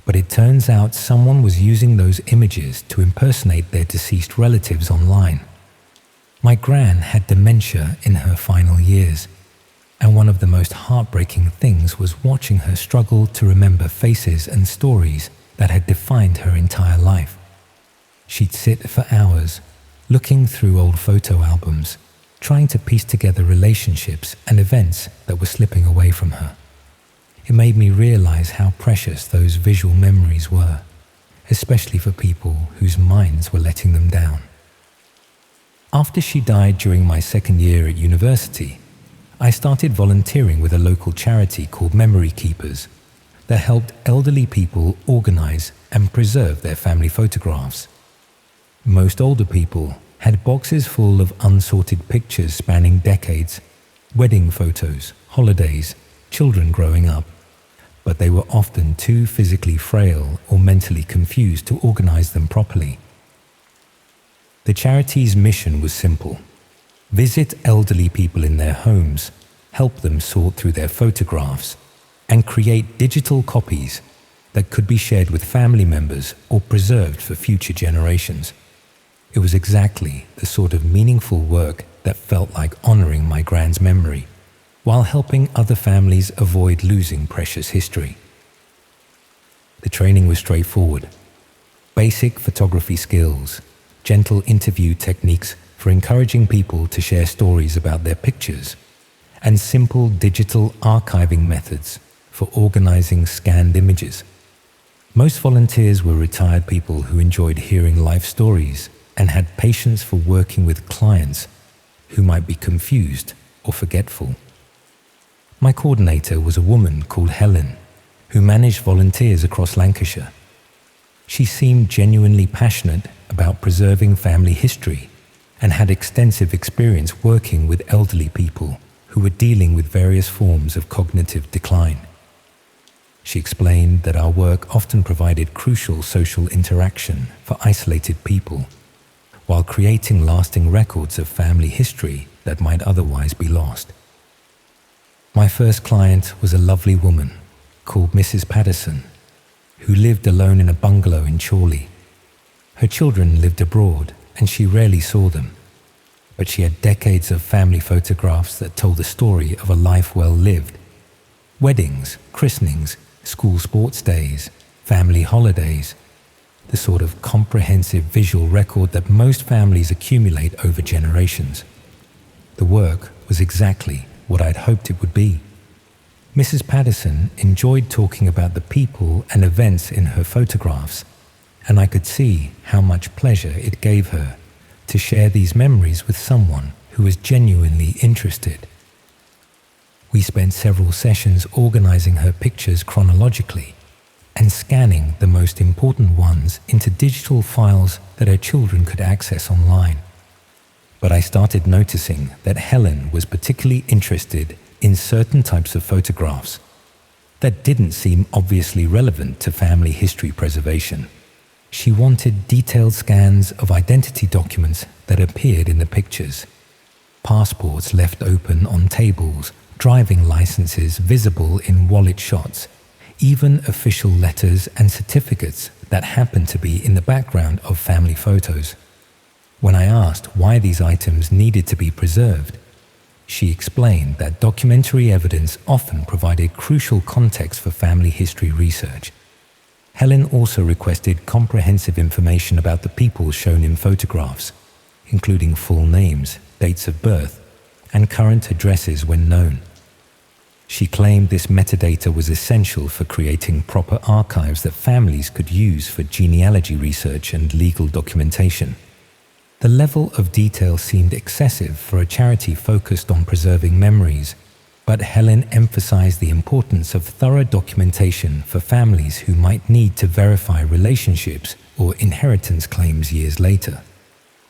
But it turns out someone was using those images to impersonate their deceased relatives online. My gran had dementia in her final years, and one of the most heartbreaking things was watching her struggle to remember faces and stories that had defined her entire life. She'd sit for hours, looking through old photo albums, trying to piece together relationships and events that were slipping away from her. It made me realize how precious those visual memories were, especially for people whose minds were letting them down. After she died during my second year at university, I started volunteering with a local charity called Memory Keepers that helped elderly people organize and preserve their family photographs. Most older people had boxes full of unsorted pictures spanning decades, wedding photos, holidays, children growing up, but they were often too physically frail or mentally confused to organize them properly. The charity's mission was simple: visit elderly people in their homes, help them sort through their photographs, and create digital copies that could be shared with family members or preserved for future generations. It was exactly the sort of meaningful work that felt like honoring my gran's memory, while helping other families avoid losing precious history. The training was straightforward: basic photography skills, gentle interview techniques for encouraging people to share stories about their pictures, and simple digital archiving methods for organizing scanned images. Most volunteers were retired people who enjoyed hearing life stories and had patience for working with clients who might be confused or forgetful. My coordinator was a woman called Helen, who managed volunteers across Lancashire. She seemed genuinely passionate about preserving family history and had extensive experience working with elderly people who were dealing with various forms of cognitive decline. She explained that our work often provided crucial social interaction for isolated people, while creating lasting records of family history that might otherwise be lost. My first client was a lovely woman called Mrs. Patterson, who lived alone in a bungalow in Chorley. Her children lived abroad and she rarely saw them, but she had decades of family photographs that told the story of a life well lived. Weddings, christenings, school sports days, family holidays, the sort of comprehensive visual record that most families accumulate over generations. The work was exactly what I'd hoped it would be. Mrs. Patterson enjoyed talking about the people and events in her photographs, and I could see how much pleasure it gave her to share these memories with someone who was genuinely interested. We spent several sessions organizing her pictures chronologically and scanning the most important ones into digital files that her children could access online. But I started noticing that Helen was particularly interested in certain types of photographs that didn't seem obviously relevant to family history preservation. She wanted detailed scans of identity documents that appeared in the pictures, passports left open on tables, driving licenses visible in wallet shots, even official letters and certificates that happened to be in the background of family photos. When I asked why these items needed to be preserved, she explained that documentary evidence often provided crucial context for family history research. Helen also requested comprehensive information about the people shown in photographs, including full names, dates of birth, and current addresses when known. She claimed this metadata was essential for creating proper archives that families could use for genealogy research and legal documentation. The level of detail seemed excessive for a charity focused on preserving memories, but Helen emphasized the importance of thorough documentation for families who might need to verify relationships or inheritance claims years later.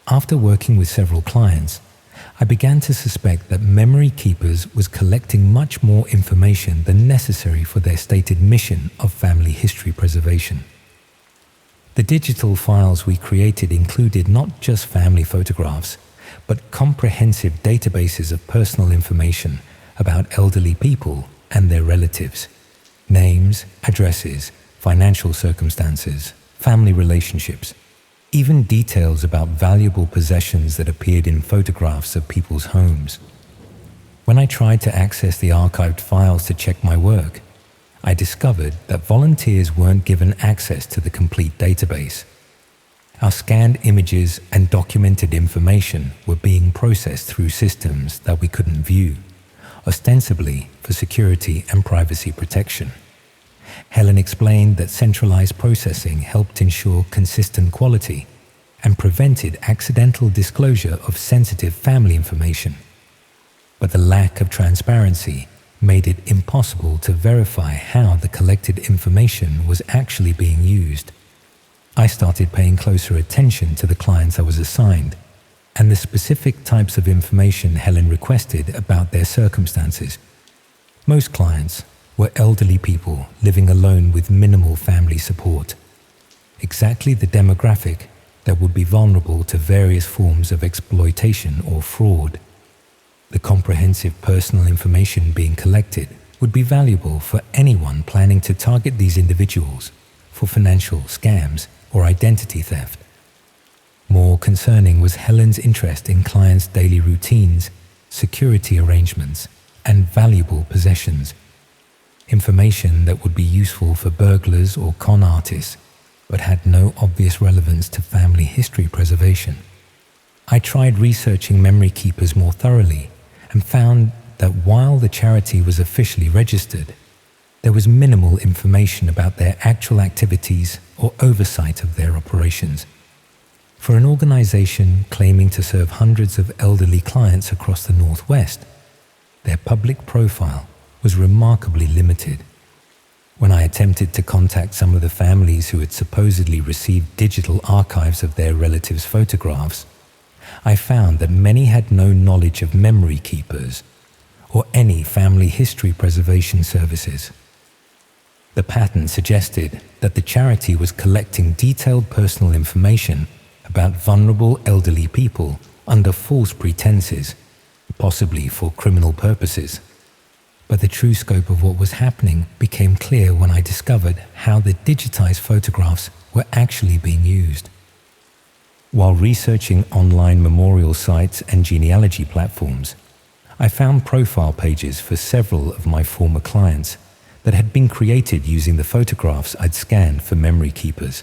After working with several clients, I began to suspect that Memory Keepers was collecting much more information than necessary for their stated mission of family history preservation. The digital files we created included not just family photographs, but comprehensive databases of personal information about elderly people and their relatives: names, addresses, financial circumstances, family relationships, even details about valuable possessions that appeared in photographs of people's homes. When I tried to access the archived files to check my work, I discovered that volunteers weren't given access to the complete database. Our scanned images and documented information were being processed through systems that we couldn't view, ostensibly for security and privacy protection. Helen explained that centralized processing helped ensure consistent quality and prevented accidental disclosure of sensitive family information. But the lack of transparency made it impossible to verify how the collected information was actually being used. I started paying closer attention to the clients I was assigned and the specific types of information Helen requested about their circumstances. Most clients were elderly people living alone with minimal family support, exactly the demographic that would be vulnerable to various forms of exploitation or fraud. The comprehensive personal information being collected would be valuable for anyone planning to target these individuals for financial scams or identity theft. More concerning was Helen's interest in clients' daily routines, security arrangements, and valuable possessions. Information that would be useful for burglars or con artists, but had no obvious relevance to family history preservation. I tried researching memory keepers more thoroughly and found that while the charity was officially registered, there was minimal information about their actual activities or oversight of their operations. For an organization claiming to serve hundreds of elderly clients across the Northwest, their public profile was remarkably limited. When I attempted to contact some of the families who had supposedly received digital archives of their relatives' photographs, I found that many had no knowledge of memory keepers or any family history preservation services. The pattern suggested that the charity was collecting detailed personal information about vulnerable elderly people under false pretenses, possibly for criminal purposes. But the true scope of what was happening became clear when I discovered how the digitized photographs were actually being used. While researching online memorial sites and genealogy platforms, I found profile pages for several of my former clients that had been created using the photographs I'd scanned for memory keepers.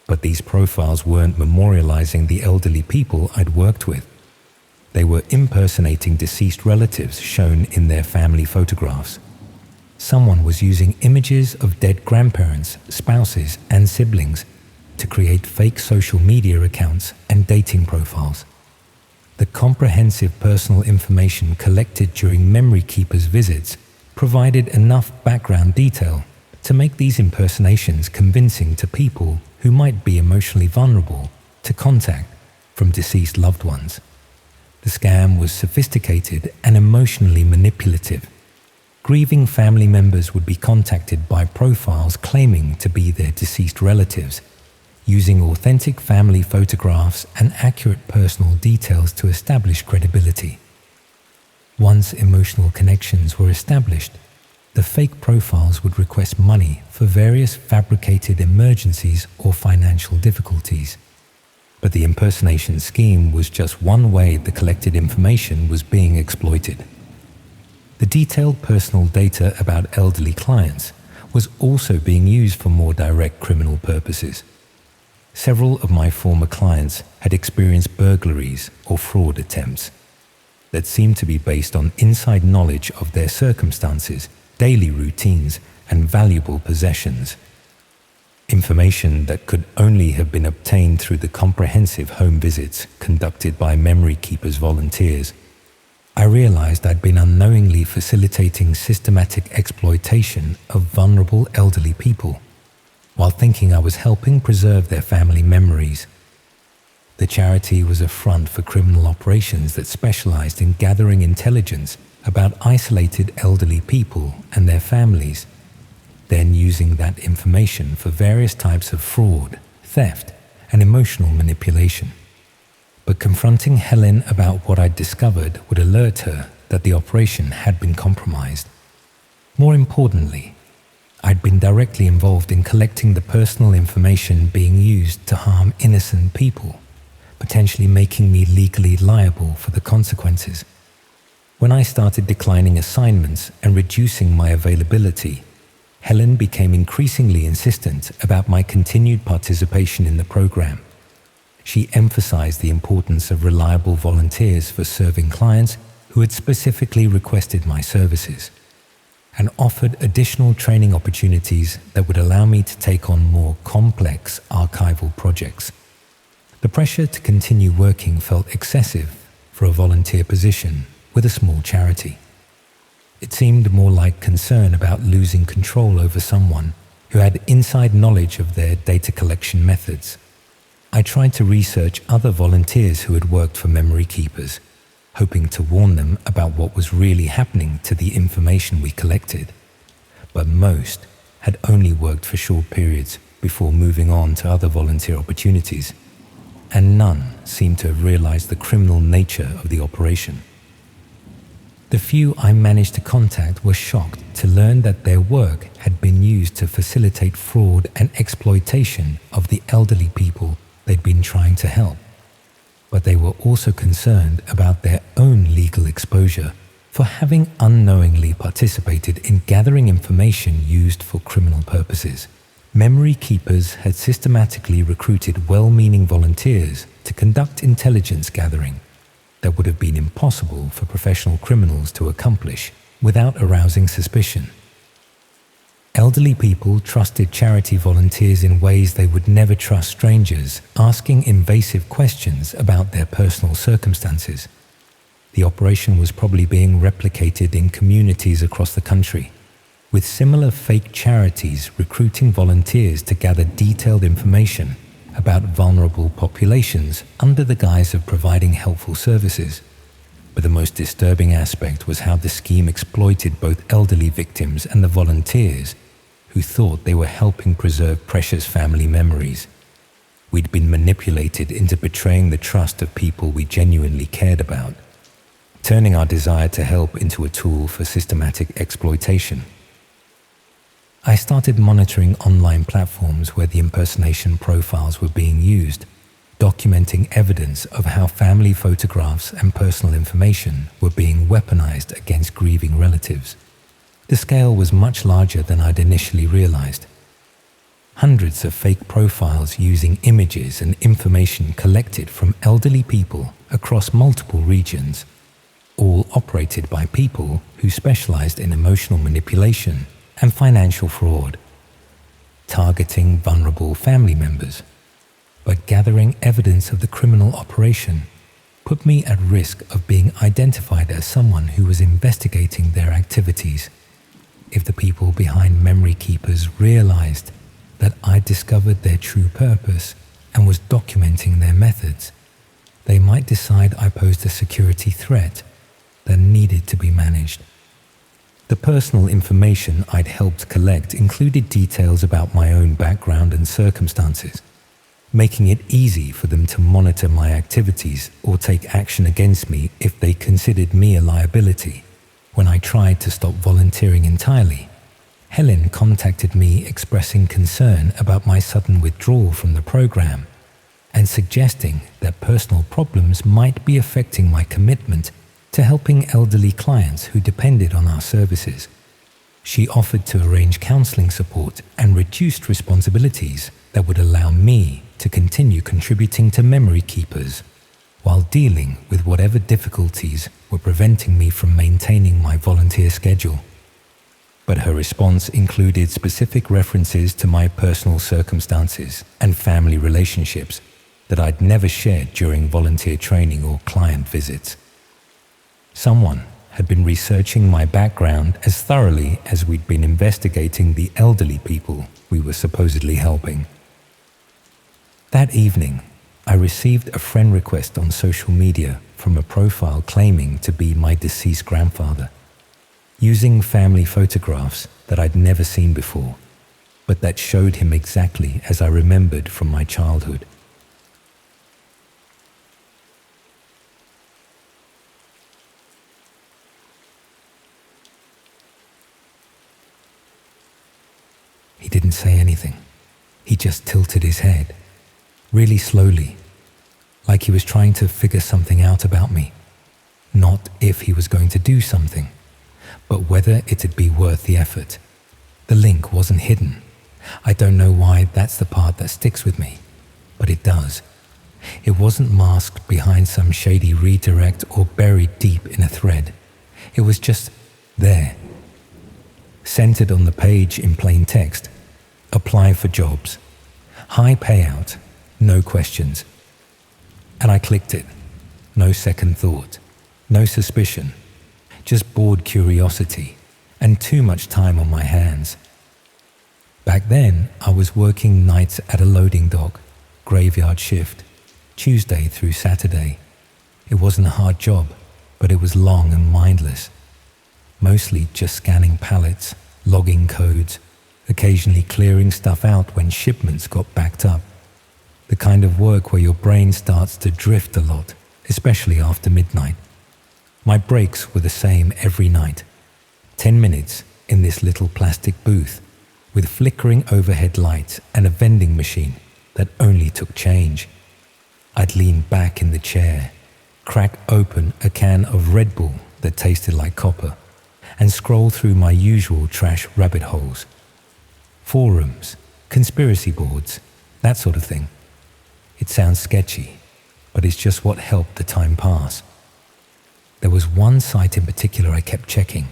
But these profiles weren't memorializing the elderly people I'd worked with. They were impersonating deceased relatives shown in their family photographs. Someone was using images of dead grandparents, spouses, and siblings to create fake social media accounts and dating profiles. The comprehensive personal information collected during memory keepers' visits provided enough background detail to make these impersonations convincing to people who might be emotionally vulnerable to contact from deceased loved ones. The scam was sophisticated and emotionally manipulative. Grieving family members would be contacted by profiles claiming to be their deceased relatives, using authentic family photographs and accurate personal details to establish credibility. Once emotional connections were established, the fake profiles would request money for various fabricated emergencies or financial difficulties. But the impersonation scheme was just one way the collected information was being exploited. The detailed personal data about elderly clients was also being used for more direct criminal purposes. Several of my former clients had experienced burglaries or fraud attempts that seemed to be based on inside knowledge of their circumstances, daily routines, and valuable possessions. Information that could only have been obtained through the comprehensive home visits conducted by memory keepers volunteers. I realized I'd been unknowingly facilitating systematic exploitation of vulnerable elderly people, while thinking I was helping preserve their family memories. The charity was a front for criminal operations that specialized in gathering intelligence about isolated elderly people and their families, then using that information for various types of fraud, theft, and emotional manipulation. But confronting Helen about what I'd discovered would alert her that the operation had been compromised. More importantly, I'd been directly involved in collecting the personal information being used to harm innocent people, potentially making me legally liable for the consequences. When I started declining assignments and reducing my availability, Helen became increasingly insistent about my continued participation in the program. She emphasized the importance of reliable volunteers for serving clients who had specifically requested my services, and offered additional training opportunities that would allow me to take on more complex archival projects. The pressure to continue working felt excessive for a volunteer position with a small charity. It seemed more like concern about losing control over someone who had inside knowledge of their data collection methods. I tried to research other volunteers who had worked for memory keepers, hoping to warn them about what was really happening to the information we collected. But most had only worked for short periods before moving on to other volunteer opportunities, and none seemed to have realized the criminal nature of the operation. The few I managed to contact were shocked to learn that their work had been used to facilitate fraud and exploitation of the elderly people they'd been trying to help. But they were also concerned about their own legal exposure for having unknowingly participated in gathering information used for criminal purposes. Memory keepers had systematically recruited well-meaning volunteers to conduct intelligence gathering that would have been impossible for professional criminals to accomplish without arousing suspicion. Elderly people trusted charity volunteers in ways they would never trust strangers, asking invasive questions about their personal circumstances. The operation was probably being replicated in communities across the country, with similar fake charities recruiting volunteers to gather detailed information about vulnerable populations under the guise of providing helpful services. But the most disturbing aspect was how the scheme exploited both elderly victims and the volunteers who thought they were helping preserve precious family memories. We'd been manipulated into betraying the trust of people we genuinely cared about, turning our desire to help into a tool for systematic exploitation. I started monitoring online platforms where the impersonation profiles were being used, documenting evidence of how family photographs and personal information were being weaponized against grieving relatives. The scale was much larger than I'd initially realized. Hundreds of fake profiles using images and information collected from elderly people across multiple regions, all operated by people who specialized in emotional manipulation and financial fraud, targeting vulnerable family members. But gathering evidence of the criminal operation put me at risk of being identified as someone who was investigating their activities. If the people behind memory keepers realized that I discovered their true purpose and was documenting their methods, they might decide I posed a security threat that needed to be managed. The personal information I'd helped collect included details about my own background and circumstances, making it easy for them to monitor my activities or take action against me if they considered me a liability. When I tried to stop volunteering entirely, Helen contacted me expressing concern about my sudden withdrawal from the program and suggesting that personal problems might be affecting my commitment to helping elderly clients who depended on our services. She offered to arrange counseling support and reduced responsibilities that would allow me to continue contributing to memory keepers while dealing with whatever difficulties were preventing me from maintaining my volunteer schedule. But her response included specific references to my personal circumstances and family relationships that I'd never shared during volunteer training or client visits. Someone had been researching my background as thoroughly as we'd been investigating the elderly people we were supposedly helping. That evening, I received a friend request on social media from a profile claiming to be my deceased grandfather, using family photographs that I'd never seen before, but that showed him exactly as I remembered from my childhood. didn't say anything. He just tilted his head, really slowly, like he was trying to figure something out about me. Not if he was going to do something, but whether it'd be worth the effort. The link wasn't hidden. I don't know why that's the part that sticks with me, but it does. It wasn't masked behind some shady redirect or buried deep in a thread. It was just there. Centered on the page in plain text. Apply for jobs. High payout. No questions. And I clicked it. No second thought. No suspicion. Just bored curiosity and too much time on my hands. Back then, I was working nights at a loading dock, graveyard shift, Tuesday through Saturday. It wasn't a hard job, but it was long and mindless. Mostly just scanning pallets, logging codes, occasionally clearing stuff out when shipments got backed up. The kind of work where your brain starts to drift a lot, especially after midnight. My breaks were the same every night. 10 minutes in this little plastic booth with flickering overhead lights and a vending machine that only took change. I'd lean back in the chair, crack open a can of Red Bull that tasted like copper, and scroll through my usual trash rabbit holes. Forums, conspiracy boards, that sort of thing. It sounds sketchy, but it's just what helped the time pass. There was one site in particular I kept checking.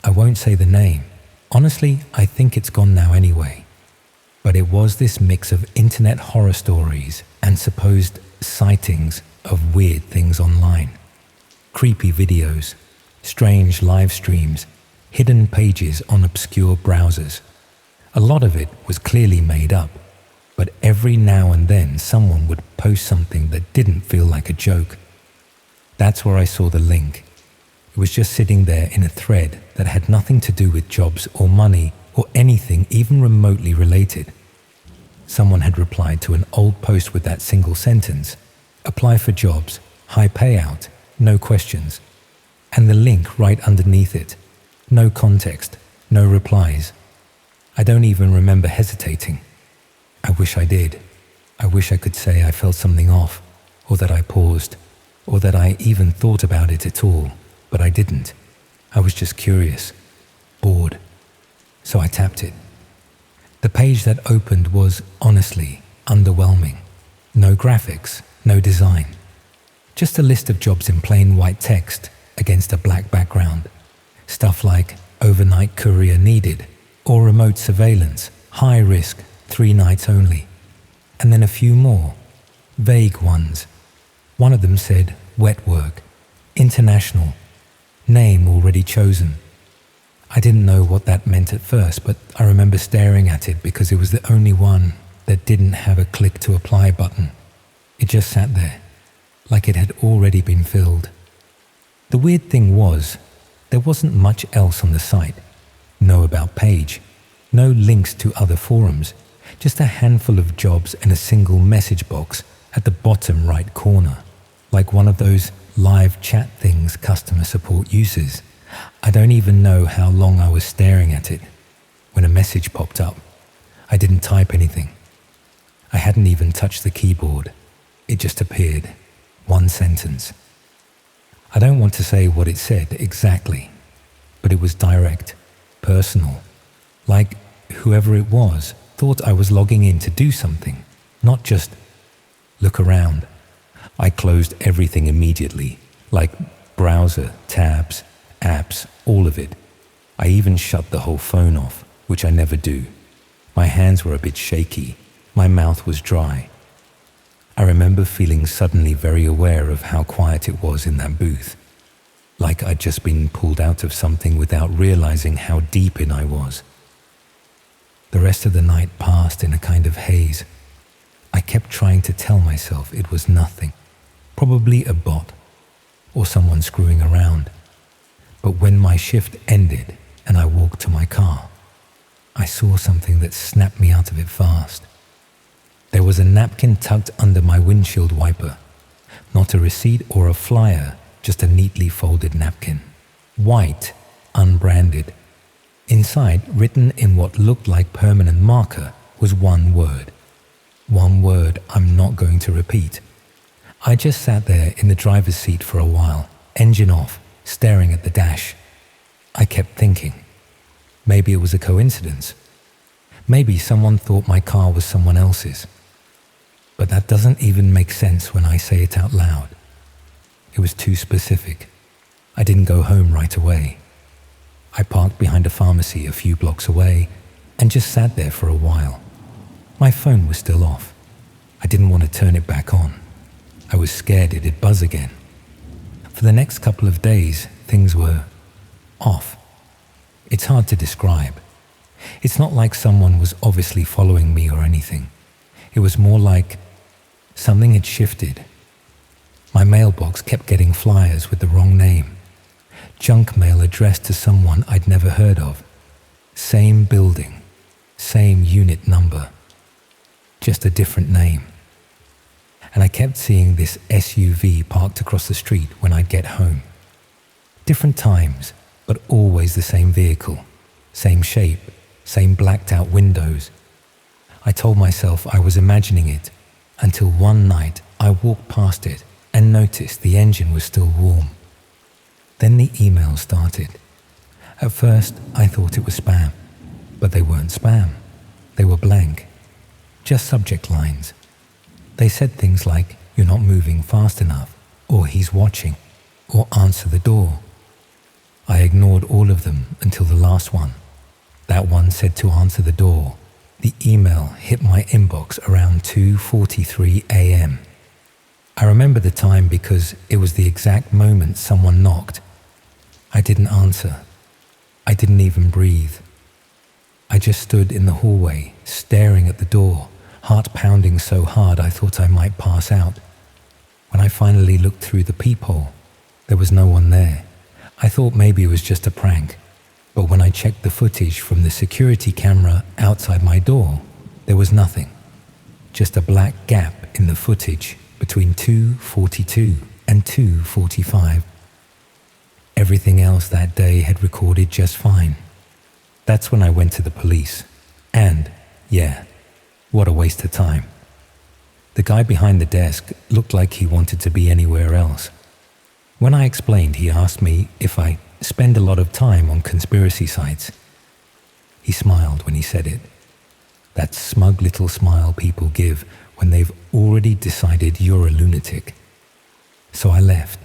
I won't say the name. Honestly, I think it's gone now anyway. But it was this mix of internet horror stories and supposed sightings of weird things online. Creepy videos, strange live streams, hidden pages on obscure browsers. A lot of it was clearly made up, but every now and then someone would post something that didn't feel like a joke. That's where I saw the link. It was just sitting there in a thread that had nothing to do with jobs or money or anything even remotely related. Someone had replied to an old post with that single sentence: apply for jobs, high payout, no questions. And the link right underneath it. No context, no replies. I don't even remember hesitating. I wish I did. I wish I could say I felt something off, or that I paused, or that I even thought about it at all, but I didn't. I was just curious, bored. So I tapped it. The page that opened was, honestly, underwhelming. No graphics, no design. Just a list of jobs in plain white text against a black background. Stuff like overnight courier needed, or remote surveillance, high risk, 3 nights only. And then a few more, vague ones. One of them said wet work, international, name already chosen. I didn't know what that meant at first, but I remember staring at it because it was the only one that didn't have a click to apply button. It just sat there, like it had already been filled. The weird thing was, there wasn't much else on the site. No about page, no links to other forums, just a handful of jobs and a single message box at the bottom right corner, like one of those live chat things customer support uses. I don't even know how long I was staring at it when a message popped up. I didn't type anything. I hadn't even touched the keyboard. It just appeared. One sentence. I don't want to say what it said exactly, but it was direct, personal. Like whoever it was thought I was logging in to do something, not just look around. I closed everything immediately, like browser, tabs, apps, all of it. I even shut the whole phone off, which I never do. My hands were a bit shaky. My mouth was dry. I remember feeling suddenly very aware of how quiet it was in that booth, like I'd just been pulled out of something without realizing how deep in I was. The rest of the night passed in a kind of haze. I kept trying to tell myself it was nothing, probably a bot, or someone screwing around. But when my shift ended and I walked to my car, I saw something that snapped me out of it fast. There was a napkin tucked under my windshield wiper. Not a receipt or a flyer, just a neatly folded napkin. White, unbranded. Inside, written in what looked like permanent marker, was one word. One word I'm not going to repeat. I just sat there in the driver's seat for a while, engine off, staring at the dash. I kept thinking, maybe it was a coincidence. Maybe someone thought my car was someone else's. But that doesn't even make sense when I say it out loud. It was too specific. I didn't go home right away. I parked behind a pharmacy a few blocks away and just sat there for a while. My phone was still off. I didn't want to turn it back on. I was scared it'd buzz again. For the next couple of days, things were off. It's hard to describe. It's not like someone was obviously following me or anything. It was more like something had shifted. My mailbox kept getting flyers with the wrong name. Junk mail addressed to someone I'd never heard of. Same building, same unit number, just a different name. And I kept seeing this SUV parked across the street when I'd get home. Different times, but always the same vehicle, same shape, same blacked out windows. I told myself I was imagining it until one night I walked past it and noticed the engine was still warm. Then the emails started. At first, I thought it was spam, but they weren't spam. They were blank, just subject lines. They said things like, "You're not moving fast enough," or "He's watching," or "Answer the door." I ignored all of them until the last one. That one said to answer the door. The email hit my inbox around 2:43 a.m. I remember the time because it was the exact moment someone knocked. I didn't answer. I didn't even breathe. I just stood in the hallway, staring at the door, heart pounding so hard I thought I might pass out. When I finally looked through the peephole, there was no one there. I thought maybe it was just a prank, but when I checked the footage from the security camera outside my door, there was nothing. Just a black gap in the footage between 2:42 and 2:45. Everything else that day had recorded just fine. That's when I went to the police. And, yeah, what a waste of time. The guy behind the desk looked like he wanted to be anywhere else. When I explained, he asked me if I spend a lot of time on conspiracy sites. He smiled when he said it. That smug little smile people give when they've already decided you're a lunatic. So I left.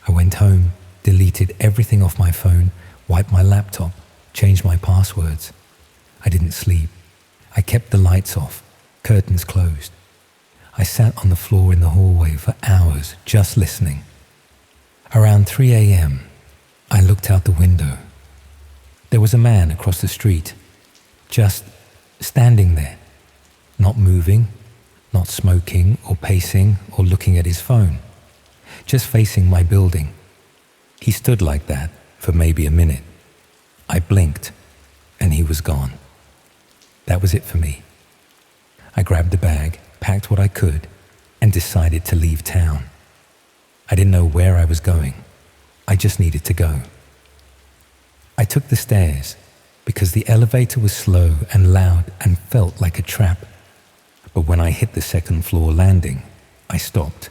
I went home, deleted everything off my phone, wiped my laptop, changed my passwords. I didn't sleep. I kept the lights off, curtains closed. I sat on the floor in the hallway for hours just listening. Around 3 a.m., I looked out the window. There was a man across the street, just standing there, not moving, not smoking or pacing or looking at his phone, just facing my building. He stood like that for maybe a minute. I blinked, and he was gone. That was it for me. I grabbed a bag, packed what I could, and decided to leave town. I didn't know where I was going. I just needed to go. I took the stairs because the elevator was slow and loud and felt like a trap. But when I hit the second floor landing, I stopped.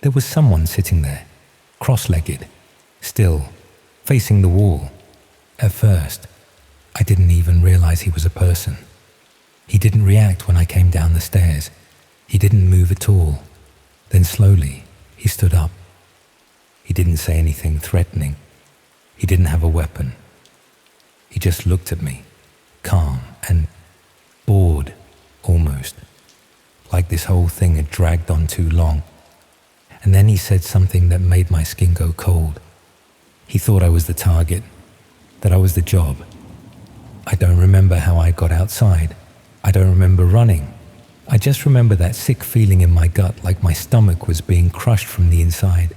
There was someone sitting there, cross-legged, still, facing the wall. At first, I didn't even realize he was a person. He didn't react when I came down the stairs. He didn't move at all. Then slowly, he stood up. He didn't say anything threatening. He didn't have a weapon. He just looked at me, calm and bored, almost, like this whole thing had dragged on too long. And then he said something that made my skin go cold. He thought I was the target, that I was the job. I don't remember how I got outside. I don't remember running. I just remember that sick feeling in my gut, like my stomach was being crushed from the inside.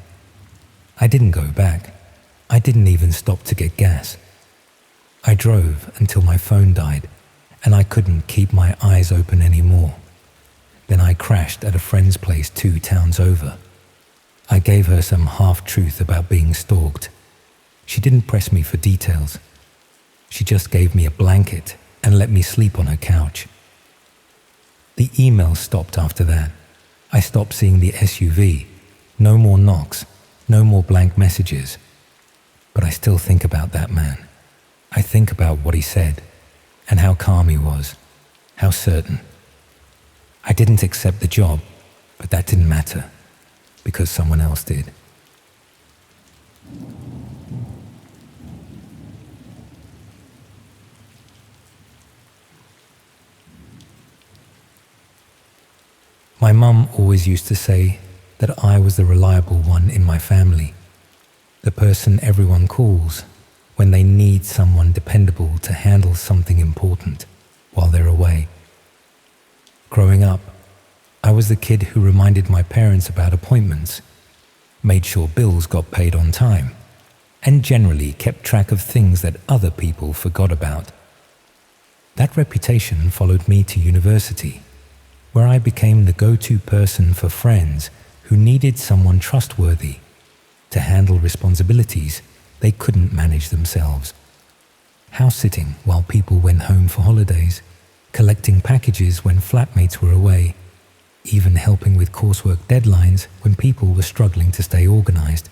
I didn't go back. I didn't even stop to get gas. I drove until my phone died, and I couldn't keep my eyes open anymore. Then I crashed at a friend's place 2 towns over. I gave her some half-truth about being stalked. She didn't press me for details. She just gave me a blanket and let me sleep on her couch. The email stopped after that. I stopped seeing the SUV. No more knocks, no more blank messages. But I still think about that man. I think about what he said and how calm he was, how certain. I didn't accept the job, but that didn't matter because someone else did. My mum always used to say that I was the reliable one in my family, the person everyone calls when they need someone dependable to handle something important while they're away. Growing up, I was the kid who reminded my parents about appointments, made sure bills got paid on time, and generally kept track of things that other people forgot about. That reputation followed me to university, where I became the go-to person for friends who needed someone trustworthy to handle responsibilities they couldn't manage themselves. House-sitting while people went home for holidays, collecting packages when flatmates were away, even helping with coursework deadlines when people were struggling to stay organized.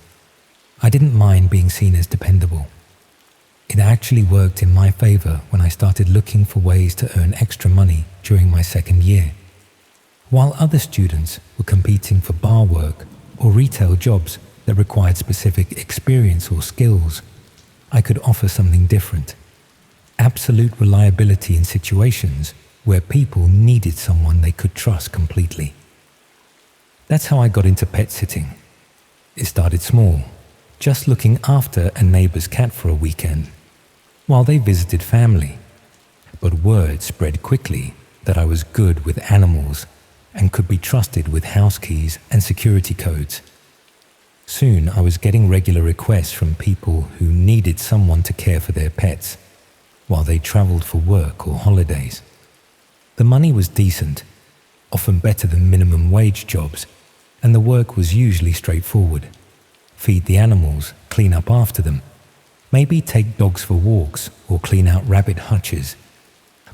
I didn't mind being seen as dependable. It actually worked in my favor when I started looking for ways to earn extra money during my second year. While other students were competing for bar work or retail jobs that required specific experience or skills, I could offer something different. Absolute reliability in situations where people needed someone they could trust completely. That's how I got into pet sitting. It started small, just looking after a neighbor's cat for a weekend, while they visited family. But word spread quickly that I was good with animals and could be trusted with house keys and security codes. Soon I was getting regular requests from people who needed someone to care for their pets while they traveled for work or holidays. The money was decent, often better than minimum wage jobs, and the work was usually straightforward. Feed the animals, clean up after them, maybe take dogs for walks or clean out rabbit hutches.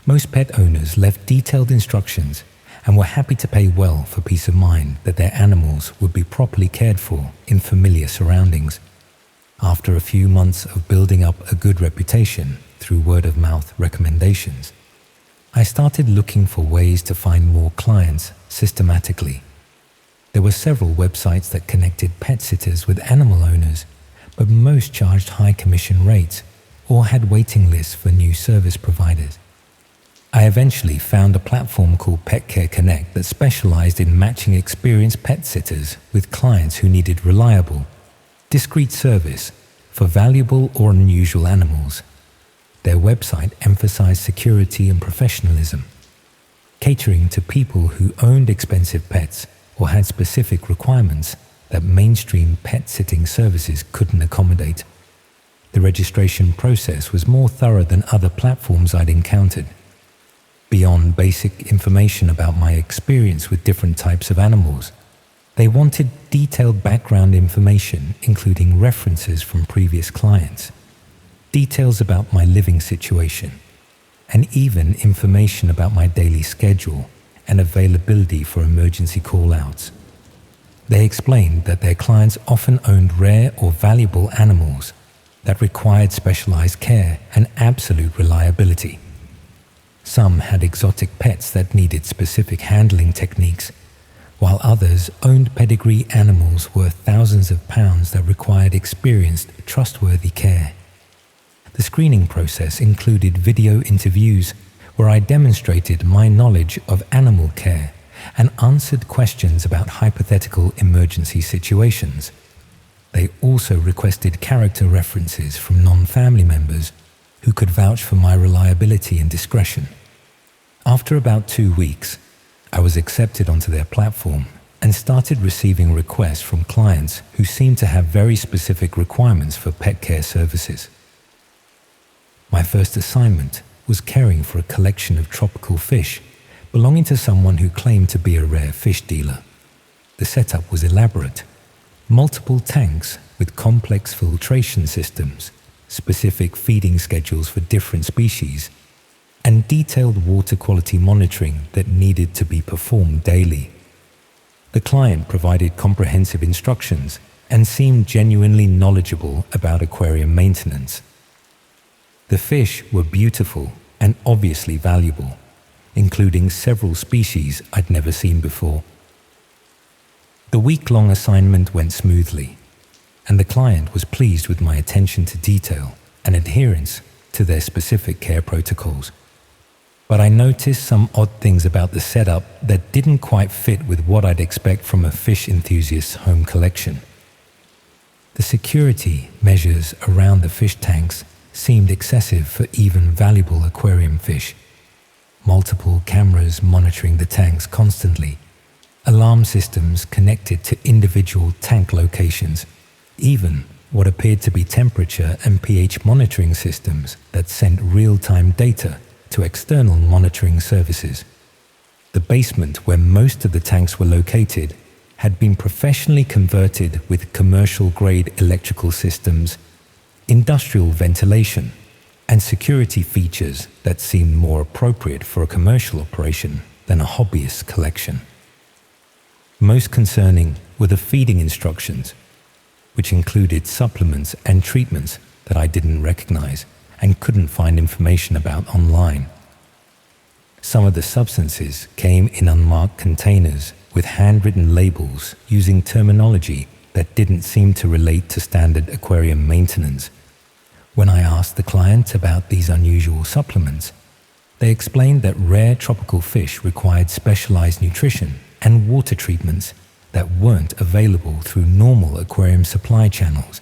Most pet owners left detailed instructions and were happy to pay well for peace of mind that their animals would be properly cared for in familiar surroundings. After a few months of building up a good reputation through word-of-mouth recommendations, I started looking for ways to find more clients systematically. There were several websites that connected pet sitters with animal owners, but most charged high commission rates or had waiting lists for new service providers. I eventually found a platform called Pet Care Connect that specialized in matching experienced pet sitters with clients who needed reliable, discreet service for valuable or unusual animals. Their website emphasized security and professionalism, catering to people who owned expensive pets or had specific requirements that mainstream pet sitting services couldn't accommodate. The registration process was more thorough than other platforms I'd encountered. Beyond basic information about my experience with different types of animals, they wanted detailed background information, including references from previous clients, details about my living situation, and even information about my daily schedule and availability for emergency call-outs. They explained that their clients often owned rare or valuable animals that required specialized care and absolute reliability. Some had exotic pets that needed specific handling techniques, while others owned pedigree animals worth thousands of pounds that required experienced, trustworthy care. The screening process included video interviews where I demonstrated my knowledge of animal care and answered questions about hypothetical emergency situations. They also requested character references from non-family members who could vouch for my reliability and discretion. After about 2 weeks, I was accepted onto their platform and started receiving requests from clients who seemed to have very specific requirements for pet care services. My first assignment was caring for a collection of tropical fish belonging to someone who claimed to be a rare fish dealer. The setup was elaborate. Multiple tanks with complex filtration systems, specific feeding schedules for different species, and detailed water quality monitoring that needed to be performed daily. The client provided comprehensive instructions and seemed genuinely knowledgeable about aquarium maintenance. The fish were beautiful and obviously valuable, including several species I'd never seen before. The week-long assignment went smoothly, and the client was pleased with my attention to detail and adherence to their specific care protocols. But I noticed some odd things about the setup that didn't quite fit with what I'd expect from a fish enthusiast's home collection. The security measures around the fish tanks seemed excessive for even valuable aquarium fish. Multiple cameras monitoring the tanks constantly, alarm systems connected to individual tank locations, even what appeared to be temperature and pH monitoring systems that sent real-time data to external monitoring services. The basement where most of the tanks were located had been professionally converted with commercial-grade electrical systems, industrial ventilation, and security features that seemed more appropriate for a commercial operation than a hobbyist collection. Most concerning were the feeding instructions, which included supplements and treatments that I didn't recognize and couldn't find information about online. Some of the substances came in unmarked containers with handwritten labels using terminology that didn't seem to relate to standard aquarium maintenance. When I asked the client about these unusual supplements, they explained that rare tropical fish required specialized nutrition and water treatments that weren't available through normal aquarium supply channels.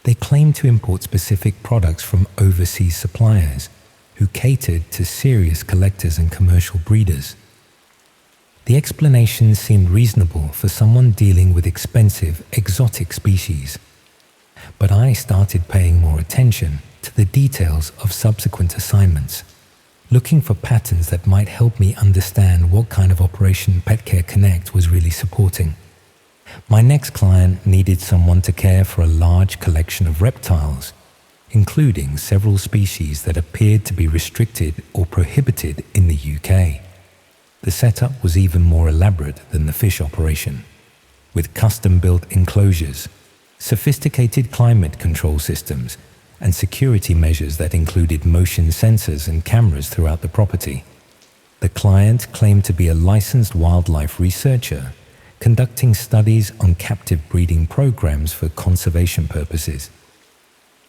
They claimed to import specific products from overseas suppliers who catered to serious collectors and commercial breeders. The explanation seemed reasonable for someone dealing with expensive, exotic species. But I started paying more attention to the details of subsequent assignments, looking for patterns that might help me understand what kind of operation PetCare Connect was really supporting. My next client needed someone to care for a large collection of reptiles, including several species that appeared to be restricted or prohibited in the UK. The setup was even more elaborate than the fish operation, with custom-built enclosures, sophisticated climate control systems, and security measures that included motion sensors and cameras throughout the property. The client claimed to be a licensed wildlife researcher, conducting studies on captive breeding programs for conservation purposes.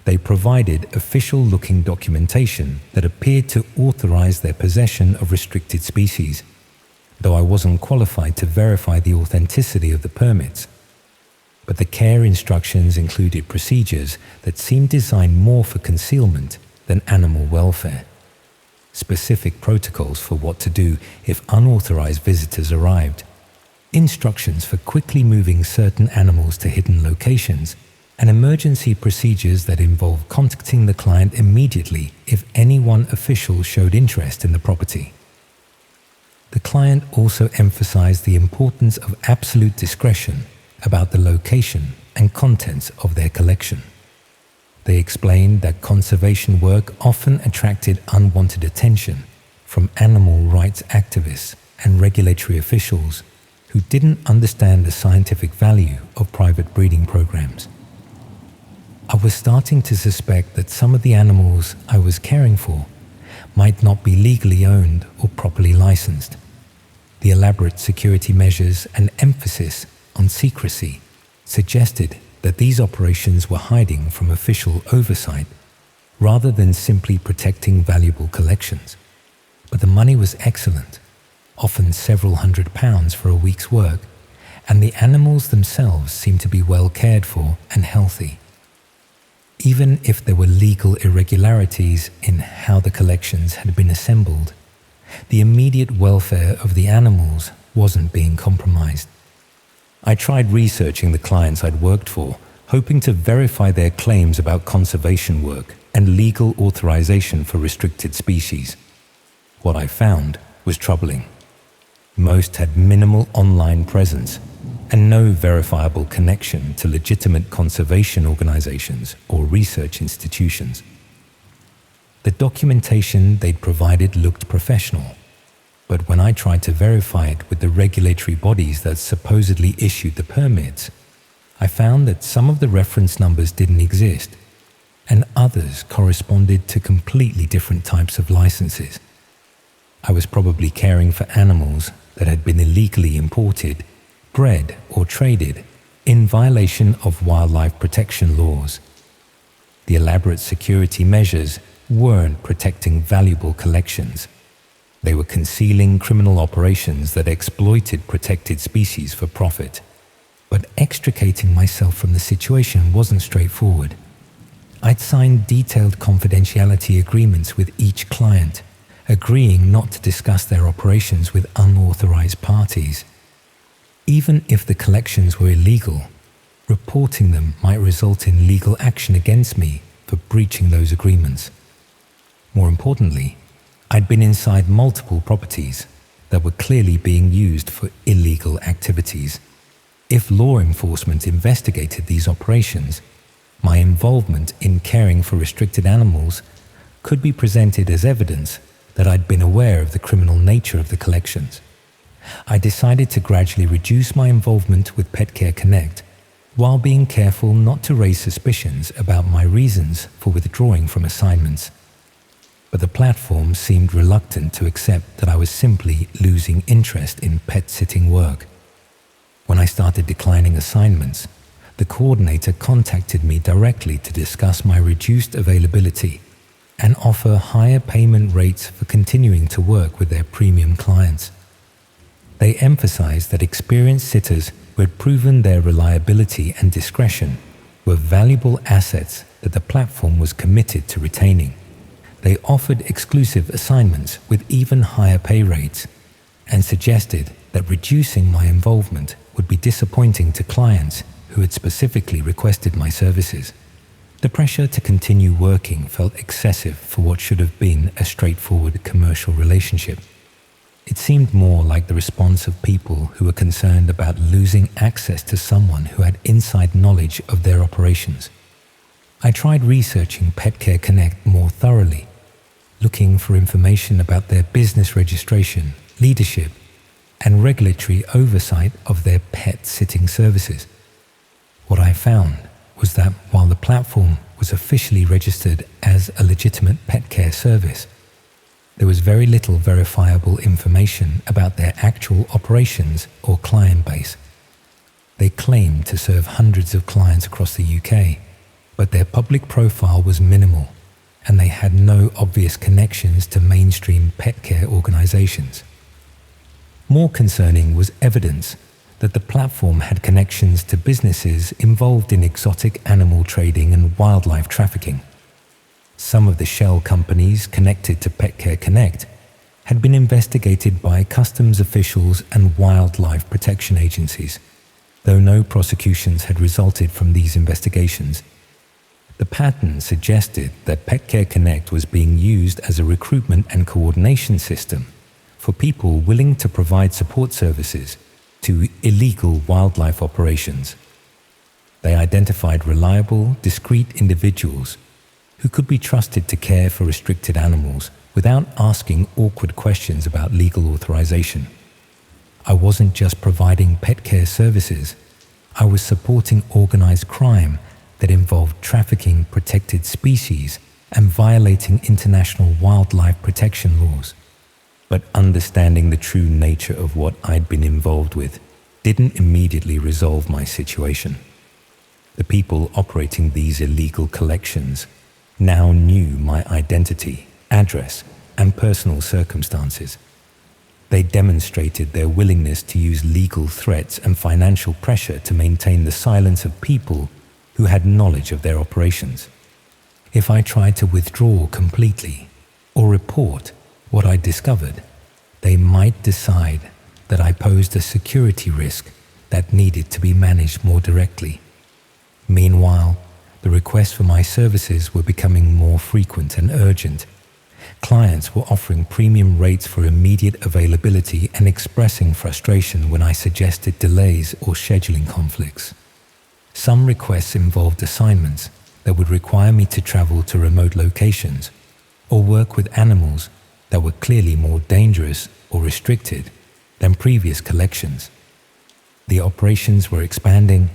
They provided official-looking documentation that appeared to authorize their possession of restricted species, though I wasn't qualified to verify the authenticity of the permits. But the care instructions included procedures that seemed designed more for concealment than animal welfare. Specific protocols for what to do if unauthorized visitors arrived, instructions for quickly moving certain animals to hidden locations, and emergency procedures that involved contacting the client immediately if any one official showed interest in the property. The client also emphasized the importance of absolute discretion about the location and contents of their collection. They explained that conservation work often attracted unwanted attention from animal rights activists and regulatory officials who didn't understand the scientific value of private breeding programs. I was starting to suspect that some of the animals I was caring for might not be legally owned or properly licensed. The elaborate security measures and emphasis on secrecy suggested that these operations were hiding from official oversight rather than simply protecting valuable collections. But the money was excellent, often several £100s for a week's work, and the animals themselves seemed to be well cared for and healthy. Even if there were legal irregularities in how the collections had been assembled, the immediate welfare of the animals wasn't being compromised. I tried researching the clients I'd worked for, hoping to verify their claims about conservation work and legal authorization for restricted species. What I found was troubling. Most had minimal online presence and no verifiable connection to legitimate conservation organizations or research institutions. The documentation they'd provided looked professional, but when I tried to verify it with the regulatory bodies that supposedly issued the permits, I found that some of the reference numbers didn't exist, and others corresponded to completely different types of licenses. I was probably caring for animals that had been illegally imported, bred, or traded in violation of wildlife protection laws. The elaborate security measures weren't protecting valuable collections. They were concealing criminal operations that exploited protected species for profit. But extricating myself from the situation wasn't straightforward. I'd signed detailed confidentiality agreements with each client, agreeing not to discuss their operations with unauthorized parties. Even if the collections were illegal, reporting them might result in legal action against me for breaching those agreements. More importantly, I'd been inside multiple properties that were clearly being used for illegal activities. If law enforcement investigated these operations, my involvement in caring for restricted animals could be presented as evidence that I'd been aware of the criminal nature of the collections. I decided to gradually reduce my involvement with Pet Care Connect while being careful not to raise suspicions about my reasons for withdrawing from assignments. But the platform seemed reluctant to accept that I was simply losing interest in pet sitting work. When I started declining assignments, the coordinator contacted me directly to discuss my reduced availability and offer higher payment rates for continuing to work with their premium clients. They emphasized that experienced sitters who had proven their reliability and discretion were valuable assets that the platform was committed to retaining. They offered exclusive assignments with even higher pay rates and suggested that reducing my involvement would be disappointing to clients who had specifically requested my services. The pressure to continue working felt excessive for what should have been a straightforward commercial relationship. It seemed more like the response of people who were concerned about losing access to someone who had inside knowledge of their operations. I tried researching Pet Care Connect more thoroughly, looking for information about their business registration, leadership, and regulatory oversight of their pet sitting services. What I found was that while the platform was officially registered as a legitimate pet care service, there was very little verifiable information about their actual operations or client base. They claimed to serve hundreds of clients across the UK, but their public profile was minimal, and they had no obvious connections to mainstream pet care organizations. More concerning was evidence that the platform had connections to businesses involved in exotic animal trading and wildlife trafficking. Some of the shell companies connected to Pet Care Connect had been investigated by customs officials and wildlife protection agencies, though no prosecutions had resulted from these investigations. The pattern suggested that Pet Care Connect was being used as a recruitment and coordination system for people willing to provide support services to illegal wildlife operations. They identified reliable, discreet individuals who could be trusted to care for restricted animals without asking awkward questions about legal authorization. I wasn't just providing pet care services, I was supporting organized crime that involved trafficking protected species and violating international wildlife protection laws. But understanding the true nature of what I'd been involved with didn't immediately resolve my situation. The people operating these illegal collections now knew my identity, address, and personal circumstances. They demonstrated their willingness to use legal threats and financial pressure to maintain the silence of people who had knowledge of their operations. If I tried to withdraw completely or report what I discovered, they might decide that I posed a security risk that needed to be managed more directly. Meanwhile, the requests for my services were becoming more frequent and urgent, Clients were offering premium rates for immediate availability and expressing frustration when I suggested delays or scheduling conflicts. Some requests involved assignments that would require me to travel to remote locations or work with animals that were clearly more dangerous or restricted than previous collections. The operations were expanding,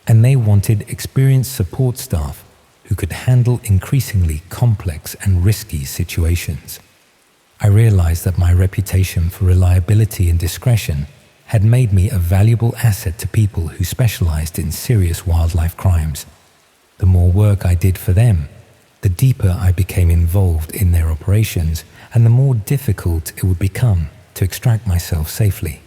and they wanted experienced support staff who could handle increasingly complex and risky situations. I realized that my reputation for reliability and discretion had made me a valuable asset to people who specialized in serious wildlife crimes. The more work I did for them, the deeper I became involved in their operations, and the more difficult it would become to extract myself safely.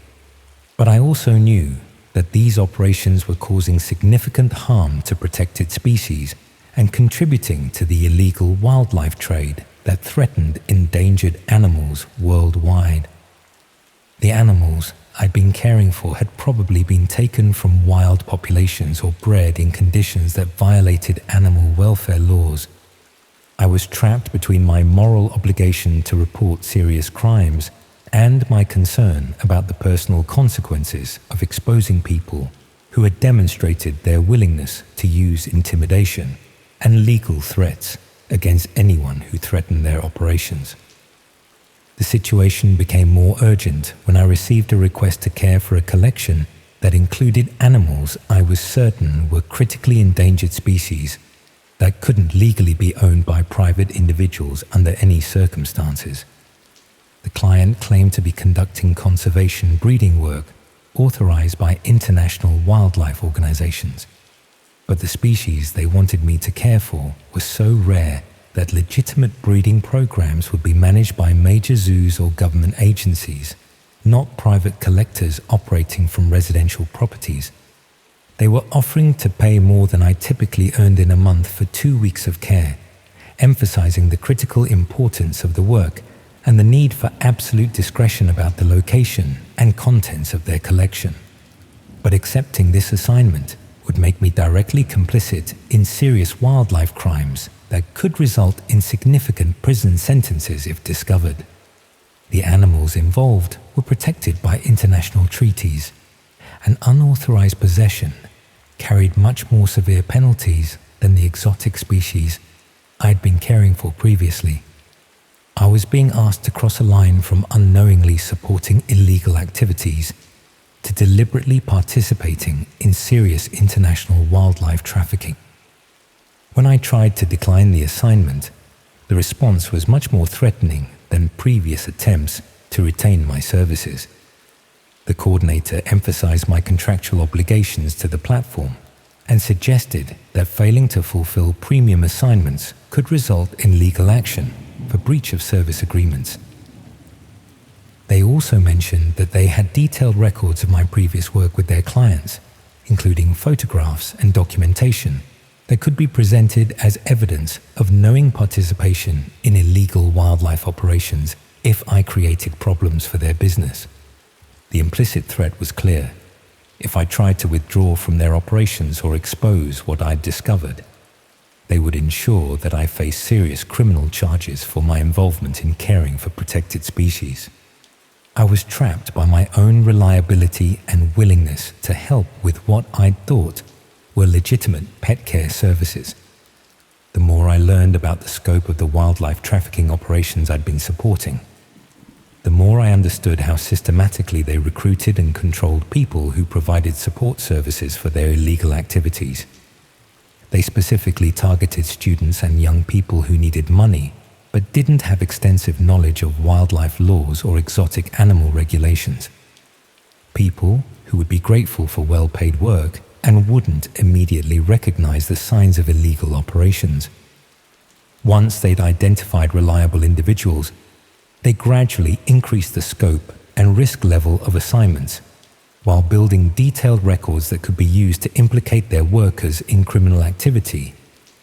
But I also knew that these operations were causing significant harm to protected species and contributing to the illegal wildlife trade that threatened endangered animals worldwide. The animals I'd been caring for had probably been taken from wild populations or bred in conditions that violated animal welfare laws. I was trapped between my moral obligation to report serious crimes and my concern about the personal consequences of exposing people who had demonstrated their willingness to use intimidation and legal threats against anyone who threatened their operations. The situation became more urgent when I received a request to care for a collection that included animals I was certain were critically endangered species that couldn't legally be owned by private individuals under any circumstances. The client claimed to be conducting conservation breeding work authorized by international wildlife organizations, but the species they wanted me to care for was so rare that legitimate breeding programs would be managed by major zoos or government agencies, not private collectors operating from residential properties. They were offering to pay more than I typically earned in a month for 2 weeks of care, emphasizing the critical importance of the work and the need for absolute discretion about the location and contents of their collection. But accepting this assignment would make me directly complicit in serious wildlife crimes that could result in significant prison sentences if discovered. The animals involved were protected by international treaties, and unauthorized possession carried much more severe penalties than the exotic species I'd been caring for previously. I was being asked to cross a line from unknowingly supporting illegal activities to deliberately participating in serious international wildlife trafficking. When I tried to decline the assignment, the response was much more threatening than previous attempts to retain my services. The coordinator emphasized my contractual obligations to the platform and suggested that failing to fulfill premium assignments could result in legal action for breach of service agreements. They also mentioned that they had detailed records of my previous work with their clients, including photographs and documentation that could be presented as evidence of knowing participation in illegal wildlife operations if I created problems for their business. The implicit threat was clear. If I tried to withdraw from their operations or expose what I'd discovered, they would ensure that I face serious criminal charges for my involvement in caring for protected species. I was trapped by my own reliability and willingness to help with what I'd thought were legitimate pet care services. The more I learned about the scope of the wildlife trafficking operations I'd been supporting, the more I understood how systematically they recruited and controlled people who provided support services for their illegal activities. They specifically targeted students and young people who needed money but didn't have extensive knowledge of wildlife laws or exotic animal regulations. People who would be grateful for well-paid work and wouldn't immediately recognize the signs of illegal operations. Once they'd identified reliable individuals, they gradually increased the scope and risk level of assignments, while building detailed records that could be used to implicate their workers in criminal activity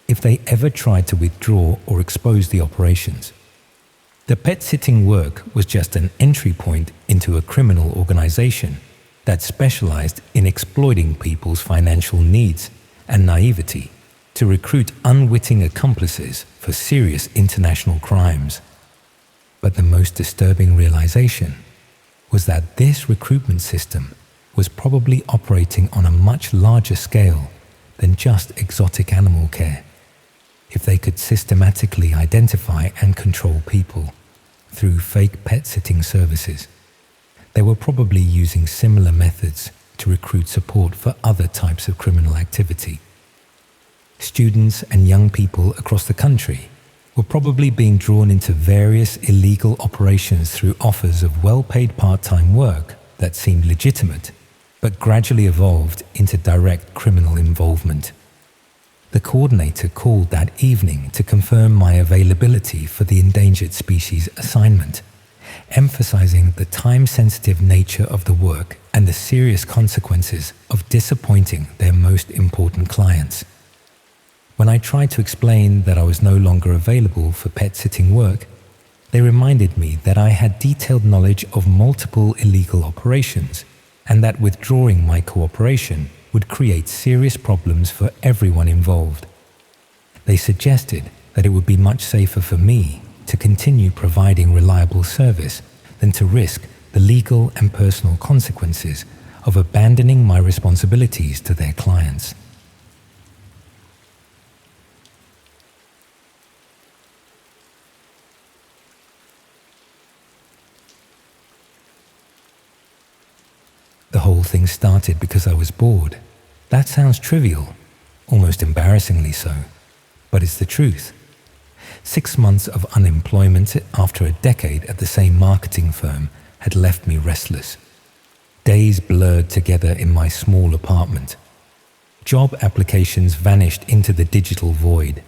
if they ever tried to withdraw or expose the operations. The pet-sitting work was just an entry point into a criminal organization that specialized in exploiting people's financial needs and naivety to recruit unwitting accomplices for serious international crimes. But the most disturbing realization was that this recruitment system was probably operating on a much larger scale than just exotic animal care. If they could systematically identify and control people through fake pet sitting services, they were probably using similar methods to recruit support for other types of criminal activity. Students and young people across the country were probably being drawn into various illegal operations through offers of well-paid part-time work that seemed legitimate, but gradually evolved into direct criminal involvement. The coordinator called that evening to confirm my availability for the endangered species assignment, emphasizing the time-sensitive nature of the work and the serious consequences of disappointing their most important clients. When I tried to explain that I was no longer available for pet-sitting work, they reminded me that I had detailed knowledge of multiple illegal operations and that withdrawing my cooperation would create serious problems for everyone involved. They suggested that it would be much safer for me to continue providing reliable service than to risk the legal and personal consequences of abandoning my responsibilities to their clients. The whole thing started because I was bored. That sounds trivial, almost embarrassingly so, but it's the truth. 6 months of unemployment after a decade at the same marketing firm had left me restless. Days blurred together in my small apartment. Job applications vanished into the digital void.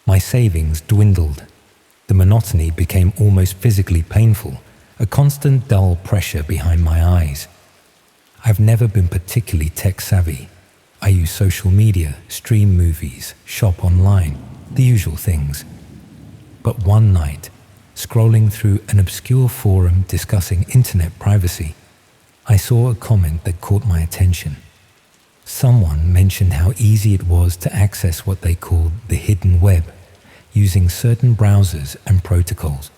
My savings dwindled. The monotony became almost physically painful, a constant dull pressure behind my eyes. I've never been particularly tech-savvy. I use social media, stream movies, shop online, the usual things. But one night, scrolling through an obscure forum discussing internet privacy, I saw a comment that caught my attention. Someone mentioned how easy it was to access what they called the hidden web, using certain browsers and protocols.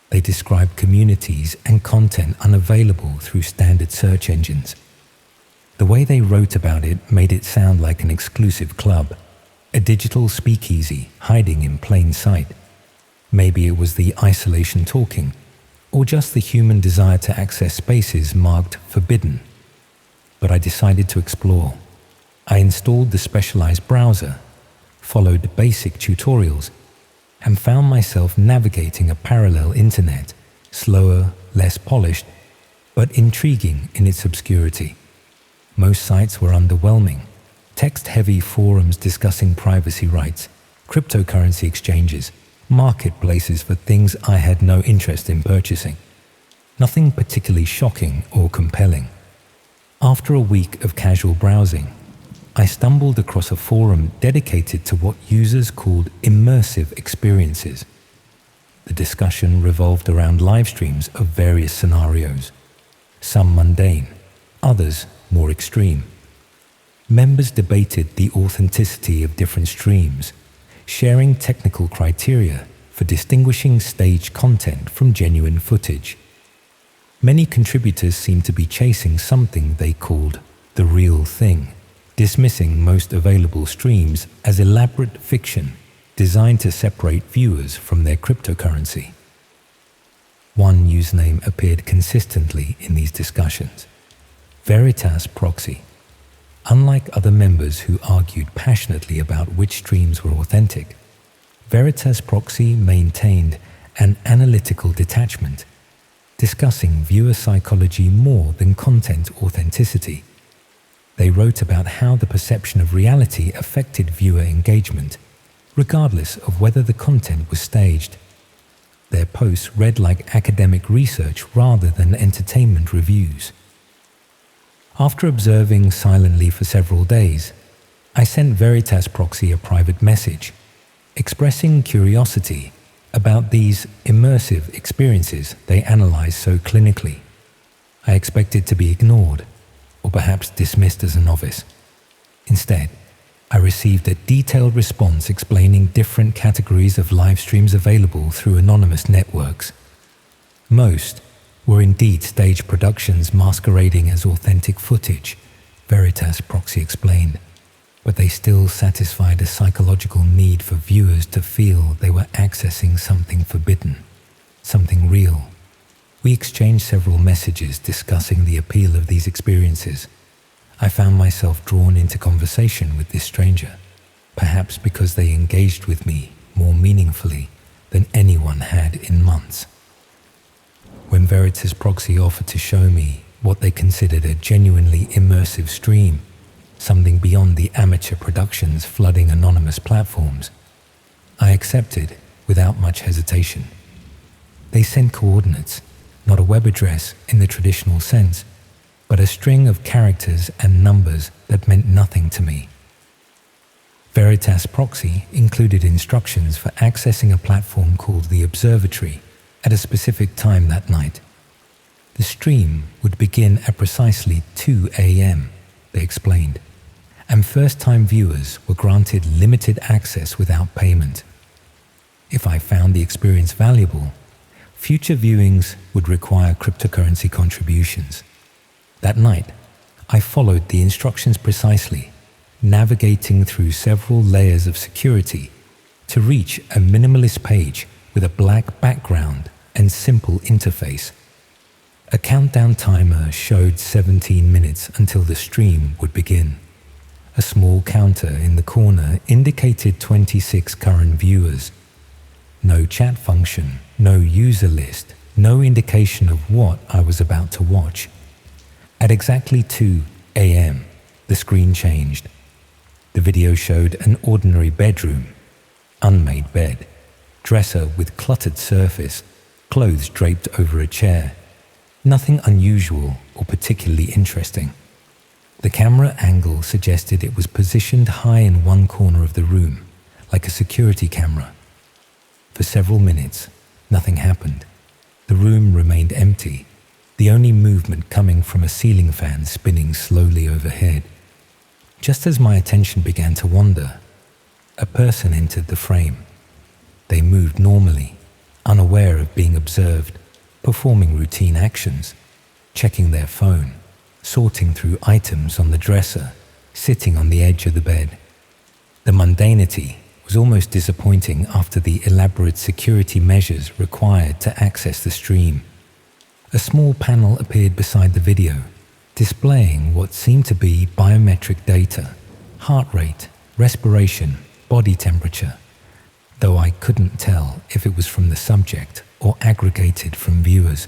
They described communities and content unavailable through standard search engines. The way they wrote about it made it sound like an exclusive club, a digital speakeasy hiding in plain sight. Maybe it was the isolation talking, or just the human desire to access spaces marked forbidden. But I decided to explore. I installed the specialized browser, followed basic tutorials, and found myself navigating a parallel internet, slower, less polished, but intriguing in its obscurity. Most sites were underwhelming. Text-heavy forums discussing privacy rights, cryptocurrency exchanges, marketplaces for things I had no interest in purchasing. Nothing particularly shocking or compelling. After a week of casual browsing, I stumbled across a forum dedicated to what users called immersive experiences. The discussion revolved around live streams of various scenarios, some mundane, others more extreme. Members debated the authenticity of different streams, sharing technical criteria for distinguishing staged content from genuine footage. Many contributors seemed to be chasing something they called the real thing, dismissing most available streams as elaborate fiction designed to separate viewers from their cryptocurrency. One username appeared consistently in these discussions: Veritas Proxy. Unlike other members who argued passionately about which streams were authentic, Veritas Proxy maintained an analytical detachment, discussing viewer psychology more than content authenticity. They wrote about how the perception of reality affected viewer engagement, regardless of whether the content was staged. Their posts read like academic research rather than entertainment reviews. After observing silently for several days, I sent Veritas Proxy a private message, expressing curiosity about these immersive experiences they analyzed so clinically. I expected to be ignored, or perhaps dismissed as a novice. Instead, I received a detailed response explaining different categories of live streams available through anonymous networks, Most were indeed stage productions masquerading as authentic footage, Veritas Proxy explained, but they still satisfied a psychological need for viewers to feel they were accessing something forbidden, something real. We exchanged several messages discussing the appeal of these experiences. I found myself drawn into conversation with this stranger, perhaps because they engaged with me more meaningfully than anyone had in months. When Veritas Proxy offered to show me what they considered a genuinely immersive stream, something beyond the amateur productions flooding anonymous platforms, I accepted without much hesitation. They sent coordinates, not a web address in the traditional sense, but a string of characters and numbers that meant nothing to me. Veritas Proxy included instructions for accessing a platform called the Observatory at a specific time that night. The stream would begin at precisely 2 a.m., they explained, and first-time viewers were granted limited access without payment. If I found the experience valuable, future viewings would require cryptocurrency contributions. That night, I followed the instructions precisely, navigating through several layers of security to reach a minimalist page with a black background and simple interface. A countdown timer showed 17 minutes until the stream would begin. A small counter in the corner indicated 26 current viewers. No chat function, no user list, no indication of what I was about to watch. At exactly 2 a.m., the screen changed. The video showed an ordinary bedroom, unmade bed, dresser with cluttered surface, clothes draped over a chair. Nothing unusual or particularly interesting. The camera angle suggested it was positioned high in one corner of the room, like a security camera. For several minutes, nothing happened. The room remained empty, the only movement coming from a ceiling fan spinning slowly overhead. Just as my attention began to wander, a person entered the frame. They moved normally, unaware of being observed, performing routine actions, checking their phone, sorting through items on the dresser, sitting on the edge of the bed. The mundanity was almost disappointing after the elaborate security measures required to access the stream. A small panel appeared beside the video, displaying what seemed to be biometric data, heart rate, respiration, body temperature, though I couldn't tell if it was from the subject or aggregated from viewers.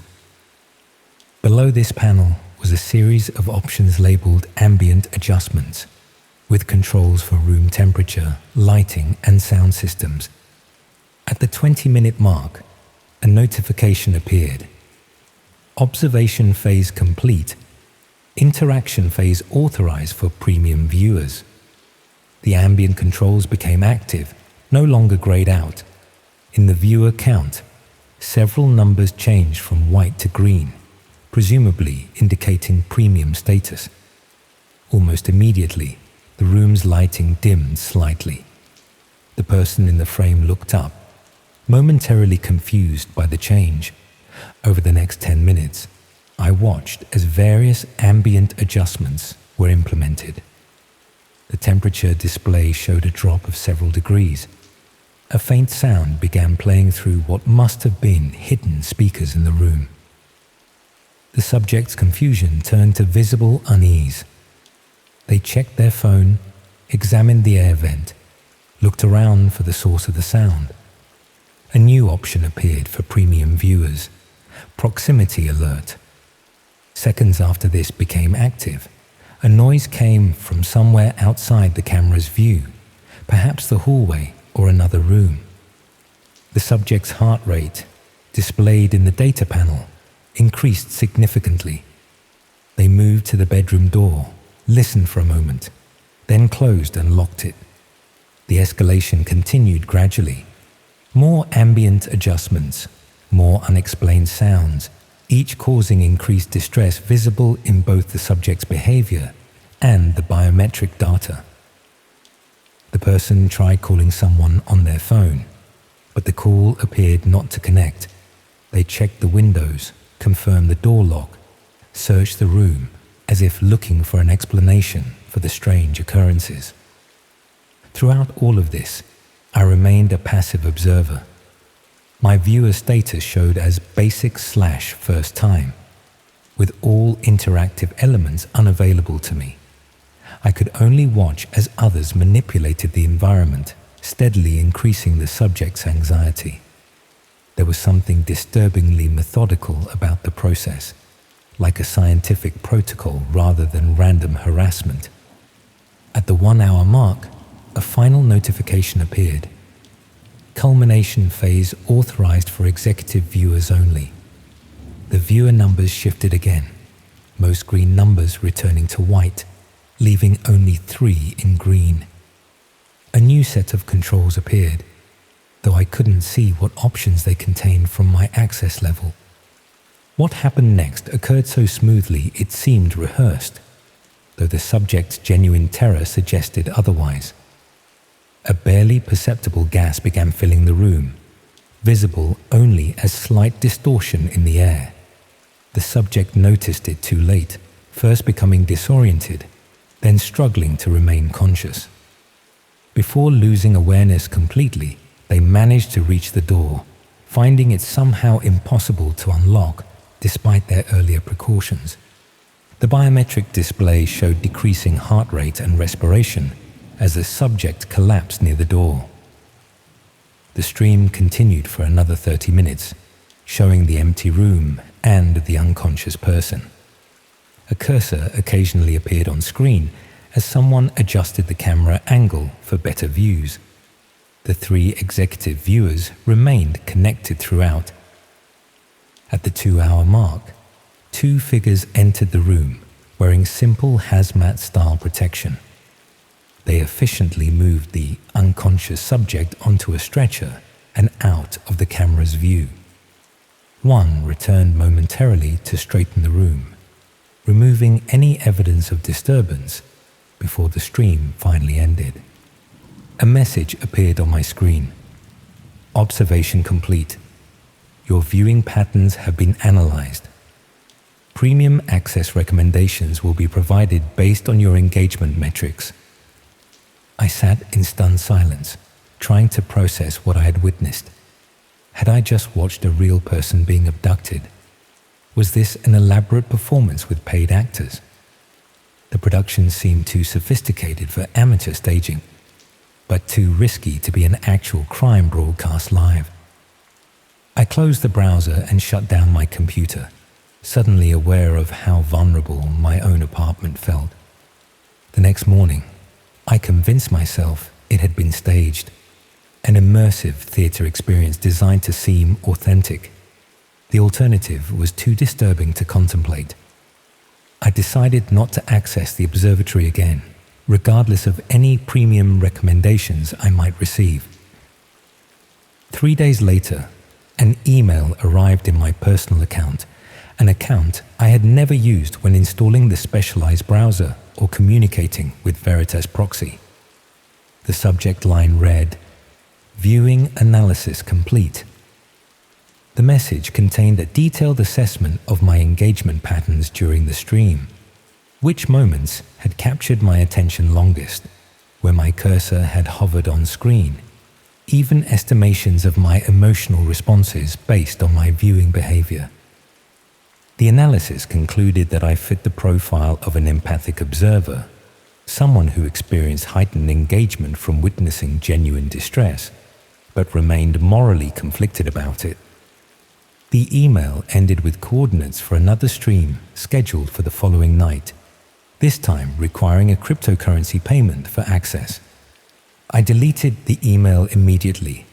Below this panel was a series of options labeled ambient adjustments, with controls for room temperature, lighting, and sound systems. At the 20-minute mark, a notification appeared. Observation phase complete. Interaction phase authorized for premium viewers. The ambient controls became active, no longer grayed out. In the viewer count, several numbers changed from white to green, presumably indicating premium status. Almost immediately, the room's lighting dimmed slightly. The person in the frame looked up, momentarily confused by the change. Over the next 10 minutes, I watched as various ambient adjustments were implemented. The temperature display showed a drop of several degrees. A faint sound began playing through what must have been hidden speakers in the room. The subject's confusion turned to visible unease. They checked their phone, examined the air vent, looked around for the source of the sound. A new option appeared for premium viewers, proximity alert. Seconds after this became active, a noise came from somewhere outside the camera's view, perhaps the hallway or another room. The subject's heart rate, displayed in the data panel, increased significantly. They moved to the bedroom door, listened for a moment, then closed and locked it. The escalation continued gradually. More ambient adjustments, more unexplained sounds, each causing increased distress visible in both the subject's behavior and the biometric data. The person tried calling someone on their phone, but the call appeared not to connect. They checked the windows, confirmed the door lock, searched the room as if looking for an explanation for the strange occurrences. Throughout all of this, I remained a passive observer. My viewer status showed as basic/first time, with all interactive elements unavailable to me. I could only watch as others manipulated the environment, steadily increasing the subject's anxiety. There was something disturbingly methodical about the process, like a scientific protocol rather than random harassment. At the 1-hour mark, a final notification appeared. Culmination phase authorized for executive viewers only. The viewer numbers shifted again, most green numbers returning to white, leaving only 3 in green. A new set of controls appeared, though I couldn't see what options they contained from my access level. What happened next occurred so smoothly it seemed rehearsed, though the subject's genuine terror suggested otherwise. A barely perceptible gas began filling the room, visible only as slight distortion in the air. The subject noticed it too late, first becoming disoriented, then struggling to remain conscious. Before losing awareness completely, they managed to reach the door, finding it somehow impossible to unlock despite their earlier precautions. The biometric display showed decreasing heart rate and respiration as the subject collapsed near the door. The stream continued for another 30 minutes, showing the empty room and the unconscious person. A cursor occasionally appeared on screen as someone adjusted the camera angle for better views. The 3 executive viewers remained connected throughout. At the 2-hour mark, 2 figures entered the room wearing simple hazmat-style protection. They efficiently moved the unconscious subject onto a stretcher and out of the camera's view. One returned momentarily to straighten the room, removing any evidence of disturbance before the stream finally ended. A message appeared on my screen. Observation complete. Your viewing patterns have been analyzed. Premium access recommendations will be provided based on your engagement metrics. I sat in stunned silence, trying to process what I had witnessed. Had I just watched a real person being abducted? Was this an elaborate performance with paid actors? The production seemed too sophisticated for amateur staging, but too risky to be an actual crime broadcast live. I closed the browser and shut down my computer, suddenly aware of how vulnerable my own apartment felt. The next morning, I convinced myself it had been staged, an immersive theatre experience designed to seem authentic. The alternative was too disturbing to contemplate. I decided not to access the observatory again, regardless of any premium recommendations I might receive. 3 days later, an email arrived in my personal account, an account I had never used when installing the specialized browser or communicating with Veritas Proxy. The subject line read, "Viewing analysis complete." The message contained a detailed assessment of my engagement patterns during the stream, which moments had captured my attention longest, where my cursor had hovered on screen, even estimations of my emotional responses based on my viewing behavior. The analysis concluded that I fit the profile of an empathic observer, someone who experienced heightened engagement from witnessing genuine distress, but remained morally conflicted about it. The email ended with coordinates for another stream scheduled for the following night, this time requiring a cryptocurrency payment for access. I deleted the email immediately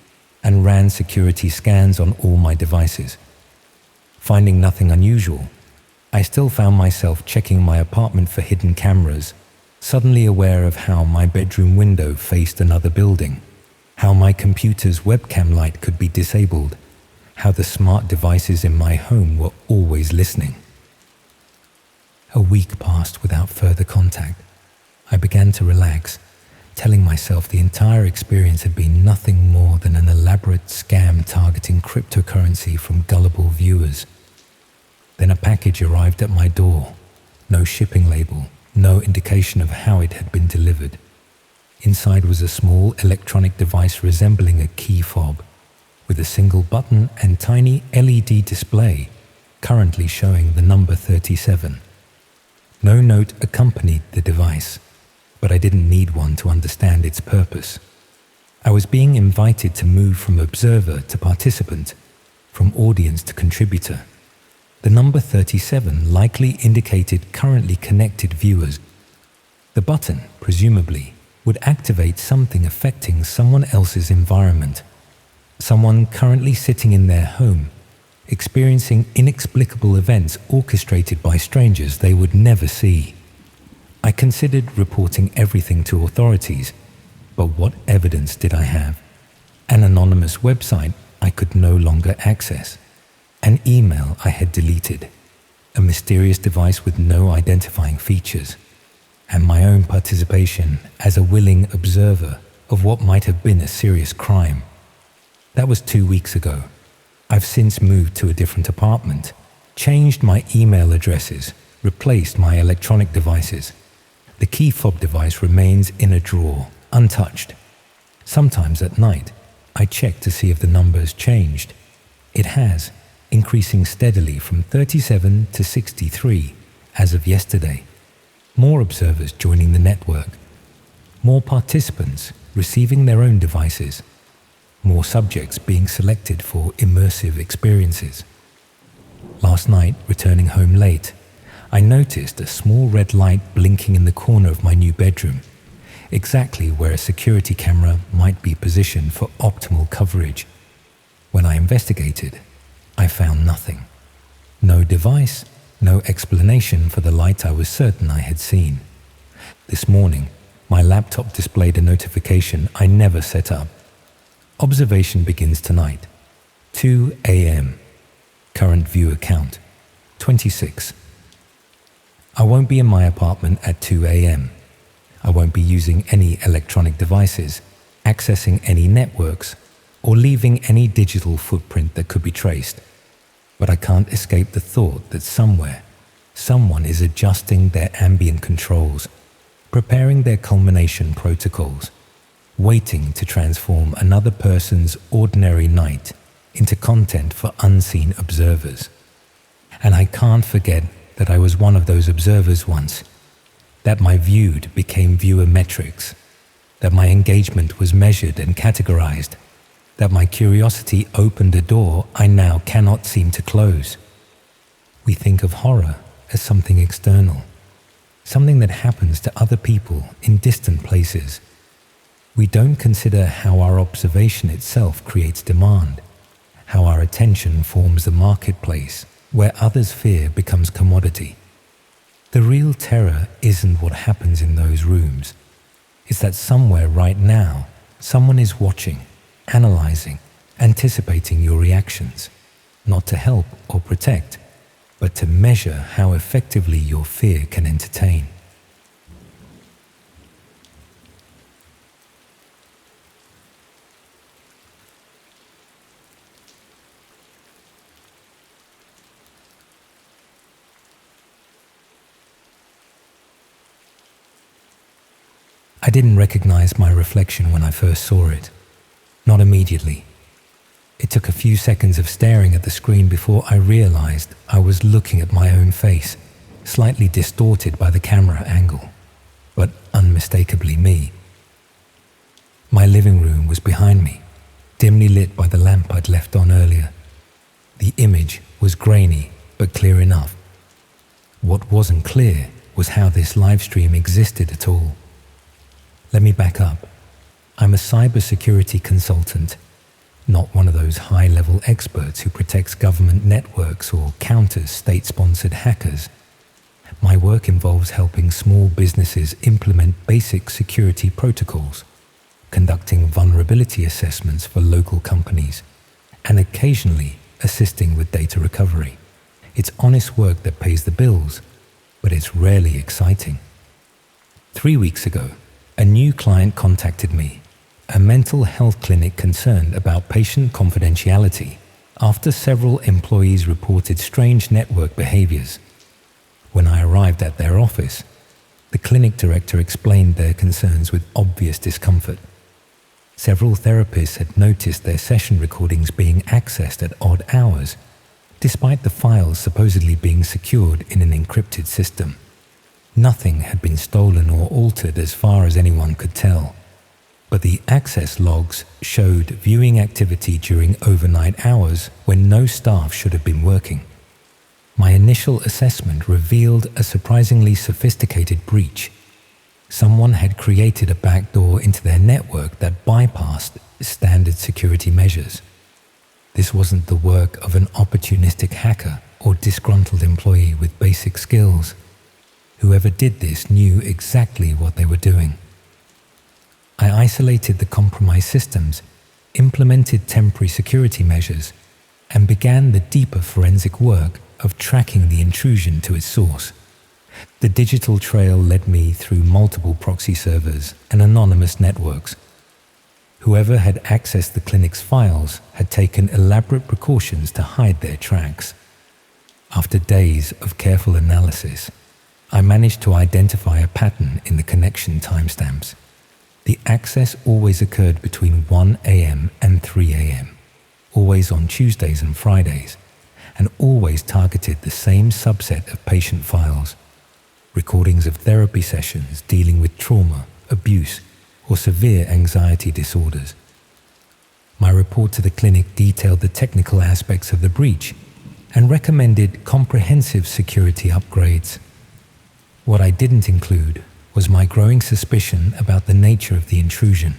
and ran security scans on all my devices. Finding nothing unusual, I still found myself checking my apartment for hidden cameras, suddenly aware of how my bedroom window faced another building, how my computer's webcam light could be disabled, how the smart devices in my home were always listening. A week passed without further contact. I began to relax, telling myself the entire experience had been nothing more than an elaborate scam targeting cryptocurrency from gullible viewers. Then a package arrived at my door. No shipping label, no indication of how it had been delivered. Inside was a small electronic device resembling a key fob, with a single button and tiny LED display, currently showing the number 37. No note accompanied the device, but I didn't need one to understand its purpose. I was being invited to move from observer to participant, from audience to contributor. The number 37 likely indicated currently connected viewers. The button, presumably, would activate something affecting someone else's environment. Someone currently sitting in their home, experiencing inexplicable events orchestrated by strangers they would never see. I considered reporting everything to authorities, but what evidence did I have? An anonymous website I could no longer access. An email I had deleted. A mysterious device with no identifying features. And my own participation as a willing observer of what might have been a serious crime. That was 2 weeks ago. I've since moved to a different apartment, changed my email addresses, replaced my electronic devices. The key fob device remains in a drawer, untouched. Sometimes at night, I check to see if the number's changed. It has, increasing steadily from 37 to 63 as of yesterday. More observers joining the network. More participants receiving their own devices. More subjects being selected for immersive experiences. Last night, returning home late, I noticed a small red light blinking in the corner of my new bedroom, exactly where a security camera might be positioned for optimal coverage. When I investigated, I found nothing. No device, no explanation for the light I was certain I had seen. This morning, my laptop displayed a notification I never set up. Observation begins tonight, 2 a.m. Current viewer count, 26. I won't be in my apartment at 2 a.m. I won't be using any electronic devices, accessing any networks, or leaving any digital footprint that could be traced. But I can't escape the thought that somewhere, someone is adjusting their ambient controls, preparing their culmination protocols, waiting to transform another person's ordinary night into content for unseen observers. And I can't forget that I was one of those observers once, that my viewed became viewer metrics, that my engagement was measured and categorized, that my curiosity opened a door I now cannot seem to close. We think of horror as something external, something that happens to other people in distant places. We don't consider how our observation itself creates demand, how our attention forms the marketplace where others' fear becomes commodity. The real terror isn't what happens in those rooms. It's that somewhere right now, someone is watching, analyzing, anticipating your reactions, not to help or protect, but to measure how effectively your fear can entertain. I didn't recognize my reflection when I first saw it. Not immediately. It took a few seconds of staring at the screen before I realized I was looking at my own face, slightly distorted by the camera angle, but unmistakably me. My living room was behind me, dimly lit by the lamp I'd left on earlier. The image was grainy, but clear enough. What wasn't clear was how this live stream existed at all. Let me back up. I'm a cybersecurity consultant, not one of those high-level experts who protects government networks or counters state-sponsored hackers. My work involves helping small businesses implement basic security protocols, conducting vulnerability assessments for local companies, and occasionally assisting with data recovery. It's honest work that pays the bills, but it's rarely exciting. 3 weeks ago, A new client contacted me, a mental health clinic concerned about patient confidentiality after several employees reported strange network behaviors. When I arrived at their office, the clinic director explained their concerns with obvious discomfort. Several therapists had noticed their session recordings being accessed at odd hours, despite the files supposedly being secured in an encrypted system. Nothing had been stolen or altered as far as anyone could tell, but the access logs showed viewing activity during overnight hours when no staff should have been working. My initial assessment revealed a surprisingly sophisticated breach. Someone had created a backdoor into their network that bypassed standard security measures. This wasn't the work of an opportunistic hacker or disgruntled employee with basic skills. Whoever did this knew exactly what they were doing. I isolated the compromised systems, implemented temporary security measures, and began the deeper forensic work of tracking the intrusion to its source. The digital trail led me through multiple proxy servers and anonymous networks. Whoever had accessed the clinic's files had taken elaborate precautions to hide their tracks. After days of careful analysis, I managed to identify a pattern in the connection timestamps. The access always occurred between 1 a.m. and 3 a.m., always on Tuesdays and Fridays, and always targeted the same subset of patient files: recordings of therapy sessions dealing with trauma, abuse, or severe anxiety disorders. My report to the clinic detailed the technical aspects of the breach and recommended comprehensive security upgrades. What I didn't include was my growing suspicion about the nature of the intrusion.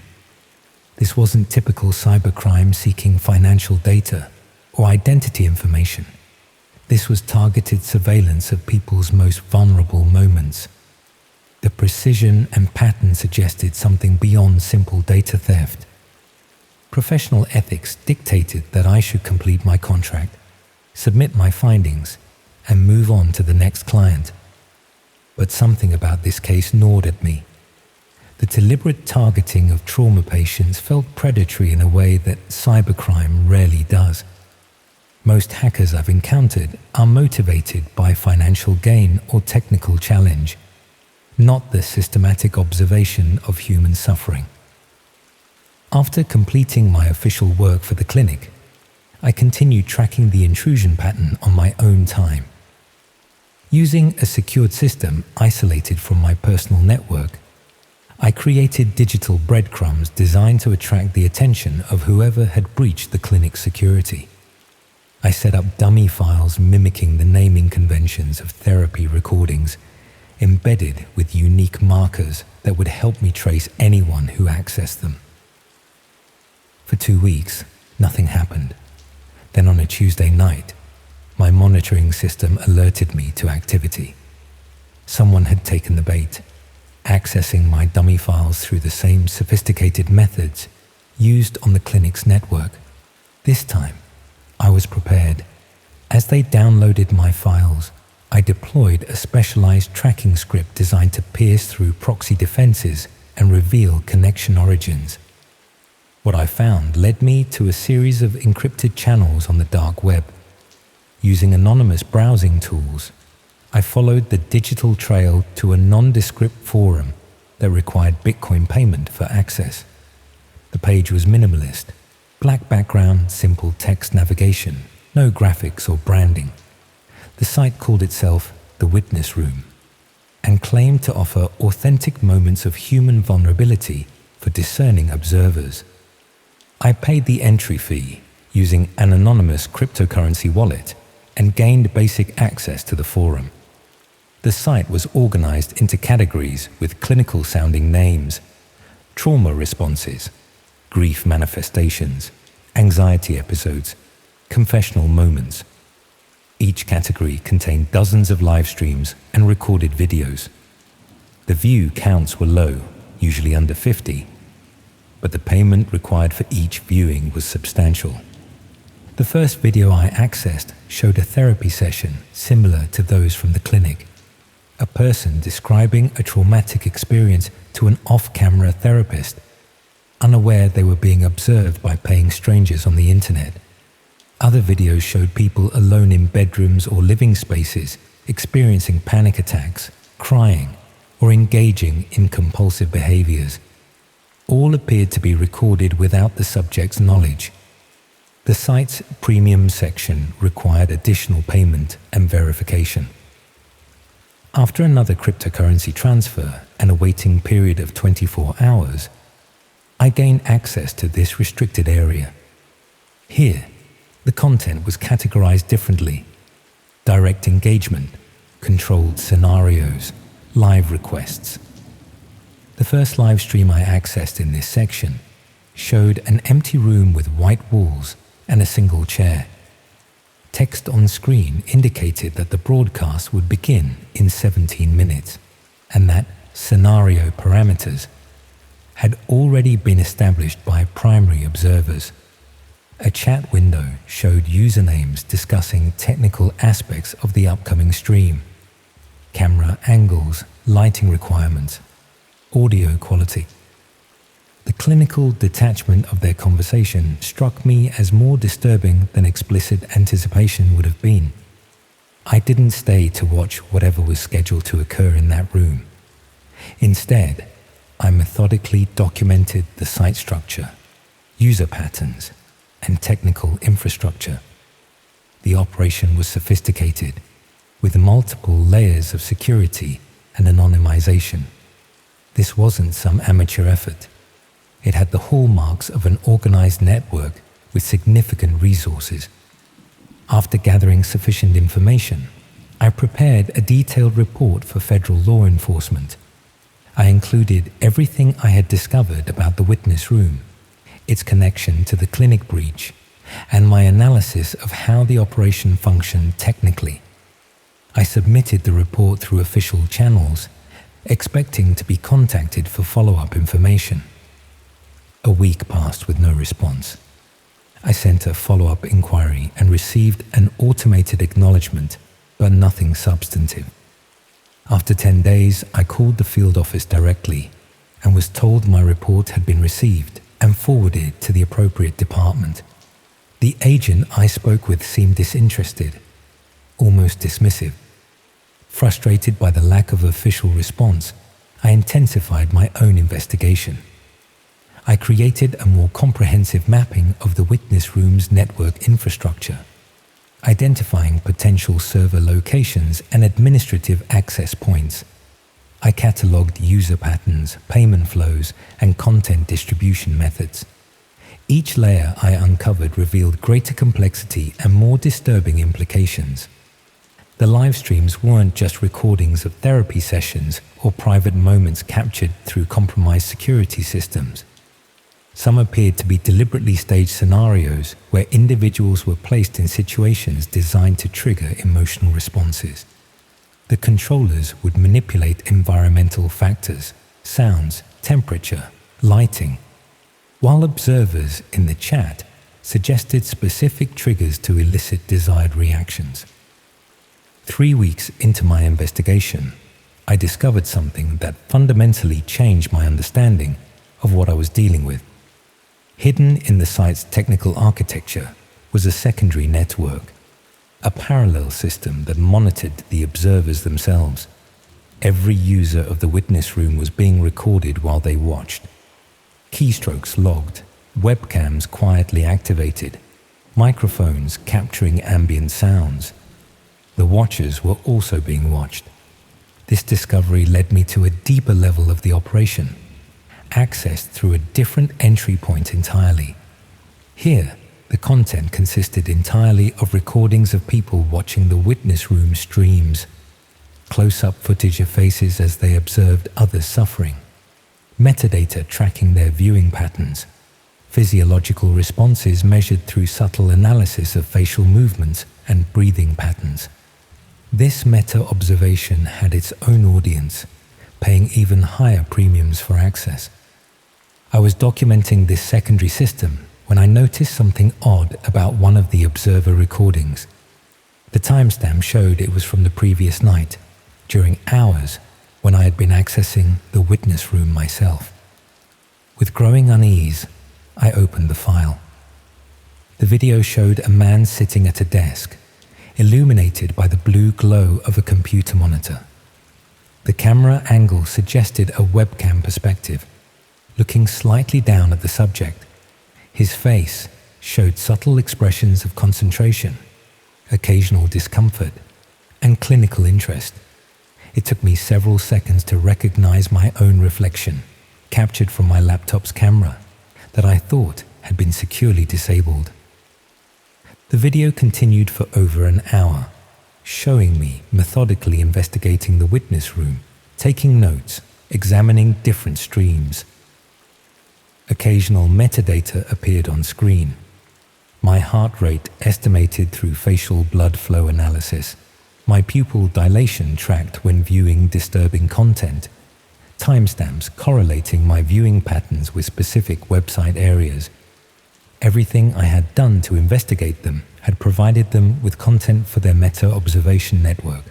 This wasn't typical cybercrime seeking financial data or identity information. This was targeted surveillance of people's most vulnerable moments. The precision and pattern suggested something beyond simple data theft. Professional ethics dictated that I should complete my contract, submit my findings, and move on to the next client. But something about this case gnawed at me. The deliberate targeting of trauma patients felt predatory in a way that cybercrime rarely does. Most hackers I've encountered are motivated by financial gain or technical challenge, not the systematic observation of human suffering. After completing my official work for the clinic, I continued tracking the intrusion pattern on my own time. Using a secured system isolated from my personal network, I created digital breadcrumbs designed to attract the attention of whoever had breached the clinic's security. I set up dummy files mimicking the naming conventions of therapy recordings, embedded with unique markers that would help me trace anyone who accessed them. For 2 weeks, nothing happened. Then on a Tuesday night, my monitoring system alerted me to activity. Someone had taken the bait, accessing my dummy files through the same sophisticated methods used on the clinic's network. This time, I was prepared. As they downloaded my files, I deployed a specialized tracking script designed to pierce through proxy defenses and reveal connection origins. What I found led me to a series of encrypted channels on the dark web. Using anonymous browsing tools, I followed the digital trail to a nondescript forum that required Bitcoin payment for access. The page was minimalist, black background, simple text navigation, no graphics or branding. The site called itself The Witness Room and claimed to offer authentic moments of human vulnerability for discerning observers. I paid the entry fee using an anonymous cryptocurrency wallet and gained basic access to the forum. The site was organized into categories with clinical-sounding names: trauma responses, grief manifestations, anxiety episodes, confessional moments. Each category contained dozens of live streams and recorded videos. The view counts were low, usually under 50, but the payment required for each viewing was substantial. The first video I accessed showed a therapy session similar to those from the clinic. A person describing a traumatic experience to an off-camera therapist, unaware they were being observed by paying strangers on the internet. Other videos showed people alone in bedrooms or living spaces, experiencing panic attacks, crying, or engaging in compulsive behaviors. All appeared to be recorded without the subject's knowledge. The site's premium section required additional payment and verification. After another cryptocurrency transfer and a waiting period of 24 hours, I gained access to this restricted area. Here, the content was categorized differently: direct engagement, controlled scenarios, live requests. The first live stream I accessed in this section showed an empty room with white walls and a single chair. Text on screen indicated that the broadcast would begin in 17 minutes and that scenario parameters had already been established by primary observers. A chat window showed usernames discussing technical aspects of the upcoming stream: camera angles, lighting requirements, audio quality. The clinical detachment of their conversation struck me as more disturbing than explicit anticipation would have been. I didn't stay to watch whatever was scheduled to occur in that room. Instead, I methodically documented the site structure, user patterns, and technical infrastructure. The operation was sophisticated, with multiple layers of security and anonymization. This wasn't some amateur effort. It had the hallmarks of an organized network with significant resources. After gathering sufficient information, I prepared a detailed report for federal law enforcement. I included everything I had discovered about the witness room, its connection to the clinic breach, and my analysis of how the operation functioned technically. I submitted the report through official channels, expecting to be contacted for follow-up information. A week passed with no response. I sent a follow-up inquiry and received an automated acknowledgement, but nothing substantive. After 10 days, I called the field office directly and was told my report had been received and forwarded to the appropriate department. The agent I spoke with seemed disinterested, almost dismissive. Frustrated by the lack of official response, I intensified my own investigation. I created a more comprehensive mapping of the witness room's network infrastructure, identifying potential server locations and administrative access points. I catalogued user patterns, payment flows, and content distribution methods. Each layer I uncovered revealed greater complexity and more disturbing implications. The live streams weren't just recordings of therapy sessions or private moments captured through compromised security systems. Some appeared to be deliberately staged scenarios where individuals were placed in situations designed to trigger emotional responses. The controllers would manipulate environmental factors, sounds, temperature, lighting, while observers in the chat suggested specific triggers to elicit desired reactions. 3 weeks into my investigation, I discovered something that fundamentally changed my understanding of what I was dealing with. Hidden in the site's technical architecture was a secondary network, a parallel system that monitored the observers themselves. Every user of the witness room was being recorded while they watched. Keystrokes logged, webcams quietly activated, microphones capturing ambient sounds. The watchers were also being watched. This discovery led me to a deeper level of the operation, accessed through a different entry point entirely. Here, the content consisted entirely of recordings of people watching the witness room streams, close-up footage of faces as they observed others suffering, metadata tracking their viewing patterns, physiological responses measured through subtle analysis of facial movements and breathing patterns. This meta-observation had its own audience, paying even higher premiums for access. I was documenting this secondary system when I noticed something odd about one of the observer recordings. The timestamp showed it was from the previous night, during hours when I had been accessing the witness room myself. With growing unease, I opened the file. The video showed a man sitting at a desk, illuminated by the blue glow of a computer monitor. The camera angle suggested a webcam perspective, looking slightly down at the subject. His face showed subtle expressions of concentration, occasional discomfort, and clinical interest. It took me several seconds to recognize my own reflection, captured from my laptop's camera, that I thought had been securely disabled. The video continued for over an hour, showing me methodically investigating the witness room, taking notes, examining different streams. Occasional metadata appeared on screen. My heart rate estimated through facial blood flow analysis, my pupil dilation tracked when viewing disturbing content, timestamps correlating my viewing patterns with specific website areas. Everything I had done to investigate them had provided them with content for their meta-observation network.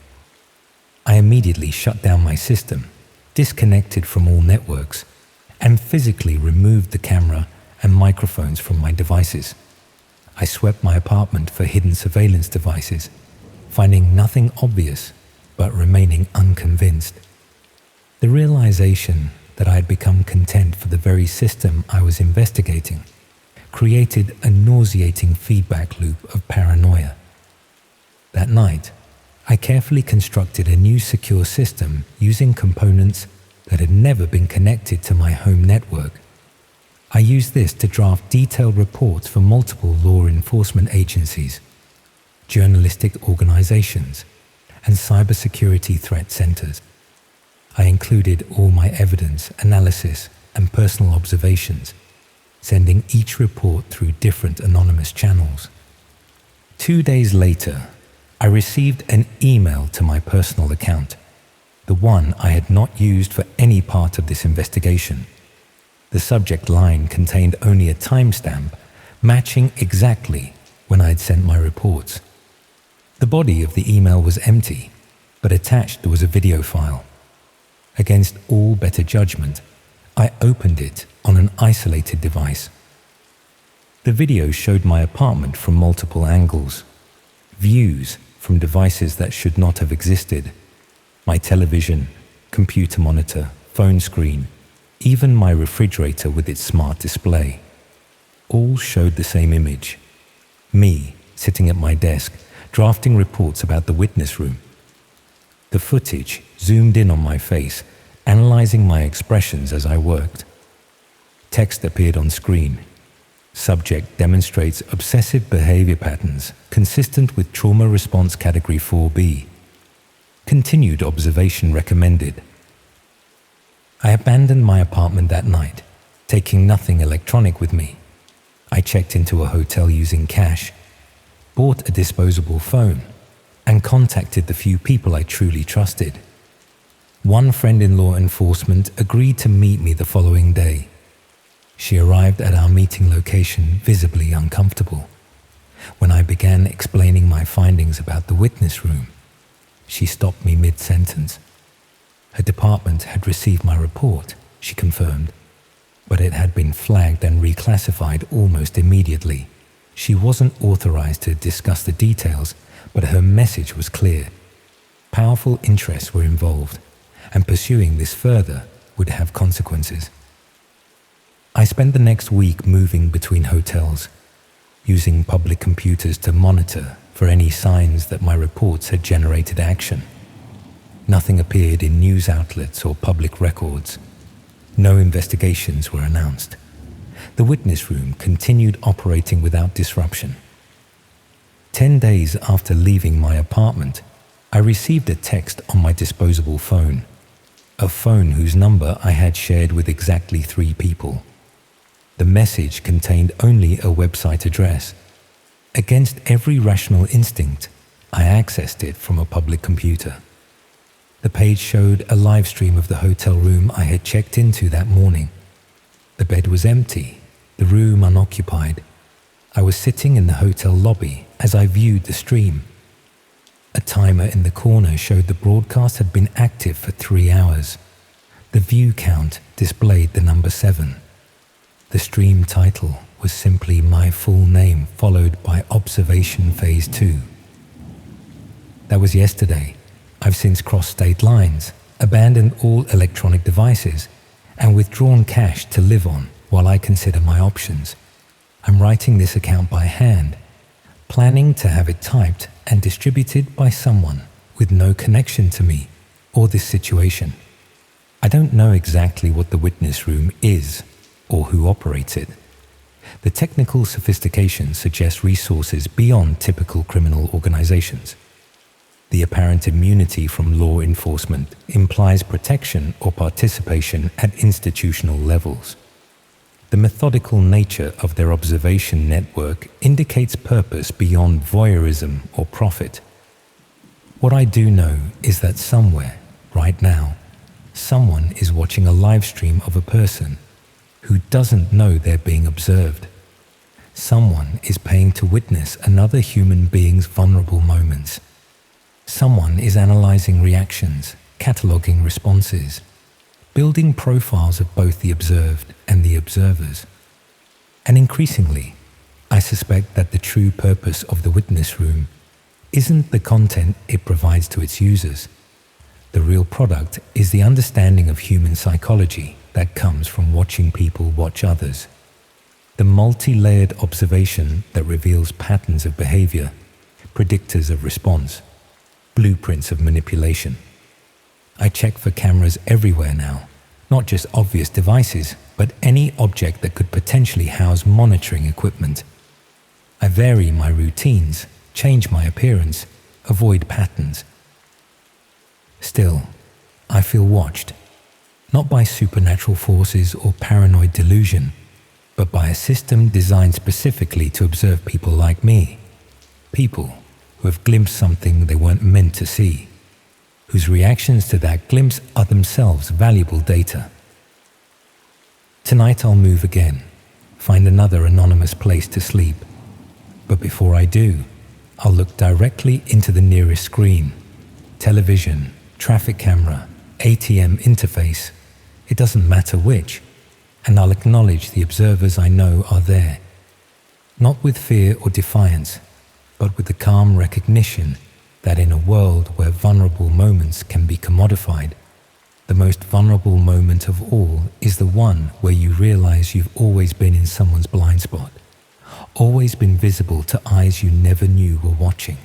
I immediately shut down my system, disconnected from all networks, and physically removed the camera and microphones from my devices. I swept my apartment for hidden surveillance devices, finding nothing obvious but remaining unconvinced. The realization that I had become content for the very system I was investigating created a nauseating feedback loop of paranoia. That night, I carefully constructed a new secure system using components that had never been connected to my home network. I used this to draft detailed reports for multiple law enforcement agencies, journalistic organizations, and cybersecurity threat centers. I included all my evidence, analysis, and personal observations, sending each report through different anonymous channels. 2 days later, I received an email to my personal account, the one I had not used for any part of this investigation. The subject line contained only a timestamp matching exactly when I had sent my reports. The body of the email was empty, but attached was a video file. Against all better judgment, I opened it on an isolated device. The video showed my apartment from multiple angles, views from devices that should not have existed, my television, computer monitor, phone screen, even my refrigerator with its smart display. All showed the same image. Me, sitting at my desk, drafting reports about the witness room. The footage zoomed in on my face, analyzing my expressions as I worked. Text appeared on screen. Subject demonstrates obsessive behavior patterns consistent with trauma response category 4B. Continued observation recommended. I abandoned my apartment that night, taking nothing electronic with me. I checked into a hotel using cash, bought a disposable phone, and contacted the few people I truly trusted. One friend in law enforcement agreed to meet me the following day. She arrived at our meeting location visibly uncomfortable. When I began explaining my findings about the witness room, she stopped me mid-sentence. Her department had received my report, she confirmed, but it had been flagged and reclassified almost immediately. She wasn't authorized to discuss the details, but her message was clear. Powerful interests were involved, and pursuing this further would have consequences. I spent the next week moving between hotels, using public computers to monitor for any signs that my reports had generated action. Nothing appeared in news outlets or public records. No investigations were announced. The witness room continued operating without disruption. 10 days after leaving my apartment, I received a text on my disposable phone, a phone whose number I had shared with exactly 3 people. The message contained only a website address. Against every rational instinct, I accessed it from a public computer. The page showed a live stream of the hotel room I had checked into that morning. The bed was empty, the room unoccupied. I was sitting in the hotel lobby as I viewed the stream. A timer in the corner showed the broadcast had been active for 3 hours. The view count displayed the number 7. The stream title was simply my full name followed by Observation Phase 2. That was yesterday. I've since crossed state lines, abandoned all electronic devices, and withdrawn cash to live on while I consider my options. I'm writing this account by hand, planning to have it typed and distributed by someone with no connection to me or this situation. I don't know exactly what the witness room is or who operates it. The technical sophistication suggests resources beyond typical criminal organizations. The apparent immunity from law enforcement implies protection or participation at institutional levels. The methodical nature of their observation network indicates purpose beyond voyeurism or profit. What I do know is that somewhere, right now, someone is watching a live stream of a person who doesn't know they're being observed. Someone is paying to witness another human being's vulnerable moments. Someone is analyzing reactions, cataloging responses, building profiles of both the observed and the observers. And increasingly, I suspect that the true purpose of the witness room isn't the content it provides to its users. The real product is the understanding of human psychology that comes from watching people watch others. The multi-layered observation that reveals patterns of behavior, predictors of response, blueprints of manipulation. I check for cameras everywhere now, not just obvious devices, but any object that could potentially house monitoring equipment. I vary my routines, change my appearance, avoid patterns. Still, I feel watched, not by supernatural forces or paranoid delusion, but by a system designed specifically to observe people like me, people who have glimpsed something they weren't meant to see, whose reactions to that glimpse are themselves valuable data. Tonight I'll move again, find another anonymous place to sleep. But before I do, I'll look directly into the nearest screen, television, traffic camera, ATM interface, it doesn't matter which, and I'll acknowledge the observers I know are there, not with fear or defiance, but with the calm recognition that in a world where vulnerable moments can be commodified, the most vulnerable moment of all is the one where you realize you've always been in someone's blind spot, always been visible to eyes you never knew were watching.